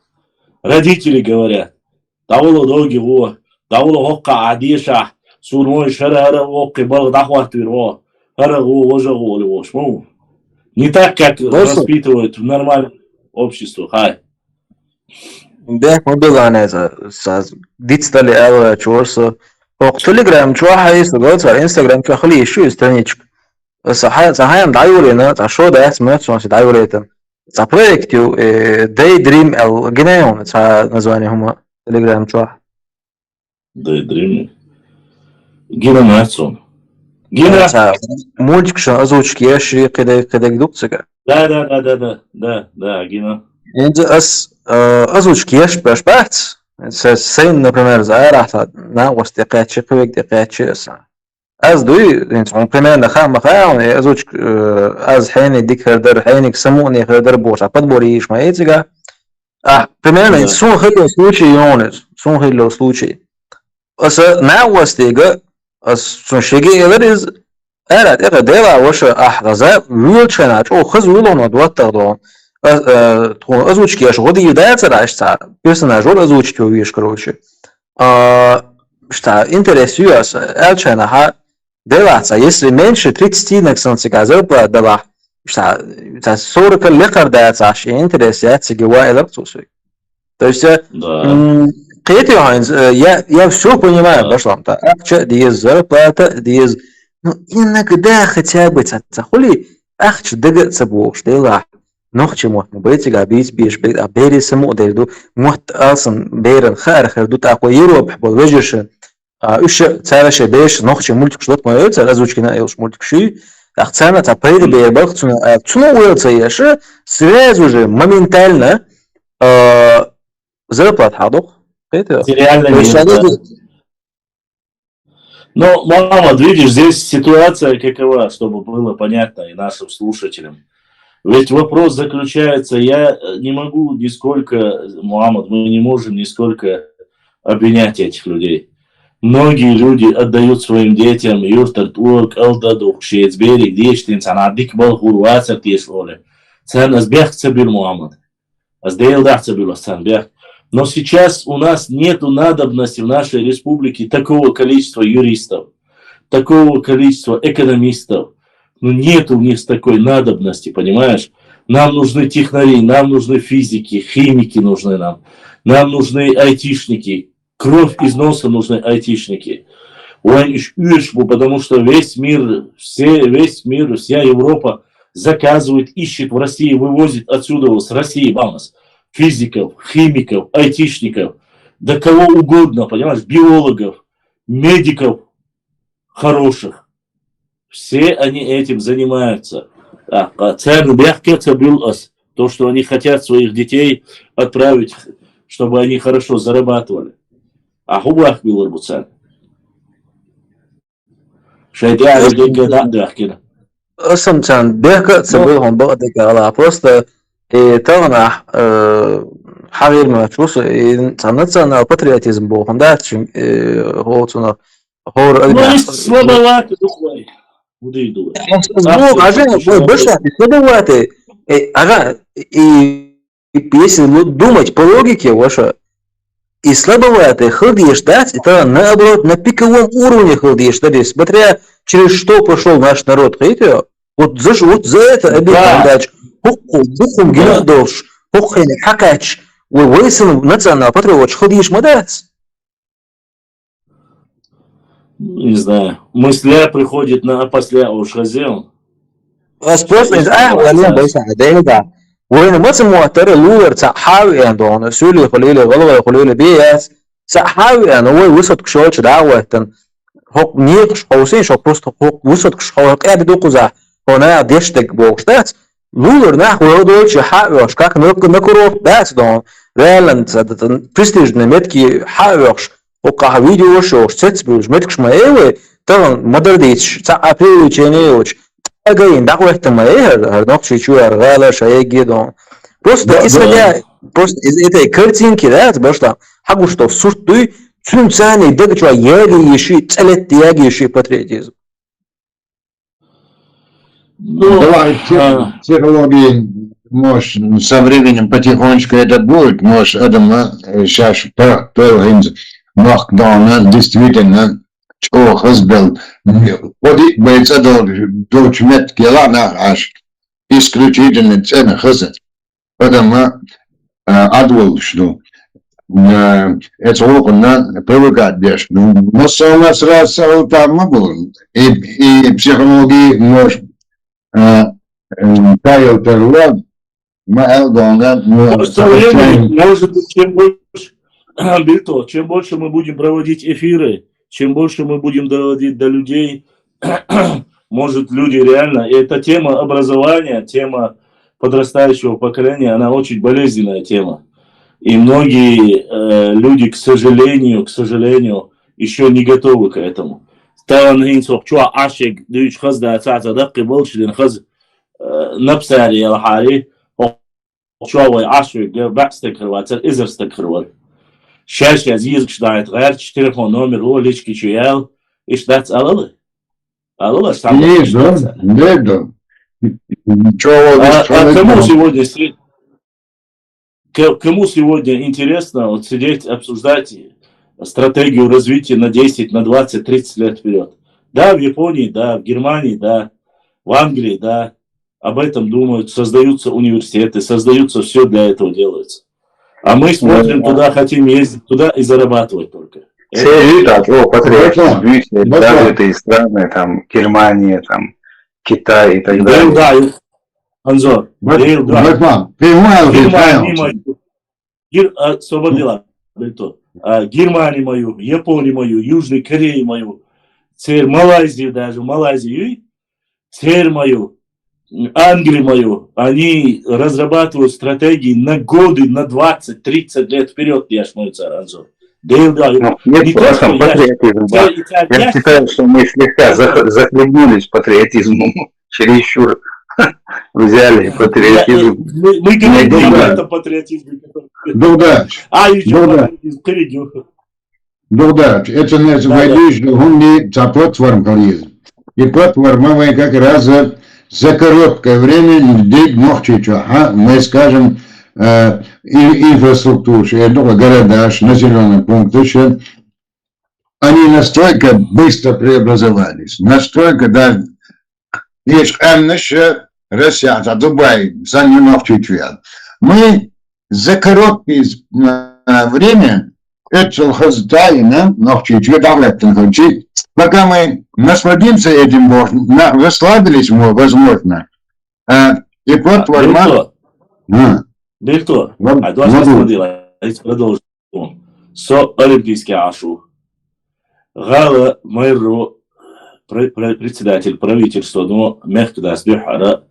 Родители говорят, даволо доги его, даволо хокка адиша, сурмой шара хокки баг дахватвир, харагу вожагу ливош. Не так, как воспитывают в нормальном обществе. Хай. Да, мы были на дитстали эла чурсо. وقت تليجرام شو حيس وجوز على انستغرام شو خليه شو يستنيش صحيح دعيولي انا شو ده اسمه شو دعيولي проекту Daydream الجنايون название هما Telegram чувак. Daydream. Гина Мацун. Гина. Мультик что озвучки я шри когда гдукцага. Да, Гина. Инде озвучки я шпашпац. Sen, например, заэрахта на востекачи квик از دوی انتون примерно خام ازوج از حين ديك هردر حينك سموني هردر بوشا قد بوريش ما يتجا примерно سون خيلو случай يونس سون خيلو случай اس نا وستيغا اس سون شيغي الريز ارات اقا ديلا وشا احغزا ويلشنا او خز ولونو دوتردون озвучки аж годы едается дальше персонаж озвучки увидишь короче что интересует элчена деваться если меньше 30 на зарплата дала что 40 ликар дается аж интересуется геоэлектро то есть я все понимаю пошло то акча диез зарплата диез ну иногда хотя бы хули акча дагаться бог дела نخشى موت مبيتي قابيس بيش بيت أبيري سمو ديردو موت أصلا بيرن خارخ دو تاقو يرو بحبو وجرش إيش تعرف بيش نخشى مولتك شلوت ما يوت أزوج كنا إيش مولتك شيء أختنا تبريد بير بقتنا تنو ويلت ياش سريع уже моментально зарплат хадох это реально. Но мама, видишь, здесь ситуация какова, чтобы было понятно и нашим слушателям. Ведь вопрос заключается, я не могу нисколько, Мухаммад, мы не можем нисколько обвинять этих людей. Многие люди отдают своим детям юртат уок, алдадух, шейцбери, дештин, санадик балхур, вацак тешволе. Сан азбях цабил Мухаммад. Аздейл дах цабил асанбях. Но сейчас у нас нет надобности в нашей республике такого количества юристов, такого количества экономистов. Ну, нет у них такой надобности, понимаешь? Нам нужны технари, нам нужны физики, химики нужны нам. Нам нужны айтишники. Кровь из носа нужны айтишники. Потому что весь мир, вся Европа заказывает, ищет в России, вывозит отсюда, с России, вамас, физиков, химиков, айтишников, да кого угодно, понимаешь, биологов, медиков хороших. Все они этим занимаются. То, что они хотят своих детей отправить, чтобы они хорошо зарабатывали. А хубах был Рбуцан. Самцан беха цабылхом багдека просто тагна حغير ما تشوف национальный патриотизм богом да чем хоцуна хор слабоватый духой. Слабоватый. Ага, и если думать по логике ваша, и слабоватый хылдишь дать, это наоборот на пиковом уровне хылдишь дать, смотря через что прошел наш народ, видите? Вот за это обидно дать. Хухум генадовш, хухин хакач, высыл национал патриот, хылдишь мадать. Не знаю. Мысля приходит на после ушазел. Вопрос из ولين بس ده وين ما سموه ترى لور تحاوي عندهم سولي يقولي غلبة يقولي بيس تحاوي أنا هو وسط كشوش دعوة هو نيقش حوسين شو بروست هو وسط كشوش قاعد دوقزه هنا ديشتك بوقشتات لور نحو هذول حاوي وش كأك نكروه بس دون ريالنت برستيج نمتكي حاويش وقع فيديو شو ستبوش متكش ما إيه طبعا مدرديش تعبير يجينيوش أجاين دعوة احتمالية هرناقش شو أرغالة شيء جدا просто исходя просто из этой картинки да башта хагу что в суртуй цунцани дэгчва яги ещё целет яги ещё патриотизм давай психологии может со временем потихонечку это будет может Адам сейчас Макдональд действительно чего хазбел ходить боится до чметки лана аж исключительно цены хазет потому адвол что это окна привыкать беш но сама сразу там могу и психологии может таял терлад Может быть, чем больше мы будем проводить эфиры, чем больше мы будем доводить до людей, может, люди реально... И эта тема образования, тема подрастающего поколения, она очень болезненная тема. И многие люди, к сожалению, еще не готовы к этому. Шаш язык читает, говорит, телефон номер, лички чуял, и ждать алалы. Алалы сам. Кому сегодня интересно вот сидеть, обсуждать стратегию развития на 10, на 20, 30 лет вперед? Да, в Японии, да, в Германии, да, в Англии, да, об этом думают, создаются университеты, создаются, все для этого делается. А мы смотрим туда, хотим ездить туда и зарабатывать только. Все видят, патриотизм, развитые страны, там, Германия, там, Китай и так далее. Да, Анзор, Германию мою, Японию мою, Южную Корею мою, теперь Малайзию даже, теперь мою, Англию мою, они разрабатывают стратегии на годы, на 20-30 лет вперед, я мой царь Анзор. Нет, в этом патриотизм. Я считаю, что мы слегка захлебнулись патриотизмом, чересчур взяли патриотизм. Мы говорим об этом патриотизме. Дудач, это называется платформализм. И платформа как раз за короткое время людей мы скажем, инфраструктуру, города, населенные пункты, они настолько быстро преобразовались, настолько даже есть Россия, Дубай, занял чуть-чуть. Мы за короткое время это хозяина, но чуть-чуть пока мы насладимся этим, расслабились, возможно, и платформа... Директор, а давайте продолжим. Со олимпийский ашу. Гала мэру председатель правительства, но мягко да сбихара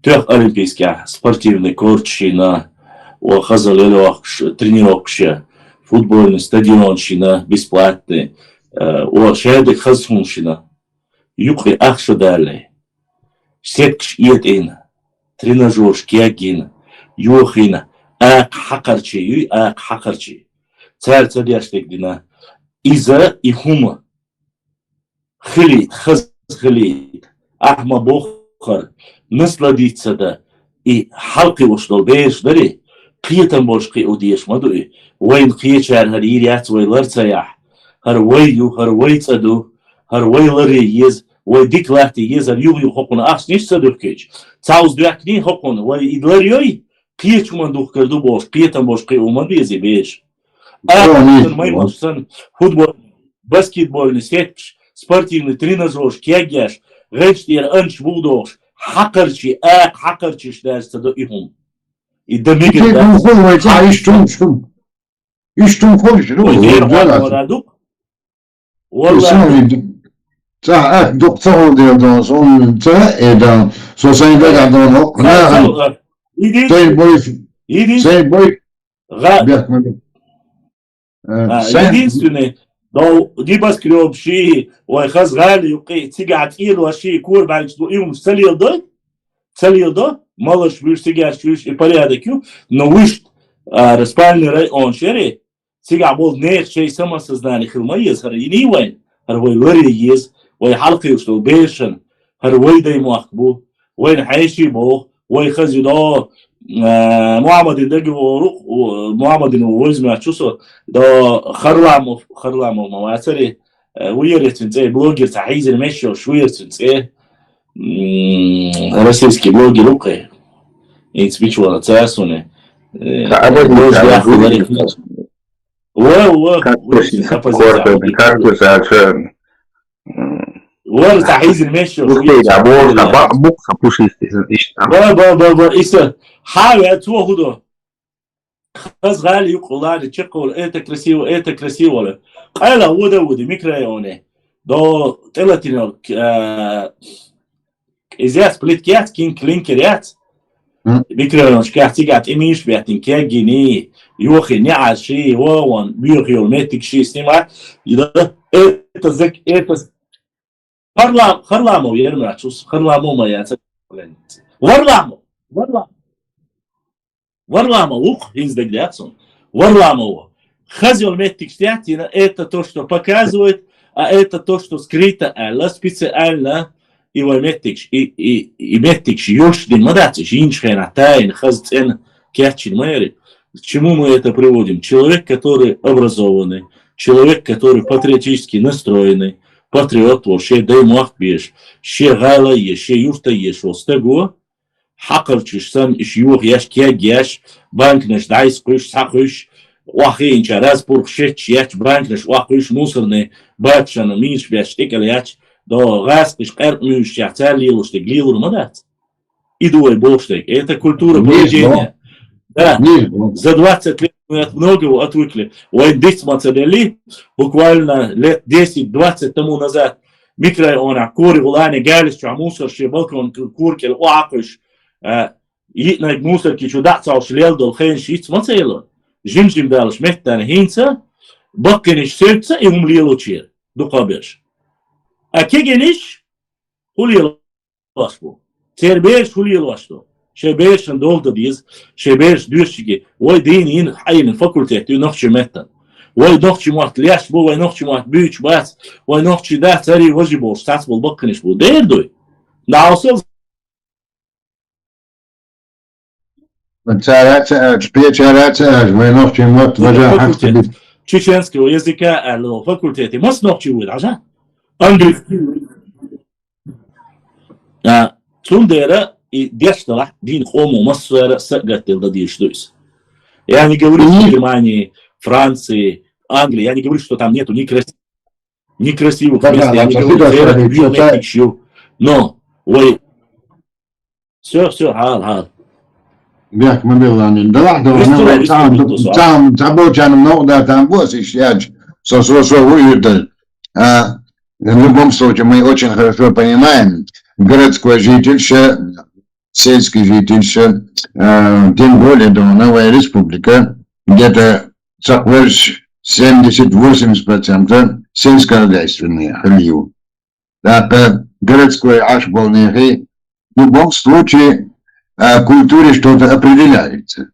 трех олимпийских спортивных корчина, тренировки, футбольный стадионщина бесплатный, шайдик хазфунщина. Юхи ахшу далее. Сеткш иетин, тренажер шкиагин. Юхина, хакарчи, хакарчи. Царь царяштек дина. Иза и хума. Хлит, хлит. Ахма бохар. Насладиться да. И халки ушло беш дари. Қиетан бошқи удиеш мадуи. Вайн қиечар хар ирият вай ларцаях. Хар вайю, хар вайцаду. Хар вай лари ез. Вай дик лахти ез ар юги хокуна. Ахс ниш садух кеч. Цауз дуякни хокуна. Вай идлариой. Қиеч умандух карду бош. Қиетан бошқи уман бези беш. Футбол, баскетбольный сетпш, спортивный тренажер, кягяш, речтер, анч вудош, хакарчи, хакарчи шдерста до ихум. И до мигер да. İşte konuşuyor. Ça, doktor diyordu sonunda eden sosyete kadar единственный, но небоскреб, ши, ой, хазгали, юки, тигат, илу, ши, кур, банчду, им салил до, малыш, виш, тигаш, виш, и порядок, но виш, распальный район, шери, тига был нех, шей самосознание, хилма ез, хар, и не вайн, хар, вой, лари ез, вой, халки, что бешен, хар, вой, дай махбу, вой, хайши, бог, вой, хазидо, Muhammadin dagi Muhammadin возьмет чувство до Харламов мавацари уерцинце блогер Сахизер Мешо шуерцинце российский блогер укай и спичуала царсуне ورثة حيز المشي Букса пушистый. إيش حاجة توهده خز غالي يقولان تشقول إيه كرسيوة قال وده ميكرويونه دو تلاتينو إزاي سبليت كيات كين كلينكريات ميكرويونش كاتيجات إميش بياتين كيجيني يوخي نعشي وون بيوخيو ميتك شي سنما إذا تزك خرلامو يرمعشوس خرلامو ما ياتك Варламо ух из Дагляцон. Варламово. Хазил метикстятина это то, что показывает, а это то, что скрыто, специально его метикш и метикш ёшдин мадатиш иншхена тайн хазцен кятчин мэри. К чему мы это приводим? Человек, который образованный, человек, который патриотически настроенный, патриот, вообще дай махбеш, ще гала еш, ще юрта еш, остего. حقرتش سن شيوخ ياش كياج ياش بانكنش دايس قيش ساقيش واخين شراز برخشتش ياش بانكنش واقيش مصرني باتشان ميش بياش تكل ياش دو غاسقش قرق ميش يحتال ليلوش تقليلور مدات идуй болштейк. Это культура поведения. Да, за 20 лет мы от многого отвыкли. Ой, дисмацадели, буквально лет 10-20 тому назад, микроона, кури, вулане, галис, мусор, балкон, курки, уакыш, يتنا موسر كي شو دعسة وشليل دول خين شيت ما تيلو جمجم دالش مهتان هينسا بقنش سيرتسا يهم ليلو تشير دو قابرش أكيجنش هو ليلو واشبو تيربيرش هو ليلو واشتو شبيرش ندول ديز شبيرش دوشيكي وي دينين حين فاكولتيتي نخشي مهتان وي نخشي موات لياش بو وي نخشي موات بيوش بات وي نخشي ده تاري وجبوش تاسبو البقنش بو دير دوي نعوصل чеченского языка на факультете. Мос ногчивует, ага? Английский. Тундера и дештала дин хому массуэра сагатил да диштуис. Я не говорю в Германии, Франции, Англии, я не говорю, что там нету некрасивых мест, я не говорю, но, ой, все, хал. بيحكي بالله ده واحدة там забочен много да там босс яж со уютно. В любом случае мы очень хорошо понимаем городской жительше, сельский жительше, тем более Новая Республика, где-то 70-80% сельскохозяйственные хлеб. Да, городской аж полный в любом случае о культуре что-то определяется.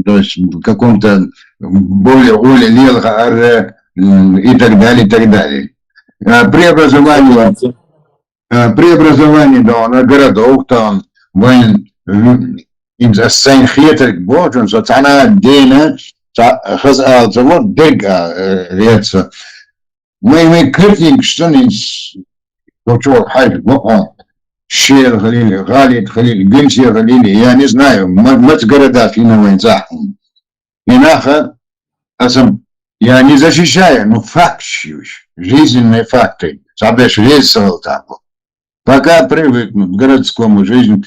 То есть в каком-то более и так далее, и так далее. Преобразование да, городов, там, in zijn geter geboren, zo tana dena, вот дега реется. Мы критик, что не хочу хайп, Шер Галили, Галит Халили, Генсия Галили, я не знаю, мать города финовой захом. Инаха, я не защищаю, но факт, жизненные факты, sabes весело так. Пока привыкнут к городскому жизни,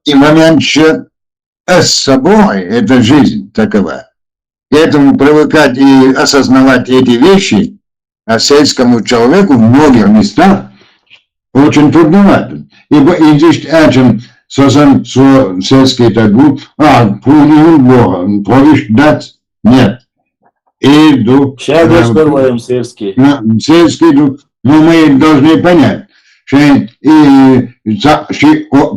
и момент еще с собой, это жизнь такова. К этому привыкать и осознавать эти вещи, а сельскому человеку в многих местах очень трудновато. Ибо здесь этим создан сельский тагу, пулю Бога, повиш дать, нет. Иду. Сейчас распорваем сельский. Сельский, но мы должны понять, что и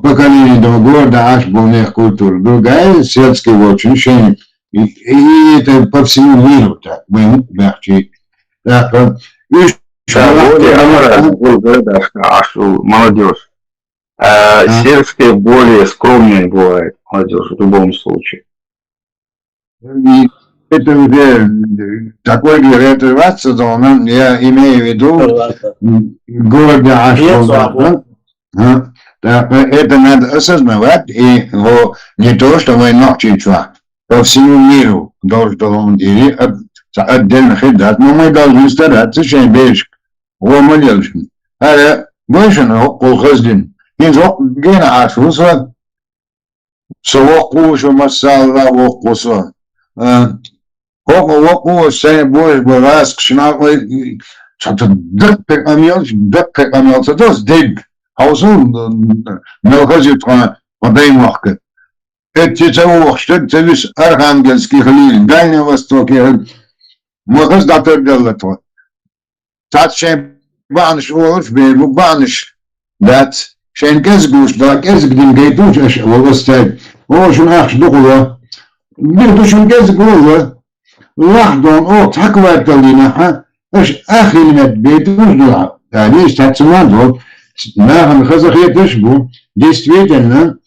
поколение до города аж полная культура, другая сельский очень, и это по всему миру так, мы мягче. Так, молодежь. Сельская более скромная бывает молодежь в любом случае. Это уже такой ретровация, я имею в виду городе Ашхолда. Это надо осознавать, и его не то, что вы ночью, по всему миру должен делать отдельных ребят, но мы должны стараться, чем больше молодежь. больше колхоздин. Инзо гена ашуса, совоку, что масала вокусо. Коку сей больше раз кшнавы, что-то дак пекамел, то есть дик. Хаусун мелхозит подаймахка. Это того, что это весь архангельский хлин, Дальний Восток, махаз датор делать. Татшем банш волш бейбу банш дат шен кезгуш да кезгдин гейтуш аш волостай. Ошун ахш духула. Бирдушун кезгула. Лахдон о такварталина ха. Аш ахилмет бейтуш дуа. Лишь татсман нахам хазахетеш бу. Действительно,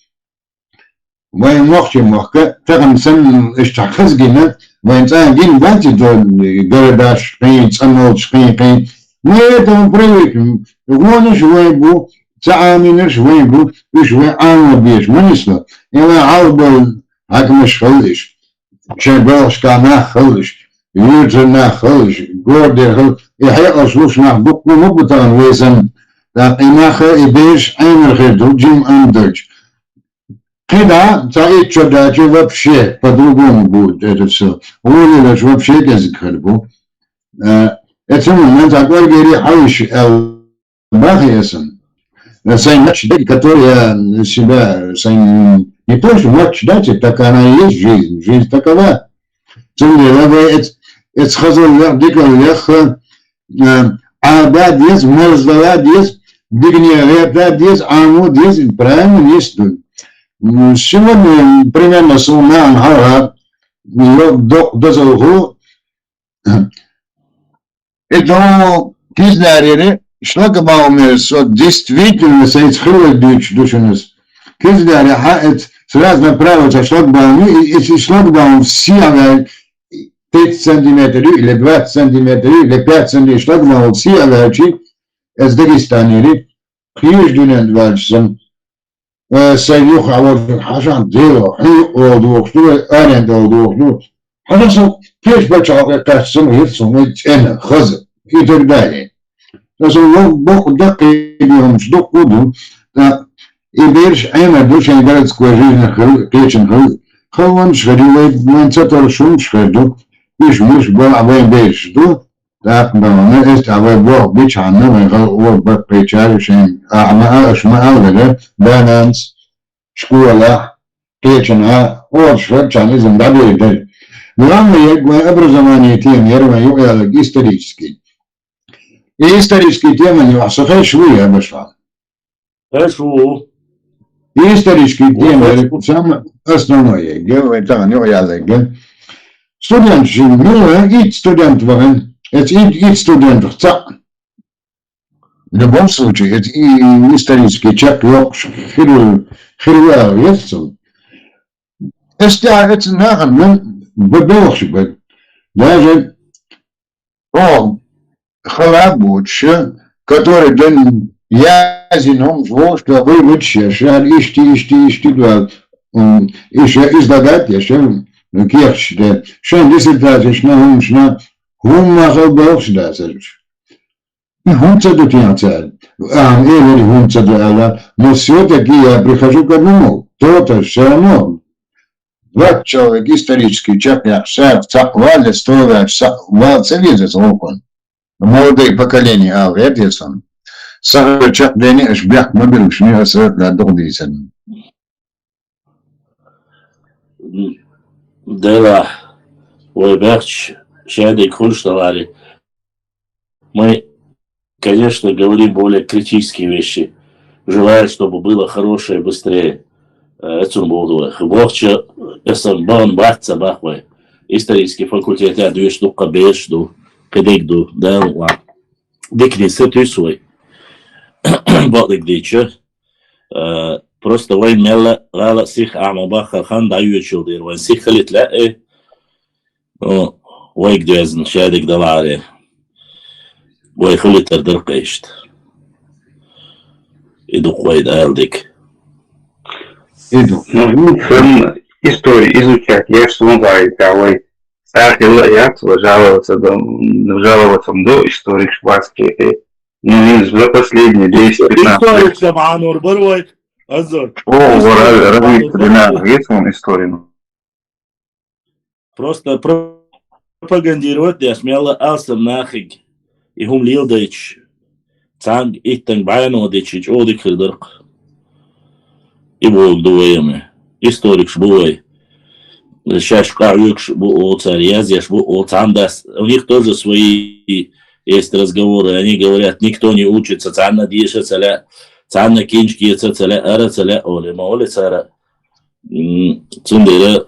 وين وقت موقع تقم سن اشتخص جينا وين سان جين بانتي دون جرداش قين سنوش قين ما يتم بريك وانش وين بو تعاملش وين بو وش وين عام بيش من يسلا إلا عربل هكمش خلش شبالش كان خلش يوجنا خلش جوردي خلش يحيى أصلوش نحبك مبتان ويسن لقيناخ إبيش عين الخير جيم أندرج كده تعيد شداتي вообще по-другому будет это все. Уволилась вообще язык хальбу. Это момент, такой говорит, хайш бахиясан. Сайн читать, которые себя, не то, что мать читать, так она и есть жизнь. Жизнь такова. Тем более, это сказал, дикал лех, аба диез, мерзала диез, дигнерета диез, аму диез, правильно есть тут. Сегодня примерно с ума Анхара до залгу это киздарили шлагбаумер со действительно сейцхилы душинус киздари хаэт сразу направо за шлагбауми и эти шлагбаум все 5 сантиметров или 20 сантиметров или 5 сантиметров шлагбаум все авачи из Дагестана хиждунен вальсом سيوخ عوض حشان ديرو حيو دوخلو أنا دوخلو حنا كيف بتشعر قسم يرسم أنا خزر في ترداني لازم لو بق دقي اليوم شدق ودو يبيرش أنا دوش أنا قلت كوجين خل كيشن خلون شغلي وين تطر شو شغلو مش بقى وين بيش دو لا ما است على بوق بيش عنه من غير بق بيشار شين أعمى أولا بالانس شكولا كيشنا وشرب كان إذا دبي ده لما يجوا أبرز زمانيتين يروي يقول исторический темы يحصل شوية بشر شو исторический темы самое основное говорит там يقول студент живет и студент варен это и студент в любом случае это и исторический человек хирург есть это нахрен بدوخش بد даже халабуча который ден язином зло что вы лучше шал ишти два еще излагать еще кирш да шен диссертация на هم بوخش ده سرش هم цеду тянцал или هم цеду ala но все-таки я прихожу к одному то-то все равно два человека исторический человек шеф цаквали стоя вал цивилизация опан молодые поколения алгетисон сахар чаплени اشبيح مبلغ شنو هسه لا دغدي سن دلا ويبخش شهادة Куншталари. Мы, конечно, говорим более критические вещи. Желаю, чтобы было хорошее, быстрее. Это было. Хвохча, эсанбан, бахца, бахвай. Исторический факультет, я две штуки бешду, кедигду, да, ла. Дикни сету свой. Бадик дича. Просто вайн мелла, лала сих амабаха хан даю чудир. Вайн сих халит ла, ويك دوازن شادك دلاري ويخلي تردر قيشت иду قويد آلدك иду ну историю изучать я что говорю давай сахил я жаловаться до истории швадские Ну, за последние 10-15 историк Шаманур Барвай. Азор. О, развить длина, есть он историю? Просто пропагандировать, я смело алсам нахиг. И хум лилдайч. Цанг иттанг байнодичич, одик хидырк. И бог дуэме. Историк шбуай. Сейчас каждый был царь, был цандас. У них тоже свои есть разговоры. Они говорят, никто не учится. Цанна диша цаля, цанна кинчки цаля, ара цаля, оле маоле цара. Цундера.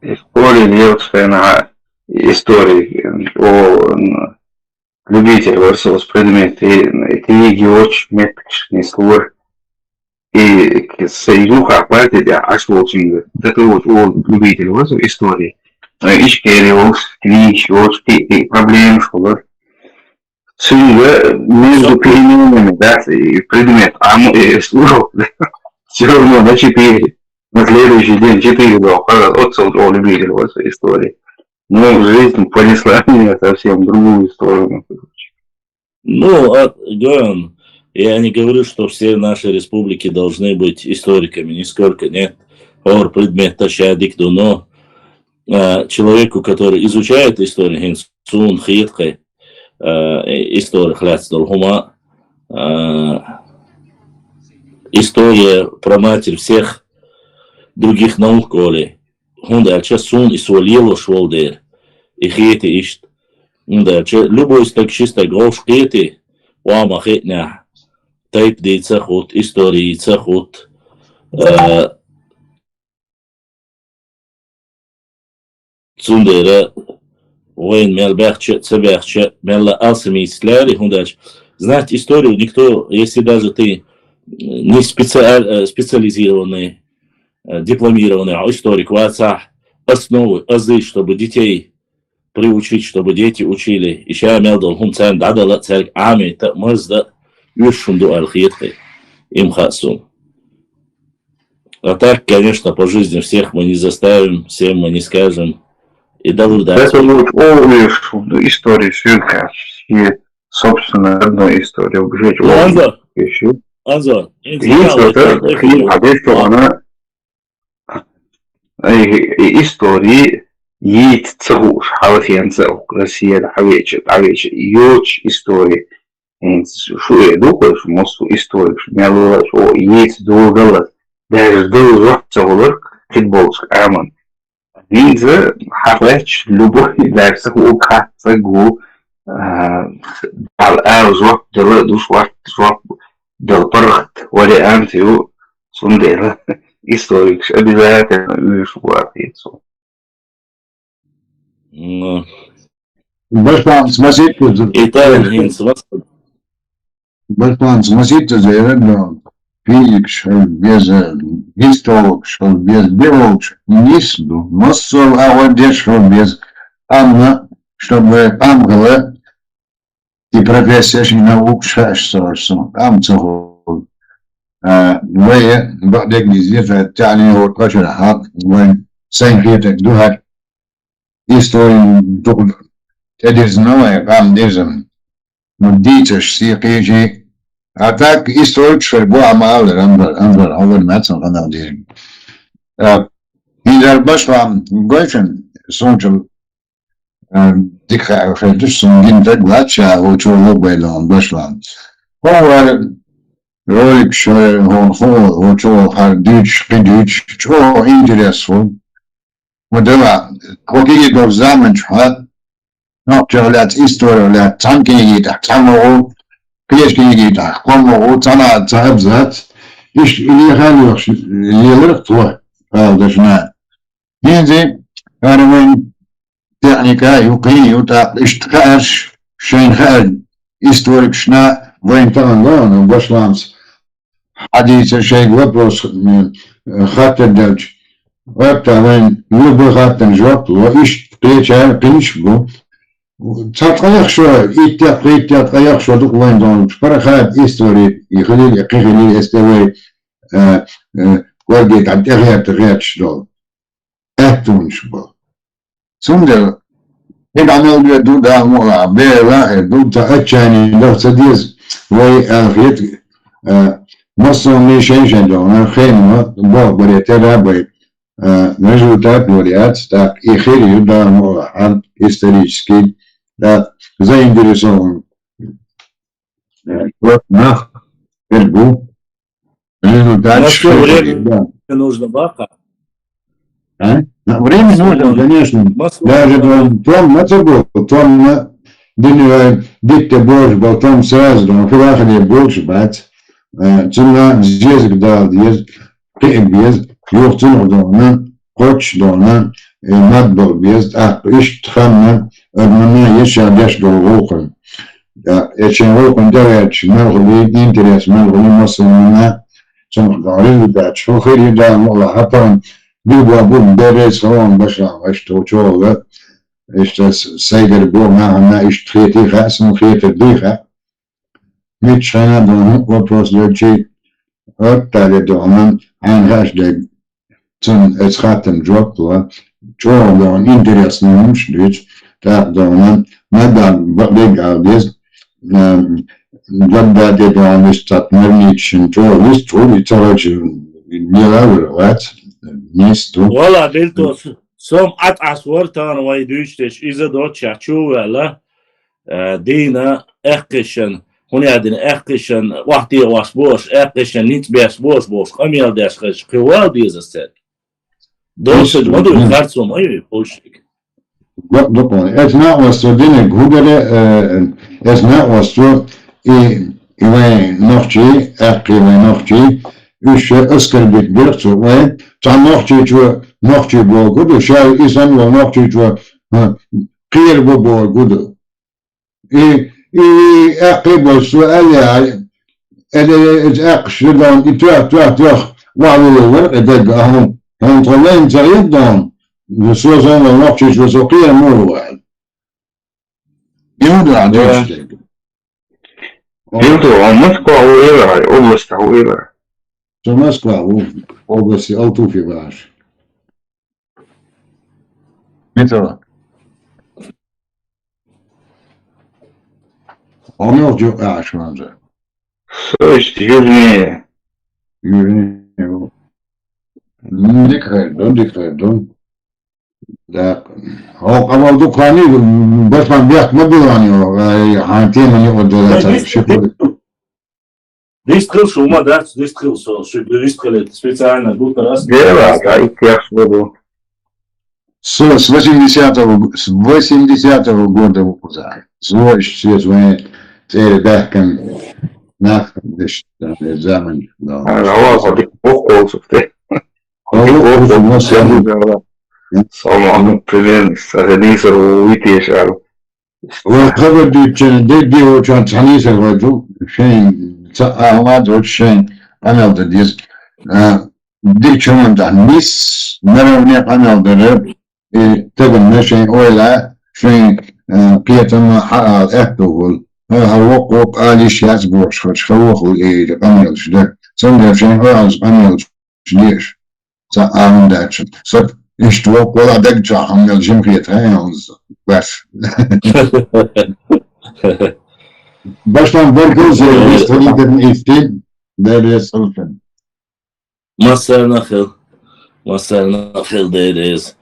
История делается на истории о любитель вырсового предмета. И книги очень меточные слова. И союза хватит, а что очень это вот любитель вот истории. Ишкериус, книг, вот и проблемы, что союза между переменами, да, и предмет, а мы служил все равно на 4, на следующий день 4 отцел о любитель вот истории. Но жизнь понесла меня совсем другую сторону. Ну, Ган. Я не говорю, что все наши республики должны быть историками, нисколько нет. Ор предмет тащадик, но человеку, который изучает историю, сун хиткой история хляцдал хума, история про матерь всех других наук, коли хунда ача сун и свалило шволдер и хети ишт, хунда ача любой стак чисто грош хети уама хетня. Тайп дейца ход, истории ход. Цундера, воин мелбахче, цебахче, мелла алсами исляли, хундач. Знать историю никто, если даже ты не специализированный, дипломированный историк, ваца основы, азы, чтобы детей приучить, чтобы дети учили. И сейчас мелдал хунцан дадала царь ами, так мазда. Юшунду алхиткой им хасум. А так, конечно, по жизни всех мы не заставим, всем мы не скажем. И давай. Это вот история свинка, и собственно одной истории убежать. Анзор. Истории есть цуш, халфенцев, Россия, хавечет, юч истории. Шо я думаю, что мосту историк, что меня было, что есть долго, даже долго целых футболск, аман. Винза, хавеч, любой, даже ука, цагу, ал-ау, душ, дал пархт, вариант, ю, сундера, историк, обязательно, видишь, владельцу. Başkan, smasit kuzu. Италия, Başkan, smasit kuzu, evren физик, без историк, без биолог, нисду, массов, а вот здесь, без амна, чтобы амгала и профессия наук шашсорсом, амцого. Вая, бадек низир, тяни вот кашер хак, вайн сайнхетек духат, историю дух, это знаю, амдизм, но дитяш сикижи. А так историк, что был амал, рамбар, мацан канадир. Инжар башвам гойшен, сончил дикха, федиш сонгин так лача, учил лобайлон башвам. Ховар ролик, что он учил хардич, пидич, что интересно. Модела, какие до заман чхат, но чхалят историю, лят танки, так само. Клешки так, кому цана цабзат, иш или халюш, елертва, алдашна. Инзи, арвин техника, юкин, юта, иштхаш, шейнхар, историк шна, воентан, башланс. Хадица шейг вопрос, хатта дальч. Вапта вен, любой хаттан жвап, иш плеча, пинчбу. Цатқаяқ шо, иттяқаяқ шо дуқ вайндон, парахат истории, и хилил эстевей, кваргет, антягият шдол. Эттун шбол. Сундер, هيك عمل دودا مولع بيلا دودا أتشاني لو تديز وي الخيط مصر ميشين شندونا خيمة بوه بريترا بي результат вариант так и херию да мора исторический да заинтересован вот на Эргу результат время нужно баха. Время нужно, конечно. Даже том на церковь, том на дикте Божий был, том сразу, но филахали больше бать. Цена здесь, когда есть без, yok цена дона, коч дона, над был без, ищ тханна, одна есть одежда долгохан. Чем волком делает, много интерес, много масса цена говорит, да, что хери да, мало, а потом Dugo abun bere salon başlamış çoğu işte sayıları bu mahana iştreti hasım fiyatı diha mitşana bunu oprosloci örtale doğan anhaşde tüm eshatın jokla çoğu doğan interesliymiş düz da doğan neden begaldiz Gabdade doğan istatların için çoğu içaracı neler var والله دلتو سوم أتعس ورطان ويدوشتش إذا دوتش أشوه لا دينا أخشن هنا دين أخشن وقتي واسبوش أخشن نيت بيسبوش بوش خميل داش خش خوال ديز السد دوسج مدو يخارسوم أيوه بوشك Dokon, esna ostro dine gudere, esna ostro i nohči, i nohči, Üçe ıskırdık bir sonra tam nohçu bu gudu şey insan o nohçu kıyır bu gudu akıbı su ele akşırdan ituah valı var edeg ahun kontrolün zayıfdan su zaman nohçu su kıyır mu var Yıldır işte Yıldır Moskva область Це Москва в області Алтуфі ваш. Метро. Он yok şu anda. İşte yüzmeye. Yürünüyor. Dikkat. Da. O kamal dukkanı başman bir atma bulanıyor. Hantiyeni o da şey. Здесь крылся ума, да? Здесь крылся, выстрелит специально, будто раз. Да, и тех свободу. С 80-го года выпускали. Злой все свои цели дахкам нахуй экзамен. Ладно, похолцев ты. Salmanın primерно телевизор uyutuyor abi. Haber diyeceğini de diyor uçan tanıysa var çok ama çok kanalda diyoruz. Dikçonunda mis nerede kanalda tabii ne oyla piyatama ehbul هالوقوق آليش يعتبر شخوخ قميل شده سنده oyaz قميل شديش سأعمل داكشن صد اشتوق ولا دقجع قميل جمخية هاي بس Baştan Berkez istediklerini iftil dereye sırtın. مسارنا خيل ديريز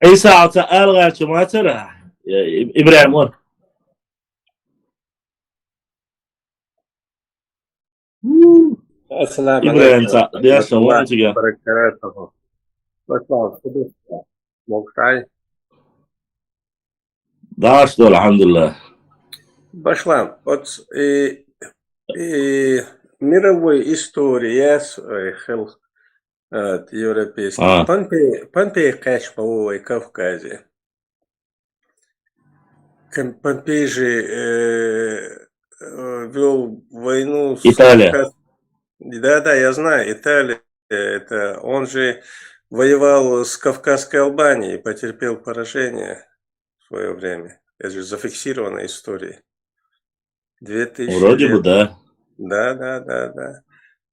أي ساعة ألغى ما ترى إبراهيم ور السلام إبراهيم عليكم دياش ما تيجي وبركاته. بطلع خدوس موقعي داش دول الحمد لله Башлам, вот и мировой истории хел европейский. Помпей кэш по Кавказе. Помпей же вел войну с Италия. Да, я знаю, Италия. Это он же воевал с Кавказской Албанией и потерпел поражение в свое время. Это же зафиксированная история. 2000 Вроде бы, да. Да.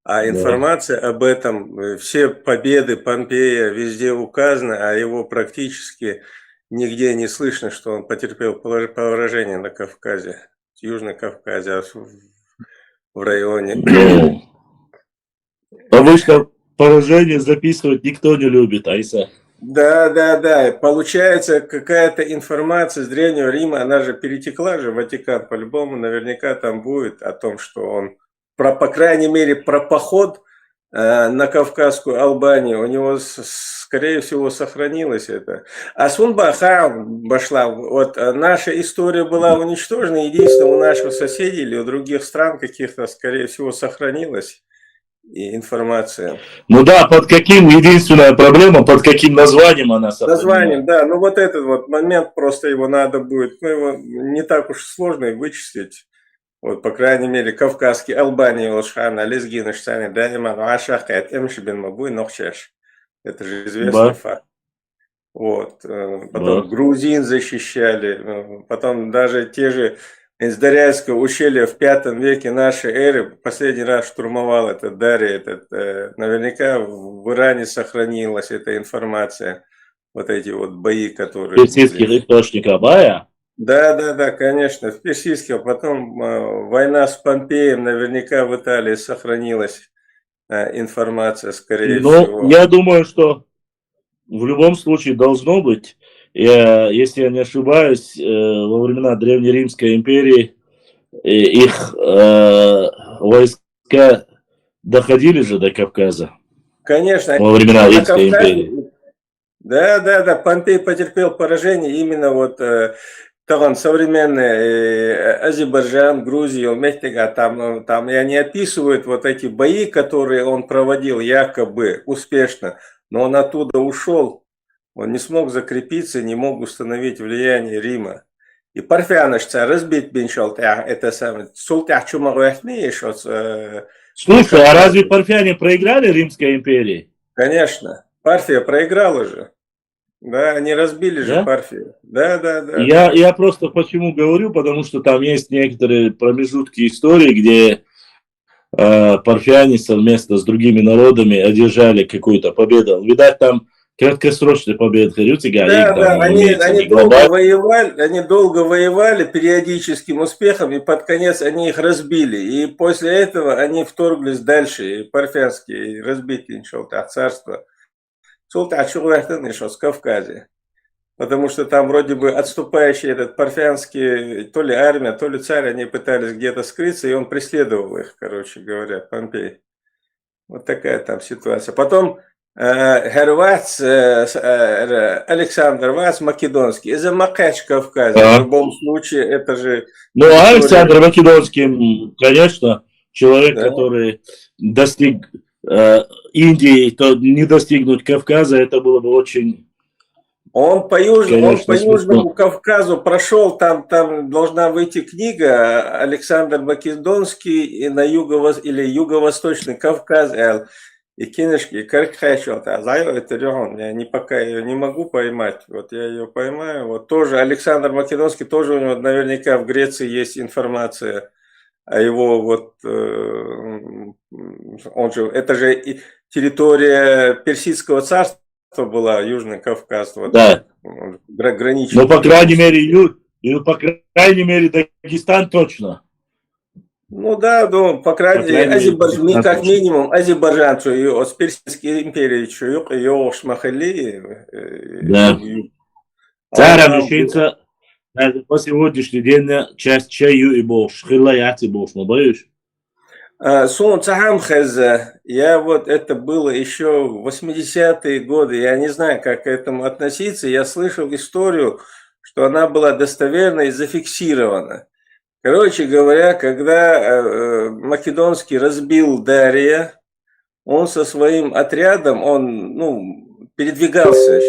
А информация об этом, все победы Помпея везде указаны, а его практически нигде не слышно, что он потерпел поражение на Кавказе, в Южном Кавказе, в районе. Ну, обычно поражение записывать никто не любит, Айса. Да. Получается, какая-то информация с Древнего Рима, она же перетекла же в Ватикан, по-любому, наверняка там будет о том, что он, по крайней мере, про поход на Кавказскую Албанию, у него, скорее всего, сохранилось это. А Сунбаха башла, вот наша история была уничтожена, единственное, у наших соседей или у других стран каких-то, скорее всего, сохранилась и информация. Ну да, под каким, единственная проблема, под каким названием она сохранилась. Названием, да, ну вот этот вот момент, просто его надо будет, ну его не так уж сложно вычислить. Вот, по крайней мере, Кавказский, Албания, Лошхана, Лезгин, Штани, Даниман, Ашахет, Эмшибин, Мабуй, Нохчеш. Это же известный факт. Вот. Потом грузин защищали, потом даже те же из Дарьяйского ущелья в V веке нашей эры последний раз штурмовал этот Дарья. Наверняка в Иране сохранилась эта информация. Вот эти вот бои, которые... Персидских источников, Да, конечно, в Персидском. Потом война с Помпеем, наверняка в Италии сохранилась информация, скорее всего. Я думаю, что в любом случае должно быть. Если я не ошибаюсь, во времена Древнеримской империи их войска доходили же до Кавказа. Конечно. Во времена Римской империи. Да. Помпей потерпел поражение именно вот там современный Азербайджан, Грузия, Мехтига, там и они описывают вот эти бои, которые он проводил якобы успешно, но он оттуда ушел, он не смог закрепиться, не мог установить влияние Рима. И Парфяночца разбить бенчал, это самое, султах чумагуяхни, Слушай, а разве парфяне проиграли Римской империи? Конечно, Парфия проиграла же. Да, они разбили же Парфию. Да. Я просто почему говорю, потому что там есть некоторые промежутки истории, где парфяне совместно с другими народами одержали какую-то победу. Видать, там краткосрочная победа. Да, они долго воевали периодическим успехом, и под конец они их разбили. И после этого они вторглись дальше, и парфянские, и разбили царство. С Кавказе. Потому что там вроде бы отступающий этот парфянский, то ли армия, то ли царь, они пытались где-то скрыться, и он преследовал их, короче говоря, Помпей. Вот такая там ситуация. Потом Вац, Александр Вац Македонский, из-за Макач Кавказа. В любом случае, это же... Ну, Александр Македонский, конечно, человек, который достиг Индии, то не достигнуть Кавказа, это было бы очень... Он по Южному Кавказу прошел, там должна выйти книга «Александр Македонский и на Юго-Восточный Кавказ». И кинешки, как хочу, я пока ее не могу поймать, вот я ее поймаю. Вот тоже Александр Македонский, тоже у него наверняка в Греции есть информация о его вот, это же территория Персидского царства была, Южный Кавказ, вот, да. Граничный. Ну, по крайней мере, Дагестан точно. Ну да, по крайней мере, как минимум, Азербайджан, что ее с Персидской империей, что ее шмахали. Да. Царь общается по сегодняшний день часть чаю и бош, хилаяти бош, но боюсь. Сон Цахамхез, это было еще в 80-е годы, я не знаю, как к этому относиться, я слышал историю, что она была достоверна и зафиксирована. Короче говоря, когда Македонский разбил Дария, он со своим отрядом, передвигался,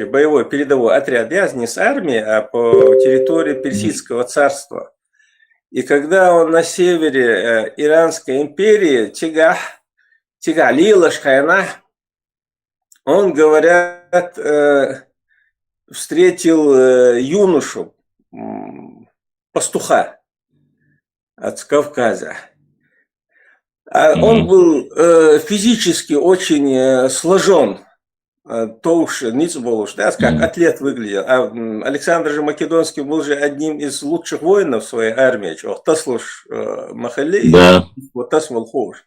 боевой передовой отряд, не с армией, а по территории Персидского царства. И когда он на севере Иранской империи, Тигали Лашхайна, он, говорят, встретил юношу, пастуха от Кавказа. Он был физически очень сложен. то уж ниц был уж, да, как атлет выглядел. А Александр же Македонский был же одним из лучших воинов своей армии. Таслуш Махалей, вот Тасмал Хоуш.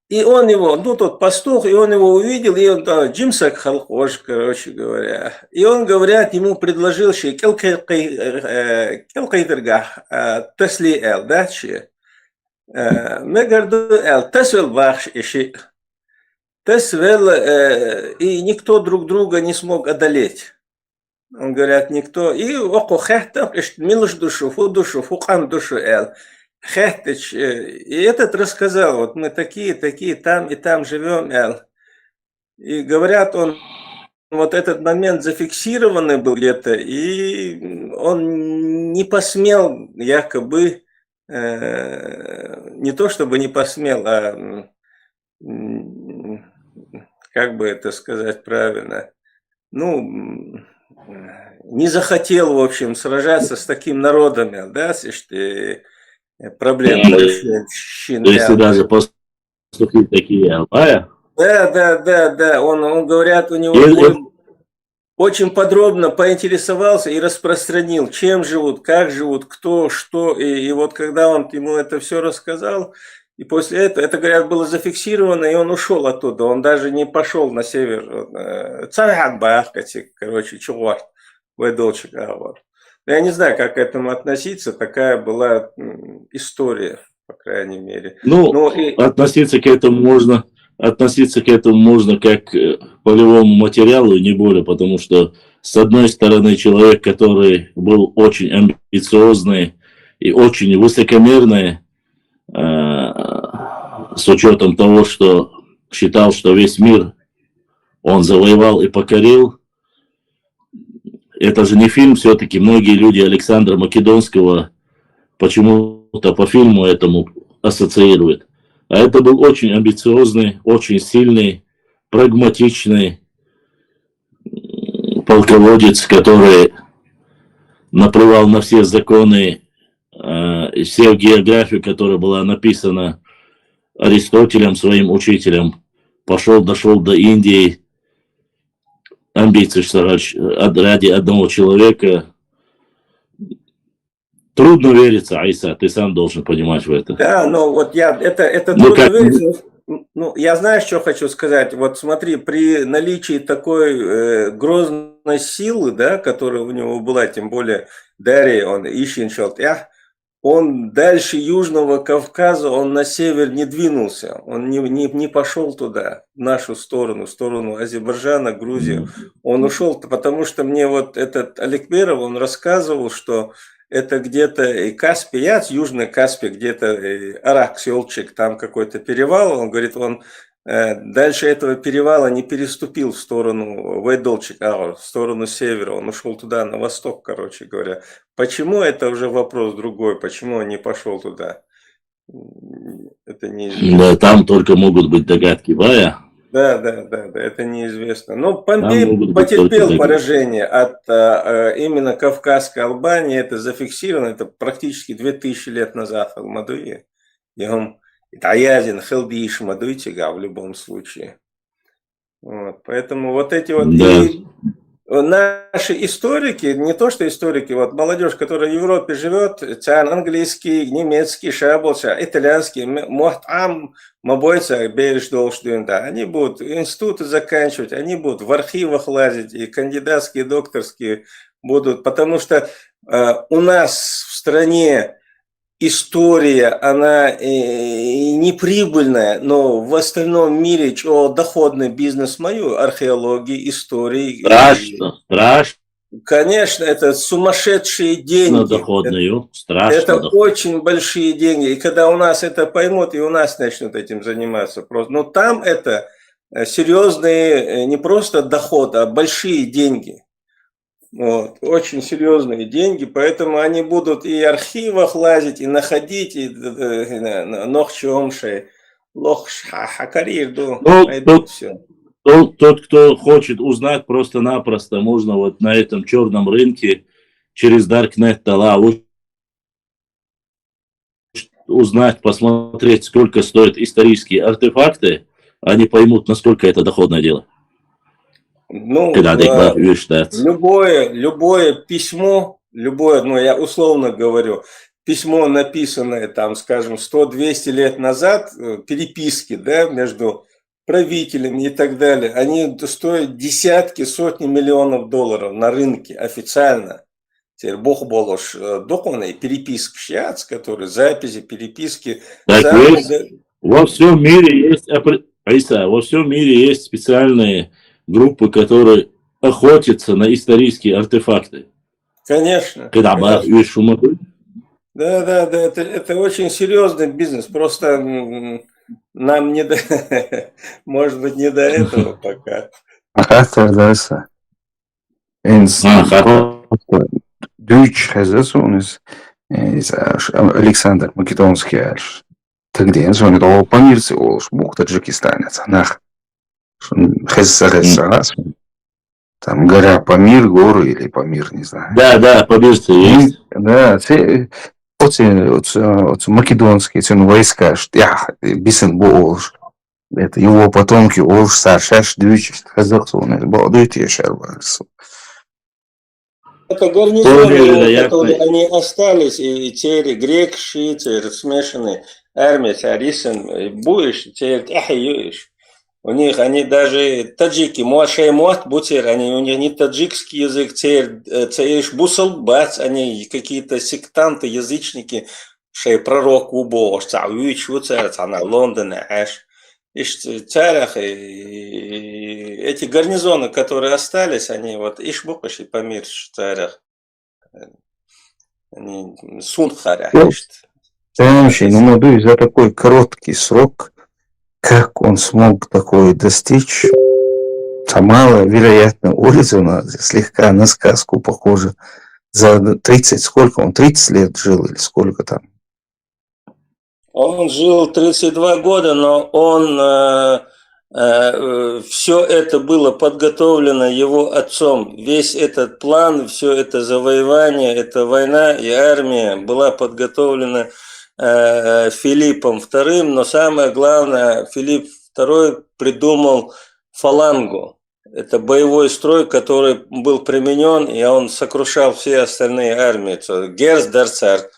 И он его, ну тот пастух, и он его увидел, и он Джимсак Халхош, короче говоря. И он, говорят, ему предложил, что Келкайтерга Тасли Эл, да, че? Мегарду Эл, Тасвел Бахш Иши. Тасвел, и никто друг друга не смог одолеть. Он, говорят, никто. И око хэхтам, милуш душу, фукам душу Эл. Хехтыч, и этот рассказал, вот мы такие, там и там живем, и говорят, он вот этот момент зафиксированный был где-то, и он не посмел якобы, не то чтобы не посмел, а как бы это сказать правильно, ну, не захотел, в общем, сражаться с таким народом, да, если проблемы. То есть даже пастухи такие албая? Да. Он, говорят, у него очень подробно поинтересовался и распространил, чем живут, как живут, кто, что. И вот когда он ему это все рассказал, и после этого, это, говорят, было зафиксировано, и он ушел оттуда. Он даже не пошел на север. Короче, чувак, Вайдолчик, вот. Я не знаю, как к этому относиться, такая была история, по крайней мере. Относиться к этому можно как к полевому материалу, не более, потому что, с одной стороны, человек, который был очень амбициозный и очень высокомерный, с учетом того, что считал, что весь мир он завоевал и покорил. Это же не фильм, все-таки многие люди Александра Македонского почему-то по фильму этому ассоциируют. А это был очень амбициозный, очень сильный, прагматичный полководец, который наплевал на все законы, всю географию, которая была написана Аристотелем, своим учителем, дошел до Индии. Амбиции ради одного человека. Трудно верится, Айса, ты сам должен понимать в это. Да, но вот это трудно верится. Ну, я знаю, что хочу сказать. Вот смотри, при наличии такой грозной силы, да, которая у него была, тем более Дарья, он Ищеншалт, он дальше Южного Кавказа, он на север не двинулся, он не пошел туда, в нашу сторону, в сторону Азербайджана, Грузии. Он ушел, потому что мне вот этот Аликберов, он рассказывал, что это где-то и Каспий, Южный Каспий, где-то Арак, селчик, там какой-то перевал, он говорит, он дальше этого перевала не переступил в сторону Вайдолчика, в сторону севера, он ушел туда, на восток, короче говоря. Почему, это уже вопрос другой, почему он не пошел туда? Это неизвестно. Да, там только могут быть догадки, Вая. Да, это неизвестно. Но Помпей потерпел поражение от именно Кавказской Албании, это зафиксировано, это практически 2000 лет назад в Алмадуе. Таязин, Хелдиш, Мадуйтига в любом случае. Вот, поэтому вот эти вот и наши историки, не то что историки, вот молодежь, которая в Европе живет, английский, немецкий, шаболша, итальянский, мабойца, да, они будут институты заканчивать, они будут в архивах лазить, и кандидатские, и докторские будут, потому что у нас в стране история, она неприбыльная, но в остальном мире доходный бизнес мою, археологии, истории. Страшно. Конечно, это сумасшедшие деньги. Доходную, страшно. Это очень большие деньги. И когда у нас это поймут, и у нас начнут этим заниматься. Но там это серьезные, не просто доходы, а большие деньги. Вот, очень серьезные деньги, поэтому они будут и в архивах лазить, и находить, и нохчомшей, лохшахакарирду, найдут все. Тот, кто хочет узнать просто-напросто, можно вот на этом черном рынке через Darknet узнать, посмотреть, сколько стоят исторические артефакты, они поймут, насколько это доходное дело. Ну, любое письмо, ну, я условно говорю, письмо, написанное, там, скажем, 100-200 лет назад, переписки, да, между правителями и так далее, они стоят десятки, сотни миллионов долларов на рынке официально. Теперь бог болош доконный переписки шиац, которые записи, переписки. Во всем мире есть, во всем мире есть специальные группы, которые охотятся на исторические артефакты. Конечно. Когда Да, это очень серьезный бизнес. Просто нам не до, может быть, не до этого пока. Александр Македонский. Тогда он это помирцы, он мог таджикистанец, нах, там горя Памир, горы или Памир, не знаю. Да, Памирцы есть. Да, вот македонские войска, бисен болш, это его потомки, олш, саршаш, двичесть, казахстан, балдуйте, шарварсу. Это гарнизоны, которые они остались, и теперь грек, теперь смешанные армии, царисен, будешь, теперь ахиюешь. У них они даже таджики, муашаймуат, бутер, они у них не таджикский язык, теперь бусал, бац, они какие-то сектанты, язычники, шей пророк убо, цауич, уцер, цана Лондон, аш. И эти гарнизоны, которые остались, они вот ишбукаши Памир царях, они сунхаря. Вообще, молодой за такой короткий срок, как он смог такое достичь, маловероятно, улица у нас слегка на сказку похожа. За 30, сколько он, 30 лет жил или сколько там? Он жил 32 года, но он все это было подготовлено его отцом. Весь этот план, все это завоевание, эта война и армия была подготовлена Филиппом II, но самое главное, Филипп II придумал фалангу. Это боевой строй, который был применен, и он сокрушал все остальные армии. Герц дарцар,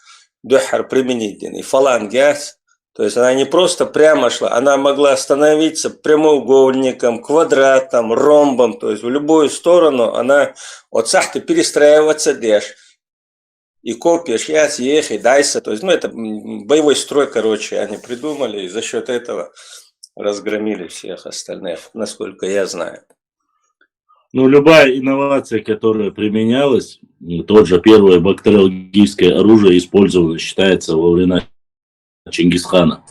дюхар применитель, и фалангиас. То есть она не просто прямо шла, она могла становиться прямоугольником, квадратом, ромбом, то есть в любую сторону она от сахты перестраиваться дешь. И копьешь, яс, ехай, дайся. То есть, это боевой строй, короче, они придумали, и за счет этого разгромили всех остальных, насколько я знаю. Любая инновация, которая применялась, тот же первое бактериологическое оружие использовано, считается, во времена Чингисхана.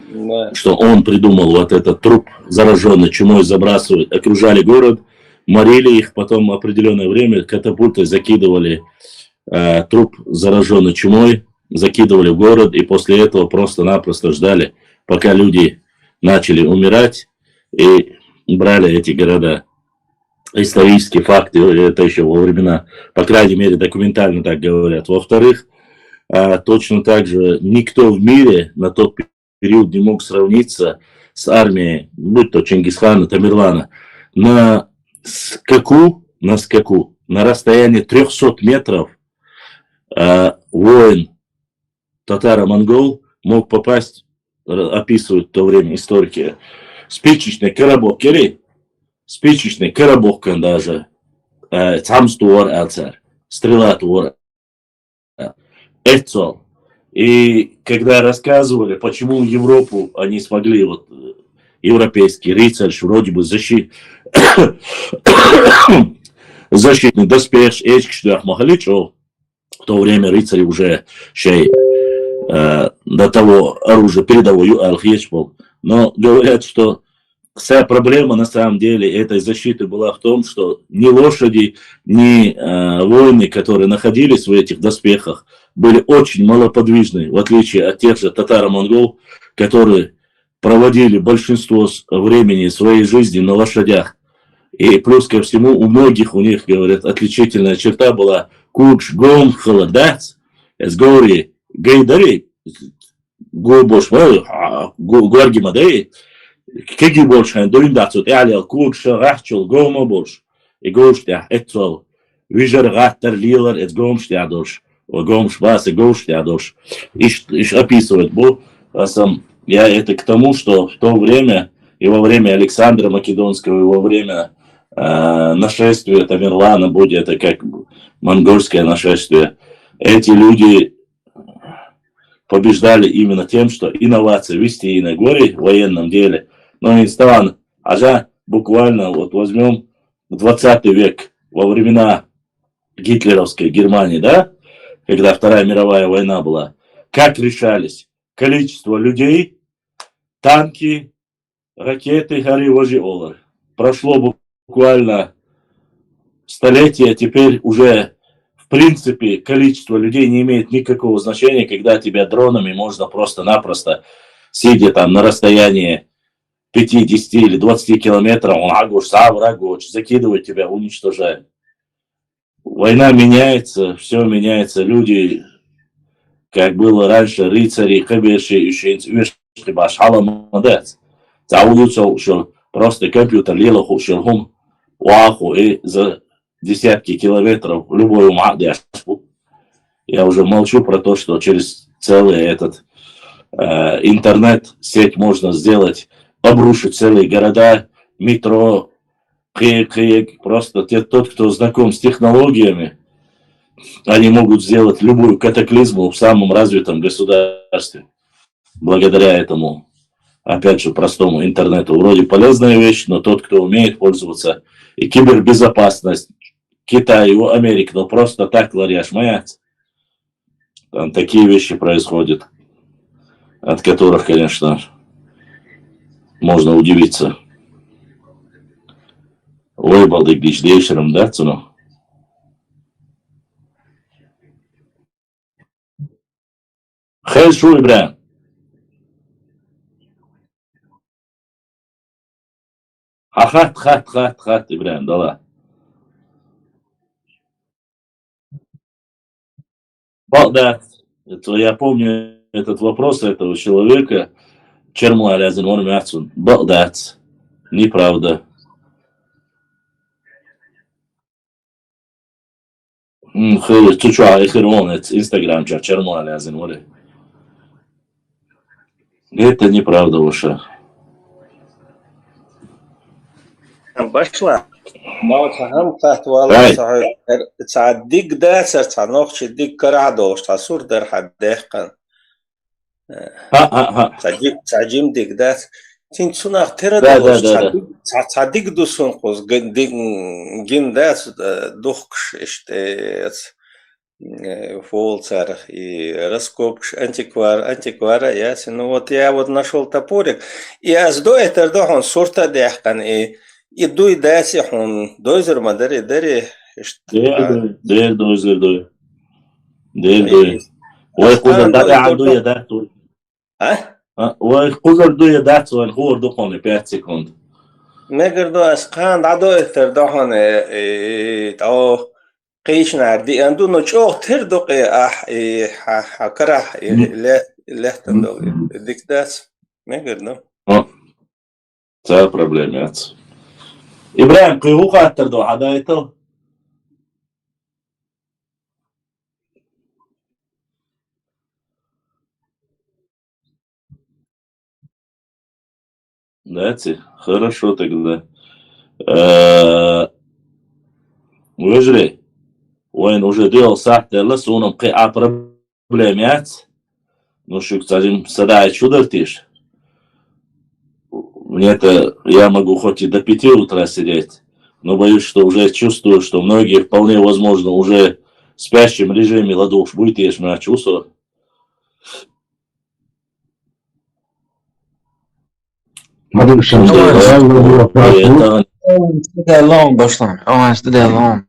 Да. Что он придумал вот этот труп, зараженный чумой, забрасывать, окружали город, морили их, потом определенное время катапультой закидывали труп, зараженный чумой, закидывали в город, и после этого просто-напросто ждали, пока люди начали умирать, и брали эти города. Исторические факты, это еще во времена, по крайней мере, документально так говорят. Во-вторых, точно так же никто в мире на тот период не мог сравниться с армией, будь то Чингисхана, Тамерлана, на скаку, на расстоянии 300 метров воин татаро-монгол мог попасть, описывают в то время историки, спичечный коробок, спичечный коробок даже, цамстуор алцар, стрела туор, эцол. И когда рассказывали, почему Европу они смогли, вот европейский рыцарь, вроде бы защитный доспех, в то время рыцари уже до того оружия передовой был. Но говорят, что вся проблема на самом деле этой защиты была в том, что ни лошади, ни воины, которые находились в этих доспехах, были очень малоподвижны, в отличие от тех же татаро-монгол, которые проводили большинство времени своей жизни на лошадях. И плюс ко всему, у многих у них, говорят, отличительная черта была куч гом холодац, с гори гейдари, гобош гуаргимадей, кеги больше, доиндацут, аля куч рахчул гома больше. игоштя, это вижер гаттер лилер, это гомштя дош, гомшбас и гомштя дош. Иш описывает, я это к тому, что в то время, и во время Александра Македонского, и во время нашествия Тамерлана, будь это как монгольское нашествие, эти люди побеждали именно тем, что инновации вести и на горе в военном деле. Но Инстан, буквально вот возьмем 20 век, во времена гитлеровской Германии, да, когда Вторая мировая война была, как решались количество людей, танки, ракеты, горевожий олар. Прошло буквально столетие, теперь уже в принципе количество людей не имеет никакого значения, когда тебя дронами можно просто-напросто, сидя там на расстоянии 5, 10 или 20 километров, закидывает тебя, уничтожает. Война меняется, все меняется, люди, как было раньше, рыцари, хаберши, просто компьютер лилаху шелхум уаху и за десятки километров любой я уже молчу про то, что через целый этот интернет сеть можно сделать, обрушить целые города, метро, просто тот, кто знаком с технологиями, они могут сделать любую катаклизму в самом развитом государстве. Благодаря этому, опять же, простому интернету. Вроде полезная вещь, но тот, кто умеет пользоваться, и кибербезопасность, Китай, Америка, но просто так ларяш маяц. Там такие вещи происходят, от которых, конечно, можно удивиться. Ой, балдык дичь вечером, да, цену? Хей, шуй, бля. Хат, Ибраим, да. Да, это, я помню этот вопрос этого человека. Чермуа лязин, он мяцун. Балдат. Неправда. Ты что, Инстаграм, Чермуа лязин, вот. Это неправда, Уша. Башла. Мауд хам тахт вала تعديك ده سرتعنوخ شديك كرعدوش تصور در حدهقن تعجيم ديك ده تين تسوناخ تردوش تعديك دوسون قوز جن ده دوخش اشتات фолцер и раскопш антиквара ясен. Ну вот я вот нашел топорик и аздо это он сорта дехкан и дуй даси он дойзер мадари дари دير دوي وي خذر داري عنده يداتو وي خذر دو يداتو الخور دقوني 5 секунд مگر دو اسقان دادو اتر دهون او قيش ناردي اندو نوچو تر دوقي حكره لا تندو ديكتاس مگر نو تا проблемات ابراهيم قيوقا تردو حدايتو Дайте, хорошо тогда. Выжри. وين уже делал сахте ласуном قيا проблемات. Ну что, кстати, сада чудартишь. Мне-то я могу хоть и до 5 утра сидеть, но боюсь, что уже чувствую, что многие вполне возможно уже в спящем режиме ладуш будете на чувство. استدعي اللون باشلام استدعي اللون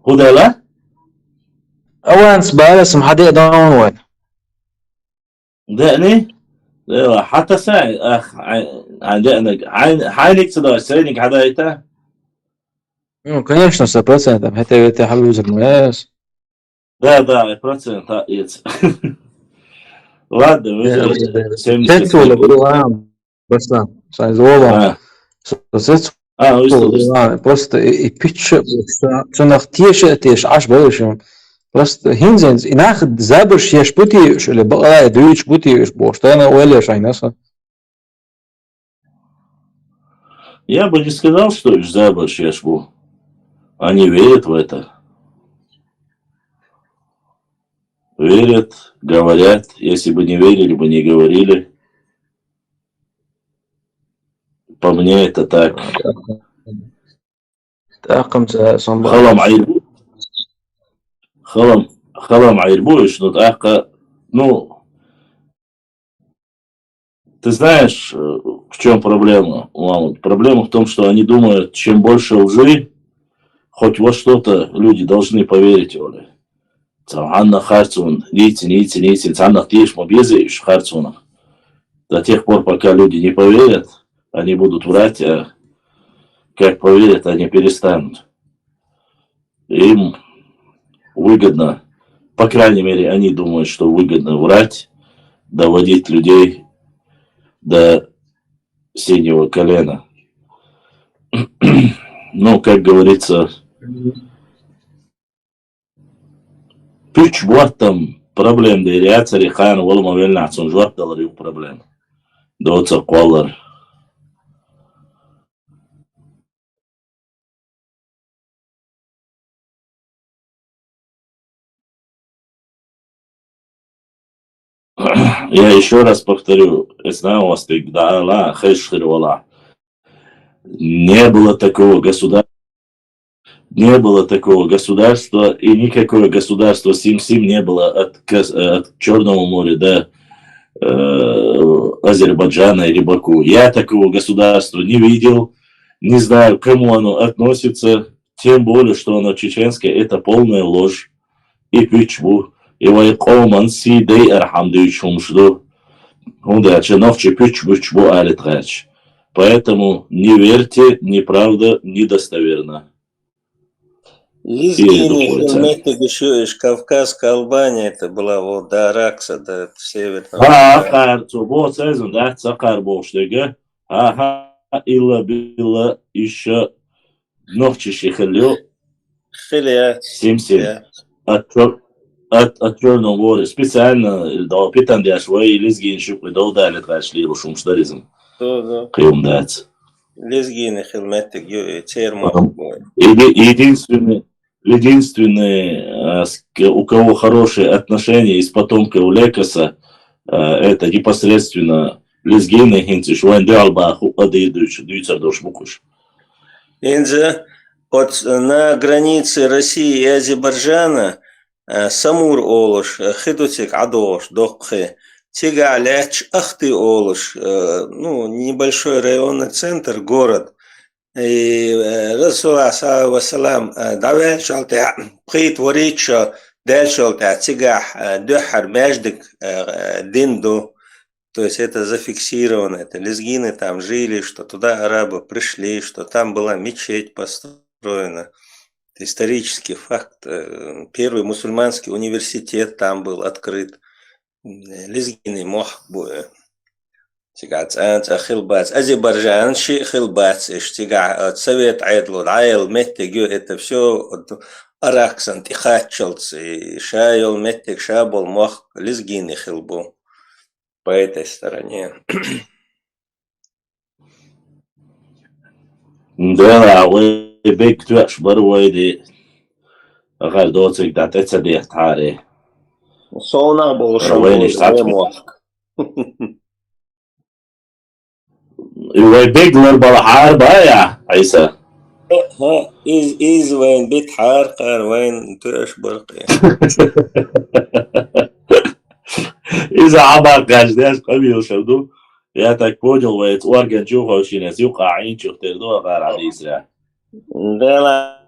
خذها لا اوان سبالة اسم حديق دون وين دقني حتى ساعة اخ دقنك حالك صدق سرينك حدايته конечно 100% это حلوز الملاس да 100% есть ладно تكتب ولا بقولوا باشلام سايز والله просто и pitch, что nach тише тише аж больше. Просто hinzens и nach selber шеш пути, что ли, бала дюч пути, что она уэля шайнаса. Я бы не сказал, что их забор шешбу. Они верят в это. Верят, говорят. Если бы не верили, бы не говорили. По мне это так. Халам айрбуешь, но так, ну, ты знаешь, в чем проблема? Проблема в том, что они думают, чем больше лжи, хоть во что-то люди должны поверить, Оля. Анна Харцун, нити, Анна Тиш, Мобезиш, Харцунах. До тех пор, пока люди не поверят, они будут врать, а как поверят, они перестанут. Им выгодно, по крайней мере, они думают, что выгодно врать, доводить людей до синего колена. Ну, как говорится, пич вот там проблем, да и реакция хан волма вельнацун жват долларів проблем. Доца коллар. Я еще раз повторю, не было такого государства, и никакое государство Сим-Сим не было от Черного моря до Азербайджана или Баку. Я такого государства не видел, не знаю, к кому оно относится, тем более, что оно чеченское, это полная ложь и пичбу. И вайкоман си дей архамдуючум жду. Поэтому не верьте, неправда, недостоверно. Лизгины, Кавказская Албания, это была вот до Аракса, до Северного. Вот сезон, да, Сакар Боштега. Ага, Илла Билла еще Новчище Хелю. Сим-Сим. От Черного моря. Специально, да, питан дяшвай, Лизгин шукли, да, удали трашли, рушумштаризм. Кыум дать. Лизгины, Хелметтик, Термо. Единственные, у кого хорошие отношения из потомков Лекаса, это непосредственно Лизгины, Хинци, Шуандялбаху, Адыдыч, Дюйцардош Мукуш. Инже, вот на границе России и Азербайджана Самур Олуш, Хидутик Адош, Дохпхе, Тигаляч, Ахты Олуш, ну, небольшой районный центр, город. И Расула Салам давай шалте прит воричо даль шалте тигах духар междик динду, то есть это зафиксировано, это лезгины там жили, что туда арабы пришли, что там была мечеть построена, это исторический факт. Первый мусульманский университет там был открыт, лезгины мохбуя. تقعد أنت خلبات أذربيجان شيء خلبات إيش تقعد سويت عيدلو العيل متجو это все أراكسن تخاتشلتي شايل متج شابل مخ لزجيني خلبو по этой стороне. Да, вы бег твеш барвайди. Агар доцик да тецади ахтари. Солна был шамбул. ويبيجلر بالحار بقى يا عيسى ها إز وين بيت حار قار وين ترش برقي إذا عبر قاجداش قبيل شردو يا так понял ويت орган чухал шинес юқаин чухтердо قار على إسرائيل да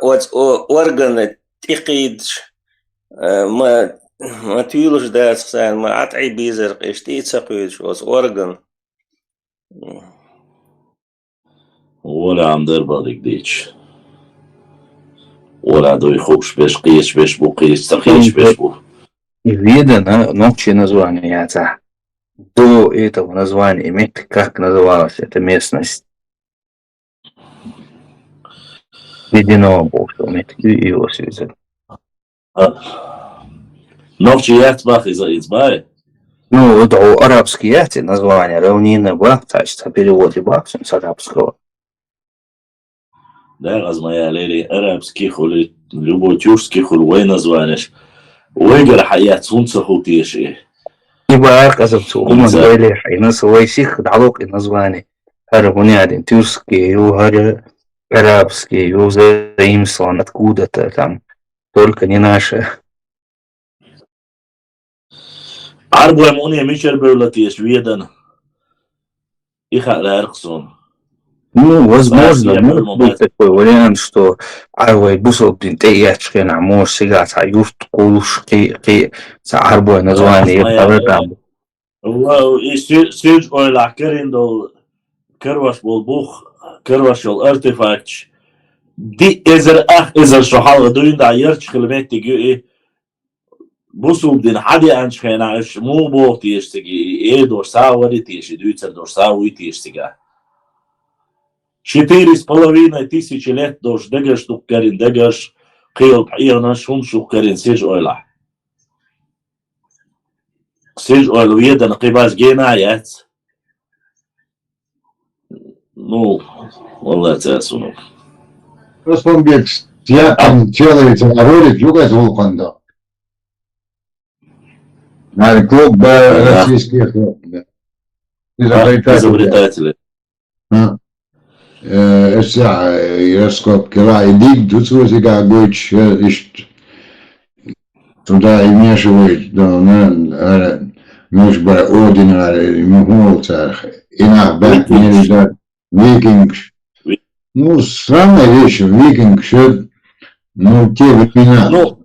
вот органы تقيدش ما تيلوش داس ما عطعي بيزر قشتي تسقيش was organ ولا عم دربا ديش ولا دوي خوش بيش قيش بيش بو قيش تقيش بيش бу. Видно ночи название яйца. До этого названия иметь, как называлась эта местность. Ледяного бога, его связать. Но в чьях бах избавит? Ну, это арабские эти названия, равнина бах, то есть переводе бах с арабского. Да, размая лили арабских или любой тюркских или названия. Уйгар хаят солнце хутиши. Ибо оказывается, у нас были и на своих дорог и названий. Арабуни один тюркские, арабские, заимствован откуда-то там, только не наши. Арбуем уния мичер берлатиш видан. Их алярксон. Ну, возможно, может быть такой вариант, что арвай бусол бинтеячки на мор сега цаюфт кулушки арбуй название там. И сюж ойла кериндол керваш болбух кервашол артефакт. Ди эзер шохал дуин да ярч километр гюи бусул дин хади аншхена му бох тиштги дор савари тиши дуйцер дор савуи тиштига. 4500 лет дош дегаш туккарин дегаш қиыл пиона шум шуккарин сиж ойла. Сиж ойла ведан қибаш генаят. Ну, والله تاسونو. Распомбек, я там делается на ролик юга звуканда. На клуб российских изобретателей. الساعة يسقط كراي ديك دوتسوزي قاعدوش إيش تدا يمشي да مش ordinary мухмолцах إنا бэк нельзя викинг ну странная вещь викинг что ну те времена ну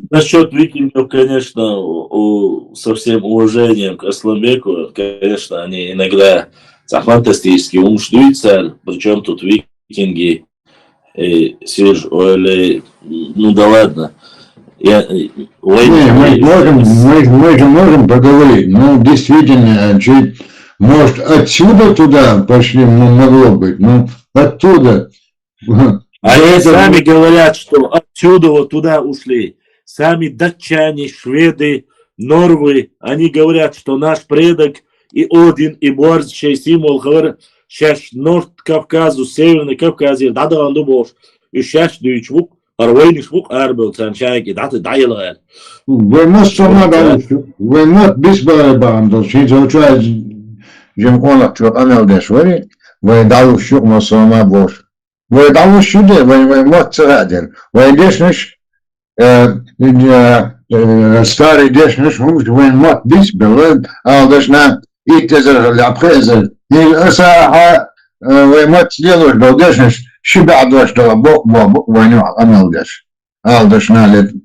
насчет викингов конечно со всем уважением к Асланбеку конечно они иногда фантастически умствуются, причем тут викинги, Серж, или, ну да ладно. Мы же можем поговорить, ну действительно, чуть, может отсюда туда пошли, могло быть, ну оттуда. Они сами говорят, что отсюда вот туда ушли. Сами датчане, шведы, норвы, они говорят, что наш предок и Один, и Борз, шей символ, говорят, шеш Норд Кавказу, Северный Кавказ, да он думал, и шеш дючвук, арвейни швук, арбел, цанчайки, да ты дайлер. Вы мот бисбарабандал, шизочуаз, жем онак, что анелдешвари, вы дал щук на сама бош. Вы дал щуде, вы мот царадин, вы дешнеш, старый дешнеш, вы мот бисбарабандал, алдешна, إتزر العبخيزر الساعة ويمت يلوش بودشنش شبع دوش دوا بوك وينوع أمالدش أالدش نالد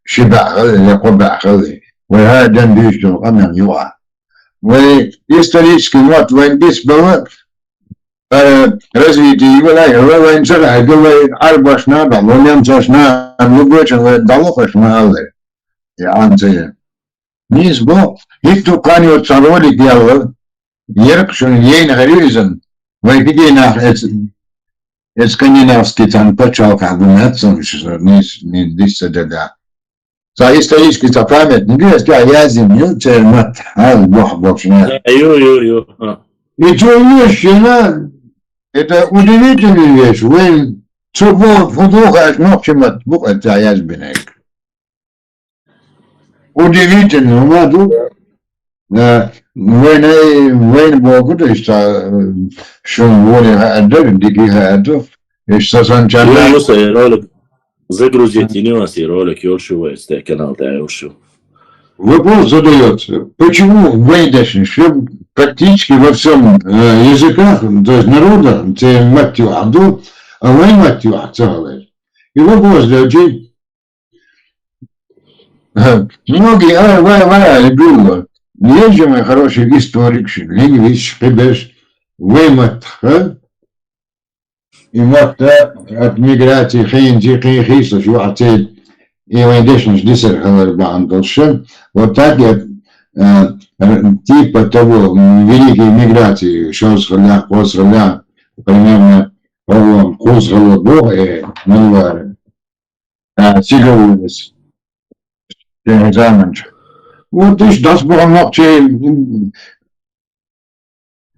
شبع اللي قبع خلي وهذا دنديش دو أمال يوع ويستريسكي موت وين بيس بلد развитие وين زرع قوي عربش نابل ونمتش نابل وقوش ودلوخش مالي يعني زي Низ бо, их тут кланивают ролик делал, ерк, что ей на горизонт, вайпиди на это скандинавский там почал как бы нацом, что низ не дисса да. За исторический за памятник, есть я землю, цермат, бог бог не. Ю. И что вещи, это удивительная вещь, вы что футбол, ночью от бог это я сбинек. Удивительно, надо. Война Богу, то есть, что воля отдали, дикие отдали, и что санчали. Ролик загрузите, не у нас и ролик, Йоршу, есть канал, да, Йоршу. Вопрос задается, почему войдашь, что практически во всем языках, то есть народа, это матью аду, а война матью целая. И вопрос задается, многие любил. Есть же мой хороший историк, лингвист, пебеш, вымот, и вот от миграции хейнзи, хейхисов, юатель, и войдешниш дисер халарбан толшен, вот так я типа того великой миграции, шел с халя, примерно он кузова Бога, ну, Сиговец, Заманч. Вот и das было noch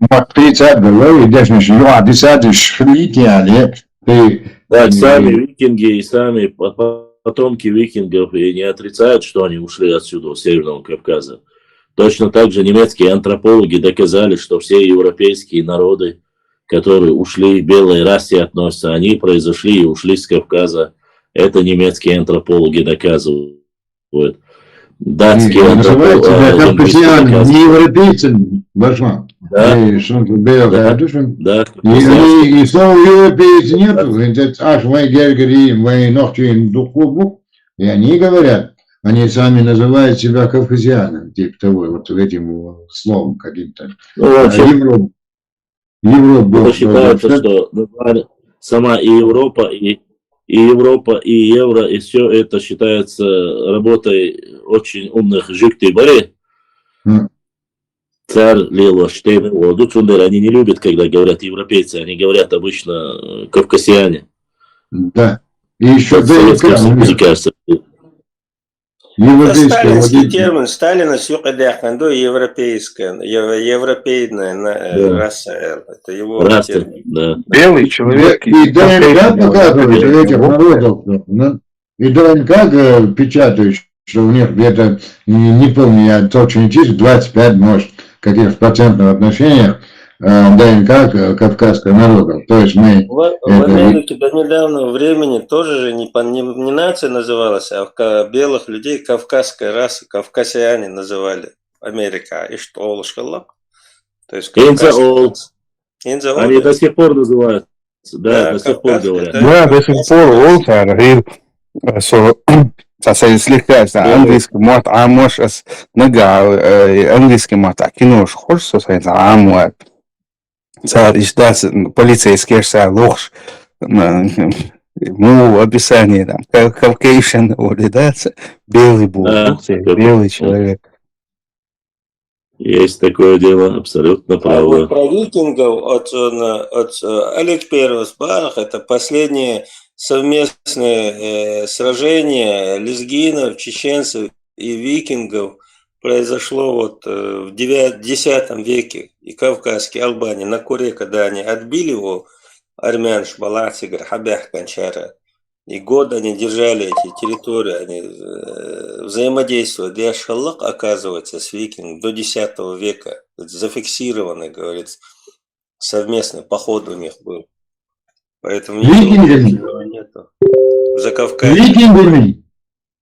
maar 30 было, и даже я десятый шли, Так, сами викинги и сами потомки викингов и не отрицают, что они ушли отсюда, с Северного Кавказа. Точно так же немецкие антропологи доказали, что все европейские народы, которые ушли, к белой расе относятся, они произошли и ушли с Кавказа. Это немецкие антропологи доказывают. Датские антропологи доказывают. Не европейцы, Башман. Да. И снова европейцев нету. Аж мы говорим, мы ночью духовку, и они говорят, они сами называют себя кавказианами, типа того, вот этим словом каким-то. Европа считается, что сама и Европа, и евро, и все это считается работой очень умных жиктибарей. Царь Лила Штейн, они не любят, когда говорят европейцы, они говорят обычно кавказиане. Да. И еще сталинский термин, Сталина сюкадяханду европейская, европейная раса. Это его термин. Да. Белый человек. И ДНК показывает этих народов. И ДНК печатают, что у них где-то, не помню, я точно чисто, 25, может, каких процентных отношениях ДНК кавказского народа. То есть мы... В Америке до недавнего времени тоже же не нация называлась, а белых людей кавказская раса, кавказиане называли. Америка. И что, Олушкаллак? То есть они до сих пор называют. Да, до сих пор говорят. Да, до сих пор. слегка английский мат, а может английский мат, а кино хочется сказать, а мат. Полицейский лох, ну, описание там, Caucasian, да, белый был, белый человек. Есть такое дело, абсолютно правда. Вот про викингов от Олег Первых, это последние совместные сражения лезгинов, чеченцев и викингов произошло вот в X веке, и Кавказской Албании, на Куре, когда они отбили его, армян, Шбалатигр, Хабях, Кончара, и год они держали эти территории, они взаимодействовали. Диашхаллак, оказывается, с викингом до X века, зафиксированный, говорится, совместный поход у них был. Поэтому ничего нету. За Кавказ.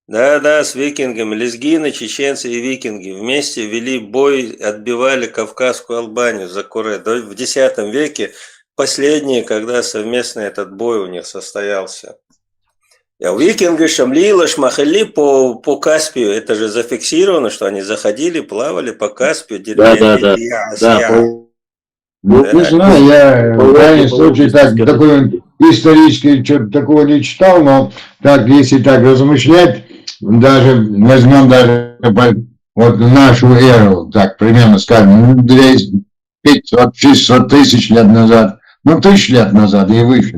Да, с викингами. Лезгины, чеченцы и викинги вместе вели бой, отбивали Кавказскую Албанию за Куре. В X веке последние, когда совместный этот бой у них состоялся. А викинги Шамлила, Шмахали по Каспию, это же зафиксировано, что они заходили, плавали по Каспию. Не знаю, я в крайнем случае такой исторический что-то такого не читал, но так, если так размышлять, даже возьмем даже вот нашу эру, так примерно скажем, 500-600 тысяч лет назад, ну 1000 лет назад и выше.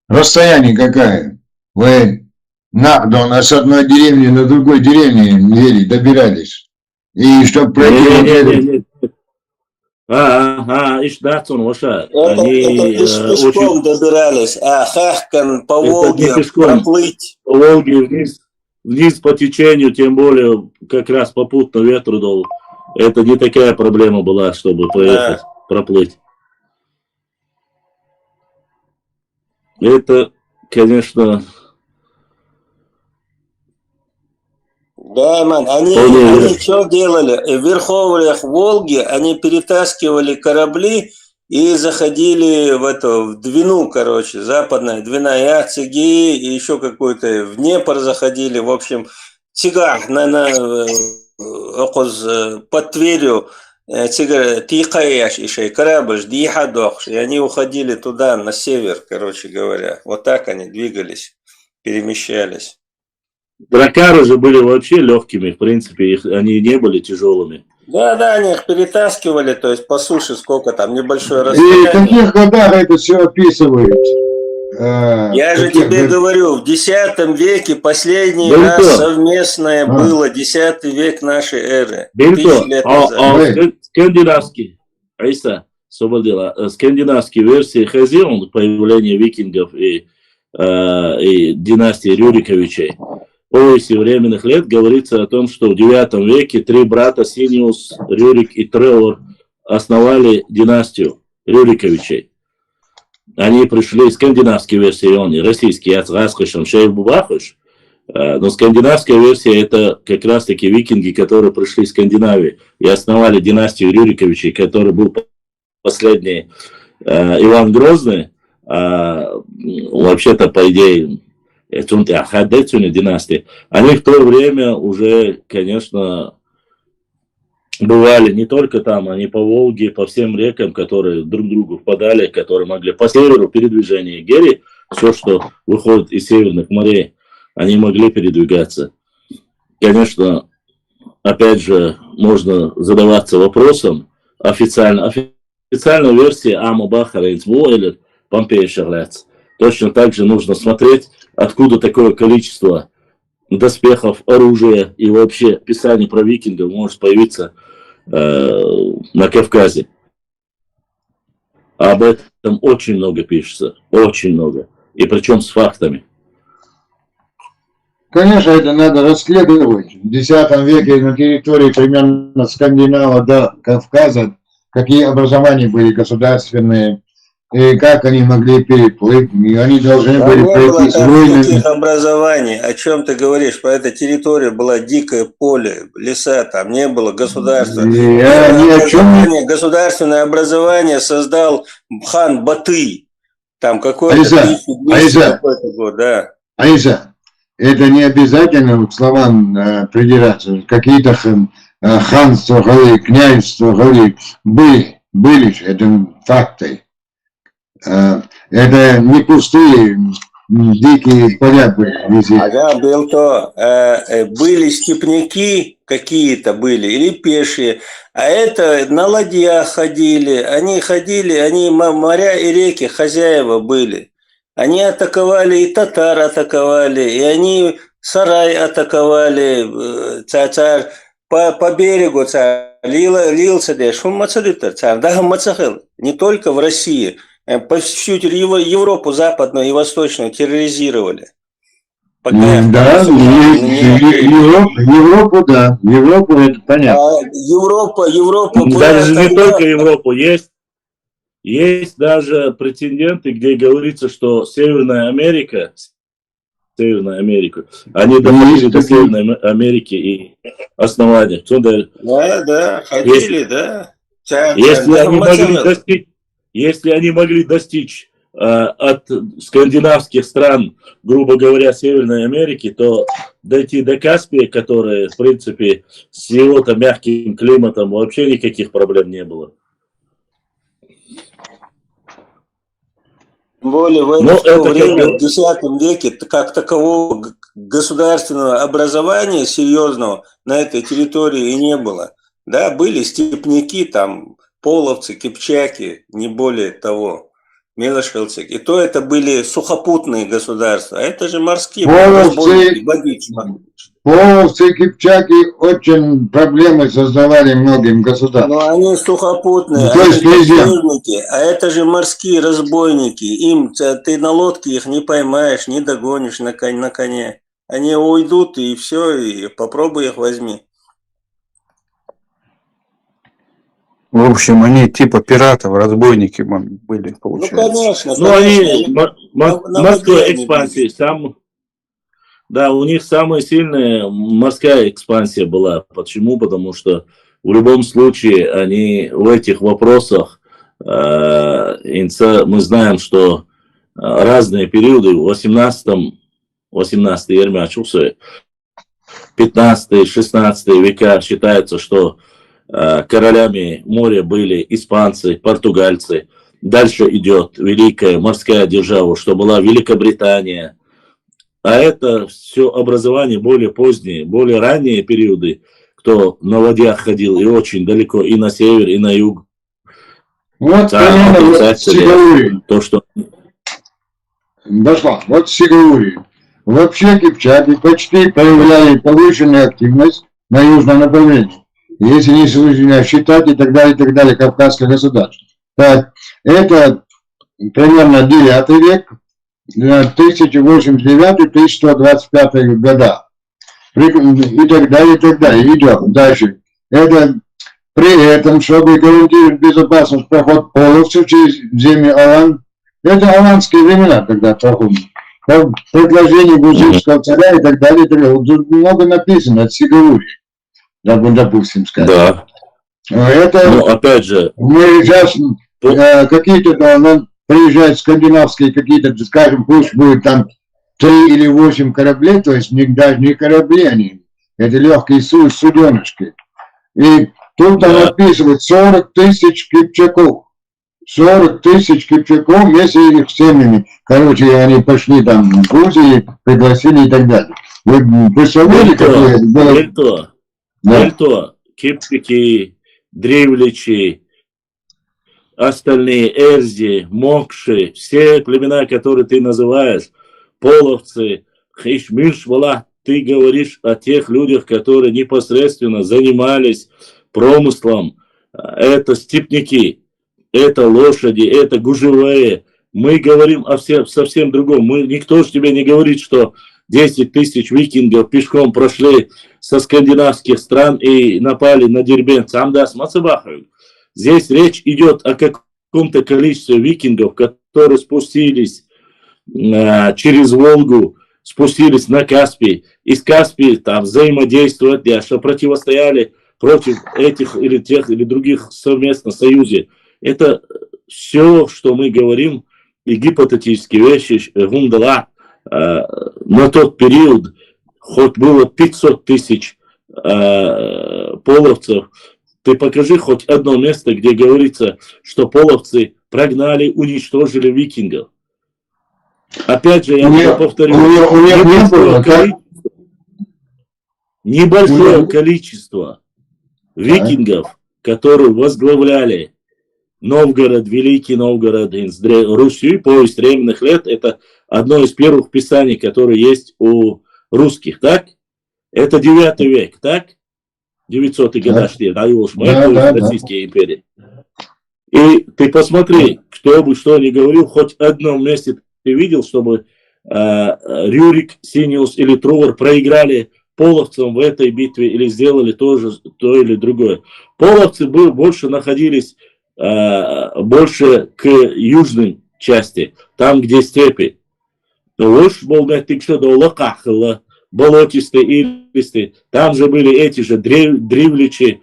Расстояние какое? Вы с одной деревни на другой деревне добирались. И чтобы пройти... Они пешком добирались, а Хахкан по Волге проплыть. По Волге вниз по течению, тем более как раз попутно ветру дул. Это не такая проблема была, чтобы проехать, проплыть. Это, конечно... Да, ман, они что делали? В верховьях Волги они перетаскивали корабли и заходили в Двину, короче, западная Двина, и Циги, и еще какой-то, в Днепр заходили, в общем, Цига, под Тверью, Цига, Тихаяш, и корабль, Дихадох, и они уходили туда, на север, короче говоря. Вот так они двигались, перемещались. Дракары же были вообще легкими, в принципе, они не были тяжелыми. Да, они их перетаскивали, то есть по суше сколько там, небольшое И в расстояние. каких годах это все описывают? Я же тебе говорю, в X веке последний Бельто. раз совместное было, X век нашей эры. Бельто, 1000 лет назад. скандинавский, Айса, освободила, скандинавские версии Хазион, появление викингов и династии Рюриковичей. В повести временных лет говорится о том, что в IX веке 3 брата Синиус, Рюрик и Тревор основали династию Рюриковичей. Они пришли из скандинавской версии, он российский, но скандинавская версия это как раз таки викинги, которые пришли из Скандинавии и основали династию Рюриковичей, который был последний Иван Грозный, вообще-то по идее династии. Они в то время уже, конечно, бывали не только там, они по Волге, по всем рекам, которые друг к другу впадали, которые могли по северу передвижение Герри, все, что выходит из северных морей, они могли передвигаться. Конечно, опять же, можно задаваться вопросом, официальная версия Ама Бахара или Помпея Шарлец. Точно так же нужно смотреть, откуда такое количество доспехов, оружия и вообще писаний про викингов может появиться на Кавказе. Об этом очень много пишется, очень много. И причем с фактами. Конечно, это надо расследовать. В X веке на территории примерно Скандинава до Кавказа какие образования были государственные, и как они могли переплыть, и они должны были пройти с войнами. Образований, о чем ты говоришь? По этой территории было дикое поле, леса, там не было государства. Государственное образование создал хан Батый. Там какой-то год, да. Айза, это не обязательно к словам придираться. Какие-то ханства, княжества были же, это факты. Это не пустые дикие поля были везде. Ага, был то. Были степняки какие-то были, или пешие. А это на ладьях ходили. Они моря и реки, хозяева были. Они атаковали, и татар атаковали, и они сарай атаковали. Царь по берегу лился, не только в России. Всю Европу западную и восточную терроризировали. Европу, да. Европу это понятно. Европа. Даже не только Европу. Есть даже претенденты, где говорится, что Северная Америка, они доходили до Северной Америки и основания. Да, ходили, да. Если они могли достичь от скандинавских стран, грубо говоря, Северной Америки, то дойти до Каспия, которое, в принципе, с его-то мягким климатом вообще никаких проблем не было. Тем более в это время, в X веке, как такового государственного образования серьезного на этой территории и не было. Да, были степняки, там, половцы, кипчаки, не более того, мелошелцы. И то это были сухопутные государства, а это же морские. Половцы, кипчаки очень проблемы создавали многим государствам. Но они сухопутные, разбойники, а это же морские разбойники. Ты на лодке их не поймаешь, не догонишь на коне. Они уйдут и все, и попробуй их возьми. В общем, они типа пиратов, разбойники были, получается. Ну, конечно. Морской экспансии. Да, у них самая сильная морская экспансия была. Почему? Потому что в любом случае они в этих вопросах, мы знаем, что разные периоды, в 15-16 века считается, что королями моря были испанцы, португальцы. Дальше идет великая морская держава, что была А это все образование более поздние, более ранние периоды. кто на ладьях ходил, и очень далеко, и на север, и на юг. Вот примерно Сигаурий. То, что... Башлам, вот Сигаурий. Вообще Кипчаки почти проявляли повышенную активность на южном направлении. Если не считать и так далее, Кавказское государство. Так, это примерно 9 век, 1089-1125 года. И так далее, Идем дальше. Это при этом, чтобы гарантировать безопасность проход половцев через земли Алан, это аланские времена тогда проходят. По предложению гузельского царя и так далее. Тут много написано от Сигаурии. Допустим, скажем. Да. Это, но опять же, мы сейчас какие-то приезжают скандинавские какие-то, скажем, пусть будет там 3 или 8 кораблей, то есть даже не корабли они, это легкие суденышки. И тут там описывают 40 тысяч кипчаков. 40 тысяч кипчаков вместе с их семьями. Короче, они пошли там в Грузию, пригласили и так далее. Вы представляете, какое это было? Вельто, кипчаки, древлячи, остальные эрзи, мокши, все племена, которые ты называешь, половцы, хишмишвала, ты говоришь о тех людях, которые непосредственно занимались промыслом. Это степняки, это лошади, это гужевые. Мы говорим о совсем другом. Никто же тебе не говорит, что 10 тысяч викингов пешком прошли со скандинавских стран и напали на Дербент. Здесь речь идет о каком-то количестве викингов, которые спустились через Волгу, спустились на Каспий. Из Каспия там взаимодействовать, что противостояли против этих или тех или других совместно союзе. Это все, что мы говорим, и гипотетические вещи, гундала, на тот период, хоть было 500 тысяч половцев, ты покажи хоть одно место, где говорится, что половцы прогнали, уничтожили викингов. Опять же, я повторю, небольшое количество викингов, которые возглавляли Новгород, Великий Новгород, Руси, повесть временных лет, это одно из первых писаний, которые есть у русских, так? Это 9 век, так? 900-й года, Российской империи. И ты посмотри, кто бы что ни говорил, хоть в одном месте ты видел, чтобы Рюрик, Синиус или Трувор проиграли половцам в этой битве или сделали то или другое. Половцы больше находились больше к южной части, там, где степи. Болотистые, илистые. Там же были эти же древлячи,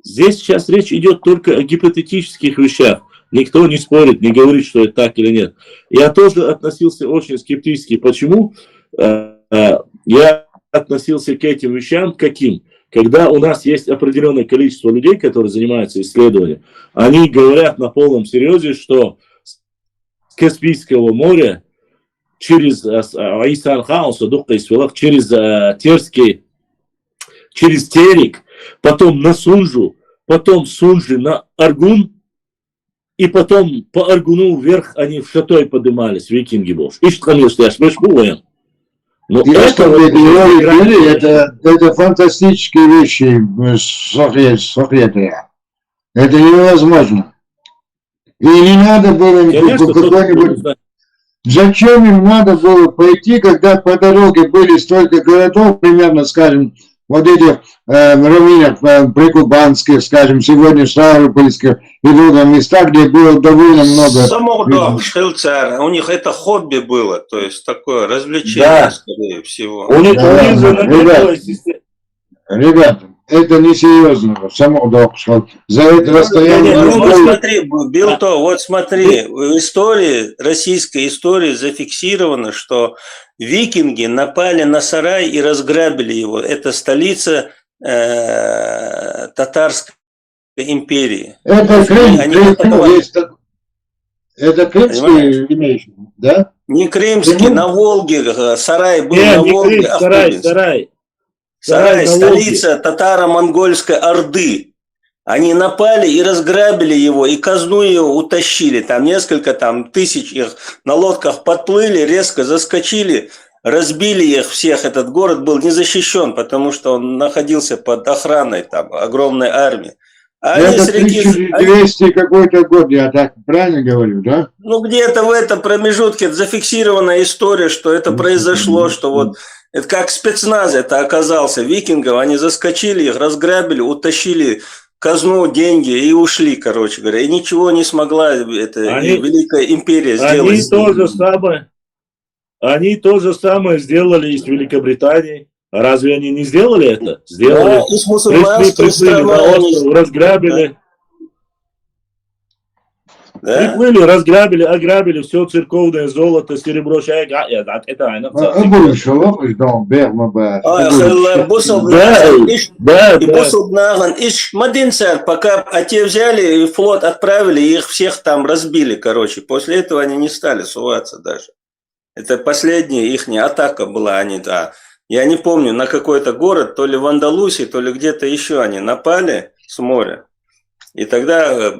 здесь сейчас речь идет только о гипотетических вещах. Никто не спорит, не говорит, что это так или нет. Я тоже относился очень скептически. Почему? Я относился к этим вещам каким? Когда у нас есть определенное количество людей, которые занимаются исследованием, они говорят на полном серьезе, что с Каспийского моря через Терский, через Терек, потом на Сунжу, потом с Сунжи на Аргун, и потом по Аргуну вверх они в Шатой поднимались, викинги был. И что, конечно, я смеш бываем. Но это фантастические вещи, сокрытые. Это невозможно. И не надо было какой-нибудь... Зачем им надо было пойти, когда по дороге были столько городов, примерно, скажем, вот этих равнинах прикубанских, скажем, сегодня Ставропольских и других местах, где было довольно много... Самого Шельцара, у них это хобби было, то есть такое развлечение, да, скорее всего. Ребята, это несерьезно, самого за это расстояние... Вот смотри, Билто, вот смотри, в истории, российской истории зафиксировано, что викинги напали на Сарай и разграбили его. Это столица татарской империи. Это Крым, Это крымский имеешь, да? Не крымский, на Волге, сарай был на Волге. Сарай, столица татаро-монгольской орды. Они напали и разграбили его, и казну его утащили. Там несколько тысяч их на лодках подплыли, резко заскочили, разбили их всех. Этот город был не защищен, потому что он находился под охраной огромной армии. Это 1200 какой-то год, я так правильно говорю, да? Ну, где-то в этом промежутке зафиксирована история, что это произошло, что вот это как спецназ это оказался, викингов, они заскочили, их разграбили, утащили казну, деньги и ушли, короче говоря. И ничего не смогла Великая империя сделать. Они то же самое сделали и с Великобританией. Разве они не сделали это? Сделали. Да, и с мусульманской страной на остров, разграбили. Да. Приплыли, разграбили, ограбили все церковное золото, серебро, шайк. Это айна. Пока те взяли и флот отправили, их всех там разбили, короче. После этого они не стали суваться даже. Это последняя их атака была, я не помню, на какой-то город, то ли в Андалусии, то ли где-то еще они напали с моря. И тогда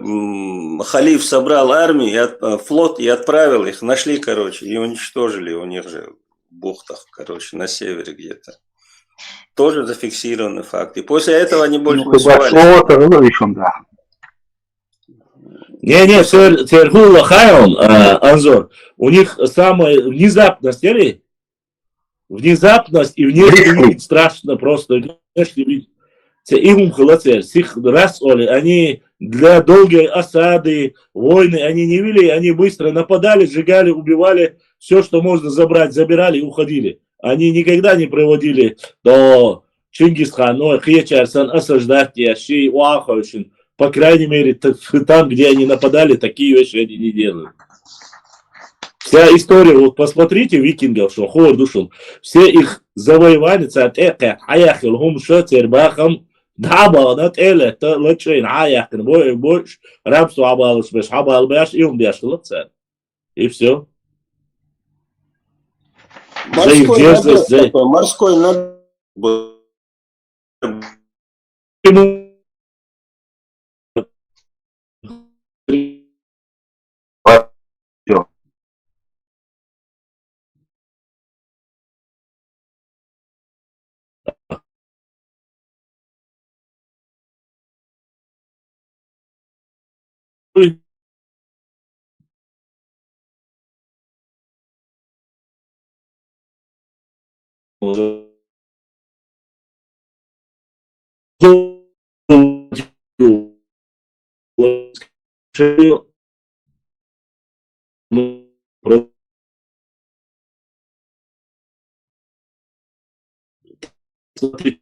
халиф собрал армию, флот и отправил их, нашли, короче, и уничтожили у них же в бухтах, короче, на севере где-то. Тоже зафиксированный факт. И после этого они больше не сувались. Не, Серхула Хайон, Анзор, у них самая внезапность, внезапность и внешний вид страшно просто. Внешний вид. Они для долгой осады, войны, они не вели, они быстро нападали, сжигали, убивали, все, что можно забрать, забирали и уходили. Они никогда не проводили до Чингисхана, Хечарсан, осаждать Яши, Уаховчин. По крайней мере, там, где они нападали, такие вещи они не делают. Вся история, вот посмотрите викингов, что Хордушел, все их завоевания, Дабанат это лучше наяхн больше рабство абалус без абалбаш и умбяшлаться. И все. Морской Смотрите.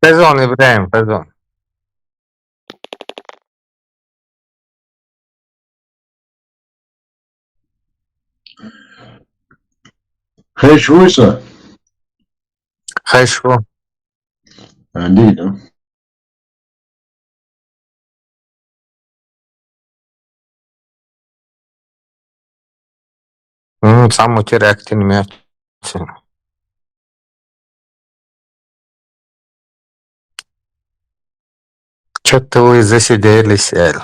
Pardon İbrahim, pardon. Хешвуйса? Хорошо. Дидо. Сам интерактивный мяч. Что-то вы засиделись, Эль.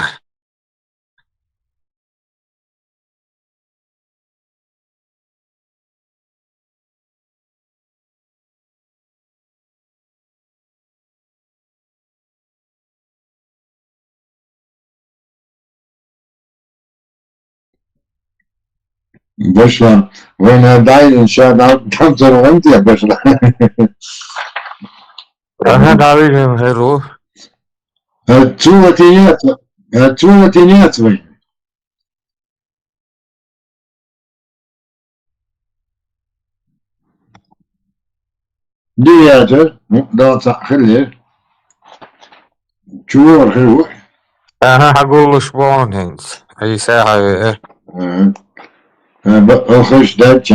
Başla. When I inşaat tam sonra ya başla. Ага, да, видим, Эль. Отчего ты нет свой? Диятер, да, خليه. شو هو؟ أنا هقول شلون انت اي ساعة ايه خش دات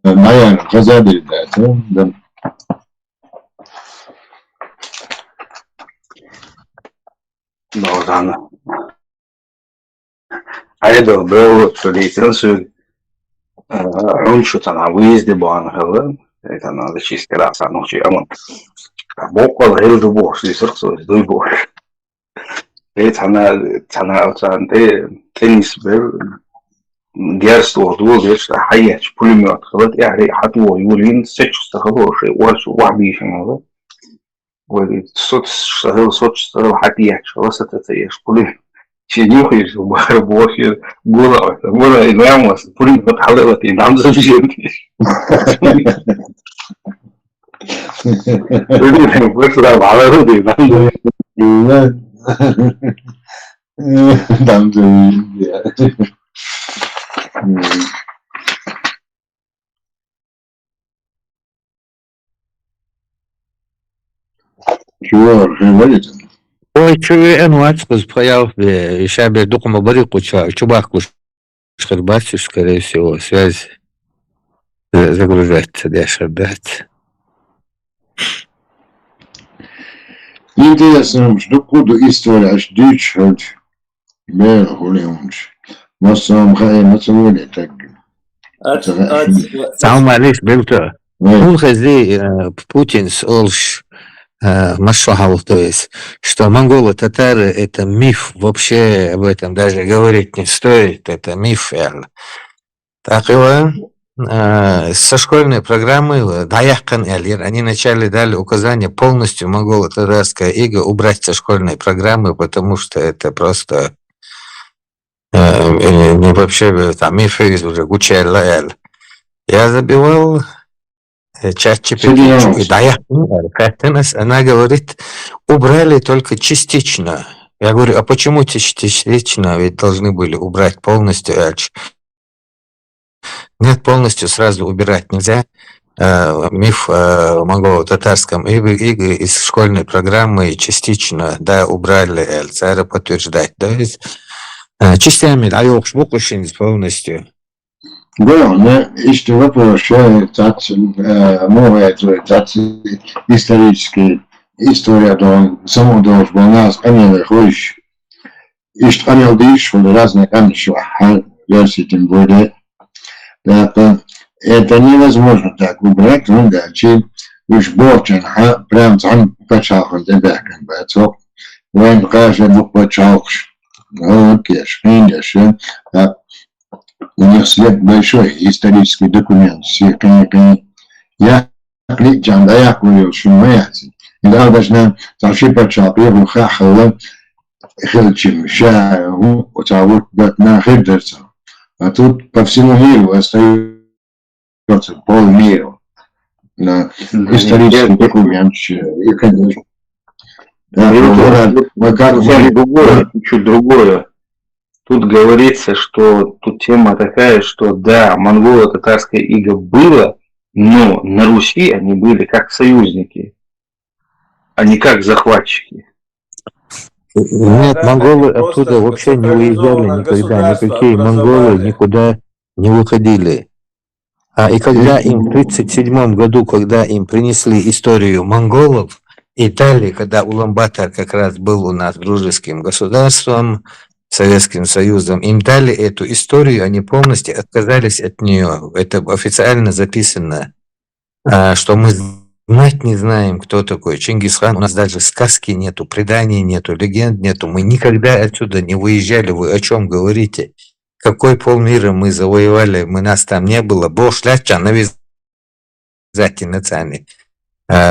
معين غزال دات Doğrudan. Айдо был, что лейтенсу, он что-то на выезде был, это надо чистить раз, а ночью, а он бокал, гелду бог, здесь рухсу, дуй бог. Это она, теннис был, герство, дул, что хаяч, пулемет, вот я хату, юлин, сечуста хороший, очень вабишен, да? Вот, сот, хатияч, вот это я шпулемет. Чинюхаешь, барбохи, голову, было и нормас, пулемет халевать, и нам завжди. Вышла в Аларуде, нам завжди. Чего, говорите? Ой, что энуацкус прояв шабер докума барику чубахкуш шербасиш, скорее всего, связь загружается, да, шербат. Интересно, что куда история аж дичать, бер хулиунч. Массам хай мацули так. Сам малиш белто. Он хази Путин солш Машахал, то есть, что монголо-татары – это миф, вообще об этом даже говорить не стоит, это миф. Так его со школьной программы Даяхкан Эльер, они вначале дали указание полностью монголо-татарское иго убрать со школьной программы, потому что это просто не вообще там миф уже гучелла. Я забивал ChatGPT, и да, она говорит, убрали только частично. Я говорю, а почему частично? Ведь должны были убрать полностью. Нет, полностью сразу убирать нельзя. Миф о монголо-татарском иго из школьной программы частично, да, убрали. Царя подтверждать. То есть частями, да, я уж полностью. Да, но еще вопрос, что новая история, то само должен был нас, они хочешь, и что они лишь в разных аншах, версии тем более, это невозможно так убрать, ну да, чем уж больше, прям там почалком дебеком, поэтому войн каждый мог почалкш, окей, конечно, у них след большой исторический документ. Я кликчан, да я курил, что мояци. И да, даже завжди почал, первую хахала, хилчим, ща, вот на хидерцев. А тут по всему миру остается полмира на исторический документ. И, конечно, чуть другое. Тут говорится, что тут тема такая, что да, монголо-татарское иго было, но на Руси они были как союзники. а не как захватчики. Нет, монголы оттуда вообще не уезжали никогда, никакие монголы никуда не выходили. И когда им в 1937 году, когда им принесли историю монголов, Италия, когда Улан-Батор как раз был у нас дружеским государством, Советским Союзом, им дали эту историю, они полностью отказались от нее. Это официально записано, что мы знать не знаем, кто такой Чингисхан. У нас даже сказки нету, преданий нету, легенд нету. Мы никогда отсюда не выезжали. Вы о чем говорите? Какой полмира мы завоевали? Нас там не было. Бошляча навязать национальный.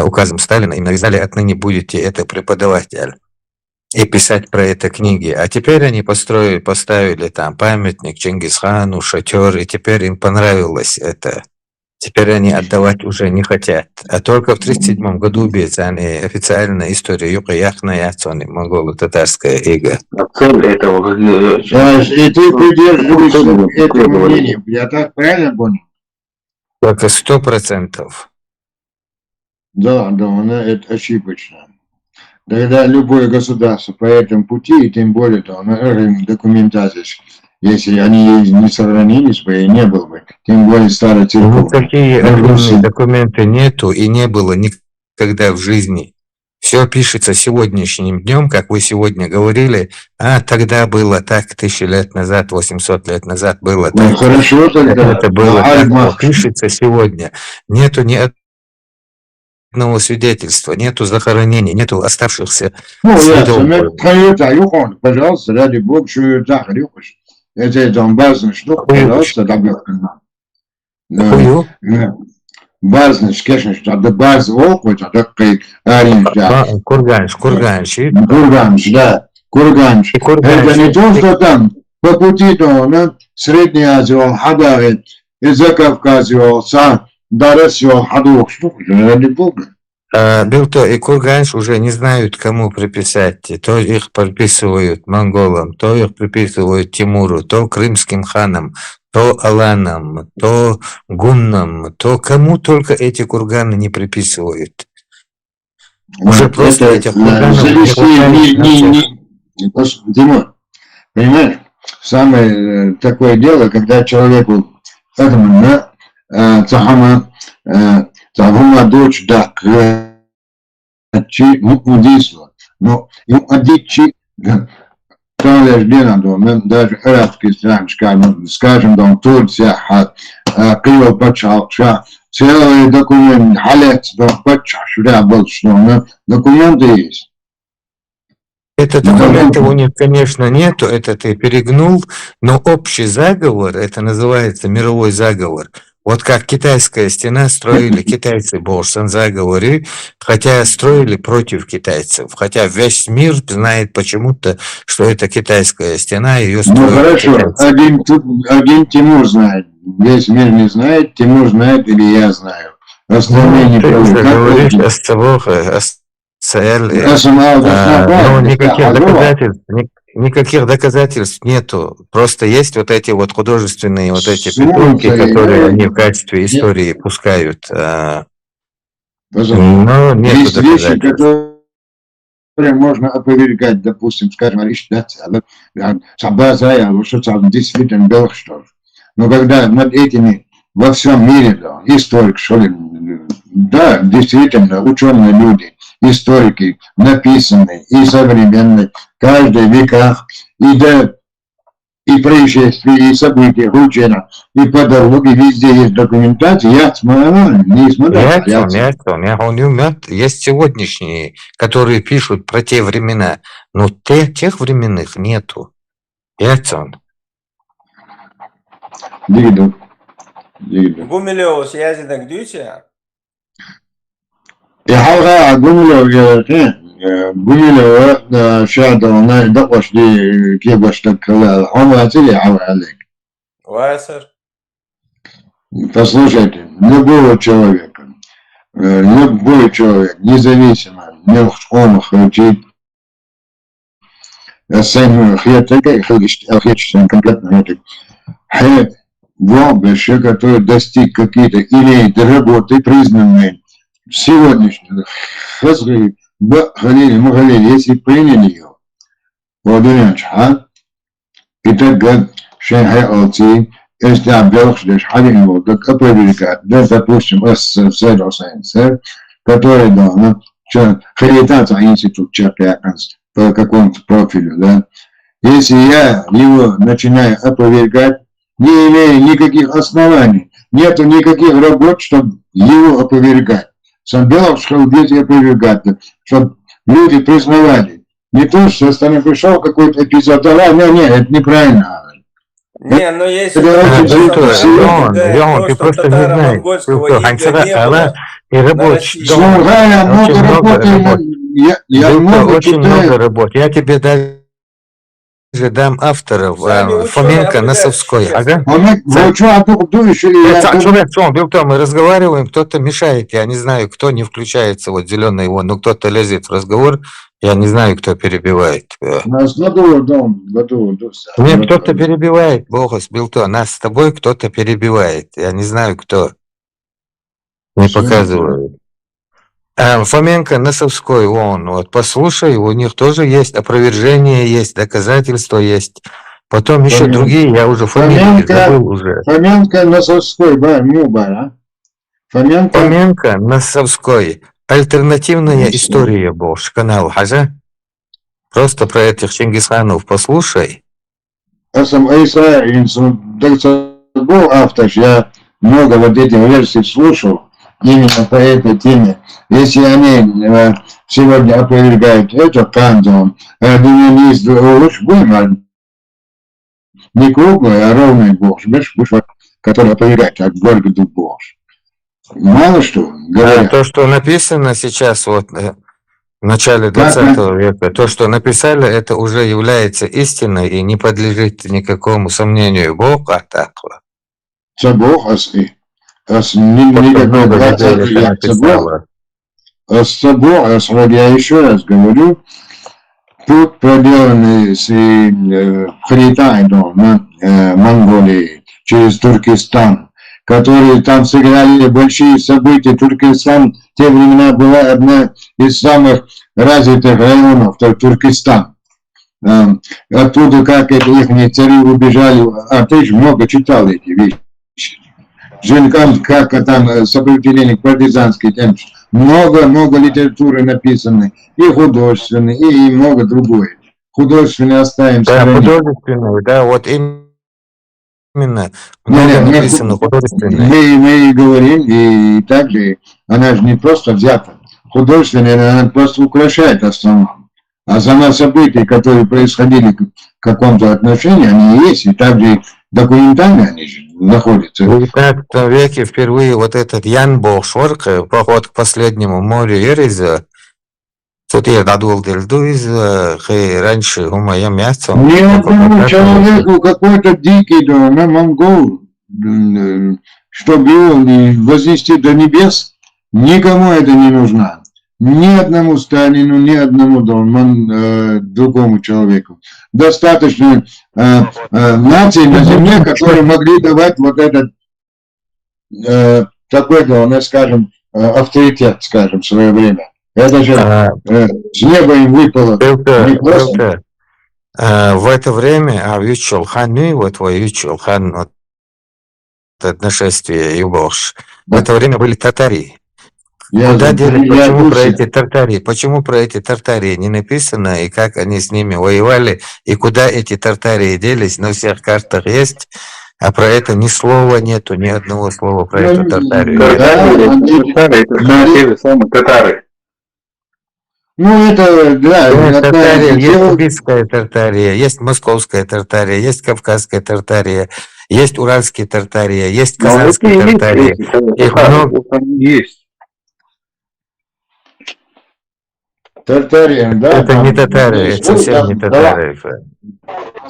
Указом Сталина им навязали, отныне будете это преподаватель и писать про это книги. А теперь они поставили там памятник Чингисхану, шатер, и теперь им понравилось это. Теперь они отдавать уже не хотят. А только в 1937 году они официальная история юго-яхная, монголо-татарская ига. Цель этого... И ты придерживаешься этому мнению, я так правильно понял? Только 100%. Да, это ошибочно. Тогда любое государство по этому пути, и тем более документация, если они не сохранились бы и не было бы, тем более старая церковь. Такие огромные документы нету и не было никогда в жизни. Все пишется сегодняшним днем, как вы сегодня говорили, тогда было так, 1000 лет назад, 800 лет назад было так. Хорошо тогда. Это было так, пишется сегодня. Нету ни одного свидетельства, нету захоронений, нету оставшихся следов. Пожалуйста, ради Бога, что это там базовая штука, пожалуйста, добавка нам. Базовая, конечно, что это базовый опыт, а такой Курганш, да, Курганш. Это не то, что там по пути до Средней Азии, Хадарит, из Закавказья, Дарасья, Хадух, что ради Бога. Билто и Курганш уже не знают, кому приписать. То их приписывают монголам, то их приписывают Тимуру, то крымским ханам, то аланам, то гуннам, то кому только эти курганы не приписывают. Уже просто этих курганов Тимур, понимаешь, самое такое дело, когда человеку Цахама дочь, да, мудисла, но им одичи, даже арабские страны, скажем, там Турция, Киев, Бачалша, целый документ, халец, Бачалша, был, что документы есть. Это документов у них, конечно, нету, это ты перегнул, но общий заговор, это называется мировой заговор. Вот как китайская стена строили китайцы, Борсан заговоры, хотя строили против китайцев. Хотя весь мир знает почему-то, что это китайская стена, ее строили. Ну хорошо, один Тимур знает. Весь мир не знает, Тимур знает или я знаю. Остальные не говоришь, никаких доказательств нету. Просто есть вот эти вот художественные вот эти придумки, которые они в качестве истории пускают. Но нету есть вещи, которые можно опровергать, допустим, скажем, действительно был что. Но когда над этими во всем мире, да, историк, что ли, да, действительно, ученые люди, историки, написанные и современные, в каждых веках, и происшествия, и события, учено, и по дороге, везде есть документация, я смотрю, не смотрю. Есть сегодняшние, которые пишут про те времена, но тех временных нету. Гумилев, связи где? Я Гумилева шадовна докошли кебаштакала. Он ватили авалик. Васер. Послушайте, любой человек, независимо, он хочет, конкретно вообще, который достиг какие-то или работы признанные сегодняшние Халиль, если приняли ее, и так Шенхай Алти, если объявишь Халиль, так опровергать, да, допустим, СССР, который, да, ну, Харитата институт Чапяканс по какому-то профилю, да, если я его начинаю опровергать, не имея никаких оснований, нету никаких работ, чтобы его опровергать. Сам Белов сказал, где опровергать, чтобы люди признавали. Не то, что со стороны пришел какой-то эпизод, нет, это неправильно. Не, но если Леон, ты просто не знаешь. И рабочий. Очень много работ. Я тебе даже дам авторов. Фоменко, Носовской. Ага. Мы разговариваем, кто-то мешает. Я не знаю, кто не включается. Вот зеленый его, но кто-то лезет в разговор. Я не знаю, кто перебивает. Нет, кто-то перебивает, Бога сбил то. Нас с тобой кто-то перебивает. Я не знаю, кто. Не показывает. Фоменко, Носовской, вот послушай, у них тоже есть опровержение, есть доказательства, есть. Потом еще другие, я уже фамилии забыл уже. Фоменко, Носовской, Фоменко, Носовской. Альтернативная история, Бош, канал Хажа. Просто про этих Чингисханов послушай. Был автор, я много вот этих версий слушал именно по этой теме. Если они сегодня опровергают это Кантон, будем не круглый, а ровный Бог, который опровергает, как Горгоду Бог. Мало что говорят. То, что написано сейчас, вот в начале 20 века, то, что написали, это уже является истиной и не подлежит никакому сомнению. Бог, а так. Бог, я еще раз говорю, тут проделанный с Харитайдом на Монголии через Туркестан, которые там сыграли большие события. Туркестан в те времена была одна из самых развитых районов, Туркестан. Оттуда, как это их цари убежали, ты же много читал эти вещи. Женкам, как там сопротивление к партизанской теме. Много литературы написано, и художественной, и много другое. Художественное оставим. Да, художественное, да, вот именно много написано художественное. Мы и говорим, и так же, она же не просто взята. Художественная, она просто украшает основном. А сама события, которые происходили в каком-то отношении, они есть, и также документально они же находятся. В 19 веке впервые вот этот Ян Бохшорк, поход к последнему морю Ереза, тут я надул дельдуиз, раньше у моя мясо. Ни одному человеку какой-то дикий, да, монгол, чтобы его вознести до небес, никому это не нужно. Ни одному Сталину, ни одному другому человеку. Достаточно наций на земле, которые могли давать вот этот такой, скажем, авторитет, скажем, в свое время. Это же с неба им выпало. В это время Ючулхан, ну и вот твой Ючулхан, вот это нашествие Юбош, в это время были татари. Куда делись, почему про эти тартарии не написано, и как они с ними воевали, и куда эти тартарии делись, на всех картах есть, а про это ни слова нету, ни одного слова про эту тартарию. Татары. Ну, это, да. Есть Тартария, есть Кубинская Тартария, есть Московская Тартария, есть Кавказская Тартария, есть Уральская Тартария, есть Казанская Тартария. Их много. Есть. Тартария, да? Это не татары, это совсем не татары.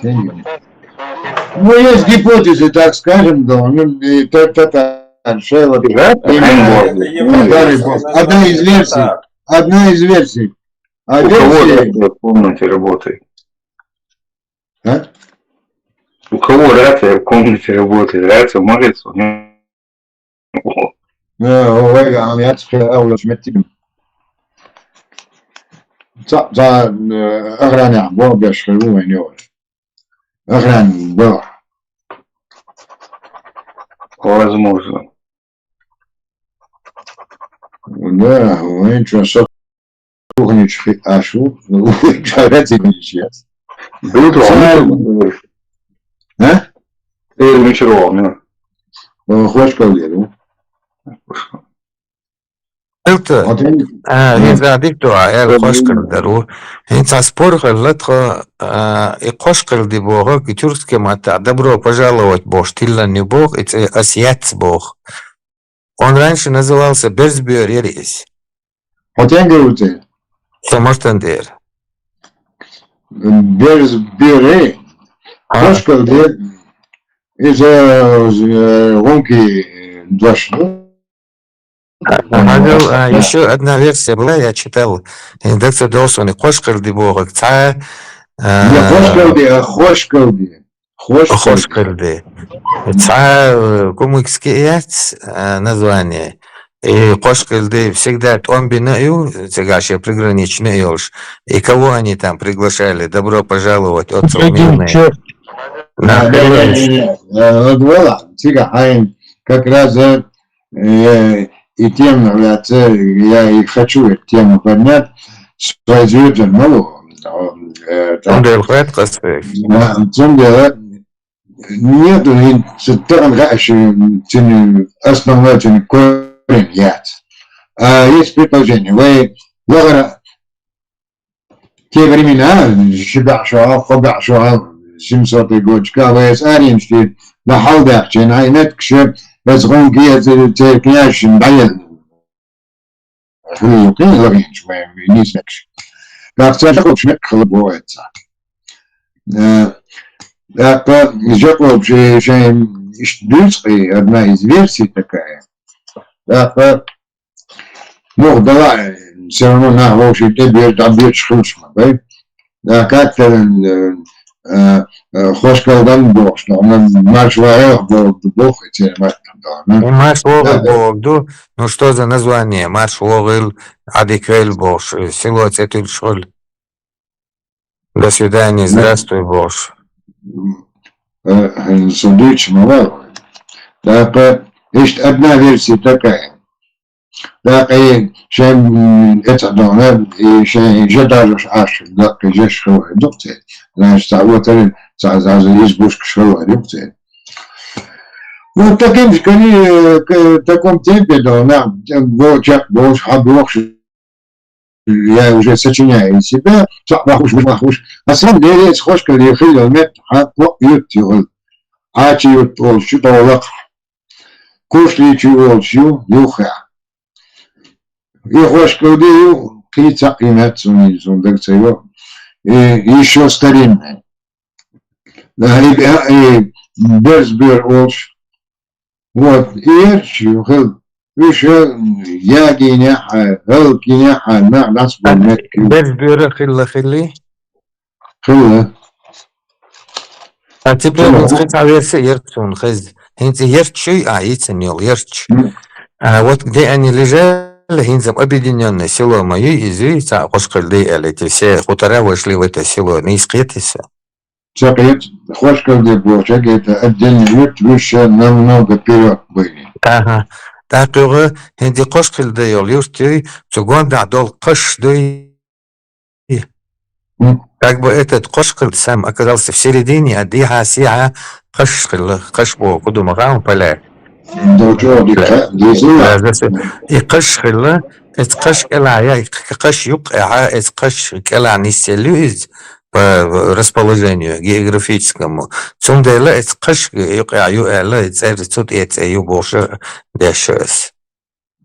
Ну, есть гипотезы, так скажем, да, татар, Шейла, одна из версий. А у кого рация в комнате работает? А? У кого рация в комнате работает? Рация может? أغراني عم بوه بيشخلوه وينيور أغراني بوه Возможно. Да, وين شو صوت نيجي أشوف وجارتي نيجيس Белтрон. ها؟ Ele me tirou, né? خوش كوليرو قلت إذا ديكتو عيال قشقر درو إنت спор летко и قشقر ди бога китюрске мата добро пожаловать бог тилла не бог это осяц бог. Он раньше назывался Берсбюр Ерис. Отенгерути. Самостандер. Берсбюр قشقر دي إذا гонки дошло. Еще одна версия была, я читал доктор Долсон, Хошкар ди бога, Хошкар ди. Комикский яц название. И Хошкар ди всегда он бинаю, цыгаши приграничный елш. И кого они там приглашали? Добро пожаловать, отцов мирные. Как раз и тем, я и хочу эту тему поднять, производитель нового. Нету основной корень яйца. А есть предположение. Вы те времена, Шибашуа, Хобашуа, 700-й год, вы с Аринштейн, на Халдахчен, а нет, кшеп, بس غون كي تكناش مبين خلوقين لغينش ما ينيسكش كافتاش خوش نكخل بواتسا داقا جاكوب شي دوسقي одна из версий такая داقا مغدلا все равно на вообще тебе добьет шхушма да да как-то Хошкалдан бог, что он маршваэр бог, эти маршваэр бог, ну что за название? Маршваэр, Адикрель бог, село Цетульшоль. До свидания, здравствуй, бог. Сундуч, мало. Так, есть одна версия такая. Так, и это давно, и еще даже аж, да, же школа редукция. Значит, вот это избушка школа редукция. Ну, таким же, в таком темпе, да, нам, я уже сочиняю из себя, на самом деле, схожка лихил, мет, а чьют толщу, толок, кушли чью юха. И хошкалдею, кица имят сундукцию, и еще старинная. Да, и Берсбюр Олш. Вот, и еще ягиня, элкиня, на нас будет. Берсбюр хилли. Хилли. А теперь вот хотя версия Ерчун, хинти Ерчуй, а яйценел Ерч. Вот где они лежали, Хинзам объединенное село мое из Вица, Хошкальды, эти все хутора вошли в это село, не искретися. Чакает, Хошкальды был, это отдельный вид, выше намного вперед были. Ага. Так его, Хинди Хошкальды, юртюй, цугон дал Хошдуй. Как бы этот Хошкальд сам оказался в середине, а Диха Сиа Хошкальд, Хошбо, Кудумагам, Поля. يقش خلا اتقش كلا يا قش يقع اتقش كلا نسلوز по расположению географическому. Цундела اتقش يقع يقع اتسرцут это больше дешёс.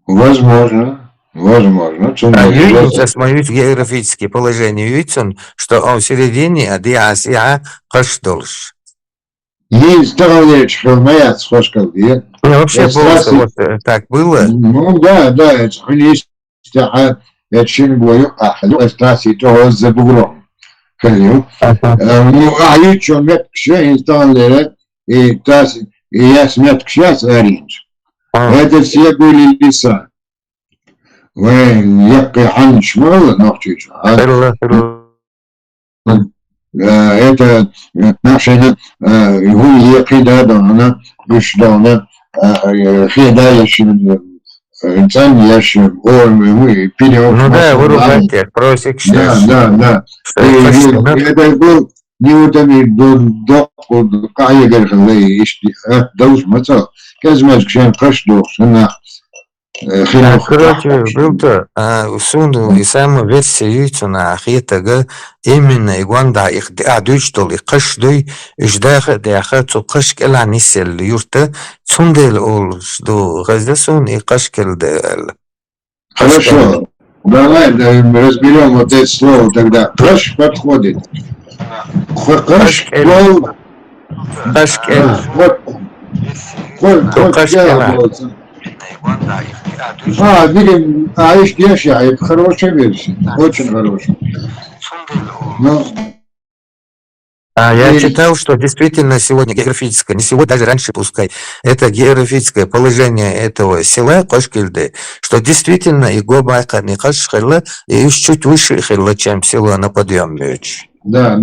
Возможно. А юйца смотрит географические положения юйцун, что он в середине, а диасия каш долж. Есть вторая моя схожкалды. Вообще просто так было? Ну да, это есть. Я очень говорю, эстрасси того за бугром. Ну, а еще мет кше инсталлера, и я смет кше аринж. Это все были леса. وين يبقي عن شمال نوحتيش это наши هو يقيد دانا مش دانا خيدايش إنسان يش هو переоформлял. Ну да, вырубайте, просик сейчас. Да. Это был не вот они до какая говорили, что должен мацал. Казмеш кшен кашдох, на. Короче, был-то сунул и сам весь сеются на ахитага именно игванда их адучтол и кашдой ждаха даха цу кашкел анисел юрта сундел ол что газдасон и кашкел дел. Хорошо, давай разберем вот это слово тогда. Каш подходит. Кашкел. Видим, это хорошая версия, очень хорошая. Я читал, что действительно сегодня географическое, не сегодня, даже раньше пускай, это географическое положение этого села Кошкильды, что действительно и Гобайка, не Кашхилла, и чуть выше Хилла, чем село на подъеме. Да.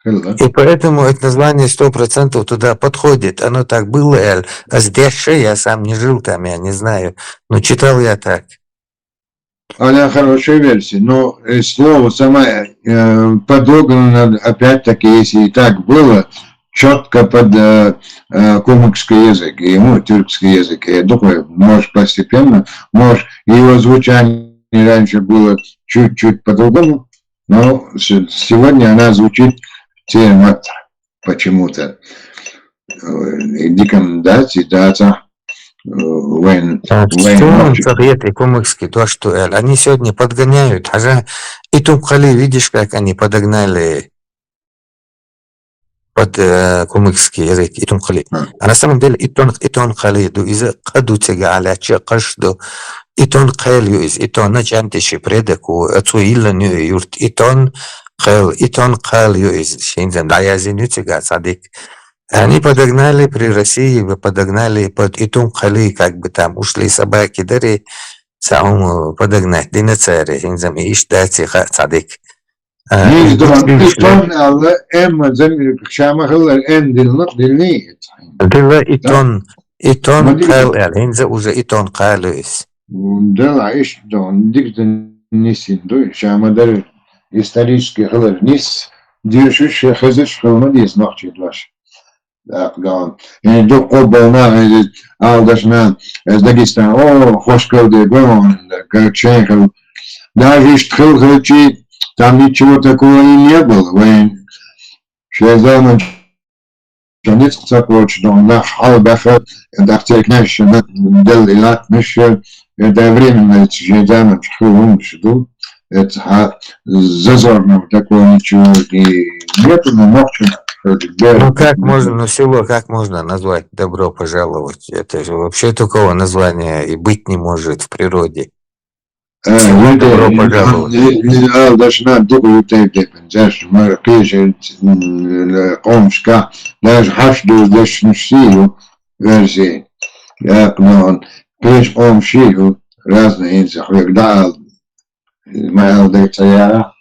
И поэтому это название 100% туда подходит. Оно так было, а здесь я сам не жил там, я не знаю. Но читал я так. Она хорошая версия, но слово самое подогнано, опять-таки, если и так было, четко под кумыкский язык, ему тюркский язык. Я думаю, может, постепенно, может, его звучание раньше было чуть-чуть по-другому, но сегодня она звучит темат почему-то. Рекомендации дата. Советы кумыкские, то, что они сегодня подгоняют. И Тумхали, видишь, как они подогнали под кумыкский язык и Тумхали. А на самом деле Итон Халиду из Кадутига Аляча Кашду Итон Кэлью из Итона Чантиши Предаку Ацуиланю Юрт Итон Кэлью из Шинзен Даязинютига Садик. Они подогнали при России, подогнали под Итум Хали, как бы там ушли собаки, дари, сам подогнать, динацари, инзам и иштати цадик. Дила Итон Кал, инза уже Итон Калуис. Да, Итон, дикден нисинду, шамадар исторический хлорнис, держащий хазиш хлорнис нахчит ваш. Yani Qo'bolna aldashna Dagestan, xo'sh ko'rdik, даже Штхилхачи, там ничего такого и не было. Шезану Жанец Цакочдон, наш Албаха, Дахтек наш, Делилат наш, это временно Шезану Штхилхун Шду, это зазорного такого ничего и нету, но мовчим. Ну как можно, село как можно назвать добро пожаловать? Это же вообще такого названия и быть не может в природе. Добро пожаловать. Даже хашду дешншию версии. Як он пеш омшию разные инсахвегдал малдекция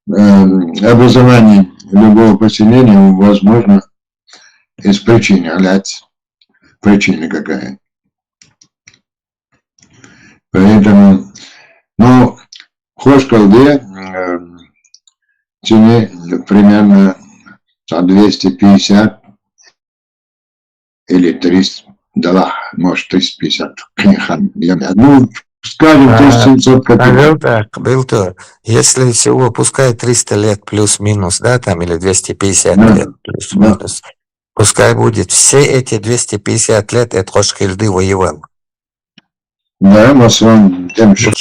образование любого поселения возможно из причины, причина какая. Поэтому, Хошкалде цене примерно 250 или 300 $, может 350. Скажем, 1700 копеек. Был то. Если всего, пускай 300 лет плюс-минус, да, там, или 250 лет плюс-минус, пускай будет. Все эти 250 лет это Хошкильды воевал. Да, Масон,